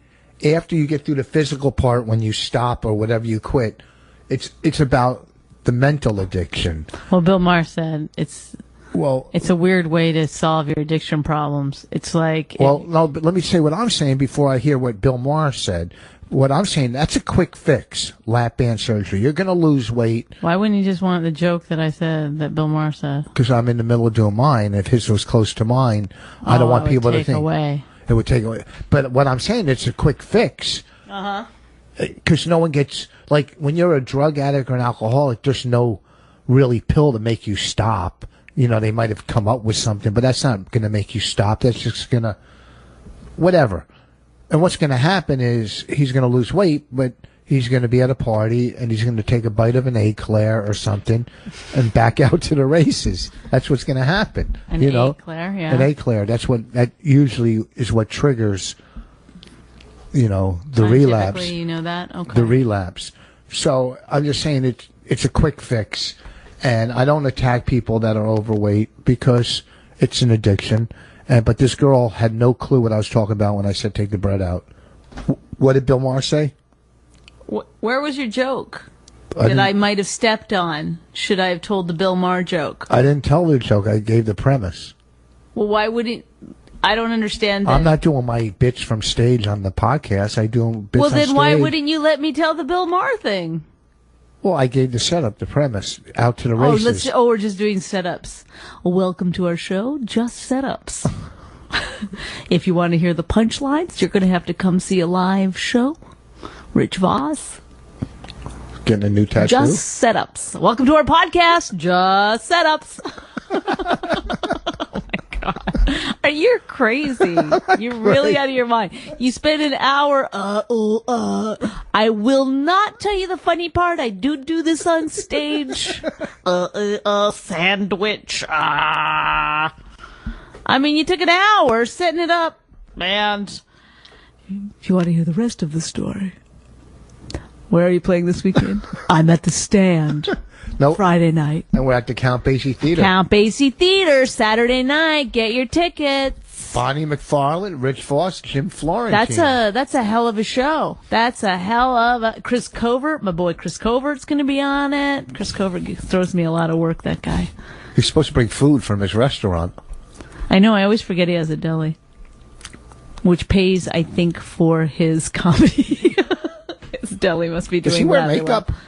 after you get through the physical part, when you stop or whatever you quit, it's about the mental addiction. Well, Bill Maher said it's a weird way to solve your addiction problems. It's like... Well, no, but let me say what I'm saying before I hear what Bill Maher said. What I'm saying, that's a quick fix, lap band surgery. You're going to lose weight. Why wouldn't you just want the joke that I said, that Bill Maher said? Because I'm in the middle of doing mine. If his was close to mine, I don't want people to think. It would take away. But what I'm saying, it's a quick fix. Uh-huh. Because no one gets... Like, when you're a drug addict or an alcoholic, there's no really pill to make you stop. They might have come up with something, but that's not going to make you stop. That's just going to... Whatever. And what's going to happen is he's going to lose weight, but he's going to be at a party and he's going to take a bite of an eclair or something and back out to the races. That's what's going to happen. An eclair, yeah. An eclair. That usually is what triggers, the relapse. You know that? Okay. The relapse. So I'm just saying it's a quick fix. And I don't attack people that are overweight because it's an addiction. But this girl had no clue what I was talking about when I said take the bread out. What did Bill Maher say? Where was your joke that I might have stepped on? Should I have told the Bill Maher joke? I didn't tell the joke. I gave the premise. Well, why wouldn't... I don't understand that. I'm not doing my bits from stage on the podcast. I do bits on stage. Well, then why wouldn't you let me tell the Bill Maher thing? Well, I gave the setup, the premise, out to the races. We're just doing setups. Welcome to our show, Just Setups. If you want to hear the punchlines, you're going to have to come see a live show. Rich Voss. Getting a new tattoo? Just Setups. Welcome to our podcast, Just Setups. Oh my God. You're crazy. You're really out of your mind. You spend an hour, I will not tell you the funny part. I do this on stage. Sandwich. I mean, you took an hour setting it up. And if you want to hear the rest of the story, where are you playing this weekend? I'm at the Stand. Nope. Friday night. And we're at the Count Basie Theater. Count Basie Theater, Saturday night. Get your tickets. Bonnie McFarlane, Rich Voss, Jim Florentine. That's a hell of a show. That's a hell of a... Chris Covert, my boy Chris Covert's going to be on it. Chris Covert throws me a lot of work, that guy. He's supposed to bring food from his restaurant. I know, I always forget he has a deli. Which pays, I think, for his comedy. His deli must be doing Does he wear makeup? Well.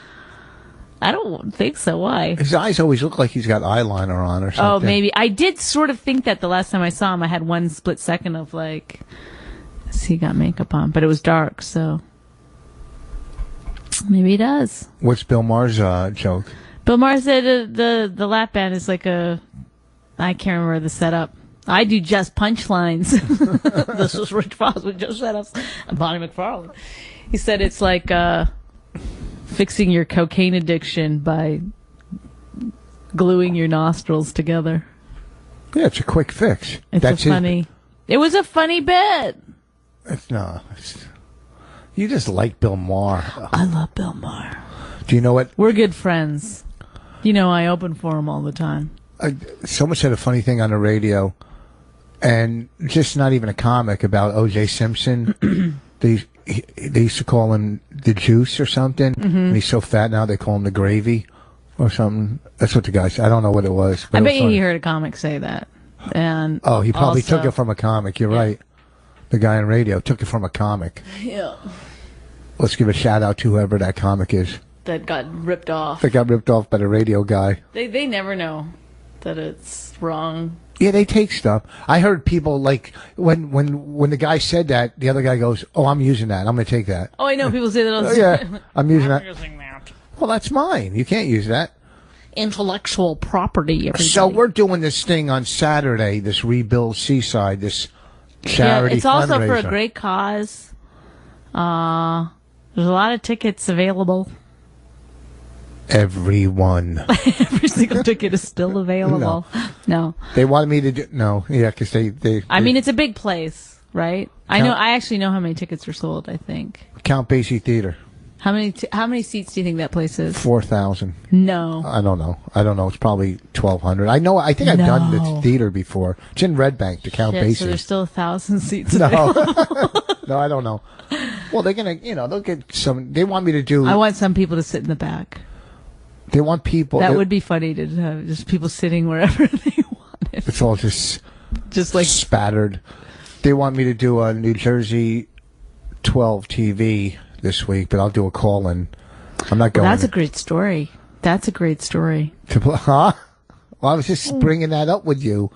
I don't think so. Why? His eyes always look like he's got eyeliner on or something. Oh, maybe. I did sort of think that the last time I saw him. I had one split second of like, he got makeup on, but it was dark, so maybe he does. What's Bill Maher's joke? Bill Maher said the lap band is like I can't remember the setup. I do just punchlines. This was Rich Foss who just said us. Bonnie McFarlane. He said it's like fixing your cocaine addiction by gluing your nostrils together. Yeah, it's a quick fix. It's funny. It was a funny bit. You just like Bill Maher. I love Bill Maher. Do you know what? We're good friends. You know, I open for him all the time. Someone said a funny thing on the radio, and just not even a comic, about O.J. Simpson. They used to call him the juice or something, and he's so fat now they call him the gravy or something. That's what the guy said. I don't know what it was. But I bet you heard a comic say that. And he probably took it from a comic. You're right. The guy on radio took it from a comic. Yeah. Let's give a shout out to whoever that comic is. That got ripped off. That got ripped off by the radio guy. They never know that it's wrong. Yeah, they take stuff. I heard people like when the guy said that, the other guy goes, "Oh, I'm using that. I'm going to take that." Oh, I know people say that on the yeah, I'm using that. using that. Well, that's mine. You can't use that. Intellectual property. Everybody. So we're doing this thing on Saturday. This Rebuild Seaside. This charity. Yeah, it's also fundraiser. for a great cause. There's a lot of tickets available. Everyone. Every single ticket is still available. No. They wanted me to do no. Yeah, because they. I mean, it's a big place, right? I actually know how many tickets are sold. I think Count Basie Theater. How many seats do you think that place is? 4,000. No. I don't know. It's probably 1,200. I think I've done the theater before. It's in Red Bank, the Count Basie. So there's still 1,000 seats. No. available. No, I don't know. Well, they're gonna, they'll get some. They want me to do. I want some people to sit in the back. They want people. That would be funny to have just people sitting wherever they wanted. It's all just like spattered. They want me to do a New Jersey 12 TV this week, but I'll do a call-in. I'm not going. That's a great story. Huh? Well, I was just bringing that up with you.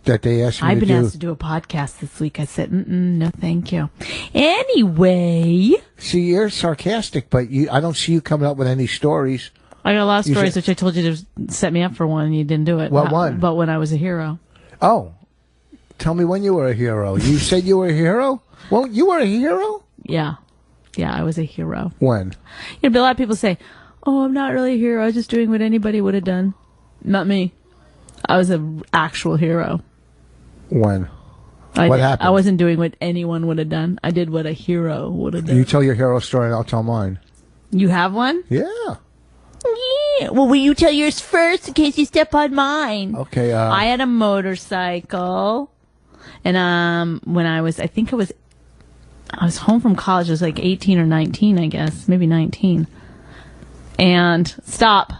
That they asked me I've to been do. asked to do a podcast this week. I said, no, thank you. Anyway. See, you're sarcastic, but I don't see you coming up with any stories. I got a lot of stories, which I told you to set me up for one, and you didn't do it. What one? But when I was a hero. Oh. Tell me when you were a hero. You said you were a hero? Well, you were a hero? Yeah. Yeah, I was a hero. When? A lot of people say, oh, I'm not really a hero. I was just doing what anybody would have done. Not me. I was an actual hero. When? What happened? I wasn't doing what anyone would have done. I did what a hero would have done. You tell your hero story and I'll tell mine. You have one? Yeah. Yeah. Well, will you tell yours first in case you step on mine? Okay. I had a motorcycle. And when I was home from college. I was like 18 or 19, I guess. Maybe 19. And stop.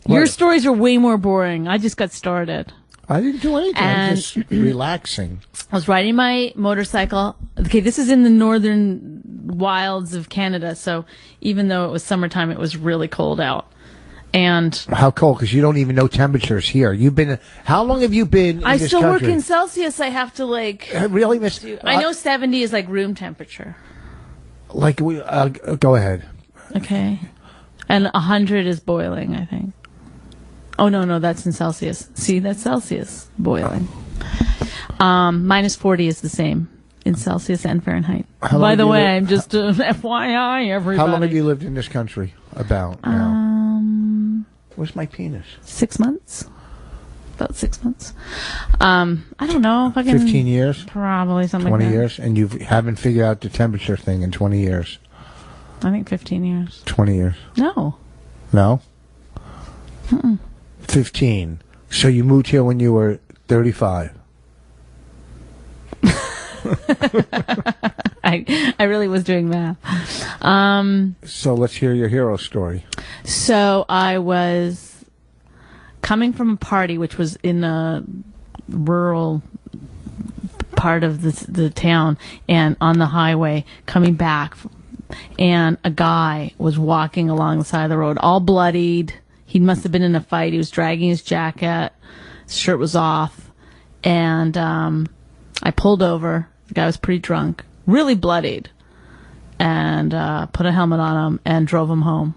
What? Your stories are way more boring. I just got started. I didn't do anything. I was just relaxing. I was riding my motorcycle. Okay, this is in the northern wilds of Canada, so even though it was summertime, it was really cold out. And how cold? Because you don't even know temperatures here. How long have you been in I this still country? work in Celsius. I have to really miss. I know 70 is like room temperature. Go ahead. Okay, and 100 is boiling, I think. Oh, no, that's in Celsius. See, that's Celsius, boiling. Minus 40 is the same in Celsius and Fahrenheit. By the way, I'm just FYI, everybody. How long have you lived in this country? About now? Where's my penis? 6 months. About 6 months. I don't know. 15 years? Probably something 20 like that. years? And you haven't figured out the temperature thing in 20 years? I think 15 years. 20 years? No. No? Mm-mm. 15. So you moved here when you were 35. I really was doing math. So let's hear your hero story. So I was coming from a party, which was in a rural part of the town, and on the highway coming back, and a guy was walking along the side of the road, all bloodied. He must have been in a fight. He was dragging his jacket. His shirt was off. And I pulled over. The guy was pretty drunk, really bloodied, and put a helmet on him and drove him home,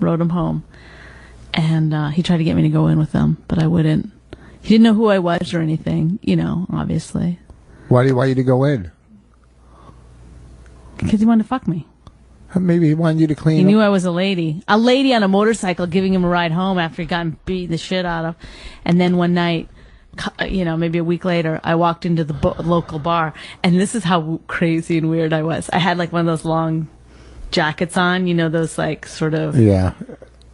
rode him home. And he tried to get me to go in with him, but I wouldn't. He didn't know who I was or anything, obviously. Why do you want you to go in? Because he wanted to fuck me. Maybe he wanted you to clean He up. knew I was a lady. A lady on a motorcycle giving him a ride home after he gotten beat the shit out of. And then one night, maybe a week later, I walked into the local bar. And this is how crazy and weird I was. I had like one of those long jackets on, those like sort of... Yeah.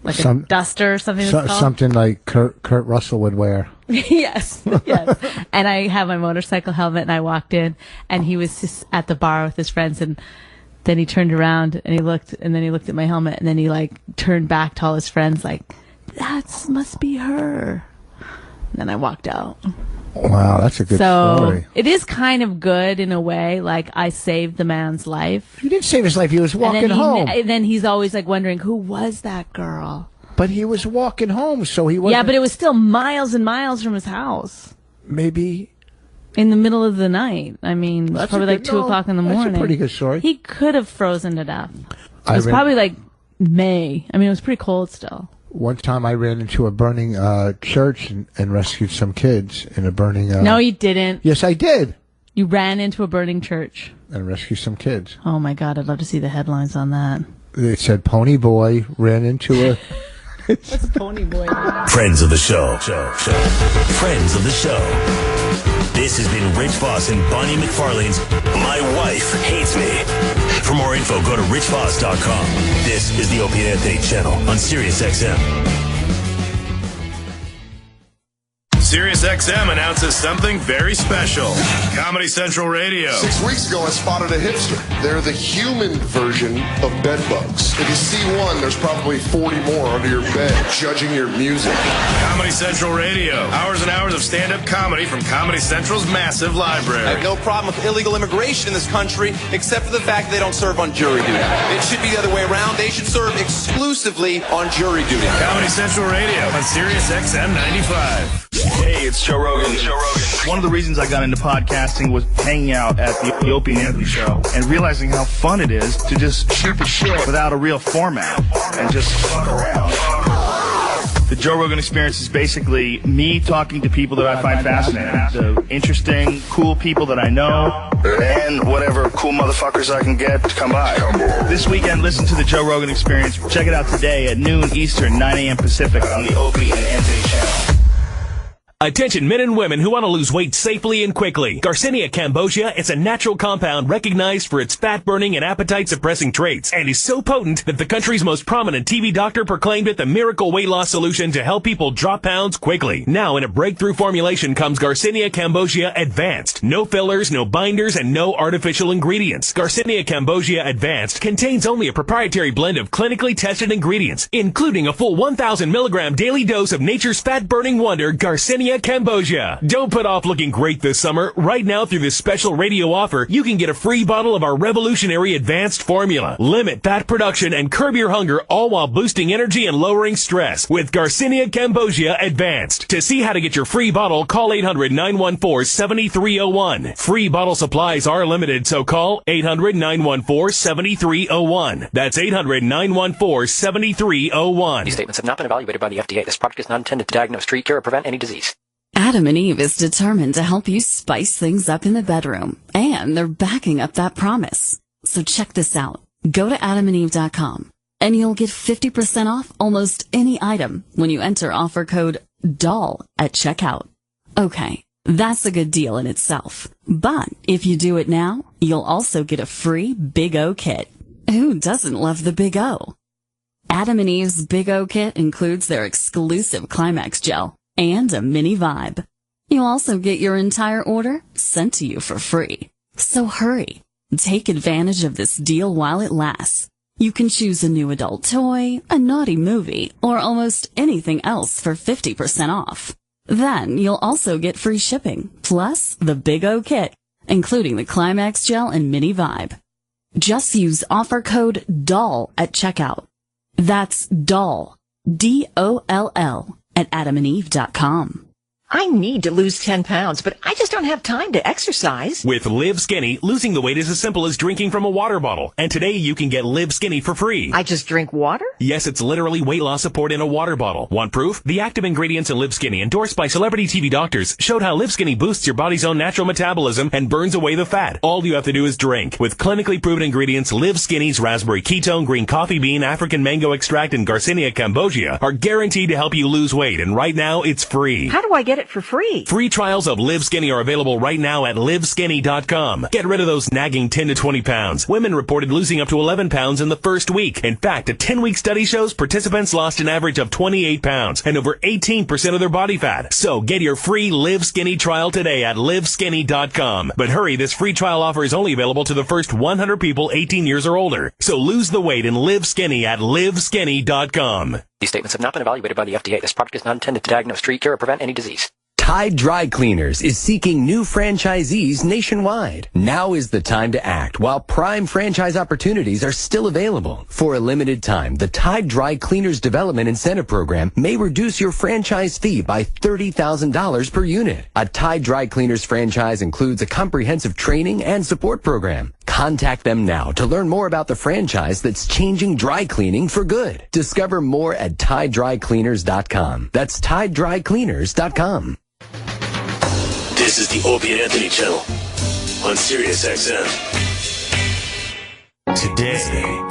Like a duster or something. Something like Kurt Russell would wear. Yes. And I have my motorcycle helmet, and I walked in, and he was just at the bar with his friends, and then he turned around and he looked at my helmet, and then he like turned back to all his friends like, "That must be her." And then I walked out. Wow, that's a good story. It is kind of good in a way. Like, I saved the man's life. You didn't save his life. He was walking home. And then he's always like wondering, who was that girl? But he was walking home, so he wasn't... Yeah, but it was still miles and miles from his house. Maybe... In the middle of the night. I mean, That's probably like 2 o'clock in the morning. That's a pretty good story. He could have frozen to death. It was probably like May. I mean, it was pretty cold still. One time I ran into a burning church and rescued some kids in a burning... No, you didn't. Yes, I did. You ran into a burning church. And rescued some kids. Oh, my God. I'd love to see the headlines on that. It said, Pony Boy ran into a... What's Pony Boy? Friends of the show. Friends of the show. This has been Rich Voss and Bonnie McFarlane's My Wife Hates Me. For more info, go to richvoss.com. This is the Opie and Anthony channel on Sirius XM. SiriusXM announces something very special. Comedy Central Radio. 6 weeks ago, I spotted a hipster. They're the human version of bed bugs. If you see one, there's probably 40 more under your bed, judging your music. Comedy Central Radio. Hours and hours of stand-up comedy from Comedy Central's massive library. I have no problem with illegal immigration in this country, except for the fact that they don't serve on jury duty. It should be the other way around. They should serve exclusively on jury duty. Comedy Central Radio on Sirius XM 95. Hey, it's Joe Rogan. One of the reasons I got into podcasting was hanging out at the Opie and Anthony show and realizing how fun it is to just shoot the shit without a real format and just fuck around. The Joe Rogan Experience is basically me talking to people that I find fascinating. The interesting, cool people that I know, and whatever cool motherfuckers I can get to come by. This weekend, listen to the Joe Rogan Experience. Check it out today at noon Eastern, 9 a.m. Pacific on the Opie and Anthony channel. Attention men and women who want to lose weight safely and quickly. Garcinia Cambogia is a natural compound recognized for its fat-burning and appetite-suppressing traits and is so potent that the country's most prominent TV doctor proclaimed it the miracle weight loss solution to help people drop pounds quickly. Now in a breakthrough formulation comes Garcinia Cambogia Advanced. No fillers, no binders, and no artificial ingredients. Garcinia Cambogia Advanced contains only a proprietary blend of clinically tested ingredients, including a full 1,000 milligram daily dose of nature's fat-burning wonder, Garcinia Cambogia. Don't put off looking great this summer. Right now, through this special radio offer, you can get a free bottle of our revolutionary advanced formula. Limit fat production and curb your hunger, all while boosting energy and lowering stress with Garcinia Cambogia Advanced. To see how to get your free bottle, call 800-914-7301. Free bottle supplies are limited, so call 800-914-7301. That's 800-914-7301. These statements have not been evaluated by the FDA. This product is not intended to diagnose, treat, cure, or prevent any disease. Adam and Eve is determined to help you spice things up in the bedroom, and they're backing up that promise. So check this out. Go to adamandeve.com, and you'll get 50% off almost any item when you enter offer code DOLL at checkout. Okay, that's a good deal in itself. But if you do it now, you'll also get a free Big O kit. Who doesn't love the Big O? Adam and Eve's Big O kit includes their exclusive Climax gel and a mini vibe. You'll also get your entire order sent to you for free. So hurry. Take advantage of this deal while it lasts. You can choose a new adult toy, a naughty movie, or almost anything else for 50% off. Then you'll also get free shipping, plus the Big O kit, including the Climax gel and mini vibe. Just use offer code DOLL at checkout. That's DOLL, DOLL, at adamandeve.com. I need to lose 10 pounds, but I just don't have time to exercise. With Live Skinny, losing the weight is as simple as drinking from a water bottle. And today you can get Live Skinny for free. I just drink water? Yes, it's literally weight loss support in a water bottle. Want proof? The active ingredients in Live Skinny, endorsed by celebrity TV doctors, showed how Live Skinny boosts your body's own natural metabolism and burns away the fat. All you have to do is drink. With clinically proven ingredients, Live Skinny's raspberry ketone, green coffee bean, African mango extract, and Garcinia cambogia are guaranteed to help you lose weight. And right now, it's free. How do I get it for free? Free trials of Live Skinny are available right now at liveskinny.com. Get rid of those nagging 10 to 20 pounds. Women reported losing up to 11 pounds in the first week. In fact, a 10-week study shows participants lost an average of 28 pounds and over 18% of their body fat. So get your free Live Skinny trial today at liveskinny.com. But hurry, this free trial offer is only available to the first 100 people 18 years or older. So lose the weight and live skinny at liveskinny.com. These statements have not been evaluated by the FDA. This product is not intended to diagnose, treat, cure, or prevent any disease. Tide Dry Cleaners is seeking new franchisees nationwide. Now is the time to act while prime franchise opportunities are still available. For a limited time, the Tide Dry Cleaners Development Incentive Program may reduce your franchise fee by $30,000 per unit. A Tide Dry Cleaners franchise includes a comprehensive training and support program. Contact them now to learn more about the franchise that's changing dry cleaning for good. Discover more at TideDryCleaners.com. That's TideDryCleaners.com. This is the Opie and Anthony channel on Sirius XM. Today,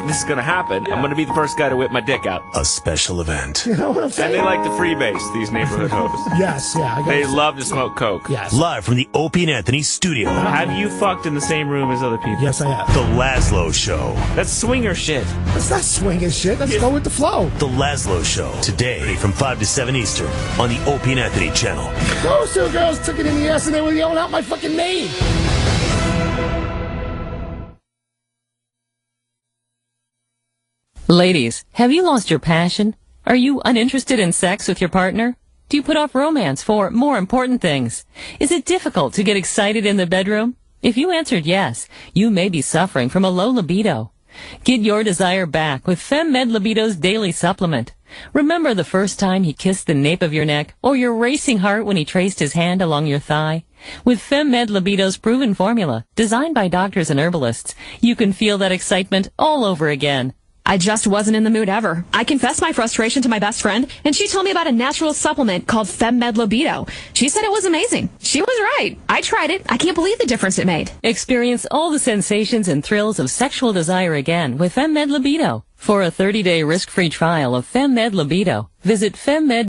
this is gonna happen. I'm gonna be the first guy to whip my dick out. a special event. You know what I'm And saying? they like to freebase, these neighborhood hosts. Yes, yeah. They love to smoke coke. Yes. Live from the Opie and Anthony studio. Have you fucked in the same room as other people? Yes, I have. The Laszlo Show. That's swinger shit. That's not swinging shit. Let's go with the flow. The Laszlo Show. Today from 5 to 7 Eastern on the Opie and Anthony channel. Those two girls took it in the ass and they were yelling out my fucking name. Ladies, have you lost your passion? Are you uninterested in sex with your partner? Do you put off romance for more important things? Is it difficult to get excited in the bedroom? If you answered yes, you may be suffering from a low libido. Get your desire back with FemMed Libido's daily supplement. Remember the first time he kissed the nape of your neck or your racing heart when he traced his hand along your thigh? With FemMed Libido's proven formula, designed by doctors and herbalists, you can feel that excitement all over again. I just wasn't in the mood ever. I confessed my frustration to my best friend, and she told me about a natural supplement called FemMed Libido. She said it was amazing. She was right. I tried it. I can't believe the difference it made. Experience all the sensations and thrills of sexual desire again with FemMed Libido. For a 30-day risk-free trial of FemMed Libido, visit FemMed